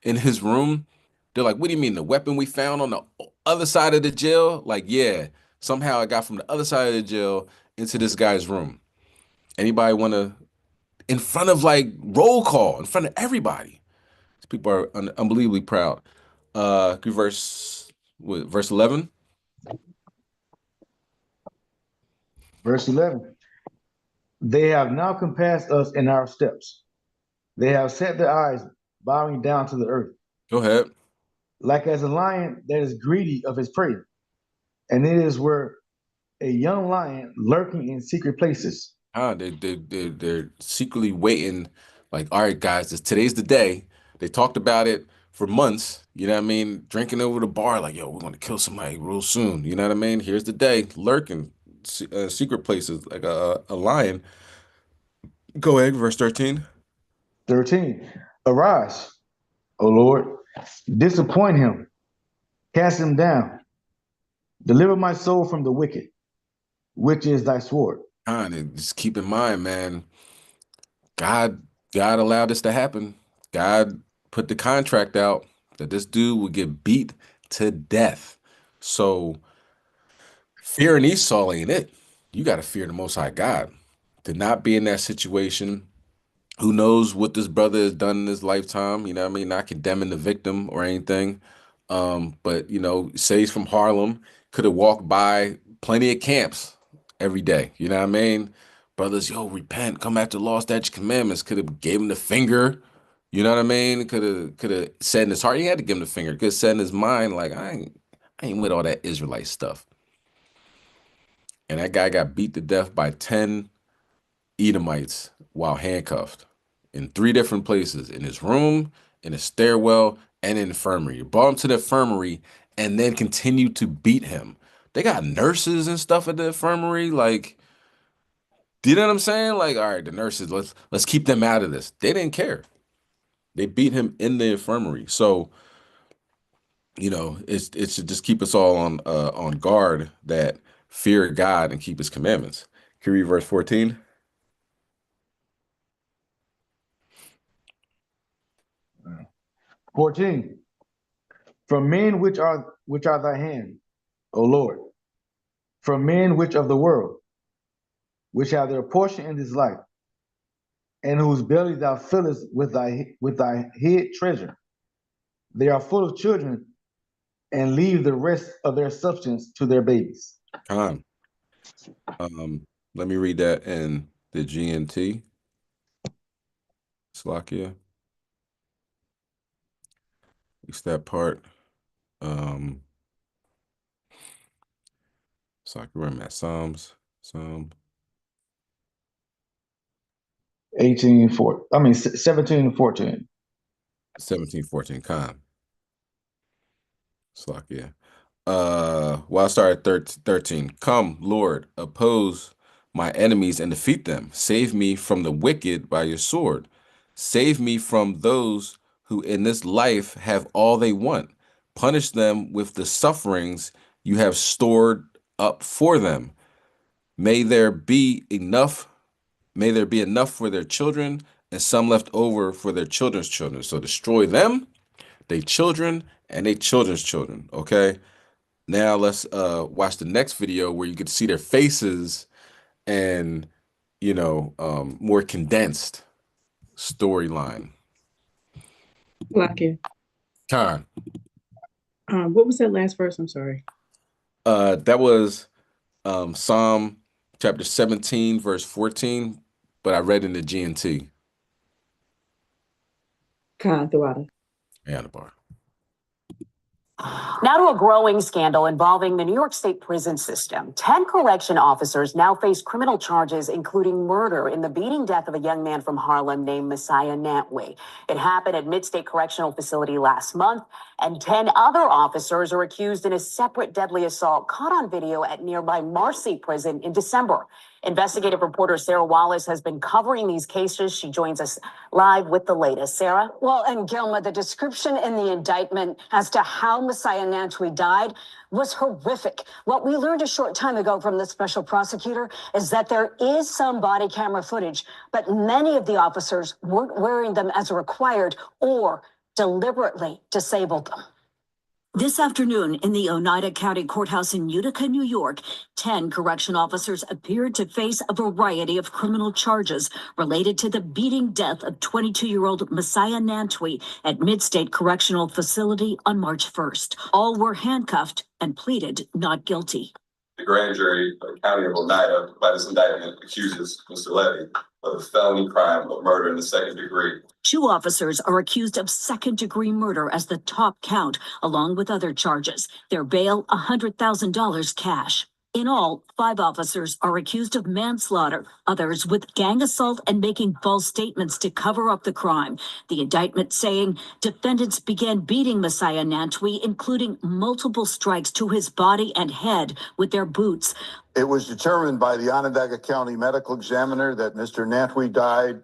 in his room? They're like, what do you mean, the weapon we found on the other side of the jail? Like, yeah, somehow it got from the other side of the jail into this guy's room. Anybody want to, in front of like roll call, in front of everybody? These people are unbelievably proud. Verse 11. Verse 11. They have now compassed us in our steps. They have set their eyes bowing down to the earth. Go ahead. Like as a lion that is greedy of his prey. And it is where a young lion lurking in secret places. They're secretly waiting, like, all right, guys, today's the day. They talked about it for months, you know what I mean? Drinking over the bar, like, yo, we're going to kill somebody real soon. You know what I mean? Here's the day, lurking, secret places, like a lion. Go ahead, verse 13. 13. Arise, O Lord, disappoint him, cast him down, deliver my soul from the wicked, which is thy sword. And just keep in mind, man, God allowed this to happen. God put the contract out that this dude would get beat to death. So fearing Esau ain't it. You got to fear the Most High God. To not be in that situation. Who knows what this brother has done in his lifetime? You know what I mean? Not condemning the victim or anything. But say he's from Harlem, could have walked by plenty of camps every day. You know what I mean? Brothers, yo, repent, come back to law, statute, commandments. Could have gave him the finger. You know what I mean? Could have said in his heart. He had to give him the finger. Could have said in his mind, like, I ain't with all that Israelite stuff. And that guy got beat to death by 10 Edomites while handcuffed in 3 different places, in his room, in a stairwell, and in the infirmary. You brought him to the infirmary and then continued to beat him. They got nurses and stuff at the infirmary. Like, do you know what I'm saying? Like, all right, the nurses, let's keep them out of this. They didn't care. They beat him in the infirmary. So, it should just keep us all on guard that fear God and keep his commandments. Can you read verse 14? 14. From men which are thy hand, O Lord, from men which of the world, which have their portion in this life, and whose belly thou fillest with thy hid treasure. They are full of children, and leave the rest of their substance to their babies. Let me read that in the GNT. Slovakia. It's that part. Slovakia, where I'm at. Psalm 17 and 14. 17, 14. Slovakia. Well, I'll start at 13. Come, Lord, oppose my enemies and defeat them. Save me from the wicked by your sword. Save me from those who in this life have all they want. Punish them with the sufferings you have stored up for them. May there be enough for their children and some left over for their children's children. So destroy them, their children, and their children's children. Okay. Now let's watch the next video where you get to see their faces and more condensed storyline. Lucky. Con. What was that last verse? I'm sorry. That was Psalm chapter 17, verse 14, but I read in the GNT. Con Thawada. And the bar. Now to a growing scandal involving the New York State prison system. 10 correction officers now face criminal charges, including murder in the beating death of a young man from Harlem named Messiah Nantwey. It happened at Mid-State Correctional Facility last month, and 10 other officers are accused in a separate deadly assault caught on video at nearby Marcy Prison in December. Investigative reporter Sarah Wallace has been covering these cases. She joins us live with the latest. Sarah? Well, and Gilma, the description in the indictment as to how Messiah Nantwey died was horrific. What we learned a short time ago from the special prosecutor is that there is some body camera footage, but many of the officers weren't wearing them as required or deliberately disabled them. This afternoon in the Oneida County Courthouse in Utica, New York, 10 correction officers appeared to face a variety of criminal charges related to the beating death of 22-year-old Messiah Nantwey at Mid-State Correctional Facility on March 1st. All were handcuffed and pleaded not guilty. The grand jury of the County of Oneida, by this indictment, accuses Mr. Levy of the felony crime of murder in the second degree. 2 officers are accused of second-degree murder as the top count, along with other charges. Their bail, $100,000 cash. In all, 5 officers are accused of manslaughter, others with gang assault and making false statements to cover up the crime. The indictment saying defendants began beating Messiah Nantwey, including multiple strikes to his body and head with their boots. It was determined by the Onondaga County Medical Examiner that Mr. Nantwey died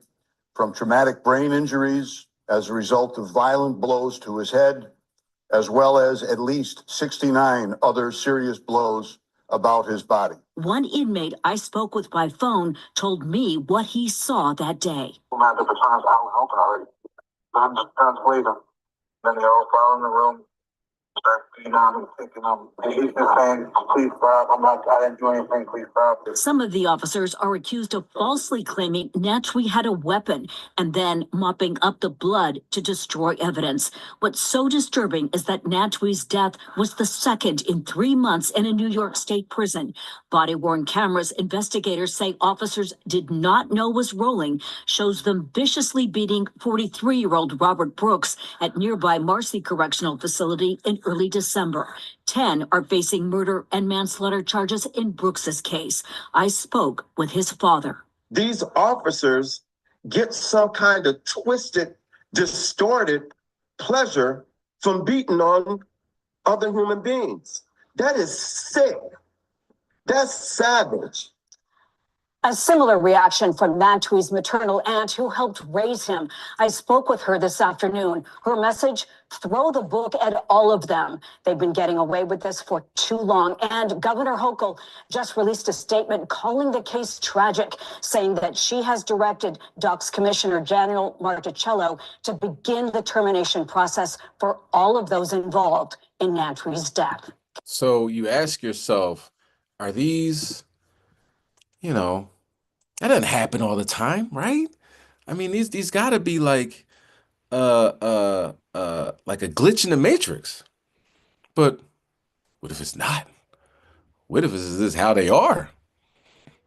from traumatic brain injuries as a result of violent blows to his head, as well as at least 69 other serious blows about his body. One inmate I spoke with by phone told me what he saw that day. Times I was helping already. But I'm just trying to wait them. Then they all fall in the room, start beating on him, kicking him. And he's just saying, please stop. I didn't do anything, please stop. Some of the officers are accused of falsely claiming Nantwey had a weapon and then mopping up the blood to destroy evidence. What's so disturbing is that Nantwey's death was the second in 3 months in a New York State prison. Body-worn cameras investigators say officers did not know was rolling, shows them viciously beating 43-year-old Robert Brooks at nearby Marcy Correctional Facility in early December. 10 are facing murder and manslaughter charges in Brooks's case. I spoke with his father. These officers get some kind of twisted, distorted pleasure from beating on other human beings. That is sick. That's savage. A similar reaction from Nantwey's maternal aunt who helped raise him. I spoke with her this afternoon. Her message, throw the book at all of them. They've been getting away with this for too long. And Governor Hochul just released a statement calling the case tragic, saying that she has directed DOC's Commissioner General Marticello to begin the termination process for all of those involved in Nantwey's death. So you ask yourself, are these, that doesn't happen all the time, right? I mean, these gotta be like a glitch in the matrix. But what if it's not? What if this is how they are?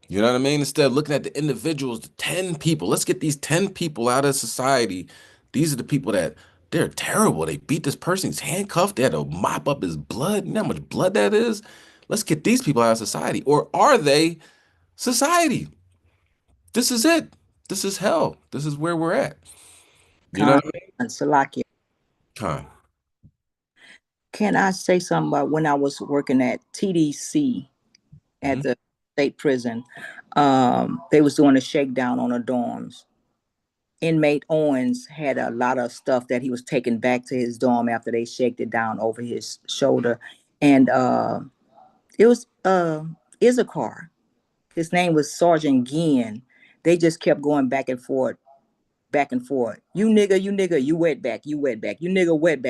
You know what I mean? Instead of looking at the individuals, the 10 people, let's get these 10 people out of society. These are the people that they're terrible. They beat this person, he's handcuffed, they had to mop up his blood. You know how much blood that is? Let's get these people out of society. Or are they society? This is it. This is hell. This is where we're at. You know what I mean? Salakia. Con. Can I say something about when I was working at TDC at the state prison? They was doing a shakedown on the dorms. Inmate Owens had a lot of stuff that he was taking back to his dorm after they shaked it down over his shoulder. And it was Issachar. His name was Sergeant Ginn. They just kept going back and forth, back and forth. You nigga, you wet back, you wet back. You nigga wet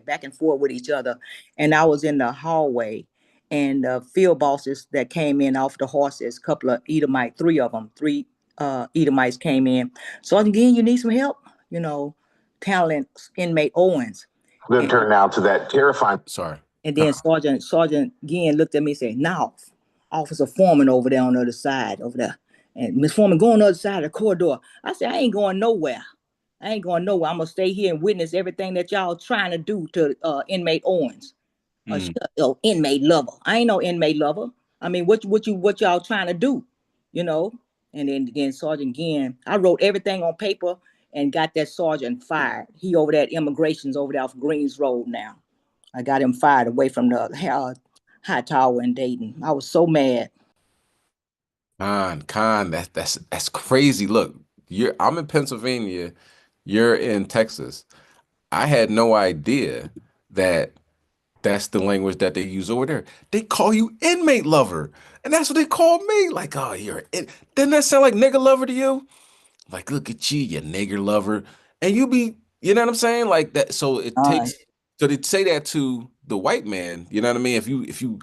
back and forth with each other. And I was in the hallway, and field bosses that came in off the horses, couple of Edomite, three Edomites came in. So again, you need some help, talent inmate Owens. We're going to turn now to that terrifying. Sorry. And then Sergeant Ginn looked at me and said, "Now, Officer Foreman over there on the other side, over there." And Miss Foreman, go on the other side of the corridor. I said, I ain't going nowhere. I'm going to stay here and witness everything that y'all trying to do to inmate Owens. Inmate lover. I ain't no inmate lover. I mean, what y'all trying to do, And then Sergeant Ginn, I wrote everything on paper and got that sergeant fired. He over there at immigrations over there off Greens Road now. I got him fired away from the high tower in Dayton. I was so mad. Con, that's crazy. Look, I'm in Pennsylvania, you're in Texas. I had no idea that that's the language that they use over there. They call you inmate lover, and that's what they call me. Like, oh, doesn't that sound like nigger lover to you? Like, look at you nigger lover, and you know what I'm saying? Like that. So so they say that to the white man. You know what I mean? If you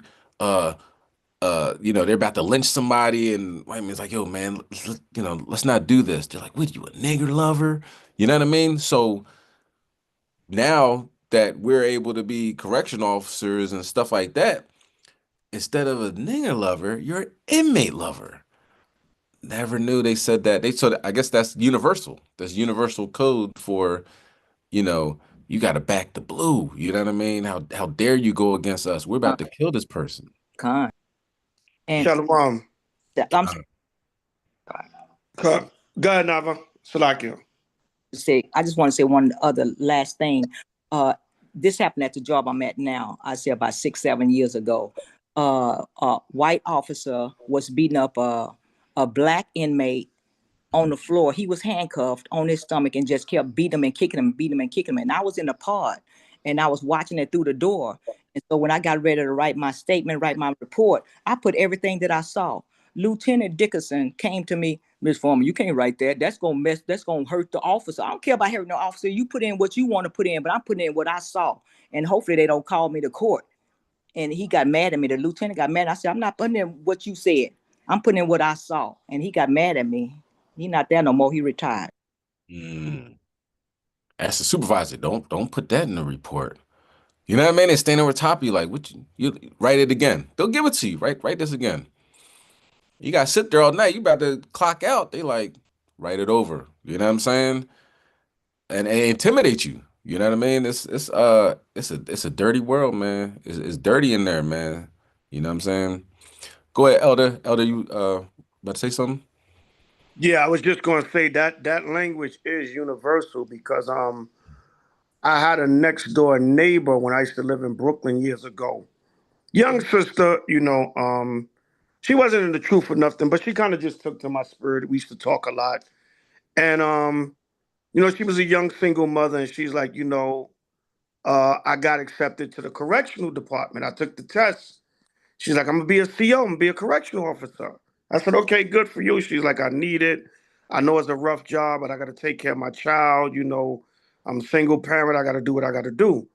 they're about to lynch somebody, and white man's like, yo, man, let's not do this. They're like, what, you a nigger lover? You know what I mean? So now that we're able to be correction officers and stuff like that, instead of a nigger lover, you're an inmate lover. Never knew they said that. I guess that's universal. That's universal code for, you got to back the blue. You know what I mean? How dare you go against us? We're about to kill this person. Con. And Shalom. I'm Go ahead, Nava. Salakia. I just want to say one other last thing. This happened at the job I'm at now. I say about 6-7 years ago. A white officer was beating up a black inmate on the floor. He was handcuffed on his stomach and just kept beating him and kicking him. And I was in the pod and I was watching it through the door. And so when I got ready to write my statement, write my report, I put everything that I saw. Lieutenant Dickerson came to me, Miss Foreman, you can't write that. That's gonna hurt the officer. I don't care about hurting the officer. You put in what you want to put in, but I'm putting in what I saw. And hopefully they don't call me to court. And he got mad at me. The lieutenant got mad. I said, I'm not putting in what you said. I'm putting in what I saw. And he got mad at me. He not there no more. He retired. As a supervisor, don't put that in the report. You know what I mean? They stand over top of you like, what you write it again. They'll give it to you. Write this again. You gotta sit there all night. You about to clock out. They like, write it over. You know what I'm saying? And intimidate you. You know what I mean? It's a dirty world, man. It's dirty in there, man. You know what I'm saying? Go ahead, Elder. Elder, you about to say something? Yeah, I was just going to say that language is universal because I had a next door neighbor when I used to live in Brooklyn years ago. Young sister, she wasn't in the truth or nothing, but she kind of just took to my spirit. We used to talk a lot. And she was a young single mother, and she's like, I got accepted to the correctional department. I took the test. She's like, I'm gonna be a CO, I'm gonna be a correctional officer. I said, okay, good for you. She's like, I need it. I know it's a rough job, but I gotta take care of my child. I'm a single parent, I gotta do what I gotta do.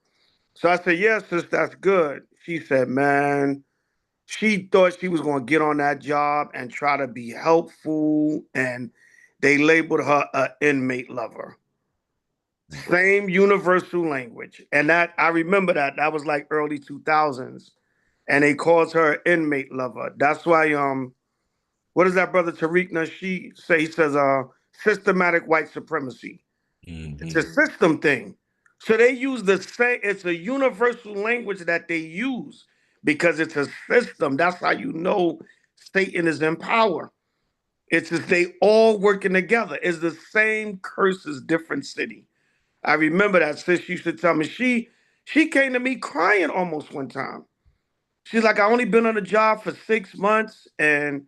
So I said, yes, sis, that's good. She said, man, she thought she was gonna get on that job and try to be helpful, and they labeled her an inmate lover. Same universal language. And that I remember that was like early 2000s. And they calls her inmate lover. That's why what does that brother Tariq Nasheed say? He says systematic white supremacy. It's a system thing. So they use the same, it's a universal language that they use because it's a system. That's how you know Satan is in power. It's just they all working together. It's the same curse as different city. I remember that sis used to tell me She came to me crying almost one time. She's like, I only been on the job for 6 months, and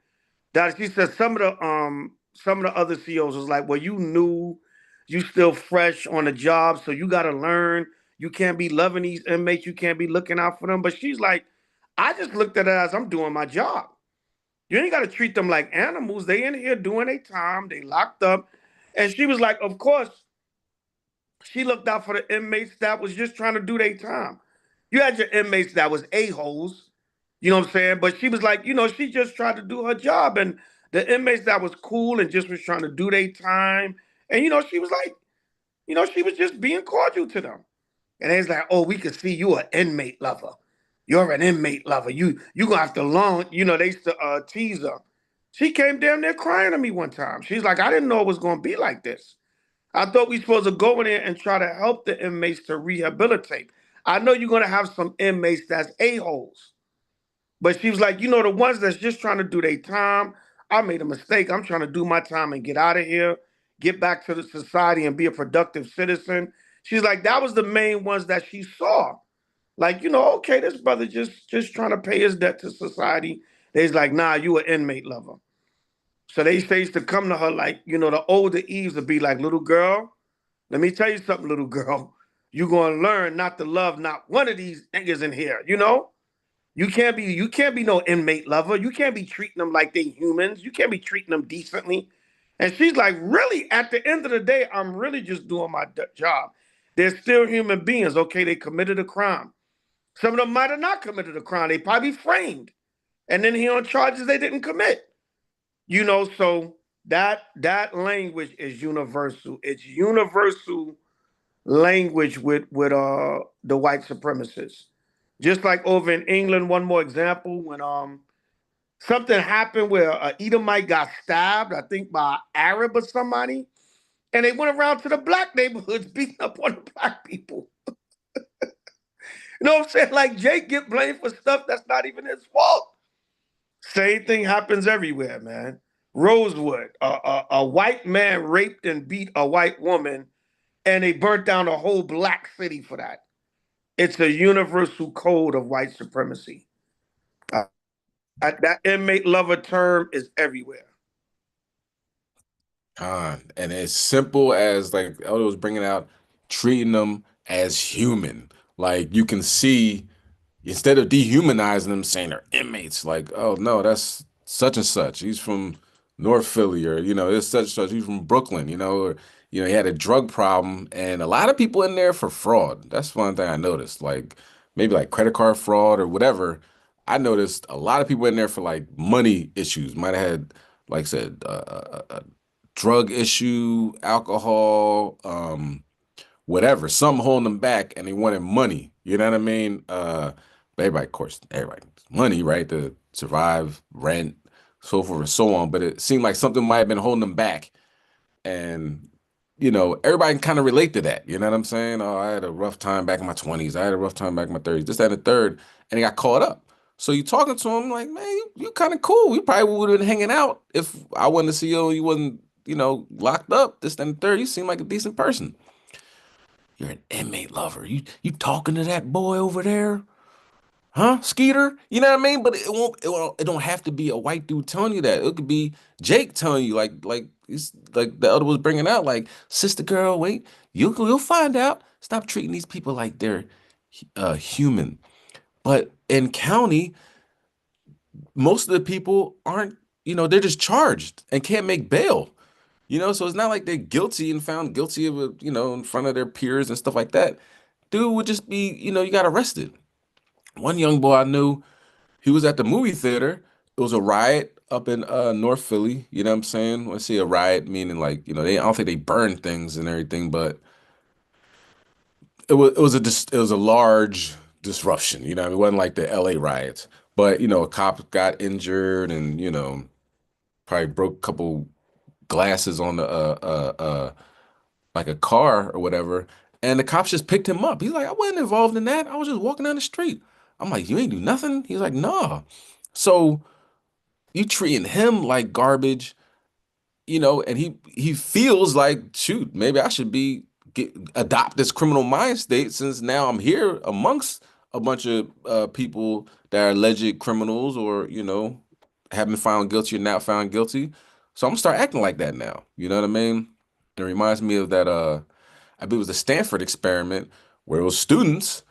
that she said some of the other CEOs was like, well, you new, you still fresh on the job, so you gotta learn. You can't be loving these inmates, you can't be looking out for them. But she's like, I just looked at it as I'm doing my job. You ain't gotta treat them like animals. They in here doing their time, they locked up. And she was like, of course, she looked out for the inmates that was just trying to do their time. You had your inmates that was a-holes, you know what I'm saying? But she was like, she just tried to do her job. And the inmates that was cool and just was trying to do their time. And she was like, she was just being cordial to them. And they was like, oh, we could see you an inmate lover. You're an inmate lover. You gonna have to learn, they used to tease her. She came down there crying to me one time. She's like, I didn't know it was gonna be like this. I thought we supposed to go in there and try to help the inmates to rehabilitate. I know you're gonna have some inmates that's a-holes. But she was like, the ones that's just trying to do their time, I made a mistake. I'm trying to do my time and get out of here, get back to the society and be a productive citizen. She's like, that was the main ones that she saw. Like, okay, this brother just trying to pay his debt to society. They's like, nah, you an inmate lover. So they used to come to her like, the older Eves would be like, little girl, let me tell you something, little girl. You're gonna learn not to love not one of these niggas in here, You can't be no inmate lover. You can't be treating them like they humans. You can't be treating them decently. And she's like, really, at the end of the day, I'm really just doing my job. They're still human beings. Okay, they committed a crime. Some of them might have not committed a crime. They probably framed. And then he on charges they didn't commit. So that language is universal. It's universal language with the white supremacists. Just like over in England, one more example, when something happened where a Edomite got stabbed, I think by an Arab or somebody, and they went around to the black neighborhoods beating up on the black people. You know what I'm saying? Like Jake get blamed for stuff that's not even his fault. Same thing happens everywhere, man. Rosewood, a white man raped and beat a white woman, and they burnt down a whole black city for that. It's a universal code of white supremacy. That inmate lover term is everywhere. And as simple as like Elder was bringing out, treating them as human. Like you can see, instead of dehumanizing them, saying they're inmates, like, oh no, that's such and such. He's from North Philly, or it's such and such. He's from Brooklyn, or he had a drug problem, and a lot of people in there for fraud. That's one thing I noticed. Like maybe like credit card fraud or whatever. I noticed a lot of people in there for like money issues. Might have had, like I said, a drug issue, alcohol, whatever, something holding them back, and they wanted money. You know what I mean? But everybody, of course, everybody needs money, right, to survive, rent, so forth and so on. But it seemed like something might have been holding them back, and everybody can kind of relate to that. You know what I'm saying? Oh, I had a rough time back in my 20s. I had a rough time back in my 30s. This, that, and the third, and they got caught up. So you talking to him like, man, you kind of cool. We probably would have been hanging out if I wasn't the CEO. You wasn't, locked up. This, that, and the third. You seem like a decent person. You're an inmate lover. You talking to that boy over there? Huh? Skeeter? You know what I mean? But it don't have to be a white dude telling you that. It could be Jake telling you, like it's like the other was bringing out, like, sister girl, wait, you'll find out. Stop treating these people like they're human. But in county, most of the people aren't, they're just charged and can't make bail. So it's not like they're guilty and found guilty of, in front of their peers and stuff like that. Dude would just be, you got arrested. One young boy I knew, he was at the movie theater. It was a riot up in North Philly. You know what I'm saying? When I say a riot, meaning like, I don't think they burned things and everything, but it was a large disruption. You know what I mean? It wasn't like the LA riots. But, a cop got injured and, probably broke a couple glasses on the like a car or whatever, and the cops just picked him up. He's like, I wasn't involved in that. I was just walking down the street. I'm like, you ain't do nothing? He's like, nah. So you treating him like garbage, and he feels like, shoot, maybe I should be adopt this criminal mind state, since now I'm here amongst a bunch of people that are alleged criminals, or have been found guilty or not found guilty. So I'm gonna start acting like that now. You know what I mean? It reminds me of that. I believe it was the Stanford experiment, where it was students.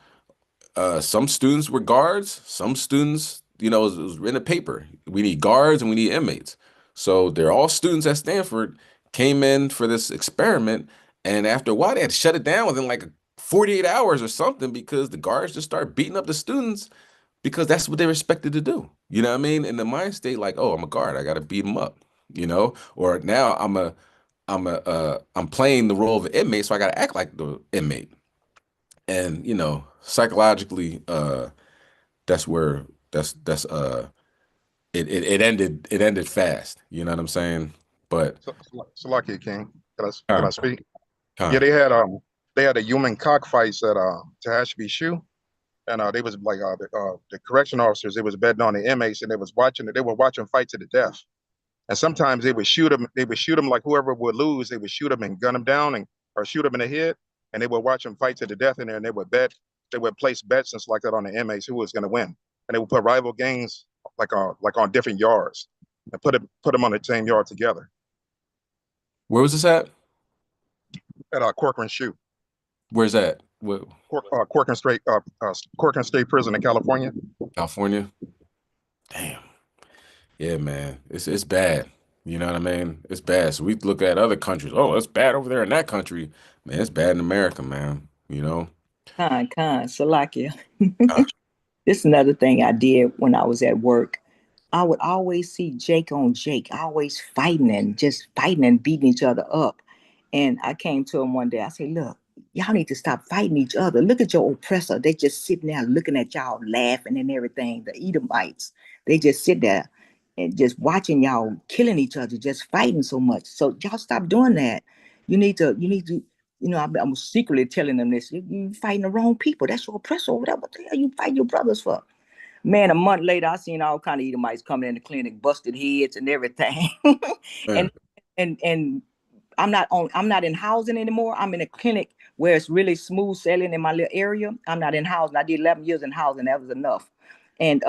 Some students were guards. Some students, it was in a paper. We need guards and we need inmates. So they're all students at Stanford, came in for this experiment, and after a while they had to shut it down within like 48 hours or something, because the guards just started beating up the students, because that's what they were expected to do. You know what I mean? In the mind state, like, oh, I'm a guard, I got to beat them up. Or now I'm playing the role of an inmate, so I got to act like the inmate. And psychologically, that's where that's it ended fast. You know what I'm saying? But So lucky, King. Can I Con, speak? con. Yeah, they had a human cockfights at Tehachapi Shoe, and they was like the correction officers. They was betting on the inmates, and they were watching fight to the death. And sometimes they would shoot them. They would shoot them, like whoever would lose, they would shoot them and gun them down, or shoot them in the head, and they would watch them fight to the death in there. And they would bet. They would place bets and stuff like that on the inmates who was going to win, and they would put rival gangs like on different yards and put them on the same yard together Where was this at? at Corcoran Shoe. Where's that? Corcoran State Prison in California. California. Damn. Yeah, man. It's bad. You know what I mean? It's bad. So we look at other countries. Oh, it's bad over there in that country. Man, it's bad in America, man. Salakia. This is another thing I did when I was at work. I would always see Jake on Jake, always fighting and beating each other up. And I came to him one day. I said, look, y'all need to stop fighting each other. Look at your oppressor. They just sitting there looking at y'all, laughing and everything. The Edomites, they just sit there and just watching y'all killing each other, just fighting so much. So y'all stop doing that. You need to, I'm secretly telling them this. You fighting the wrong people. That's your oppressor over there. What the hell you fighting your brothers for? Man, a month later, I seen all kind of Edomites coming in the clinic, busted heads and everything. and I'm not in housing anymore. I'm in a clinic where it's really smooth sailing in my little area. I'm not in housing. I did 11 years in housing. That was enough. And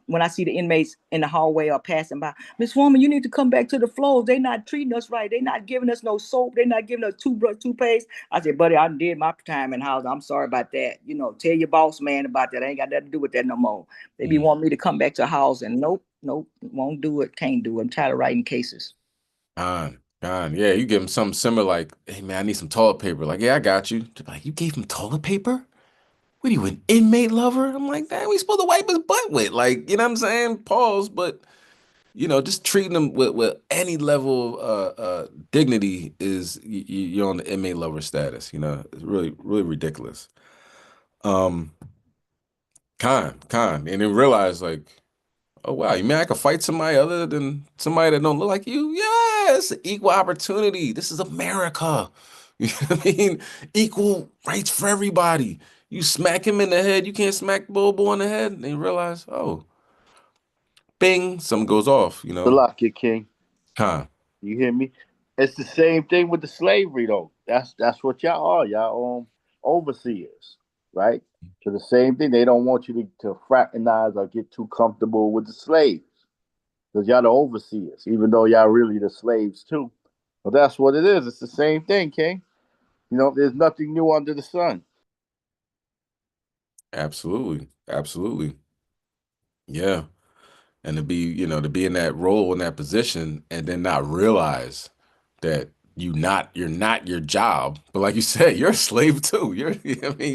when I see the inmates in the hallway or passing by, Miss Woman, you need to come back to the floors. They're not treating us right. They're not giving us no soap. They're not giving us toothpaste. I said, buddy, I did my time in housing. I'm sorry about that. Tell your boss man about that. I ain't got nothing to do with that no more. They be wanting me to come back to housing. Nope, won't do it. Can't do it. I'm tired of writing cases. Yeah, you give them something similar, like, hey man, I need some toilet paper. Like, yeah, I got you. They're like, you gave him toilet paper? What are you, an inmate lover? I'm like, damn, we supposed to wipe his butt with. Like, you know what I'm saying? Pause, but just treating them with any level of dignity is you're on the inmate lover status. It's really, really ridiculous. And then realize, like, oh wow, you mean I could fight somebody other than somebody that don't look like you? Yes, equal opportunity. This is America. You know what I mean? Equal rights for everybody. You smack him in the head, you can't smack Bobo on the head. And you realize, oh, bing, something goes off, Salakia King. Huh. You hear me? It's the same thing with the slavery though. That's what y'all are. Y'all overseers, right? So the same thing. They don't want you to fraternize or get too comfortable with the slaves. Because y'all the overseers, even though y'all really the slaves too. But that's what it is. It's the same thing, King. There's nothing new under the sun. Absolutely. Yeah. And to be in that role, in that position, and then not realize that you're not your job. But like you said, you're a slave too. You're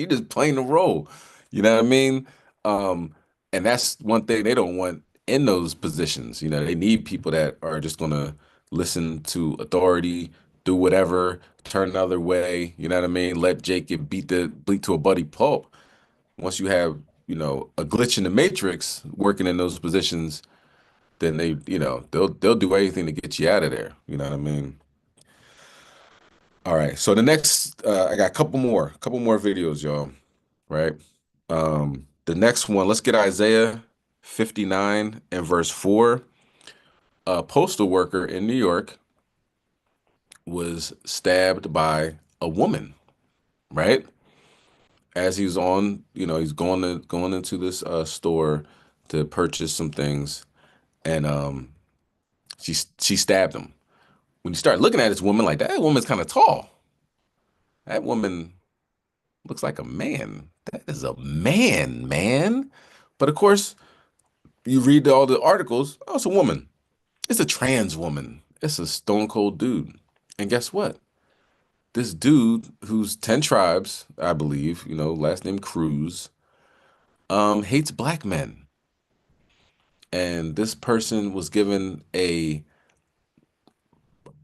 just playing the role. You know what I mean? And that's one thing they don't want in those positions. They need people that are just gonna listen to authority, do whatever, turn another way. You know what I mean? Let Jake get bleed to a buddy pulp. Once you have, a glitch in the matrix working in those positions, then they'll do anything to get you out of there. You know what I mean? All right. So the next, I got a couple more videos, y'all. Right. The next one, let's get Isaiah 59 and verse 4. A postal worker in New York was stabbed by a woman. right? As he's on, he's going into this store to purchase some things, and she stabbed him. When you start looking at this woman, like that woman's kind of tall. That woman looks like a man. That is a man, man. But of course, you read all the articles. Oh, it's a woman. It's a trans woman. It's a stone cold dude. And guess what? This dude who's 10 tribes, I believe, last name Cruz, hates black men. And this person was given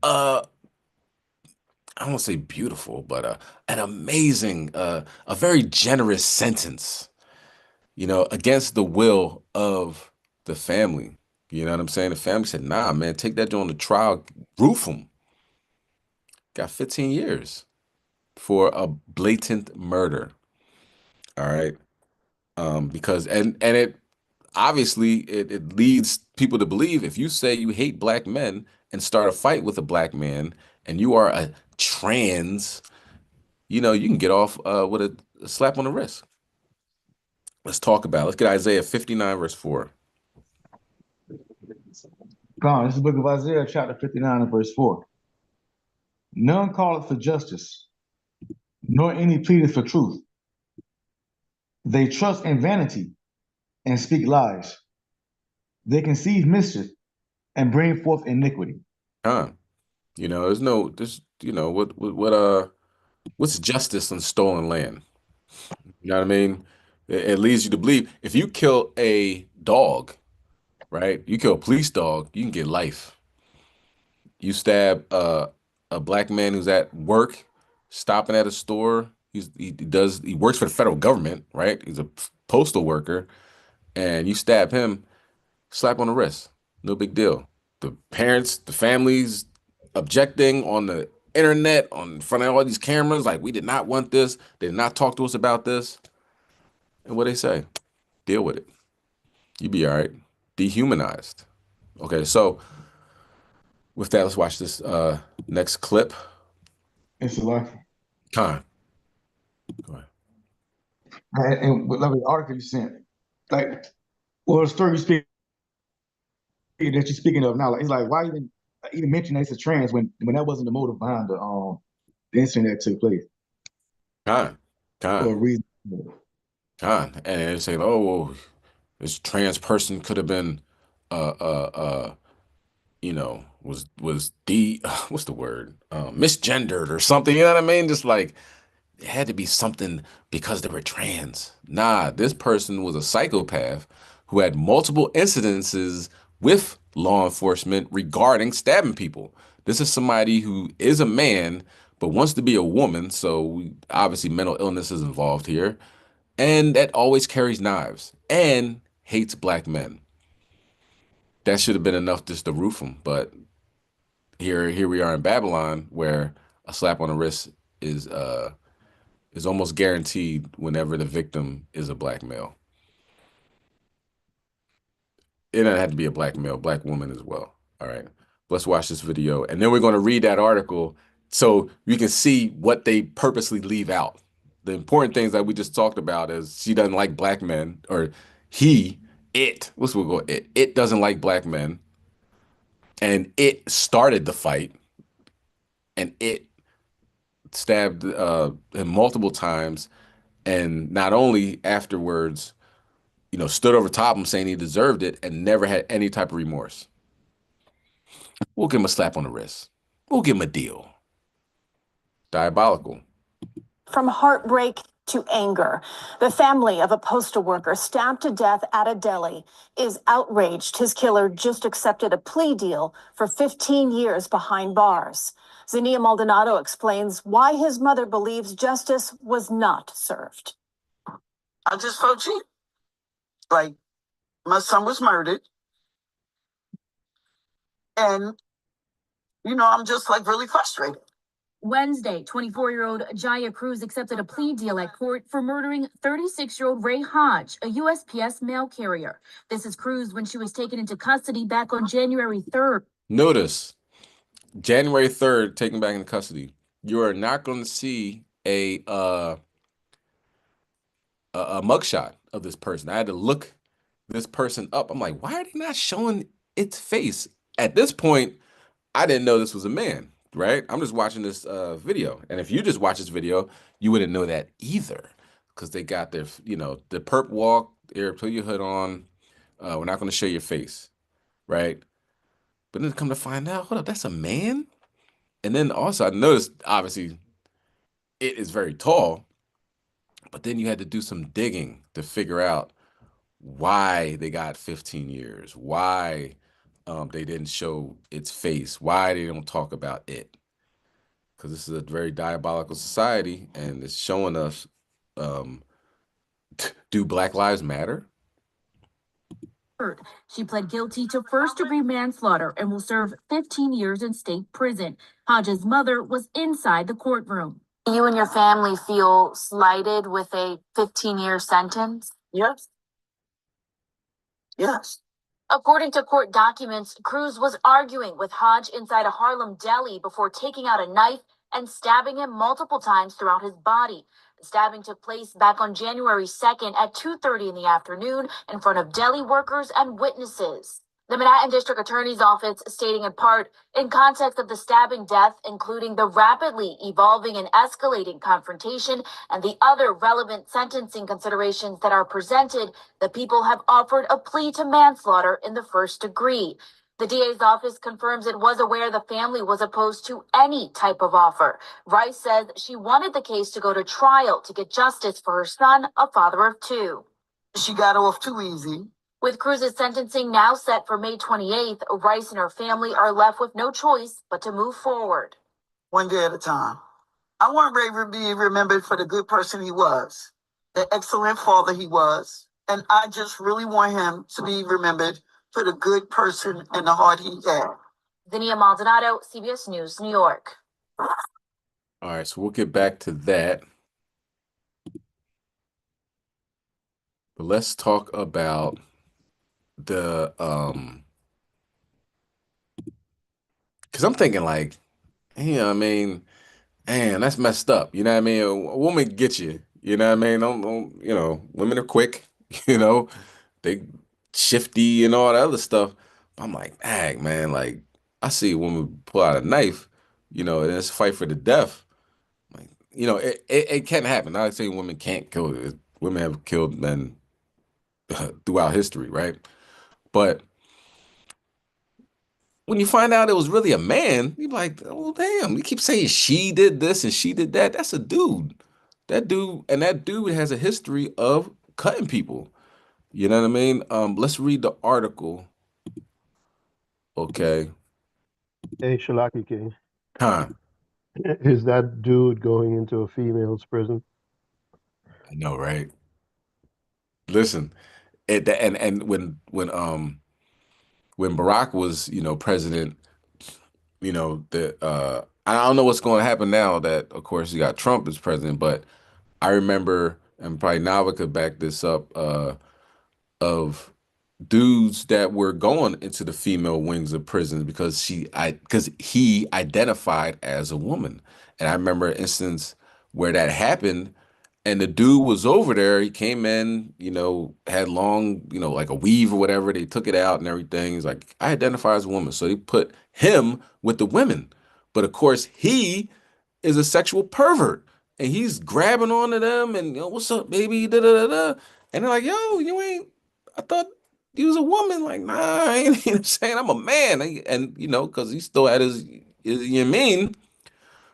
I don't want to say beautiful, but an amazing, a very generous sentence, against the will of the family. You know what I'm saying? The family said, nah, man, take that joint to trial, roof him. Got 15 years for a blatant murder. All right. Because it obviously it leads people to believe if you say you hate black men and start a fight with a black man and you are a trans, you can get off with a slap on the wrist. Let's talk about it. Let's get Isaiah 59, verse 4. Come on, this is the book of Isaiah, chapter 59 and verse 4. None calleth for justice, nor any pleadeth for truth. They trust in vanity and speak lies. They conceive mischief and bring forth iniquity. What's justice on stolen land? You know what I mean? It leads you to believe if you kill a dog, right? You kill a police dog, you can get life. You stab a black man who's at work, stopping at a store. He works for the federal government, right? He's a postal worker, and you stab him, slap on the wrist, no big deal. The parents, the families objecting on the internet, in front of all these cameras, like we did not want this. They did not talk to us about this. And what they say, deal with it. You be all right. Dehumanized. Okay, so with that, let's watch this next clip. It's a lot. Con. Go ahead. And what the article you sent, like, well, the story that you're speaking of now, like, it's like, why even mention that it's a trans when that wasn't the motive behind the incident that took place? Con. For a reason. Con. And they say, oh, well, this trans person could have been, was what's the word? Misgendered or something. You know what I mean? Just like, it had to be something because they were trans. Nah, this person was a psychopath who had multiple incidences with law enforcement regarding stabbing people. This is somebody who is a man, but wants to be a woman. So obviously mental illness is involved here. And that always carries knives and hates black men. That should have been enough just to roof him. But here we are in Babylon, where a slap on the wrist is almost guaranteed whenever the victim is a black male. It doesn't have to be a black male, black woman as well. All right, let's watch this video, and then we're going to read that article so you can see what they purposely leave out. The important things that we just talked about is she doesn't like black men, or it doesn't like black men, and it started the fight, and it stabbed him multiple times, and not only afterwards, stood over top of him saying he deserved it and never had any type of remorse. We'll give him a slap on the wrist. We'll give him a deal. Diabolical. From heartbreak to anger, the family of a postal worker stabbed to death at a deli is outraged his killer just accepted a plea deal for 15 years behind bars. Zania Maldonado explains why his mother believes justice was not served. I just felt cheap. Like, my son was murdered. And, I'm just like really frustrated. Wednesday, 24-year-old Jaya Cruz accepted a plea deal at court for murdering 36-year-old Ray Hodge, a USPS mail carrier. This is Cruz when she was taken into custody back on January 3rd. Notice, January 3rd, taken back into custody. You are not going to see a mugshot of this person. I had to look this person up. I'm like, why are they not showing its face? At this point, I didn't know this was a man, right? I'm just watching this video. And if you just watch this video, you wouldn't know that either. Because they got their, the perp walk, here, put your hood on. We're not going to show your face, right? But then come to find out, hold up, that's a man? And then also I noticed, obviously, it is very tall. But then you had to do some digging to figure out why they got 15 years, why they didn't show its face, why they don't talk about it. Because this is a very diabolical society, and it's showing us, do Black Lives Matter? She pled guilty to first-degree manslaughter and will serve 15 years in state prison. Hodges' mother was inside the courtroom. You and your family feel slighted with a 15-year sentence? Yes. Yes. According to court documents, Cruz was arguing with Hodge inside a Harlem deli before taking out a knife and stabbing him multiple times throughout his body. The stabbing took place back on January 2nd at 2:30 in the afternoon in front of deli workers and witnesses. The Manhattan District Attorney's Office stating in part, in context of the stabbing death, including the rapidly evolving and escalating confrontation and the other relevant sentencing considerations that are presented, the people have offered a plea to manslaughter in the first degree. The DA's office confirms it was aware the family was opposed to any type of offer. Rice says she wanted the case to go to trial to get justice for her son, a father of two. She got off too easy. With Cruz's sentencing now set for May 28th, Rice and her family are left with no choice but to move forward. One day at a time. I want Ray to be remembered for the good person he was, the excellent father he was, and I just really want him to be remembered for the good person and the heart he had. Zinnia Maldonado, CBS News, New York. All right, so we'll get back to that. But let's talk about the because I'm thinking like, I mean, man, that's messed up. You know what I mean? A woman get you. You know what I mean? Women are quick. They shifty and all that other stuff. But I'm like, dang, man, like I see a woman pull out a knife, and it's a fight for the death. Like, it can happen. Not saying women can't kill. Women have killed men throughout history, right? But when you find out it was really a man, you're like, oh damn, you keep saying she did this and she did that. That's a dude. That dude has a history of cutting people. You know what I mean? Let's read the article. Okay. Hey, Shalaki King. Huh. Is that dude going into a female's prison? I know, right? Listen, and when Barack was, president, I don't know what's going to happen now that, of course, you got Trump as president, but I remember, and probably Nava could back this up, of dudes that were going into the female wings of prison because he identified as a woman. And I remember an instance where that happened, and the dude was over there. He came in, had long, like a weave or whatever. They took it out and everything. He's like, I identify as a woman. So they put him with the women. But of course, he is a sexual pervert. And he's grabbing onto them and, what's up, baby? Da, da, da, da. And they're like, yo, I thought you was a woman. Like, nah, I ain't you know what I'm saying. I'm a man. And because he still had his you know what I mean?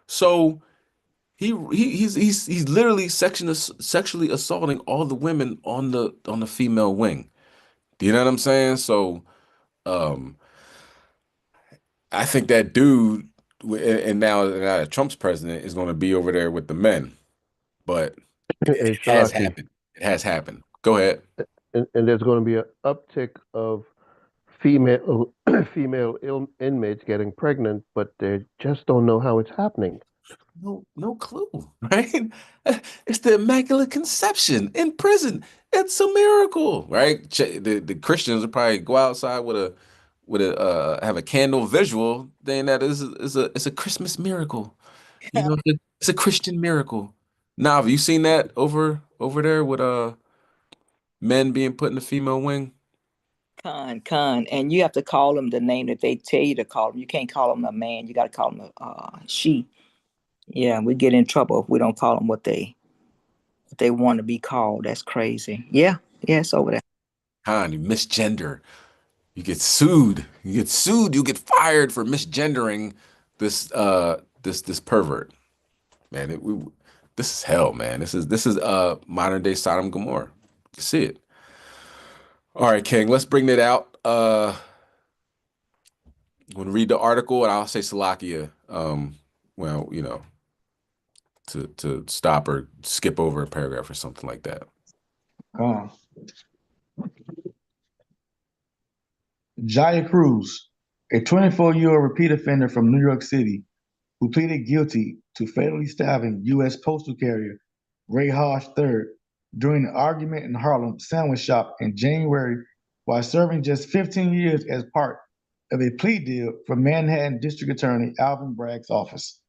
So he's literally sexually assaulting all the women on the female wing. Do you know what I'm saying? So I think that dude, and now that Trump's president, is going to be over there with the men. But Hey, it has Shalaki. happened. It has happened. Go ahead. And there's going to be an uptick of female inmates getting pregnant, but they just don't know how it's happening. No clue, right? It's the Immaculate Conception in prison. It's a miracle, right? The Christians will probably go outside with a have a candle visual, saying that it's a Christmas miracle. It's a Christian miracle. Nav, have you seen that over there with men being put in the female wing? Con, and you have to call them the name that they tell you to call them. You can't call them a man. You got to call them a she. Yeah, we get in trouble if we don't call them what they want to be called. That's crazy. Yeah, it's over there. Con, you misgender. You get sued. You get fired for misgendering this pervert. Man, this is hell, man. This is modern day Sodom and Gomorrah. You see it. All right, King, let's bring that out. I'm gonna read the article and I'll say Salakia. Well, to stop or skip over a paragraph or something like that. Jaya Cruz, a 24-year-old repeat offender from New York City, who pleaded guilty to fatally stabbing U.S. postal carrier Ray Hodge III during an argument in Harlem sandwich shop in January while serving just 15 years as part of a plea deal from Manhattan District Attorney Alvin Bragg's office.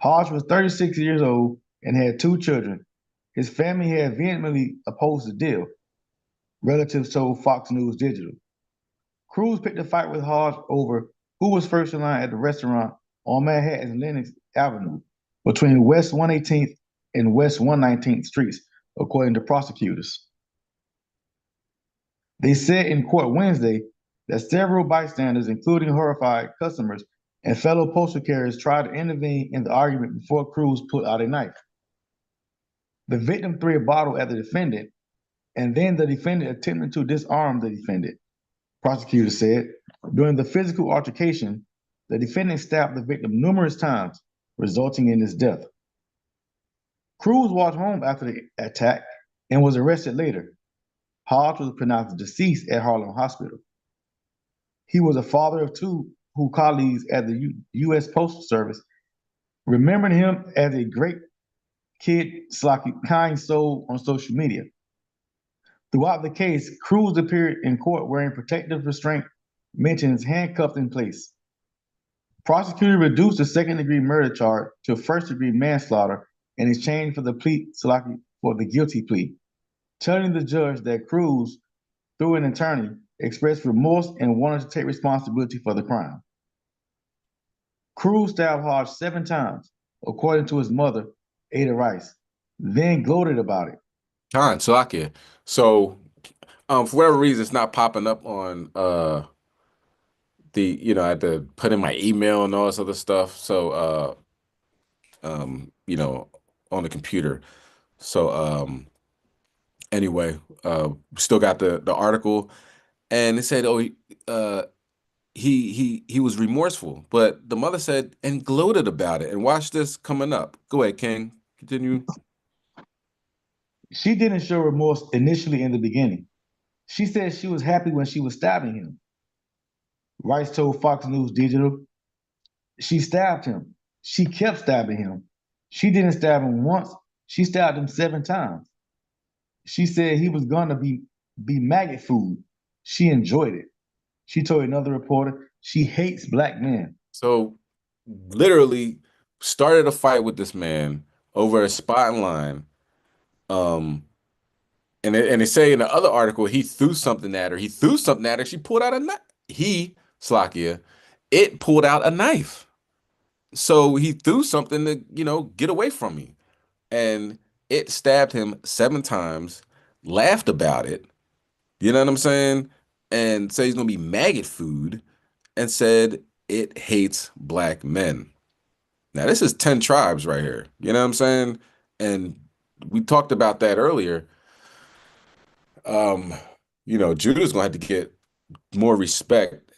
Hodge was 36 years old and had 2 children. His family had vehemently opposed the deal, relatives told Fox News Digital. Cruz picked a fight with Hodge over who was first in line at the restaurant on Manhattan's Lenox Avenue between West 118th and West 119th Streets, according to prosecutors. They said in court Wednesday that several bystanders, including horrified customers and fellow postal carriers, tried to intervene in the argument before Cruz pulled out a knife. The victim threw a bottle at the defendant, and then the defendant attempted to disarm the defendant. Prosecutors said during the physical altercation, the defendant stabbed the victim numerous times, resulting in his death. Cruz walked home after the attack and was arrested later. Hodge was pronounced deceased at Harlem Hospital. He was a father of 2 who colleagues at the U.S. Postal Service remembered him as a great kid, kind soul on social media. Throughout the case, Cruz appeared in court wearing protective restraint, mentions handcuffed in place. Prosecutor reduced the second-degree murder charge to first-degree manslaughter in exchange for the guilty plea, telling the judge that Cruz, through an attorney, expressed remorse and wanted to take responsibility for the crime. Cruz stabbed Hodge 7 times, according to his mother, Ada Rice, then gloated about it. Salakia. So, for whatever reason, it's not popping up on I had to put in my email and all this other stuff. So, on the computer. So, anyway, still got the article, and it said, he was remorseful, but the mother said and gloated about it. And watch this coming up. Go ahead, King. Continue. She didn't show remorse initially in the beginning. She said she was happy when she was stabbing him. Rice told Fox News Digital, she stabbed him. She kept stabbing him. She didn't stab him once. She stabbed him 7 times. She said he was gonna be maggot food. She enjoyed it. She told another reporter she hates black men. So literally started a fight with this man over a spot in line. And they say in the other article, he threw something at her. She pulled out a knife. It pulled out a knife. So he threw something to, get away from me. And it stabbed him 7 times, laughed about it. You know what I'm saying? And said he's gonna be maggot food, and said it hates black men. Now this is 10 tribes right here. You know what I'm saying? And we talked about that earlier. Judah's gonna have to get more respect,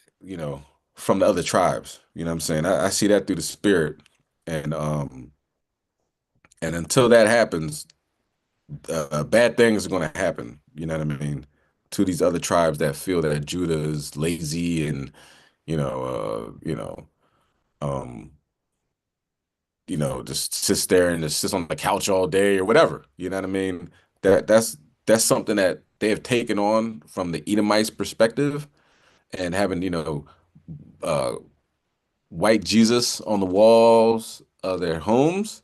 from the other tribes. You know what I'm saying? I see that through the spirit. And until that happens, bad things are gonna happen. You know what I mean? To these other tribes that feel that Judah is lazy and, just sits there and just sits on the couch all day or whatever. You know what I mean? That's something that they have taken on from the Edomites' perspective, and having, white Jesus on the walls of their homes,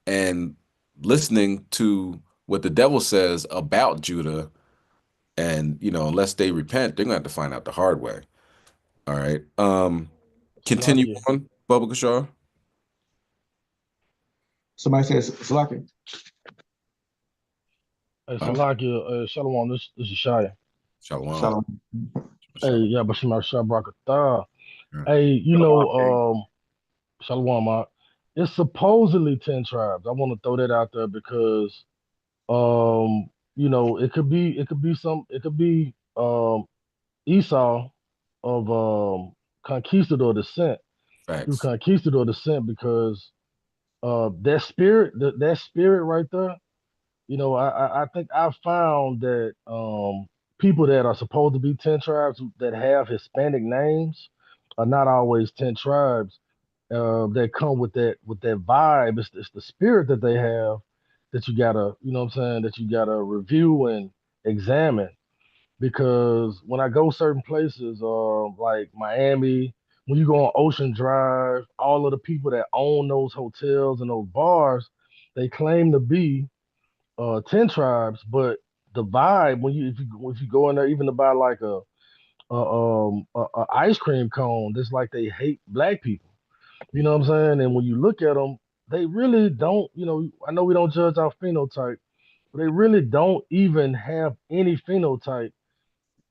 and listening to what the devil says about Judah, and unless they repent, they're gonna have to find out the hard way. All right. Continue Salakia. on, Bubba Kashar. Somebody says Salaki. Hey, Salakia, Shalom, this is Shia. Shalom. Shalom. Hey, yeah, but Shema Shabrakatah. Right. Hey, Shalom, it's supposedly 10 tribes. I want to throw that out there because it could be Esau of conquistador descent through Facts. conquistador descent because that spirit right there. I think I found that people that are supposed to be 10 tribes that have Hispanic names are not always 10 tribes that come with that vibe. It's the spirit that they have that you gotta, that you gotta review and examine. Because when I go certain places, like Miami, when you go on Ocean Drive, all of the people that own those hotels and those bars, they claim to be 10 tribes, but the vibe when if you go in there even to buy like a ice cream cone, it's like they hate black people. You know what I'm saying? And when you look at them, they really don't. I know we don't judge our phenotype, but they really don't even have any phenotype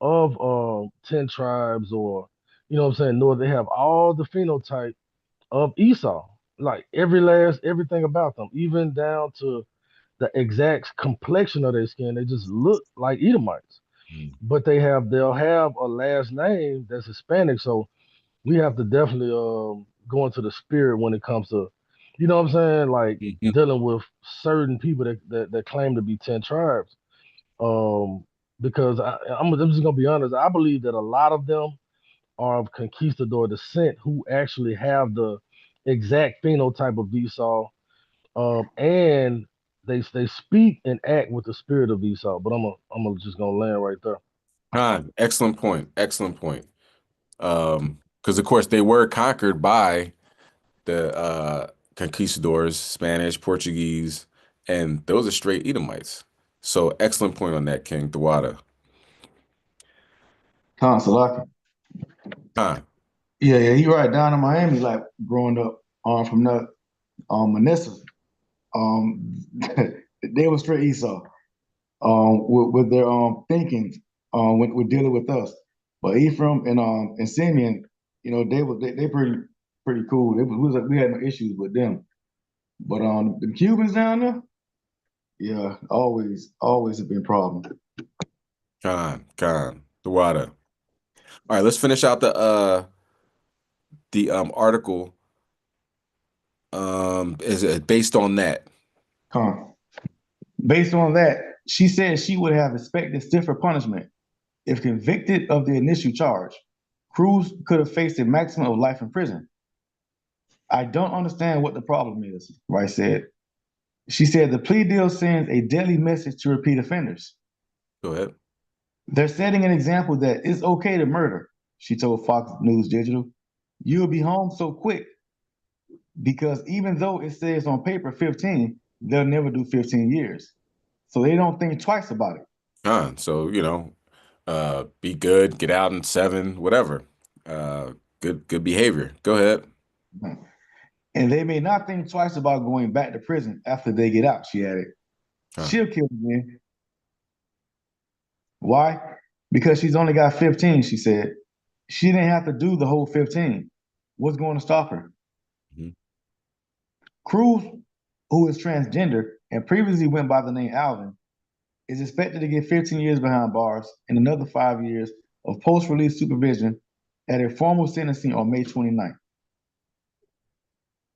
of 10 tribes or what I'm saying. Nor they have all the phenotype of Esau, like everything about them, even down to the exact complexion of their skin. They just look like Edomites, but they'll have a last name that's Hispanic. So we have to definitely go into the spirit when it comes to, you know what I'm saying, like dealing with certain people that claim to be 10 tribes. Because I'm just gonna be honest, I believe that a lot of them are of conquistador descent who actually have the exact phenotype of Esau, and they speak and act with the spirit of Esau. But I'm just gonna land right there. Excellent point. Excellent point. Because of course they were conquered by the conquistadors, Spanish, Portuguese, and those are straight Edomites. So excellent point on that, King Thawada. Salaki. Yeah, you're right. Down in Miami, like growing up from the Manissa, they were straight Esau with their thinking with dealing with us. But Ephraim and Simeon, they pretty cool. We had no issues with them. But the Cubans down there, yeah, always have been a problem. The water. All right, let's finish out the article. Is it based on that? Based on that, she said she would have expected stiffer punishment. If convicted of the initial charge, Cruz could have faced a maximum of life in prison. I don't understand what the problem is, Rice said. She said the plea deal sends a deadly message to repeat offenders. Go ahead. They're setting an example that it's okay to murder, she told Fox News Digital. You'll be home so quick because even though it says on paper 15, they'll never do 15 years. So they don't think twice about it. So, be good, get out in 7, whatever. Good behavior. Go ahead. And they may not think twice about going back to prison after they get out, she added. She'll kill again. Why? Because she's only got 15, she said. She didn't have to do the whole 15. What's going to stop her? Cruz, who is transgender and previously went by the name Alvin, is expected to get 15 years behind bars and another 5 years of post-release supervision at a formal sentencing on May 29th.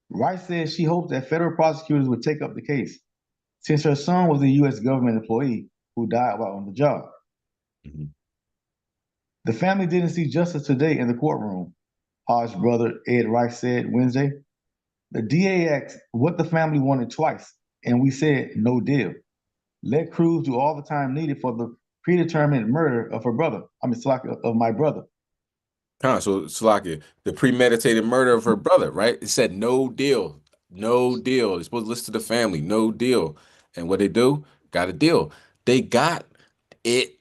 Rice says she hopes that federal prosecutors would take up the case, since her son was a U.S. government employee who died while on the job. The family didn't see justice today in the courtroom, Hodge's brother Ed Rice said Wednesday. The DA asked what the family wanted twice, and we said no deal. Let Cruz do all the time needed for the predetermined murder of her brother. Of my brother. So Salakia, the premeditated murder of her brother, right? It said no deal. No deal. They're supposed to listen to the family. No deal. And what they do? Got a deal. They got it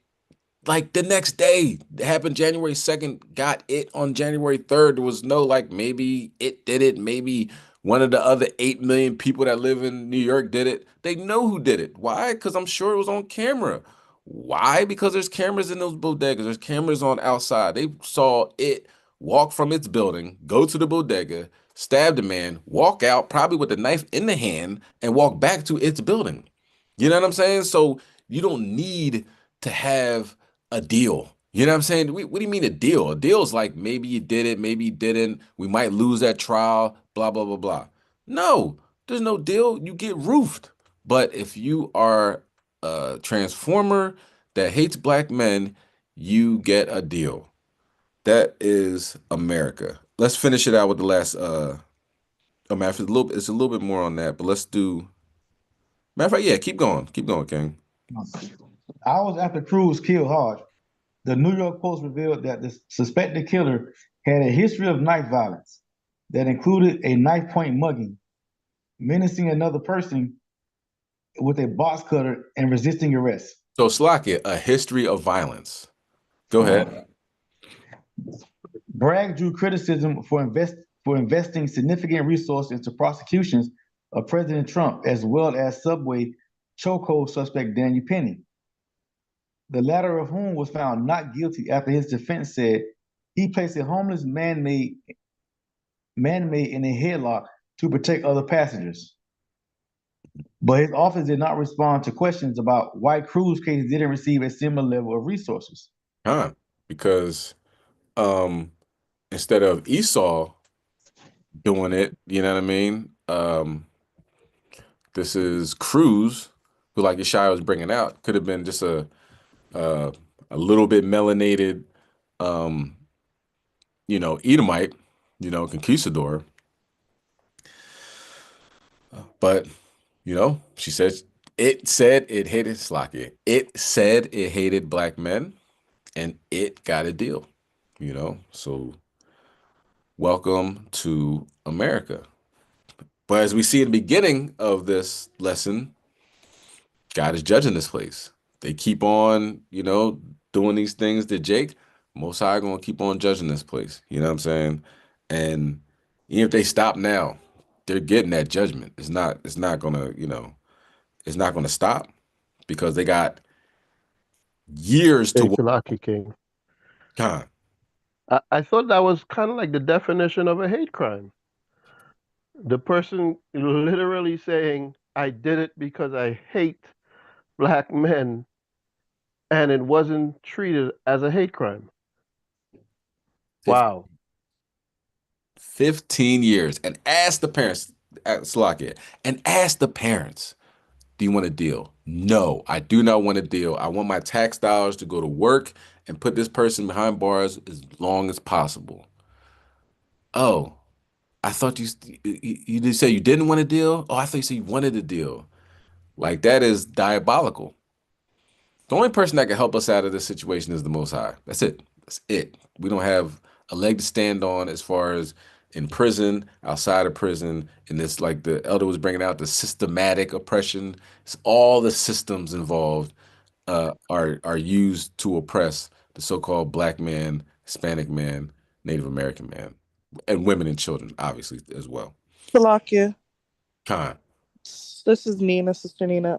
like the next day. It happened January 2nd, got it on January 3rd. There was no like maybe it did it, maybe one of the other 8 million people that live in New York did it. They know who did it. Why? Because I'm sure it was on camera. Why? Because there's cameras in those bodegas. There's cameras on outside. They saw it walk from its building, go to the bodega, stab the man, walk out, probably with the knife in the hand, and walk back to its building. You know what I'm saying? So you don't need to have a deal. You know what I'm saying? What do you mean a deal? A deal is like maybe you did it, maybe you didn't. We might lose that trial, blah, blah, blah, blah. No, there's no deal. You get roofed. But if you are a transformer that hates black men, you get a deal. That is America. Let's finish it out with the last matter of fact, it's a little bit more on that, but let's do matter of fact, yeah, keep going. Keep going, King. Hours after Cruz killed Hodge, the New York Post revealed that the suspected killer had a history of knife violence that included a knife point mugging, menacing another person with a box cutter, and resisting arrest. So Slakia, a history of violence. Go ahead. Bragg drew criticism for investing significant resources into prosecutions of President Trump, as well as Subway chokehold suspect Daniel Penny, the latter of whom was found not guilty after his defense said he placed a homeless man-made in a headlock to protect other passengers. But his office did not respond to questions about why Cruz case didn't receive a similar level of resources. Because instead of Esau doing it, you know what I mean? This is Cruz, who like Yeshaya was bringing out, could have been just a little bit melanated, Edomite, conquistador. But, she said it hated Slakia. It said it hated black men, and it got a deal, So welcome to America. But as we see in the beginning of this lesson, God is judging this place. They keep on, doing these things to Jake. Most High gonna keep on judging this place. You know what I'm saying? And even if they stop now, they're getting that judgment. It's not gonna, it's not gonna stop because they got years to Salaki King. Khan. I thought that was kind of like the definition of a hate crime. The person literally saying, I did it because I hate black men, and it wasn't treated as a hate crime. Wow. 15 years. And ask the parents, Slakia, and ask the parents, do you want a deal? No, I do not want a deal. I want my tax dollars to go to work and put this person behind bars as long as possible. Oh, I thought you did say you didn't want a deal? Oh, I thought you said you wanted a deal. Like, that is diabolical. The only person that can help us out of this situation is the Most High. That's it. That's it. We don't have a leg to stand on as far as in prison, outside of prison, and this, like the elder was bringing out, the systematic oppression. It's all the systems involved are used to oppress the so-called black man, Hispanic man, Native American man, and women and children, obviously, as well. Salakia. Khan. This is Nina, Sister Nina.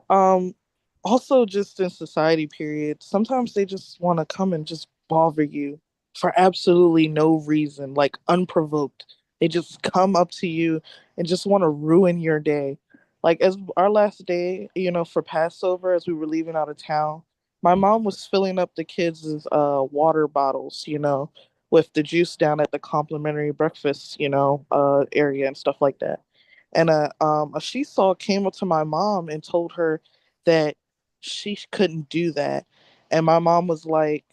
Also just in society, period, sometimes they just want to come and just bother you for absolutely no reason, like unprovoked. They just come up to you and just want to ruin your day. Like as our last day, for Passover, as we were leaving out of town, my mom was filling up the kids' water bottles, with the juice down at the complimentary breakfast, area and stuff like that. And a she-saw came up to my mom and told her that she couldn't do that. And my mom was like,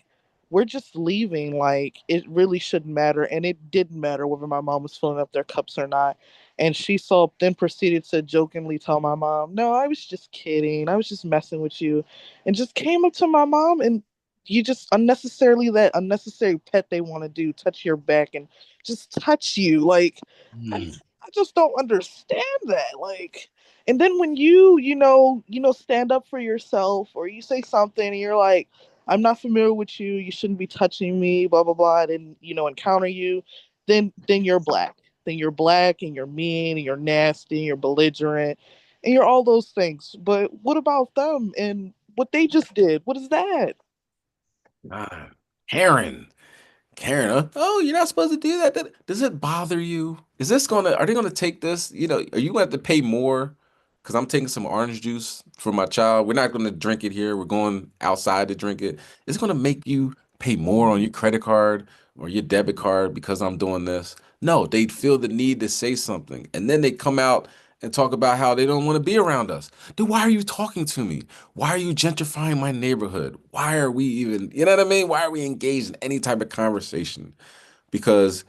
we're just leaving. Like, it really shouldn't matter. And it didn't matter whether my mom was filling up their cups or not. And she then proceeded to jokingly tell my mom, no, I was just kidding. I was just messing with you. And just came up to my mom and you just that unnecessary pet they want to do, touch your back and just touch you. Like, I just don't understand that. Like, and then when you stand up for yourself or you say something and you're like, I'm not familiar with you, you shouldn't be touching me, blah blah blah, and encounter you, then you're black. Then you're black and you're mean and you're nasty and you're belligerent and you're all those things. But what about them and what they just did? What is that? Ah, Karen. Karen, oh, you're not supposed to do that. Does it bother you? Are they gonna take this? Are you gonna have to pay more? Because I'm taking some orange juice for my child. We're not gonna drink it here. We're going outside to drink it. It's gonna make you pay more on your credit card or your debit card because I'm doing this. No, they feel the need to say something. And then they come out and talk about how they don't want to be around us. Dude, why are you talking to me? Why are you gentrifying my neighborhood? Why are we even, you know what I mean? Why are we engaged in any type of conversation? Because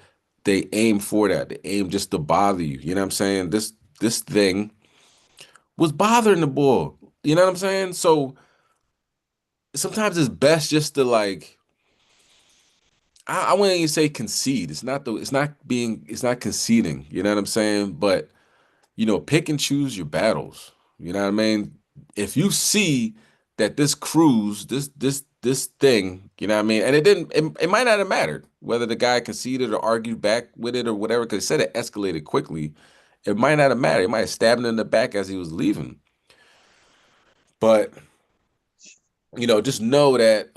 they aim for that. They aim just to bother you. You know what I'm saying? This thing was bothering the bull. You know what I'm saying? So sometimes it's best just to like, I wouldn't even say concede. It's not conceding. You know what I'm saying? But pick and choose your battles. You know what I mean? If you see that this cruise, this thing, you know what I mean, and it might not have mattered whether the guy conceded or argued back with it or whatever, because it said it escalated quickly. It might not have mattered. It might have stabbed him in the back as he was leaving. But just know that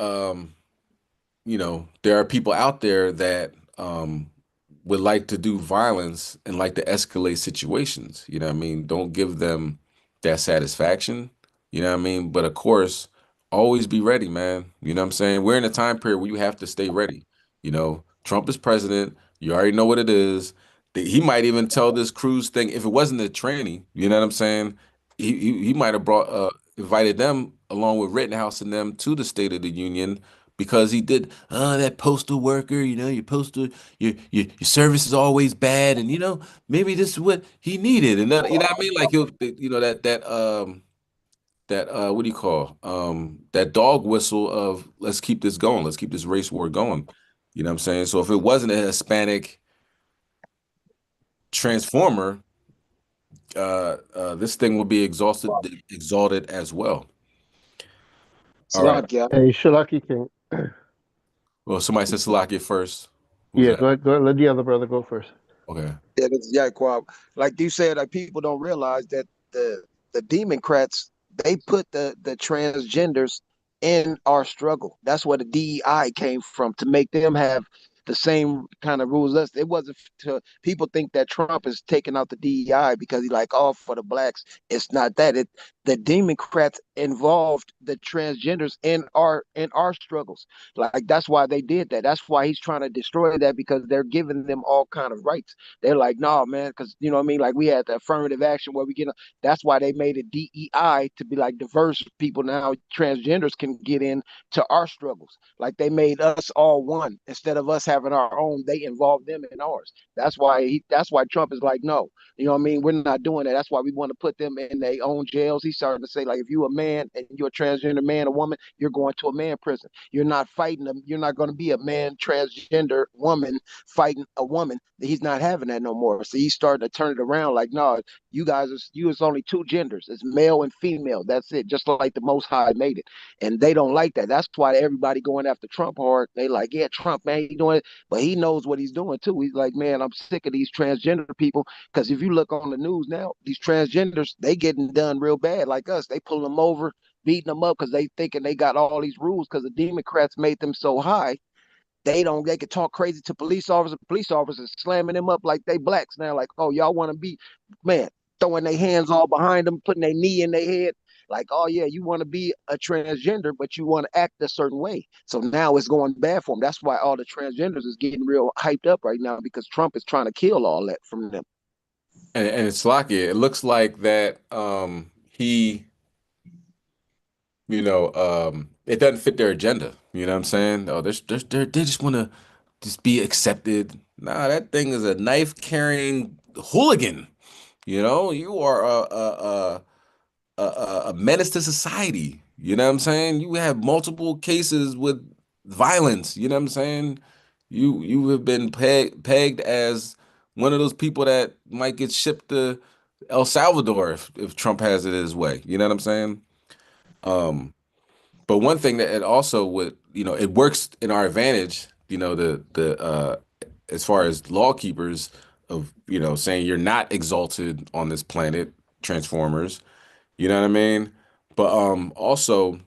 there are people out there that would like to do violence and like to escalate situations. You know what I mean? Don't give them that satisfaction. You know what I mean? But of course, always be ready, man. You know what I'm saying? We're in a time period where you have to stay ready. Trump is president. You already know what it is. He might even tell this cruise thing, if it wasn't a tranny, you know what I'm saying? He might have invited them along with Rittenhouse and them to the State of the Union because he did that postal worker, your postal your service is always bad, and maybe this is what he needed, and that, you know what I mean, like he'll, that what do you call that dog whistle of let's keep this going, let's keep this race war going. You know what I'm saying? So if it wasn't a Hispanic transformer, this thing would be exalted as well. All right. Hey, Shalaki King. Well, somebody said Salakia first. Yeah, go ahead, let the other brother go first. Okay. Yeah, this is Yaquab. Like you said, like people don't realize that the Democrats, they put the transgenders in our struggle. That's where the DEI came from, to make them have the same kind of rules as us. It wasn't to people think that Trump is taking out the DEI because he like, oh, for the blacks. It's not that. The Democrats involved the transgenders in our struggles. Like that's why they did that. That's why he's trying to destroy that, because they're giving them all kind of rights. They're like, no, man, because you know what I mean. Like we had the affirmative action where we get. That's why they made it DEI, to be like diverse people. Now transgenders can get in to our struggles. Like they made us all one instead of us having our own. They involved them in ours. That's why Trump is like, no, you know what I mean. We're not doing that. That's why we want to put them in their own jails. He's starting to say, like, if you're a man and you're a transgender man or woman, you're going to a man prison. You're not fighting them. You're not going to be a man transgender woman fighting a woman. He's not having that no more. So he's starting to turn it around. Like, no, it's only two genders. It's male and female. That's it. Just like the Most High made it, and they don't like that. That's why everybody going after Trump hard. They like, yeah, Trump, man, he doing it, but he knows what he's doing too. He's like, man, I'm sick of these transgender people, because if you look on the news now, these transgenders, they getting done real bad. Like us, they pulling them over, beating them up because they thinking they got all these rules because the Democrats made them so high. They could talk crazy to police officers slamming them up like they blacks now. Like, oh, y'all want to be, man, throwing their hands all behind them, putting their knee in their head. Like, oh yeah, you want to be a transgender, but you want to act a certain way. So now it's going bad for them. That's why all the transgenders is getting real hyped up right now, because Trump is trying to kill all that from them. And it's lucky. It looks like that he, it doesn't fit their agenda. You know what I'm saying? Oh, they just want to just be accepted. Nah, that thing is a knife carrying hooligan. You are a menace to society. You know what I'm saying? You have multiple cases with violence. You know what I'm saying? You have been pegged as one of those people that might get shipped to El Salvador if Trump has it his way. You know what I'm saying? But one thing that it also would, it works in our advantage, as far as law keepers of, saying you're not exalted on this planet, Transformers, you know what I mean? But also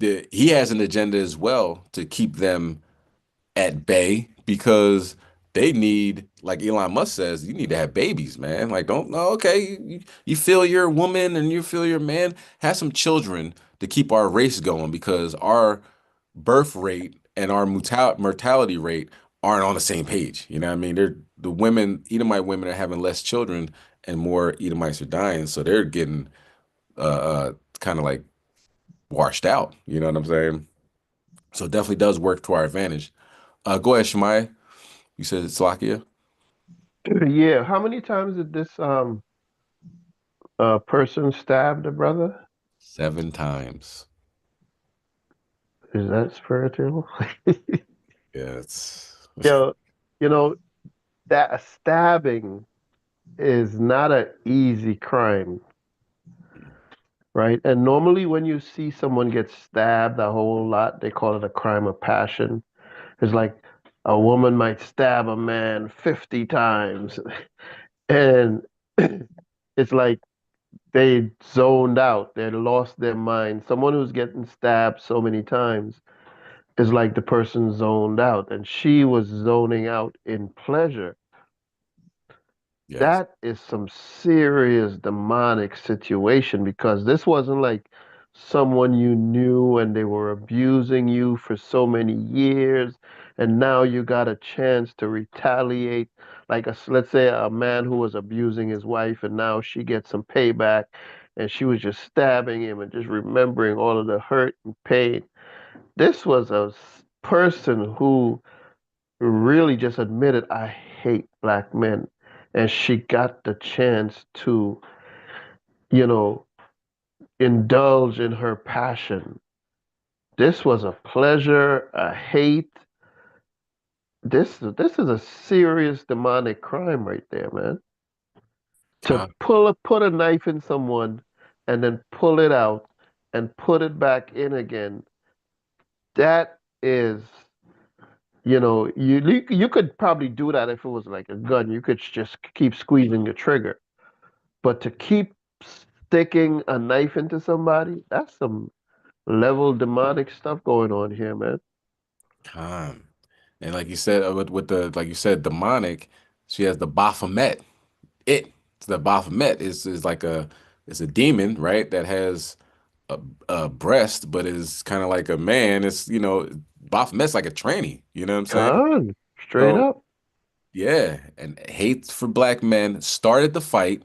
he has an agenda as well to keep them at bay because they need, like Elon Musk says, you need to have babies, man. Like, don't, no, okay, you feel you're a woman and you feel you're a man, have some children to keep our race going because our birth rate and our mortality rate aren't on the same page. You know what I mean? The women, Edomite women are having less children and more Edomites are dying. So they're getting kind of like washed out. You know what I'm saying? So it definitely does work to our advantage. Go ahead, Shemai. You said it's Slovakia? Yeah. How many times did this person stab the brother? 7 times. Is that spiritual? Yeah, it's Yo, you know, that a stabbing is not an easy crime, right? And normally when you see someone get stabbed a whole lot, they call it a crime of passion. It's like a woman might stab a man 50 times, and it's like they zoned out, they lost their mind. Someone who's getting stabbed so many times is like the person zoned out, and she was zoning out in pleasure. yes. That is some serious demonic situation because this wasn't like someone you knew and they were abusing you for so many years, and now you got a chance to retaliate. Like, let's say a man who was abusing his wife, and now she gets some payback, and she was just stabbing him and just remembering all of the hurt and pain. This was a person who really just admitted, I hate black men. And she got the chance to, you know, indulge in her passion. This was a pleasure, a hate. This is a serious demonic crime right there, man. To put a knife in someone and then pull it out and put it back in again. That is, you could probably do that if it was like a gun. You could just keep squeezing the trigger. But to keep sticking a knife into somebody, that's some level demonic stuff going on here, man. Calm. And like you said, with the like you said, demonic, she has the Baphomet. The Baphomet is like it's a demon, right? That has a breast, but is kind of like a man. It's Baphomet's like a tranny. You know what I'm saying? Con, straight So up. yeah, and hate for black men started the fight,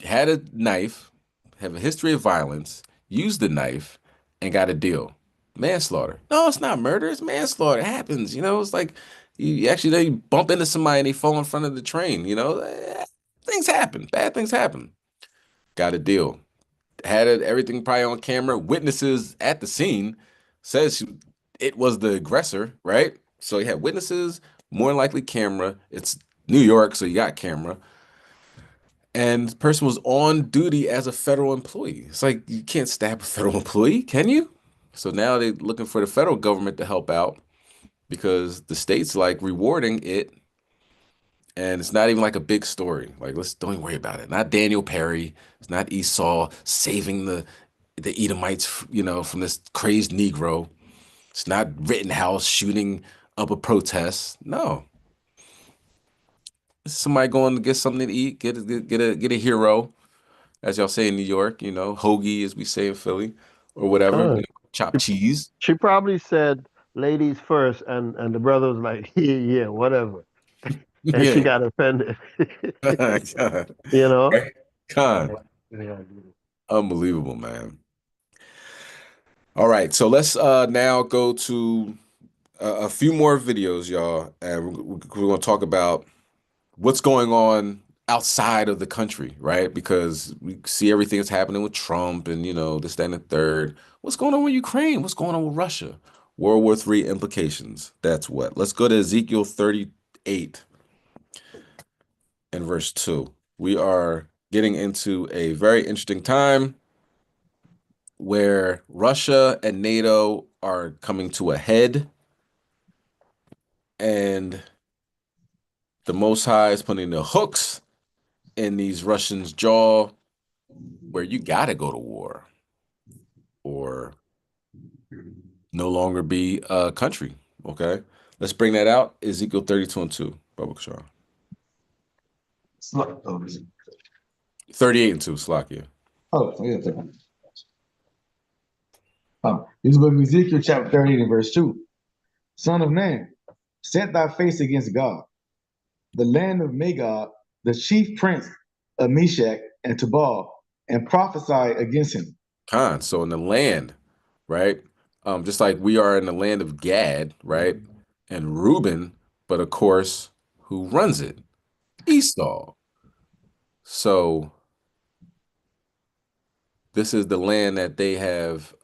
had a knife, have a history of violence, used the knife, and got a deal. Manslaughter. No, it's not murder. It's manslaughter. It happens. It's like you actually they bump into somebody and they fall in front of the train. Things happen. Bad things happen. Got a deal. Had everything probably on camera. Witnesses at the scene says it was the aggressor, right? So you had witnesses, more than likely camera. It's New York, so you got camera. And the person was on duty as a federal employee. It's like you can't stab a federal employee, can you? So now they're looking for the federal government to help out because the state's like rewarding it, and it's not even like a big story. Like let's don't even worry about it. Not Daniel Perry. It's not Esau saving the Edomites, from this crazed Negro. It's not Rittenhouse shooting up a protest. No, it's somebody going to get something to eat, get a hero, as y'all say in New York. Hoagie, as we say in Philly, or whatever. Con. Chopped cheese. She probably said ladies first, and the brother was like, yeah, yeah, whatever. And she Yeah. got offended. God. you know? Right? Con. Unbelievable, man. All right, so let's now go to a few more videos, y'all, and we're going to talk about what's going on outside of the country, right? Because we see everything that's happening with Trump and, this, that, and the third. What's going on with Ukraine? What's going on with Russia? World War III implications. That's what. Let's go to Ezekiel 38. and verse 2. We are getting into a very interesting time where Russia and NATO are coming to a head, and the Most High is putting the hooks in these Russians' jaw where you got to go to war or no longer be a country. Okay, let's bring that out. Ezekiel 32:2. Baba Kishar. 38:2. Slakia. Oh, yeah. This book of Ezekiel, chapter 38 and verse 2. Son of man, set thy face against God, the land of Magog, the chief prince of Meshach and Tubal, and prophesy against him. Khan. So in the land, right? Just like we are in the land of Gad, right? And Reuben, but of course, who runs it? Esau. So this is the land that they have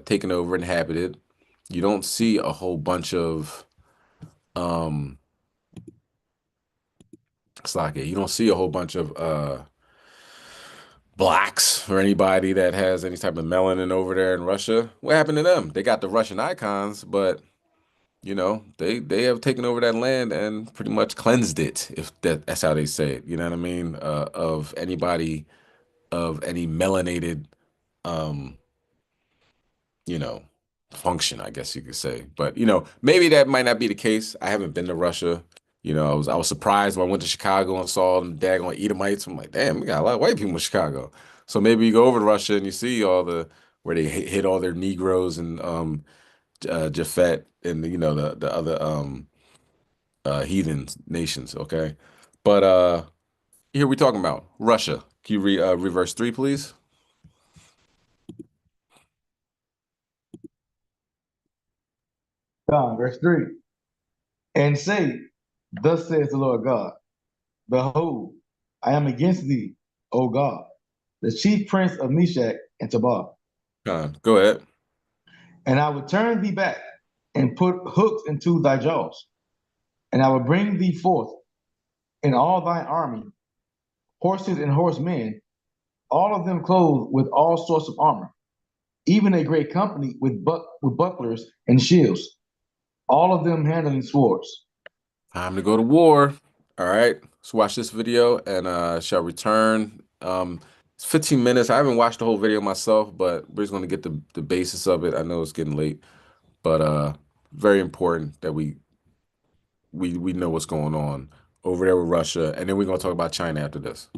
taken over, inhabited. You don't see a whole bunch of Slaka. You don't see a whole bunch of blacks or anybody that has any type of melanin over there in Russia. What happened to them? They got the Russian icons, but you know, they have taken over that land and pretty much cleansed it, if that's how they say it. You know what I mean? Of anybody of any melanated you know, function, I guess you could say. But you know, maybe that might not be the case. I haven't been to Russia. You know, I was surprised when I went to Chicago and saw them daggone Edomites. I'm like, damn, we got a lot of white people in Chicago. So maybe you go over to Russia and you see all the where they hit all their Negroes and Japhet and you know the other heathen nations. Okay, but here we talking about Russia. Can you reverse 3, please? Verse 3. And say, thus says the Lord God, behold, I am against thee, O God, the chief prince of Meshach and Tubal. Go ahead. And I will turn thee back and put hooks into thy jaws, and I will bring thee forth in all thine army, horses and horsemen, all of them clothed with all sorts of armor, even a great company with bucklers and shields, all of them handling swords. Time to go to war. All right, let's watch this video and shall return. It's 15 minutes. I haven't watched the whole video myself, but we're just going to get the basis of it. I know it's getting late, but very important that we know what's going on over there with Russia, and then we're going to talk about China after this.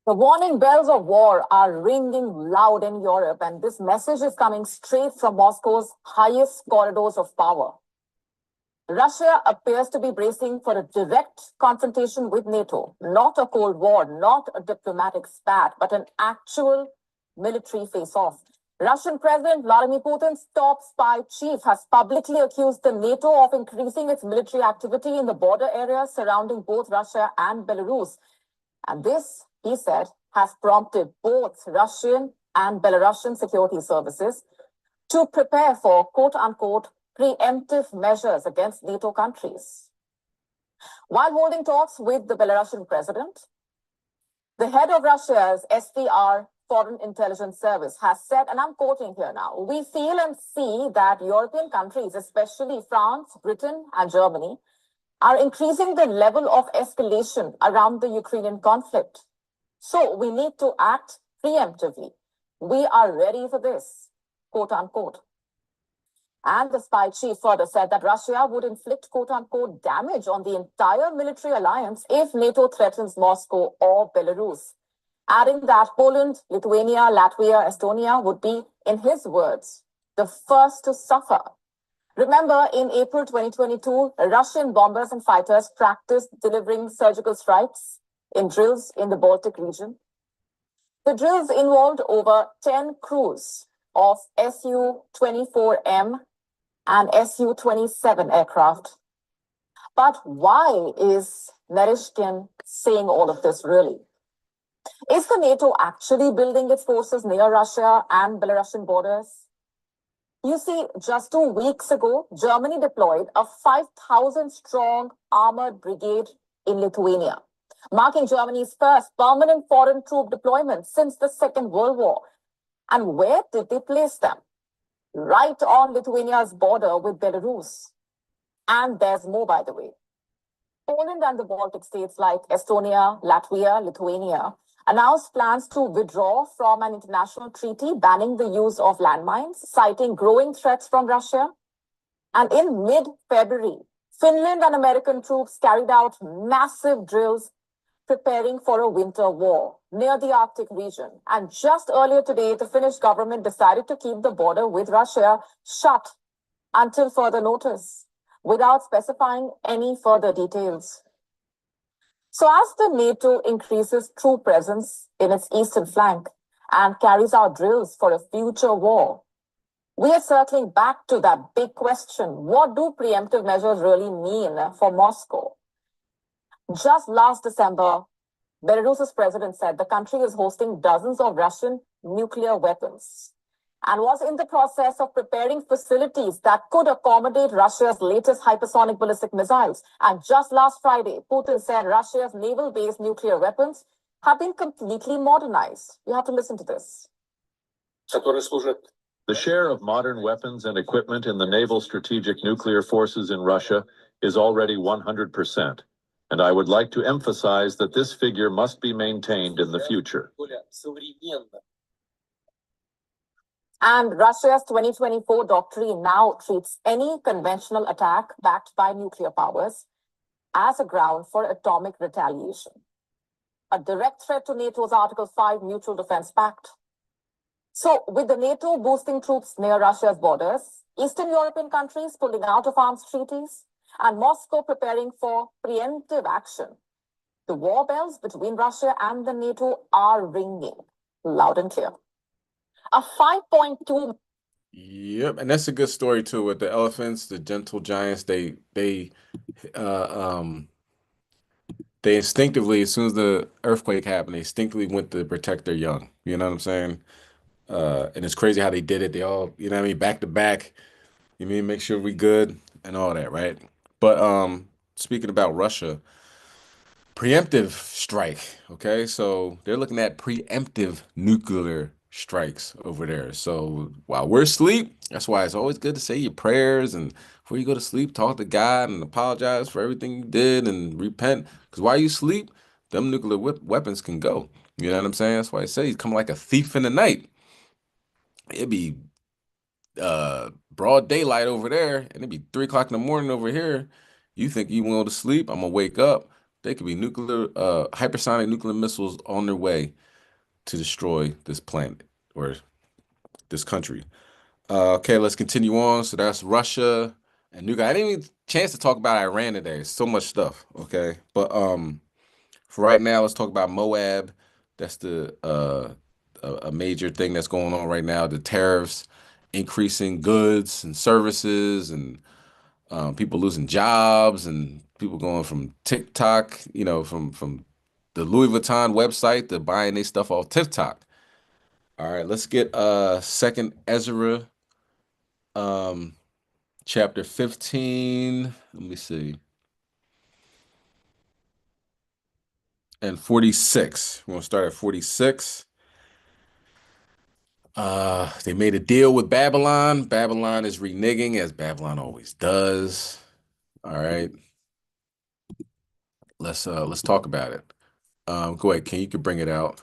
The warning bells of war are ringing loud in Europe, and this message is coming straight from Moscow's highest corridors of power. Russia appears to be bracing for a direct confrontation with NATO, not a Cold War, not a diplomatic spat, but an actual military face-off. Russian President Vladimir Putin's top spy chief has publicly accused the NATO of increasing its military activity in the border areas surrounding both Russia and Belarus. And this, he said, has prompted both Russian and Belarusian security services to prepare for quote-unquote preemptive measures against NATO countries. While holding talks with the Belarusian president, the head of Russia's SVR, Foreign Intelligence Service, has said, and I'm quoting here now, we feel and see that European countries, especially France, Britain, and Germany, are increasing the level of escalation around the Ukrainian conflict. So we need to act preemptively. We are ready for this, quote unquote. And the spy chief further said that Russia would inflict quote unquote damage on the entire military alliance if NATO threatens Moscow or Belarus, adding that Poland, Lithuania, Latvia, Estonia would be, in his words, the first to suffer. Remember, in April 2022, Russian bombers and fighters practiced delivering surgical strikes in drills in the Baltic region. The drills involved over 10 crews of Su-24M and Su-27 aircraft. But why is Narishkin saying all of this really? Is the NATO actually building its forces near Russia and Belarusian borders? You see, just 2 weeks ago, Germany deployed a 5,000 strong armored brigade in Lithuania, marking Germany's first permanent foreign troop deployment since the Second World War. And where did they place them? Right on Lithuania's border with Belarus. And there's more, by the way. Poland and the Baltic states like Estonia, Latvia, Lithuania announced plans to withdraw from an international treaty banning the use of landmines, citing growing threats from Russia. And in mid-February, Finland and American troops carried out massive drills preparing for a winter war near the Arctic region. And just earlier today, the Finnish government decided to keep the border with Russia shut until further notice, without specifying any further details. So as the NATO increases troop presence in its eastern flank and carries out drills for a future war, we are circling back to that big question: what do preemptive measures really mean for Moscow? Just last December, Belarus's president said the country is hosting dozens of Russian nuclear weapons and was in the process of preparing facilities that could accommodate Russia's latest hypersonic ballistic missiles. And just last Friday, Putin said Russia's naval-based nuclear weapons have been completely modernized. You have to listen to this. The share of modern weapons and equipment in the naval strategic nuclear forces in Russia is already 100%. And I would like to emphasize that this figure must be maintained in the future. And Russia's 2024 doctrine now treats any conventional attack backed by nuclear powers as a ground for atomic retaliation, a direct threat to NATO's Article 5 Mutual Defense Pact. So, with the NATO boosting troops near Russia's borders, Eastern European countries pulling out of arms treaties, and Moscow preparing for preemptive action, the war bells between Russia and the NATO are ringing loud and clear. A 5.2. Yep, and that's a good story too with the elephants, the gentle giants. They instinctively, as soon as the earthquake happened, they instinctively went to protect their young. You know what I'm saying? And it's crazy how they did it. They all, you know what I mean, back to back. You mean make sure we good and all that, right? But speaking about Russia, preemptive strike. Okay, so they're looking at preemptive nuclear strikes over there. So while we're asleep, that's why it's always good to say your prayers, and before you go to sleep, talk to God and apologize for everything you did and repent. Because while you sleep, them nuclear weapons can go. You know what I'm saying? That's why I say he's coming like a thief in the night. It'd be broad daylight over there, and it'd be 3 o'clock in the morning over here. You think you went to sleep? I'm gonna wake up. They could be nuclear, hypersonic nuclear missiles on their way to destroy this planet or this country. Okay, let's continue on. So that's Russia and nuclear. I didn't even chance to talk about Iran today. So much stuff. Okay, but for right now, let's talk about Moab. That's the a major thing that's going on right now. The tariffs increasing goods and services, and people losing jobs, and people going from TikTok, you know, from the Louis Vuitton website to buying their stuff off TikTok. All right, let's get Second Ezra, chapter 15. Let me see. And 46. We're gonna start at 46. They made a deal with Babylon. Babylon is reneging, as Babylon always does. All right. Let's talk about it. Go ahead, Ken. You can bring it out.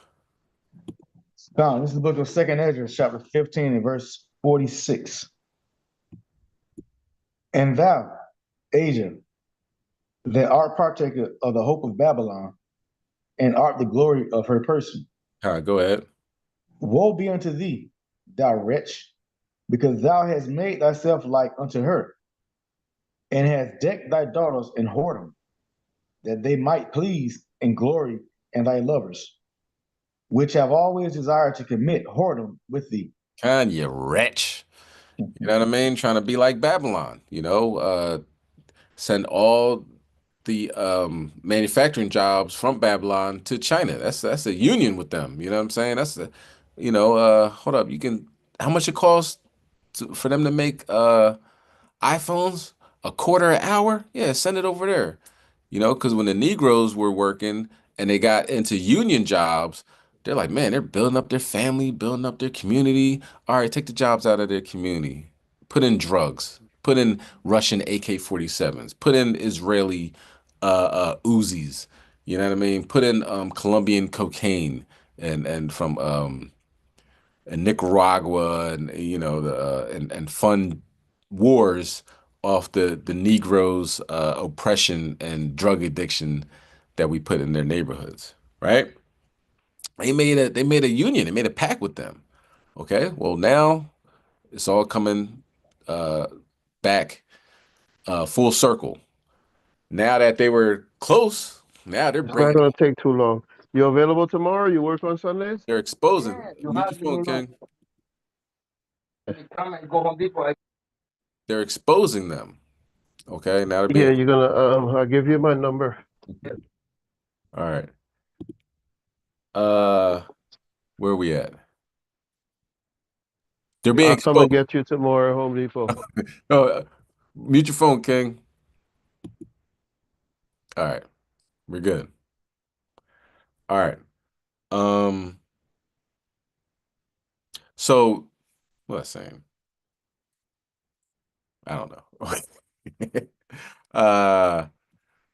This is the book of Second Ezra, chapter 15 and verse 46. And thou, Asia, that art partaker of the hope of Babylon, and art the glory of her person. All right, go ahead. Woe be unto thee, thou wretch, because thou hast made thyself like unto her, and hast decked thy daughters in whoredom, that they might please and glory in thy lovers, which have always desired to commit whoredom with thee. Kind you wretch. You know what I mean? Trying to be like Babylon, you know, send all the manufacturing jobs from Babylon to China. That's a union with them. You know what I'm saying? That's a, you know, hold up. How much it costs for them to make iPhones a quarter an hour, yeah, send it over there. You know, because when the Negroes were working and they got into union jobs, they're like, man, they're building up their family, building up their community. All right, take the jobs out of their community. Put in drugs. Put in Russian AK-47s. Put in Israeli Uzis. You know what I mean? Put in Colombian cocaine and from and Nicaragua, and you know the and fund wars off the Negroes' oppression and drug addiction that we put in their neighborhoods, right? They made a union, they made a pact with them. Okay, well now it's all coming uh, back full circle. Now that they were close, now they're It's not bringing, gonna take too long. You available tomorrow? You work on Sundays? they're exposing. You Mute your have phone, to King. come and go Home Depot. They're exposing them. Okay, now they're Yeah, being. you're gonna. I'll give you my number. All right. Where are we at? They're being I'll come and exposed. get you tomorrow at Home Depot. No, mute your phone, King. All right, we're good. All right. Um. So what was I saying? I don't know. uh.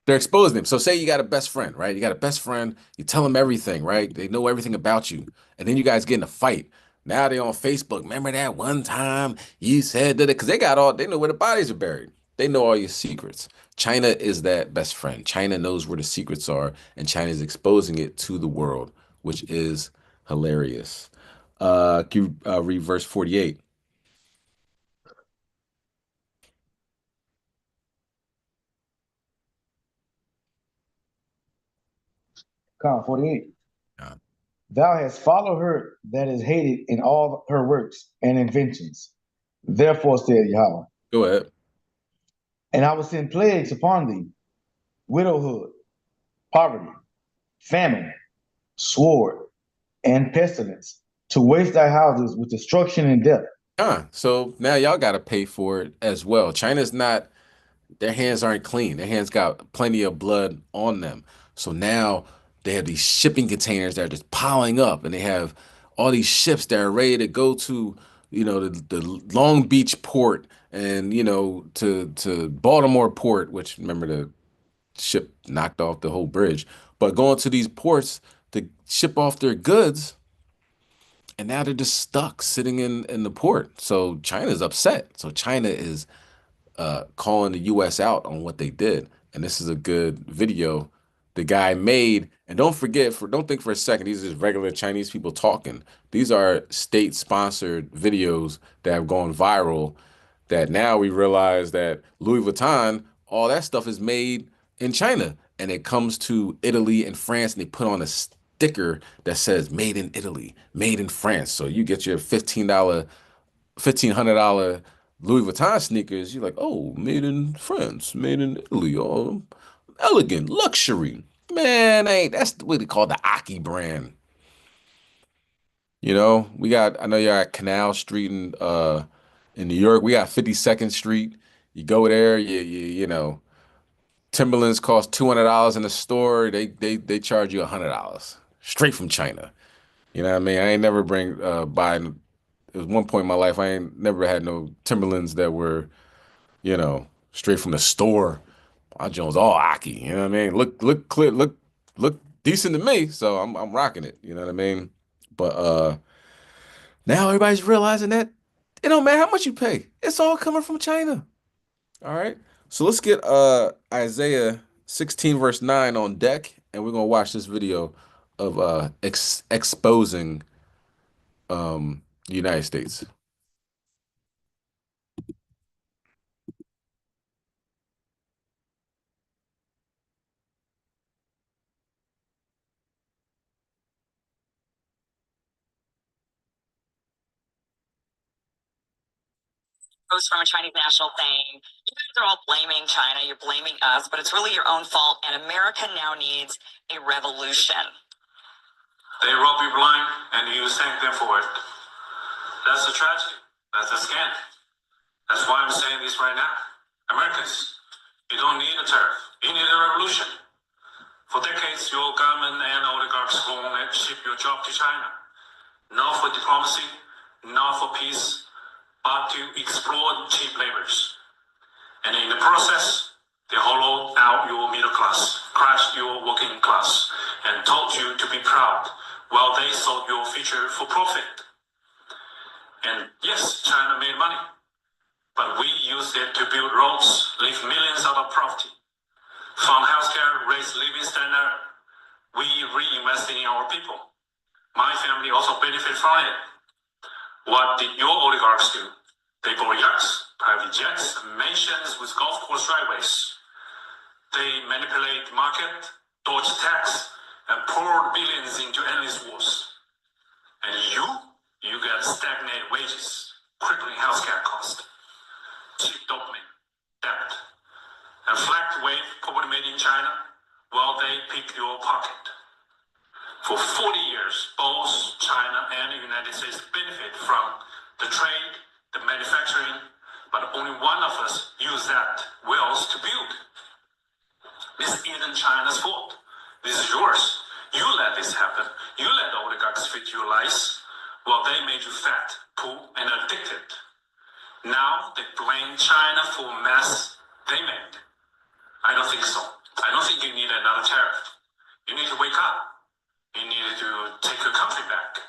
They're exposing them. So say you got a best friend, right? You got a best friend, you tell them everything, right? They know everything about you. And then you guys get in a fight. Now they on Facebook. Remember that one time you said that? Because they know where the bodies are buried. They know all your secrets. China is that best friend. China knows where the secrets are, and China is exposing it to the world, which is hilarious. Can you read verse 48? Con 48. Uh, Thou hast followed her that is hated in all her works and inventions. Therefore said Yahweh, Go ahead. and I will send plagues upon thee, widowhood, poverty, famine, sword, and pestilence, to waste thy houses with destruction and death. So now y'all got to pay for it as well. China's not. Their hands aren't clean. Their hands got plenty of blood on them. So now they have these shipping containers that are just piling up, and they have all these ships that are ready to go to, the Long Beach port, and to Baltimore port, which remember the ship knocked off the whole bridge, but going to these ports to ship off their goods, and now they're just stuck sitting in the port. So China's upset. So China is calling the U.S. out on what they did. And this is a good video the guy made. And don't think for a second, these are just regular Chinese people talking. These are state-sponsored videos that have gone viral that now we realize that Louis Vuitton, all that stuff is made in China. And it comes to Italy and France, and they put on a sticker that says made in Italy, made in France. So you get your $1,500 Louis Vuitton sneakers, you're like, oh, made in France, made in Italy, oh, elegant, luxury. Man, that's what they call the Aki brand. I know you're at Canal Street in New York. We got 52nd Street. You go there, Timberlands cost $200 in the store. They charge you $100 straight from China. You know what I mean? I ain't never buying. It was one point in my life I ain't never had no Timberlands that were, straight from the store. My Jones all Aki. You know what I mean? Look clear, look decent to me. So I'm rocking it. You know what I mean? But now everybody's realizing that it don't matter how much you pay. It's all coming from China. All right. So let's get Isaiah 16 verse 9 on deck, and we're gonna watch this video of exposing the United States. Goes from a Chinese national thing. You guys are all blaming China, you're blaming us, but it's really your own fault, and America now needs a revolution. They rob you blind, and you thank them for it. That's the tragedy. That's a scam. That's why I'm saying this right now. Americans, you don't need a tariff. You need a revolution. For decades, your government and oligarchs won't ship your job to China. Not for diplomacy, not for peace, but to exploit cheap labors. And in the process, they hollowed out your middle class, crushed your working class, and told you to be proud while they sold your future for profit. And yes, China made money, but we used it to build roads, leave millions out of poverty, fund healthcare, raise living standard. We reinvested in our people. My family also benefited from it. What did your oligarchs do? They bought yachts, private jets, mansions with golf course driveways. They manipulate the market, dodge tax, and poured billions into endless wars. And you get stagnant wages, crippling healthcare costs, cheap dopamine, debt, and flat wave poverty made in China while they pick your pocket. For 40 years, both China and the United States benefit from the trade, the manufacturing, but only one of us use that wealth to build. This isn't China's fault. This is yours. You let this happen. You let the oligarchs fit your lies while they made you fat, poor, and addicted. Now they blame China for a mess they made. I don't think so. I don't think you need another tariff. You need to wake up. You need to take your country back.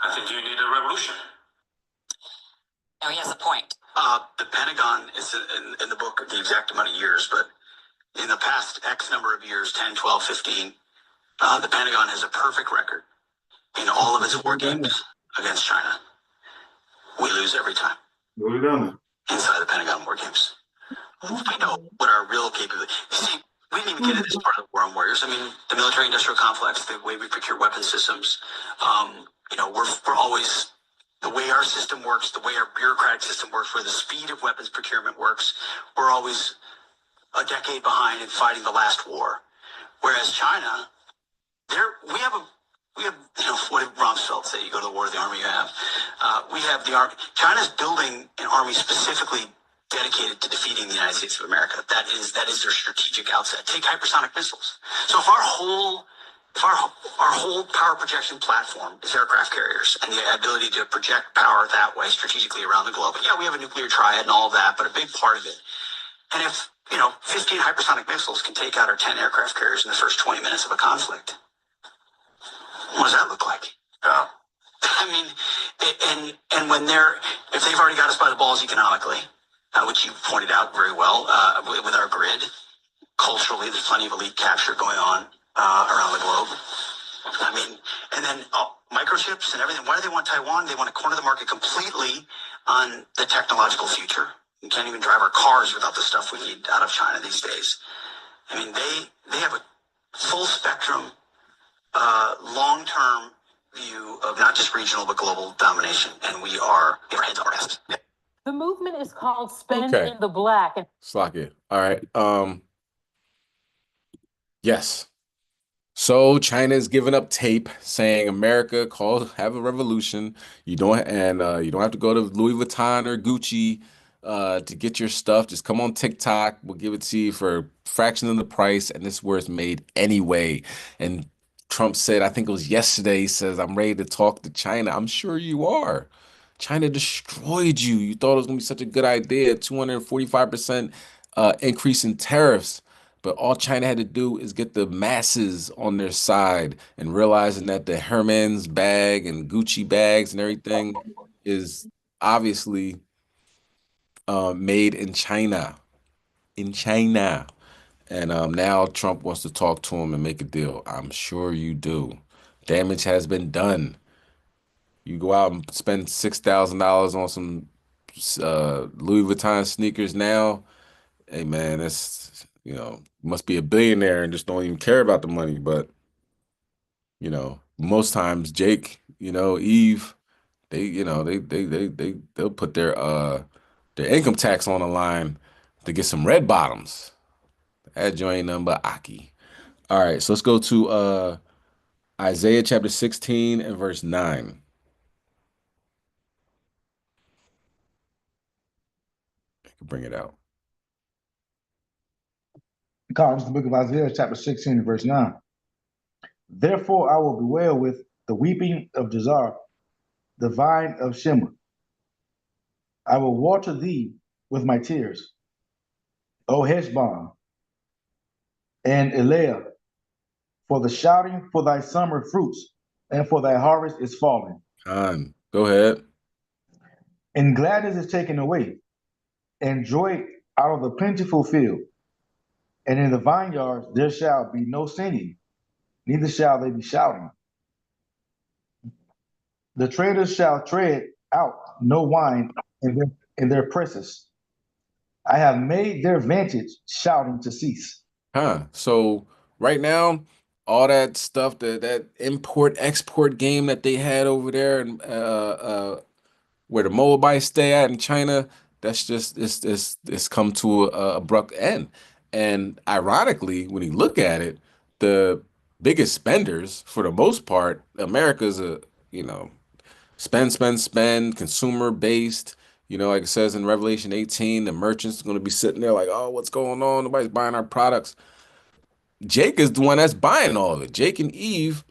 I think you need a revolution. No, he has a point. The Pentagon is in the book the exact amount of years, but in the past X number of years, 10, 12, 15, the Pentagon has a perfect record in all of its war games against China. We lose every time. Inside the Pentagon war games. We know what our real capability. See, we didn't even get into this part of the war on warriors. I mean, the military-industrial complex, the way we procure weapon systems. We're always the way our system works, the way our bureaucratic system works, where the speed of weapons procurement works. We're always a decade behind in fighting the last war. Whereas China, we have what did Rumsfeld say? You go to the war of the army you have. We have the army. China's building an army specifically dedicated to defeating the United States of America. That is their strategic outset. Take hypersonic missiles. So if our whole power projection platform is aircraft carriers and the ability to project power that way strategically around the globe. Yeah, we have a nuclear triad and all of that, but a big part of it. And if 15 hypersonic missiles can take out our 10 aircraft carriers in the first 20 minutes of a conflict, what does that look like? I mean, and when if they've already got us by the balls economically, which you pointed out very well, with our grid, culturally, there's plenty of elite capture going on around the globe. I mean, and then microchips and everything. Why do they want Taiwan? They want to corner the market completely on the technological future. You can't even drive our cars without the stuff we need out of China these days. I mean, they have a full spectrum, long-term view of not just regional but global domination, and we are our heads up our asses. The movement is called Spend in the Black. Slack it. All right. Yes. So China's giving up tape saying America have a revolution. You don't have to go to Louis Vuitton or Gucci to get your stuff. Just come on TikTok. We'll give it to you for a fraction of the price, and this is where it's made anyway. And Trump said, I think it was yesterday, he says, I'm ready to talk to China. I'm sure you are. China destroyed you. You thought it was going to be such a good idea, 245% increase in tariffs. But all China had to do is get the masses on their side and realizing that the Hermes bag and Gucci bags and everything is obviously made in China. In China. And now Trump wants to talk to him and make a deal. I'm sure you do. Damage has been done. You go out and spend $6,000 on some Louis Vuitton sneakers now. Hey man, that's must be a billionaire and just don't even care about the money. But most times Jake, Eve, they'll put their income tax on the line to get some red bottoms. That joint ain't nothing but Aki. All right, so let's go to Isaiah chapter 16 and verse 9. can bring it out. This is the book of Isaiah, chapter 16, verse 9. Therefore I will bewail with the weeping of Jazar, the vine of Shema. I will water thee with my tears, O Heshbon and Eliah, for the shouting for thy summer fruits and for thy harvest is fallen. Go ahead. And gladness is taken away, and joy out of the plentiful field. And in the vineyards there shall be no singing, neither shall they be shouting. The traders shall tread out no wine in their presses. I have made their vantage shouting to cease. So right now, all that stuff, that import-export game that they had over there and where the Moabites stay at in China, that's just it's come to a abrupt end. And ironically, when you look at it, the biggest spenders, for the most part, America's spend, consumer based. Like it says in Revelation 18, the merchants are going to be sitting there like, oh, what's going on? Nobody's buying our products. Jake is the one that's buying all of it. Jake and Eve,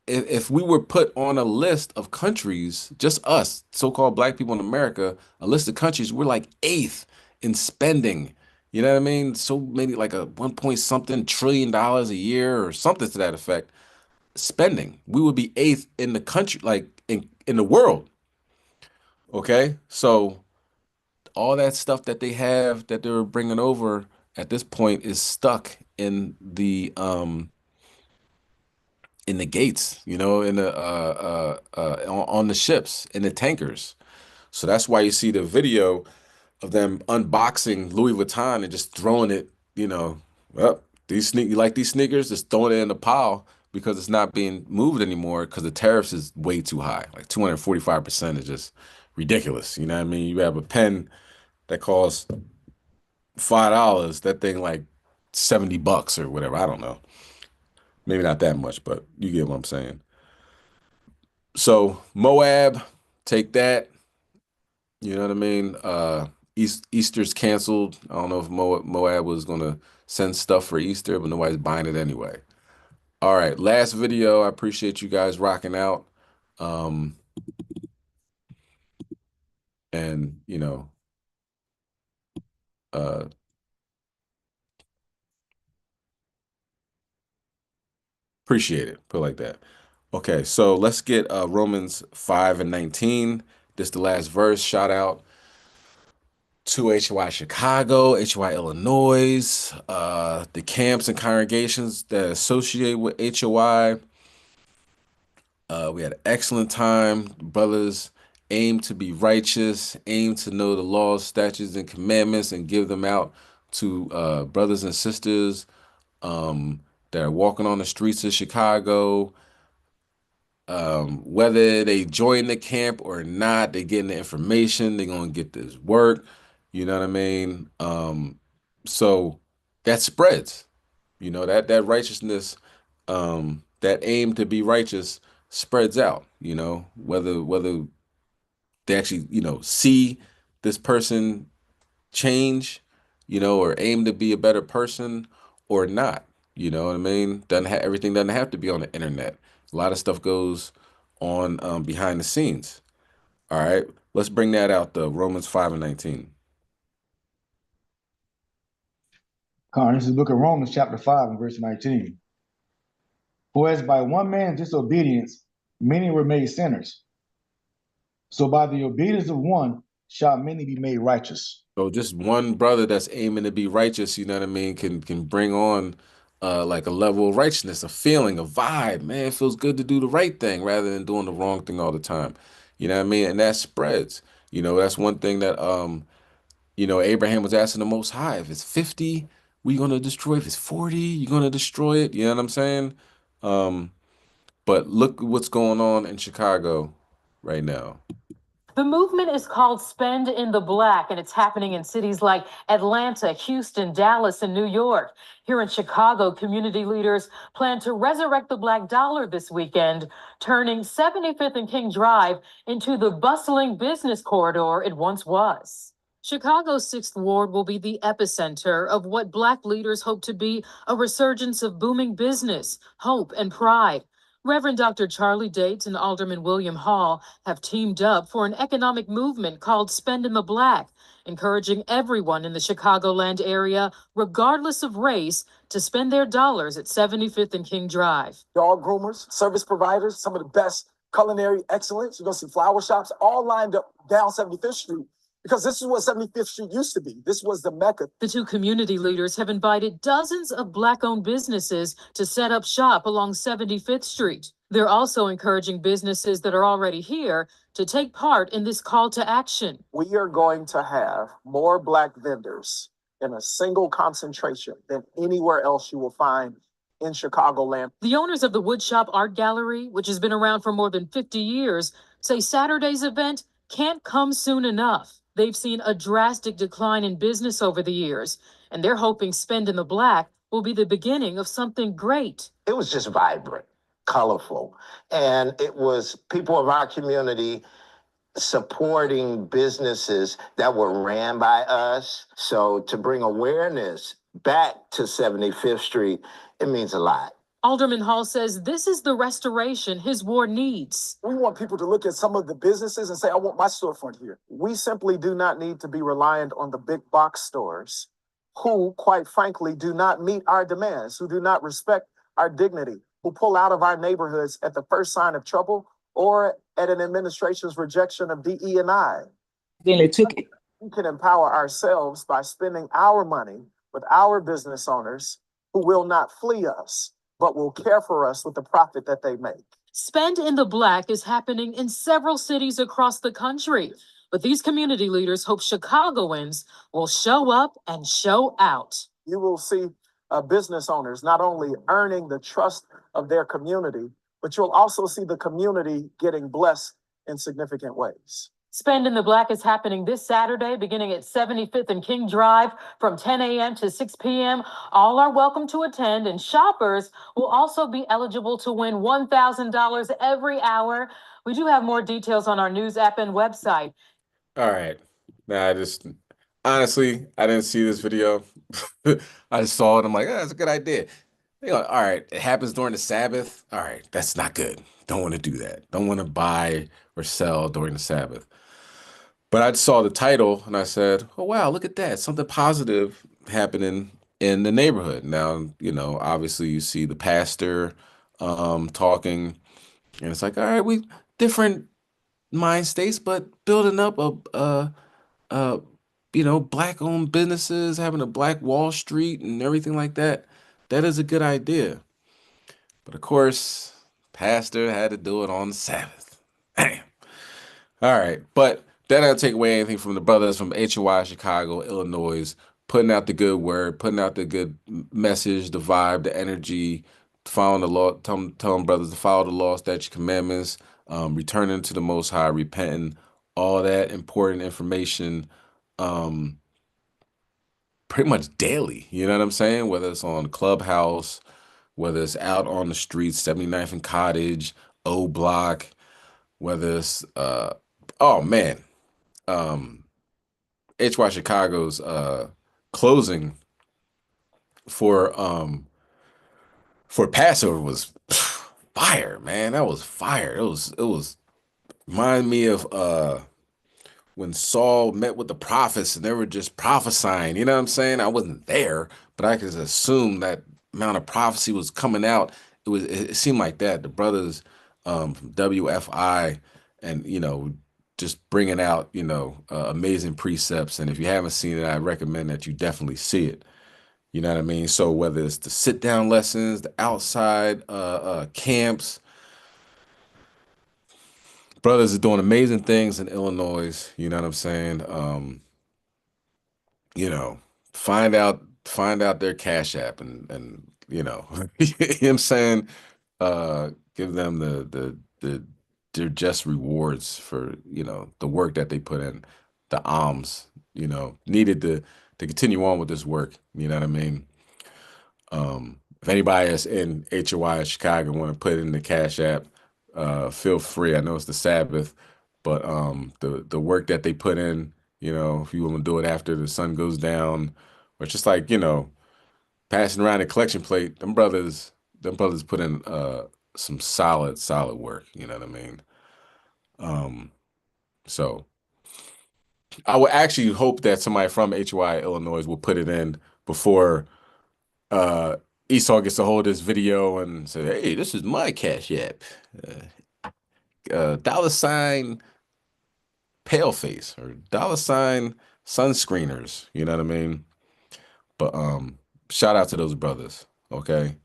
if we were put on a list of countries, just us, so-called black people in America, a list of countries, we're like 8th in spending. You know what I mean? So many, like a 1 point something trillion a year or something to that effect. Spending. We would be 8th in the country, like in the world. Okay? So all that stuff that they have that they're bringing over at this point is stuck in the gates, in the on the ships, in the tankers. So that's why you see the video of them unboxing Louis Vuitton and just throwing it, well, you like these sneakers, just throwing it in the pile because it's not being moved anymore because the tariffs is way too high. Like 245% is just ridiculous. You know what I mean? You have a pen that costs $5, that thing like $70 or whatever. I don't know. Maybe not that much, but you get what I'm saying. So Moab, take that. You know what I mean? Easter's canceled. I don't know if Moab was gonna send stuff for Easter, but nobody's buying it anyway. All right, last video. I appreciate you guys rocking out. And appreciate it. Put it like that. Okay, so let's get Romans 5:19. This is the last verse. Shout out to HOI Chicago, HOI Illinois, the camps and congregations that associate with HOI. We had an excellent time. Brothers aim to be righteous, aim to know the laws, statutes, and commandments, and give them out to brothers and sisters that are walking on the streets of Chicago. Whether they join the camp or not, they getting the information, they're gonna get this work, you know what I mean? So that spreads, that righteousness, that aim to be righteous spreads out, whether they actually, see this person change, or aim to be a better person or not. You know what I mean? Everything doesn't have to be on the internet. A lot of stuff goes on behind the scenes. All right, let's bring that out though. Romans 5:19. This is the book of Romans, chapter 5, and verse 19. For as by one man's disobedience many were made sinners, so by the obedience of one shall many be made righteous. So just one brother that's aiming to be righteous, you know what I mean, can bring on like a level of righteousness, a feeling, a vibe. Man, it feels good to do the right thing rather than doing the wrong thing all the time. You know what I mean? And that spreads. That's one thing that Abraham was asking the Most High. If it's 50, we gonna destroy. If it's 40, you're gonna destroy it. You know what I'm saying? But look what's going on in Chicago right now. The movement is called Spend in the Black, and it's happening in cities like Atlanta, Houston, Dallas, and New York. Here in Chicago, community leaders plan to resurrect the Black dollar this weekend, turning 75th and King Drive into the bustling business corridor it once was. Chicago's 6th Ward will be the epicenter of what Black leaders hope to be a resurgence of booming business, hope, and pride. Reverend Dr. Charlie Dates and Alderman William Hall have teamed up for an economic movement called Spend in the Black, encouraging everyone in the Chicagoland area, regardless of race, to spend their dollars at 75th and King Drive. Dog groomers, service providers, some of the best culinary excellence. You're going to see flower shops all lined up down 75th Street. Because this is what 75th Street used to be. This was the Mecca. The two community leaders have invited dozens of Black-owned businesses to set up shop along 75th Street. They're also encouraging businesses that are already here to take part in this call to action. We are going to have more Black vendors in a single concentration than anywhere else you will find in Chicagoland. The owners of the Woodshop Art Gallery, which has been around for more than 50 years, say Saturday's event can't come soon enough. They've seen a drastic decline in business over the years, and they're hoping Spend in the Black will be the beginning of something great. It was just vibrant, colorful, and it was people of our community supporting businesses that were ran by us. So to bring awareness back to 75th Street, it means a lot. Alderman Hall says this is the restoration his ward needs. We want people to look at some of the businesses and say, I want my storefront here. We simply do not need to be reliant on the big box stores who, quite frankly, do not meet our demands, who do not respect our dignity, who pull out of our neighborhoods at the first sign of trouble or at an administration's rejection of DE&I. Then they took it. We can empower ourselves by spending our money with our business owners who will not flee us, but will care for us with the profit that they make. Spend in the Black is happening in several cities across the country, but these community leaders hope Chicagoans will show up and show out. You will see business owners not only earning the trust of their community, but you'll also see the community getting blessed in significant ways. Spend in the Black is happening this Saturday, beginning at 75th and King Drive from 10 a.m. to 6 p.m. All are welcome to attend, and shoppers will also be eligible to win $1,000 every hour. We do have more details on our news app and website. All right. Now, honestly, I didn't see this video. I just saw it. I'm like, that's a good idea. All right, it happens during the Sabbath. All right, that's not good. Don't want to do that. Don't want to buy or sell during the Sabbath. But I saw the title and I said, oh, wow, look at that. Something positive happening in the neighborhood. Now, obviously you see the pastor talking, and it's like, all right, we different mind states, but building up Black-owned businesses, having a Black Wall Street and everything like that. That is a good idea. But of course, pastor had to do it on the Sabbath. Damn. All right, but that doesn't take away anything from the brothers from HOI Chicago, Illinois, putting out the good word, putting out the good message, the vibe, the energy, following the law, telling brothers to follow the law, statute, commandments, returning to the Most High, repenting, all that important information, pretty much daily. You know what I'm saying? Whether it's on Clubhouse, whether it's out on the streets, 79th and Cottage, O Block, whether it's HY Chicago's closing for Passover was fire, man. That was fire. It was remind me of when Saul met with the prophets and they were just prophesying. You know what I'm saying? I wasn't there, but I could assume that amount of prophecy was coming out. It seemed like that. The brothers from WFI and just bringing out amazing precepts. And if you haven't seen it, I recommend that you definitely see it. You know what I mean? So whether it's the sit down lessons, the outside camps, brothers are doing amazing things in Illinois. You know what I'm saying? Find out their Cash App and you know what I'm saying? Give them the they're just rewards for, the work that they put in, the alms, needed to continue on with this work. You know what I mean? If anybody that's in HOI in Chicago want to put it in the Cash App, feel free. I know it's the Sabbath, but the work that they put in, if you want to do it after the sun goes down, or just like, passing around a collection plate, them brothers put in some solid work, you know what I mean? So I would actually hope that somebody from HOI Illinois will put it in before Esau gets to hold this video and say, "Hey, this is my Cash App, $ paleface or $ sunscreeners." You know what I mean? But shout out to those brothers, okay?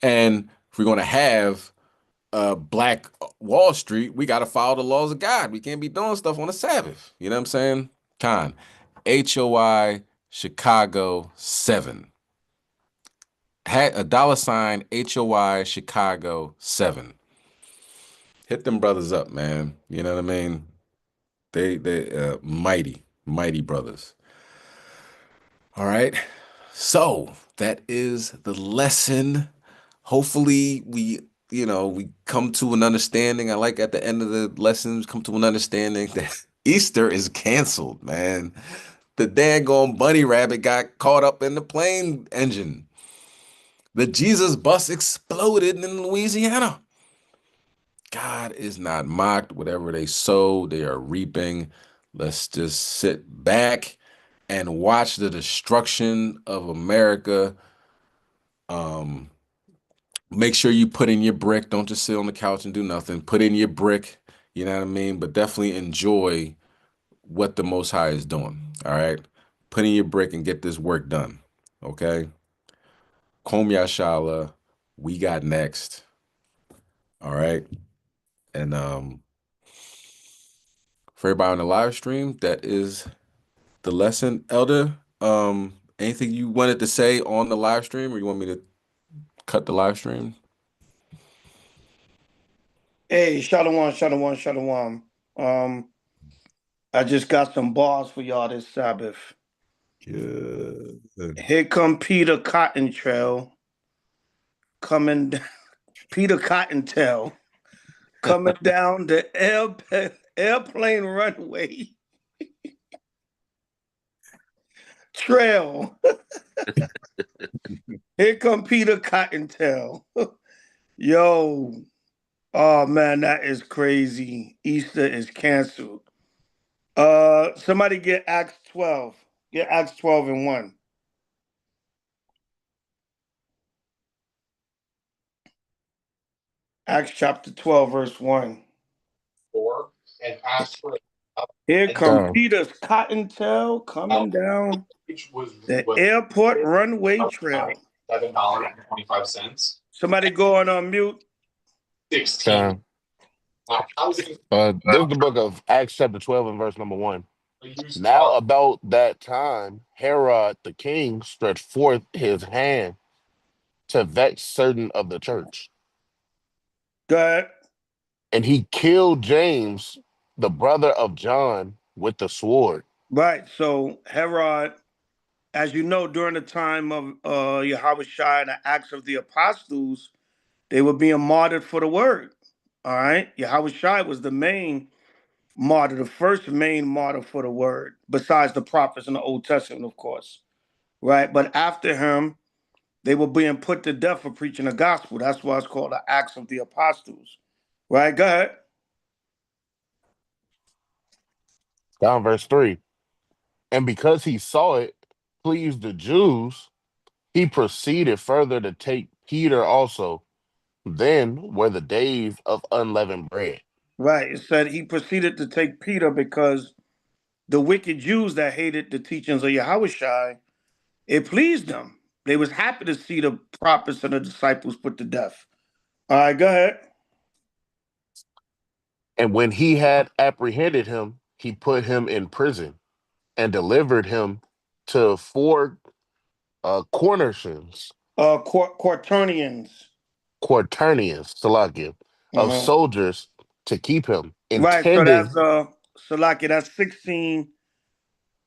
And if we're gonna have Black Wall Street, we gotta follow the laws of God. We can't be doing stuff on the Sabbath. You know what I'm saying? HOI Chicago 7. Had a $ HOI Chicago 7. Hit them brothers up, man. You know what I mean? They mighty brothers. All right. So that is the lesson. Hopefully we come to an understanding. I like at the end of the lessons, come to an understanding that Easter is canceled, man. The daggone bunny rabbit got caught up in the plane engine. The Jesus bus exploded in Louisiana. God is not mocked. Whatever they sow, they are reaping. Let's just sit back and watch the destruction of America. Make sure you put in your brick. Don't just sit on the couch and do nothing. Put in your brick, you know what I mean? But definitely enjoy what the Most High is doing, all right? Put in your brick and get this work done, okay? Kom Yashala, we got next, all right? And for everybody on the live stream, that is the lesson. Elder, anything you wanted to say on the live stream, or you want me to cut the live stream? Hey, Shalom. I just got some bars for y'all this Sabbath. Good. Here come Peter Cottontail coming, Peter Cottontail coming down the airplane runway trail. Here come Peter Cottontail. Yo, oh man, that is crazy. Easter is canceled. Somebody get Acts 12. Get Acts 12 and 1. Acts chapter 12, verse 1. And asked for Here come Peter's Cottontail coming down the airport runway trail. $7.25. Somebody going on mute. 16. This is the book of Acts chapter 12 and verse number 1. Now about that time, Herod the king stretched forth his hand to vex certain of the church. Go ahead. And he killed James, the brother of John, with the sword. Right. So Herod, as you know, during the time of Yahushua and the Acts of the Apostles, they were being martyred for the word. All right. Yahushua was the main martyr, the first main martyr for the word, besides the prophets in the Old Testament, of course. Right. But after him, they were being put to death for preaching the gospel. That's why it's called the Acts of the Apostles. Right? Go ahead. Down verse 3. And because he saw it pleased the Jews, he proceeded further to take Peter also. Then were the days of unleavened bread. Right. It said he proceeded to take Peter because the wicked Jews that hated the teachings of Yahushua, it pleased them. They was happy to see the prophets and the disciples put to death. All right, go ahead. And when he had apprehended him, he put him in prison and delivered him to four quaternions. Quaternions. Salakia, of soldiers to keep him, Right. So intending that's Salaki, that's 16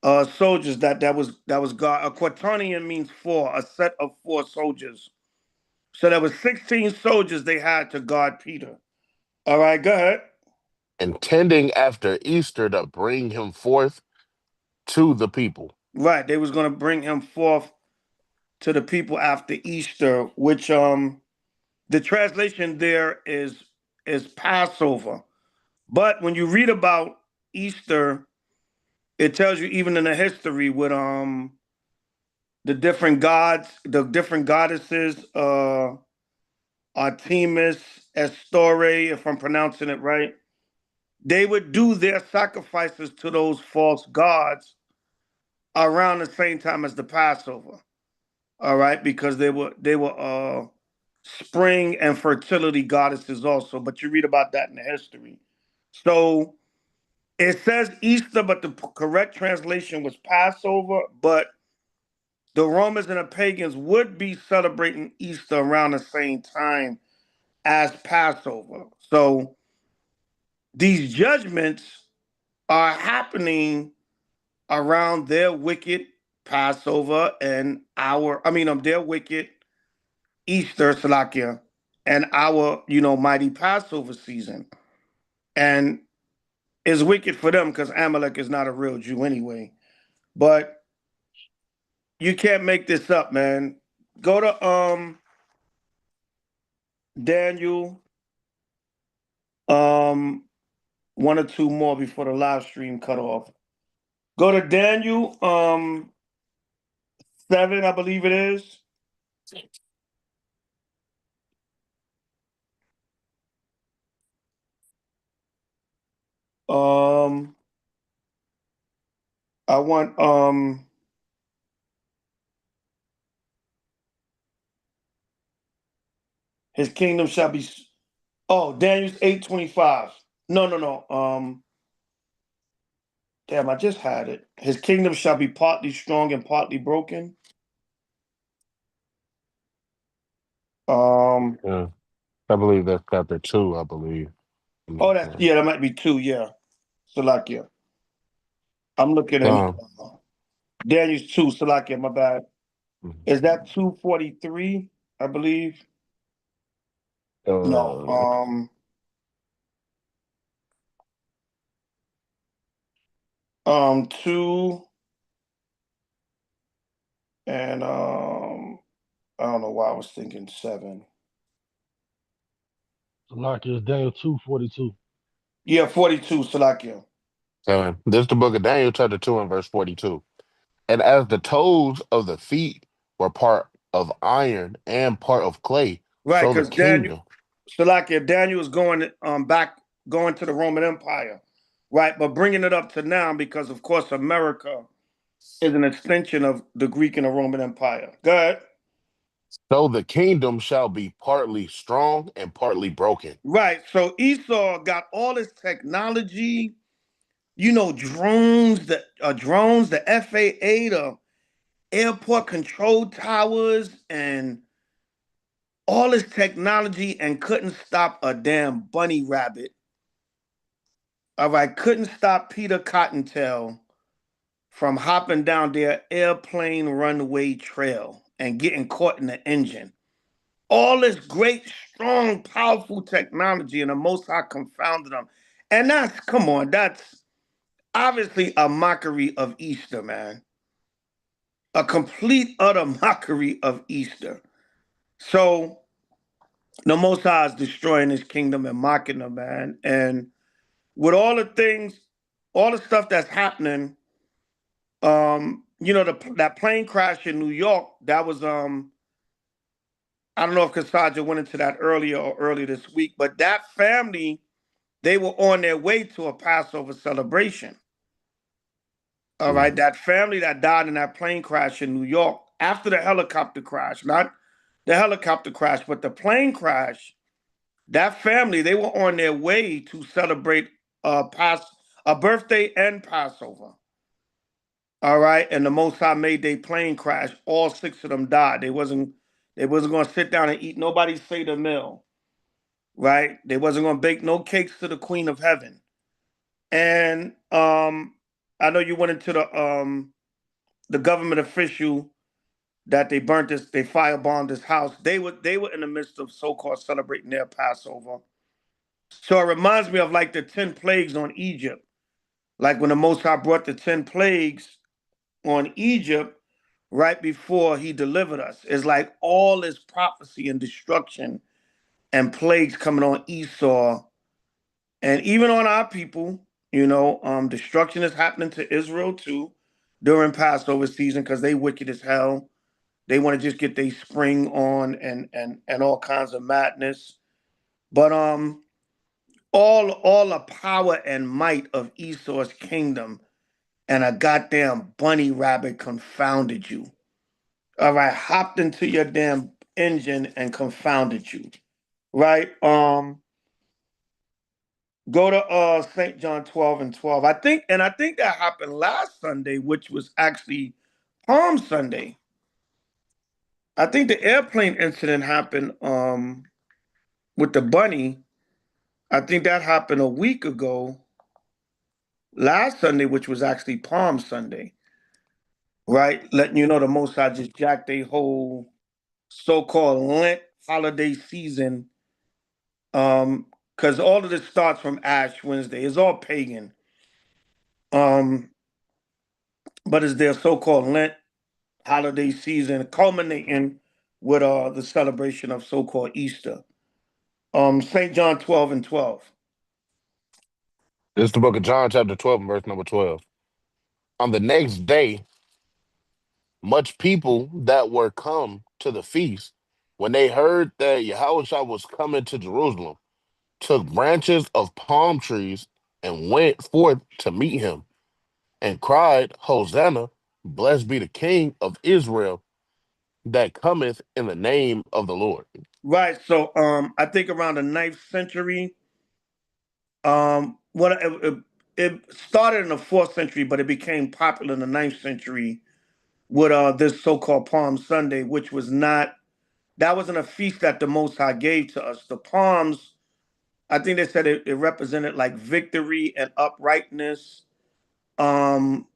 soldiers that was guard. A quaternion means four, a set of four soldiers. So there was 16 soldiers they had to guard Peter. All right, go ahead. intending after Easter to bring him forth to the people. Right, they was gonna bring him forth to the people after Easter, which the translation there is Passover. But when you read about Easter, it tells you even in the history with the different gods, the different goddesses, Artemis, Astore, if I'm pronouncing it right, they would do their sacrifices to those false gods around the same time as the Passover. All right, because they were spring and fertility goddesses also. But you read about that in the history. So it says Easter, but the correct translation was Passover. But the Romans and the pagans would be celebrating Easter around the same time as Passover. So these judgments are happening around their wicked Passover and their wicked Easter, Salakia, and our, mighty Passover season. And it's wicked for them because Amalek is not a real Jew anyway. But you can't make this up, man. Go to Daniel, one or two more before the live stream cut off. Go to Daniel 7, I believe it is. I want his kingdom shall be Daniel's 8:25. No. Damn, I just had it. His kingdom shall be partly strong and partly broken. Yeah, I believe that's chapter 2, I believe. That might be 2, yeah. Salakia. I'm looking at Daniel's 2, Salakia, my bad. Is that 243, I believe? No. 2 and I don't know why I was thinking 7. Salakia is Daniel 2:42. Yeah, 42, Salakia. This is the book of Daniel, chapter 2 and verse 42. And as the toes of the feet were part of iron and part of clay, Right, so the because Daniel, kingdom. Salakia, Daniel is going going to the Roman Empire, right? But bringing it up to now because, of course, America is an extension of the Greek and the Roman Empire. Go ahead. So the kingdom shall be partly strong and partly broken. Right. So Esau got all this technology, drones, the FAA, the airport control towers, and all this technology, and couldn't stop a damn bunny rabbit. All right, couldn't stop Peter Cottontail from hopping down their airplane runway trail and getting caught in the engine. All this great, strong, powerful technology, and the Most High confounded them. And that's obviously a mockery of Easter, man. A complete, utter mockery of Easter. So the Most High is destroying his kingdom and mocking them, man. And with all the things, all the stuff that's happening, that plane crash in New York, that was I don't know if Kasaja went into that earlier this week, but that family, they were on their way to a Passover celebration. All right, that family that died in that plane crash in New York after the helicopter crash, not the helicopter crash, but the plane crash, that family, they were on their way to celebrate a birthday and Passover. All right, and the Most High made their plane crash. All 6 of them died. They wasn't going to sit down and eat nobody's Seder meal. right? They wasn't gonna bake no cakes to the Queen of Heaven. And I know you went into the government official that they burnt this, they firebombed this house. They were in the midst of so-called celebrating their Passover. So it reminds me of like the 10 plagues on Egypt. Like when the Most High brought the 10 plagues on Egypt right before he delivered us. It's like all this prophecy and destruction and plagues coming on Esau and even on our people. Destruction is happening to Israel too during Passover season because they wicked as hell. They want to just get their spring on and all kinds of madness. But all the power and might of Esau's kingdom and a goddamn bunny rabbit confounded you. All right, hopped into your damn engine and confounded you. Right? Go to St. John 12 and 12. I think that happened last Sunday, which was actually Palm Sunday. I think the airplane incident happened with the bunny. I think that happened a week ago, last Sunday, which was actually Palm Sunday, right? Letting you know the Most High just jacked a whole so-called Lent holiday season. Because all of this starts from Ash Wednesday. It's all pagan. But it's their so-called Lent holiday season culminating with the celebration of so-called Easter. St. John 12 and 12. This is the book of John, chapter 12, and verse number 12. On the next day, much people that were come to the feast, when they heard that Yahushua was coming to Jerusalem, took branches of palm trees and went forth to meet him, and cried, Hosanna, blessed be the King of Israel that cometh in the name of the Lord. Right. So I think around the 9th century, what it started in the 4th century, but it became popular in the 9th century with this so-called Palm Sunday, which was not, that wasn't a feast that the Most High gave to us. The palms, I think they said it represented like victory and uprightness, um,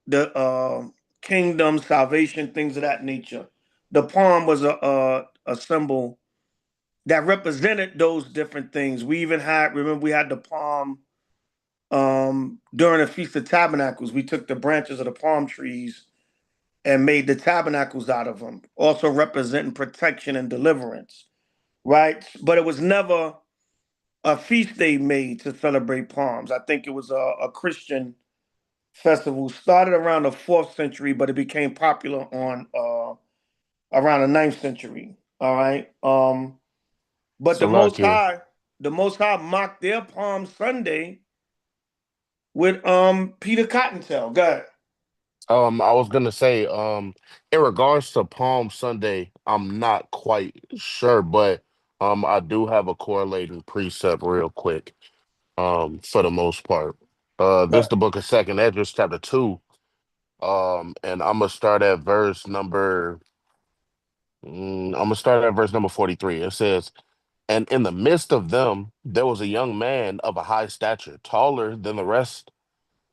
the kingdom, salvation, things of that nature. The palm was a symbol that represented those different things. We even had, remember, we had the palm during the Feast of Tabernacles. We took the branches of the palm trees and made the tabernacles out of them, also representing protection and deliverance, right? But it was never a feast day made to celebrate palms. I think it was a Christian festival. Started around the 4th century, but it became popular on around the 9th century. All right. But Salakia. The Most High mocked their Palm Sunday with Peter Cottontail. Go ahead. I was gonna say, in regards to Palm Sunday, I'm not quite sure, but I do have a correlating precept real quick, for the most part. This is the book of Second Ezra, chapter 2. And I'm gonna start at verse number 43. It says, and in the midst of them there was a young man of a high stature, taller than the rest,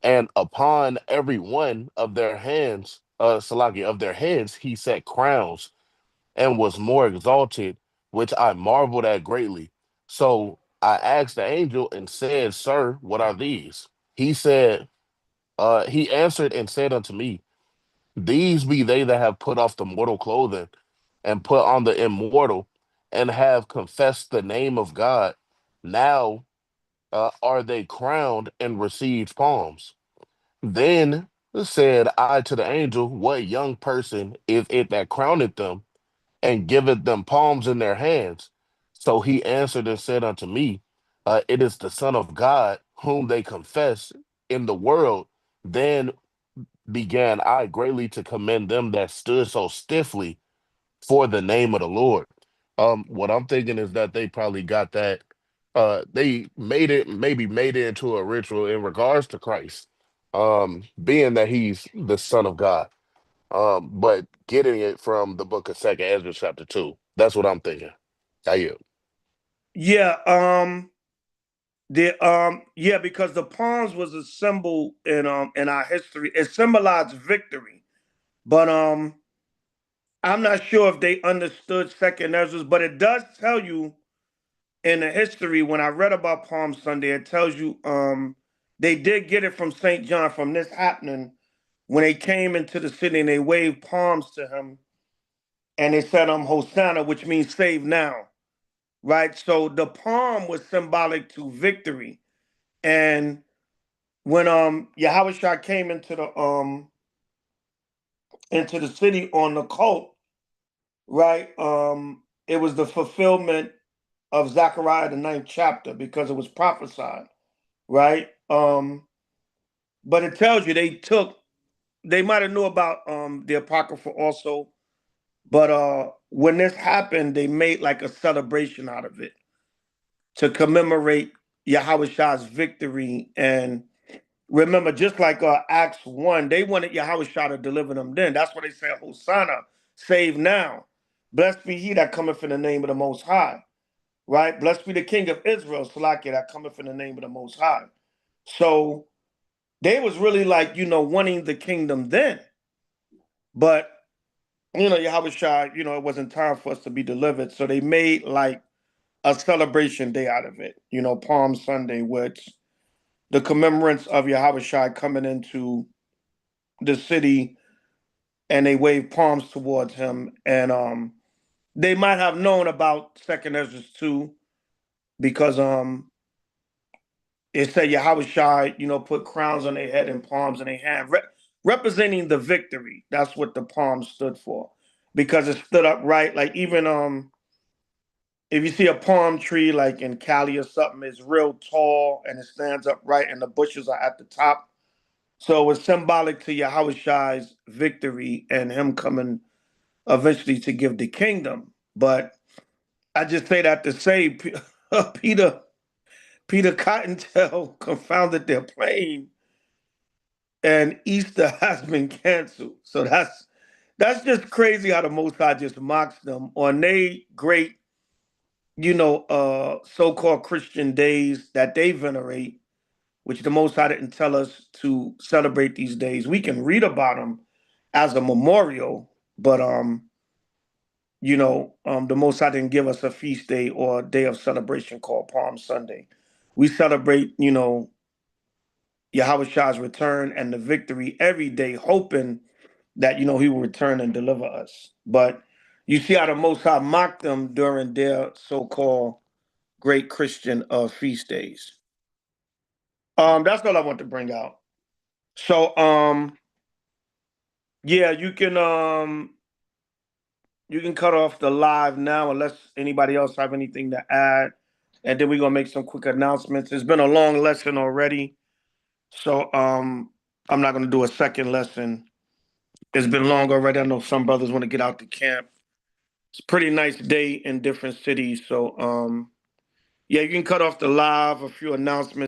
and upon every one of their hands, Salaki, of their heads, he set crowns and was more exalted, which I marveled at greatly. So I asked the angel and said, Sir, what are these? He said, he answered and said unto me, These be they that have put off the mortal clothing and put on the immortal and have confessed the name of God. Now are they crowned and received palms. Then said I to the angel, What young person is it that crowneth them and giveth them palms in their hands? So he answered and said unto me, It is the Son of God whom they confess in the world. Then began I greatly to commend them that stood so stiffly for the name of the Lord. What I'm thinking is that they probably got that. They maybe made it into a ritual in regards to Christ, being that he's the Son of God. But getting it from the book of Second Ezra chapter 2. That's what I'm thinking. I yield. Yeah, because the palms was a symbol in our history. It symbolized victory. But I'm not sure if they understood second Ezra's, but it does tell you in the history when I read about Palm Sunday, it tells you they did get it from St. John from this happening when they came into the city and they waved palms to him and they said Hosanna, which means save now. Right? So the palm was symbolic to victory. And when Yahweh came into the city on the colt, right? It was the fulfillment of Zechariah the 9th chapter because it was prophesied, right? But it tells you they might have knew about the Apocrypha also, but when this happened, they made like a celebration out of it to commemorate Yahweh victory. And remember, just like Acts 1, they wanted Yahweh to deliver them then. That's why they said, Hosanna, save now. Blessed be he that cometh in the name of the Most High. Right? Blessed be the King of Israel, Salakia, that cometh in the name of the Most High. So they was really like, wanting the kingdom then. But, Yahweh it wasn't time for us to be delivered. So they made like a celebration day out of it, Palm Sunday, which the commemorance of Yahweh coming into the city and they waved palms towards him. And they might have known about Second Ezra too, because it said Yahweh put crowns on their head and palms in their hand, representing the victory. That's what the palm stood for, because it stood upright. Like even if you see a palm tree like in Cali or something, it's real tall and it stands upright, and the bushes are at the top. So it's symbolic to Yahweh's victory and him coming eventually to give the kingdom. But I just say that to say Peter Cottontail confounded their plane and Easter has been canceled. So that's just crazy how the Most High just mocks them on they great, so-called Christian days that they venerate, which the Most High didn't tell us to celebrate these days. We can read about them as a memorial, but the Most High didn't give us a feast day or a day of celebration called Palm Sunday. We celebrate, Yahweh's return and the victory every day, hoping that he will return and deliver us. But you see how the Most High mocked them during their so-called great Christian feast days. That's all I want to bring out. So yeah, you can cut off the live now unless anybody else have anything to add. And then we're gonna make some quick announcements. It's been a long lesson already. So I'm not gonna do a second lesson. It's been long already. I know some brothers want to get out to camp. It's a pretty nice day in different cities. So yeah, you can cut off the live, a few announcements.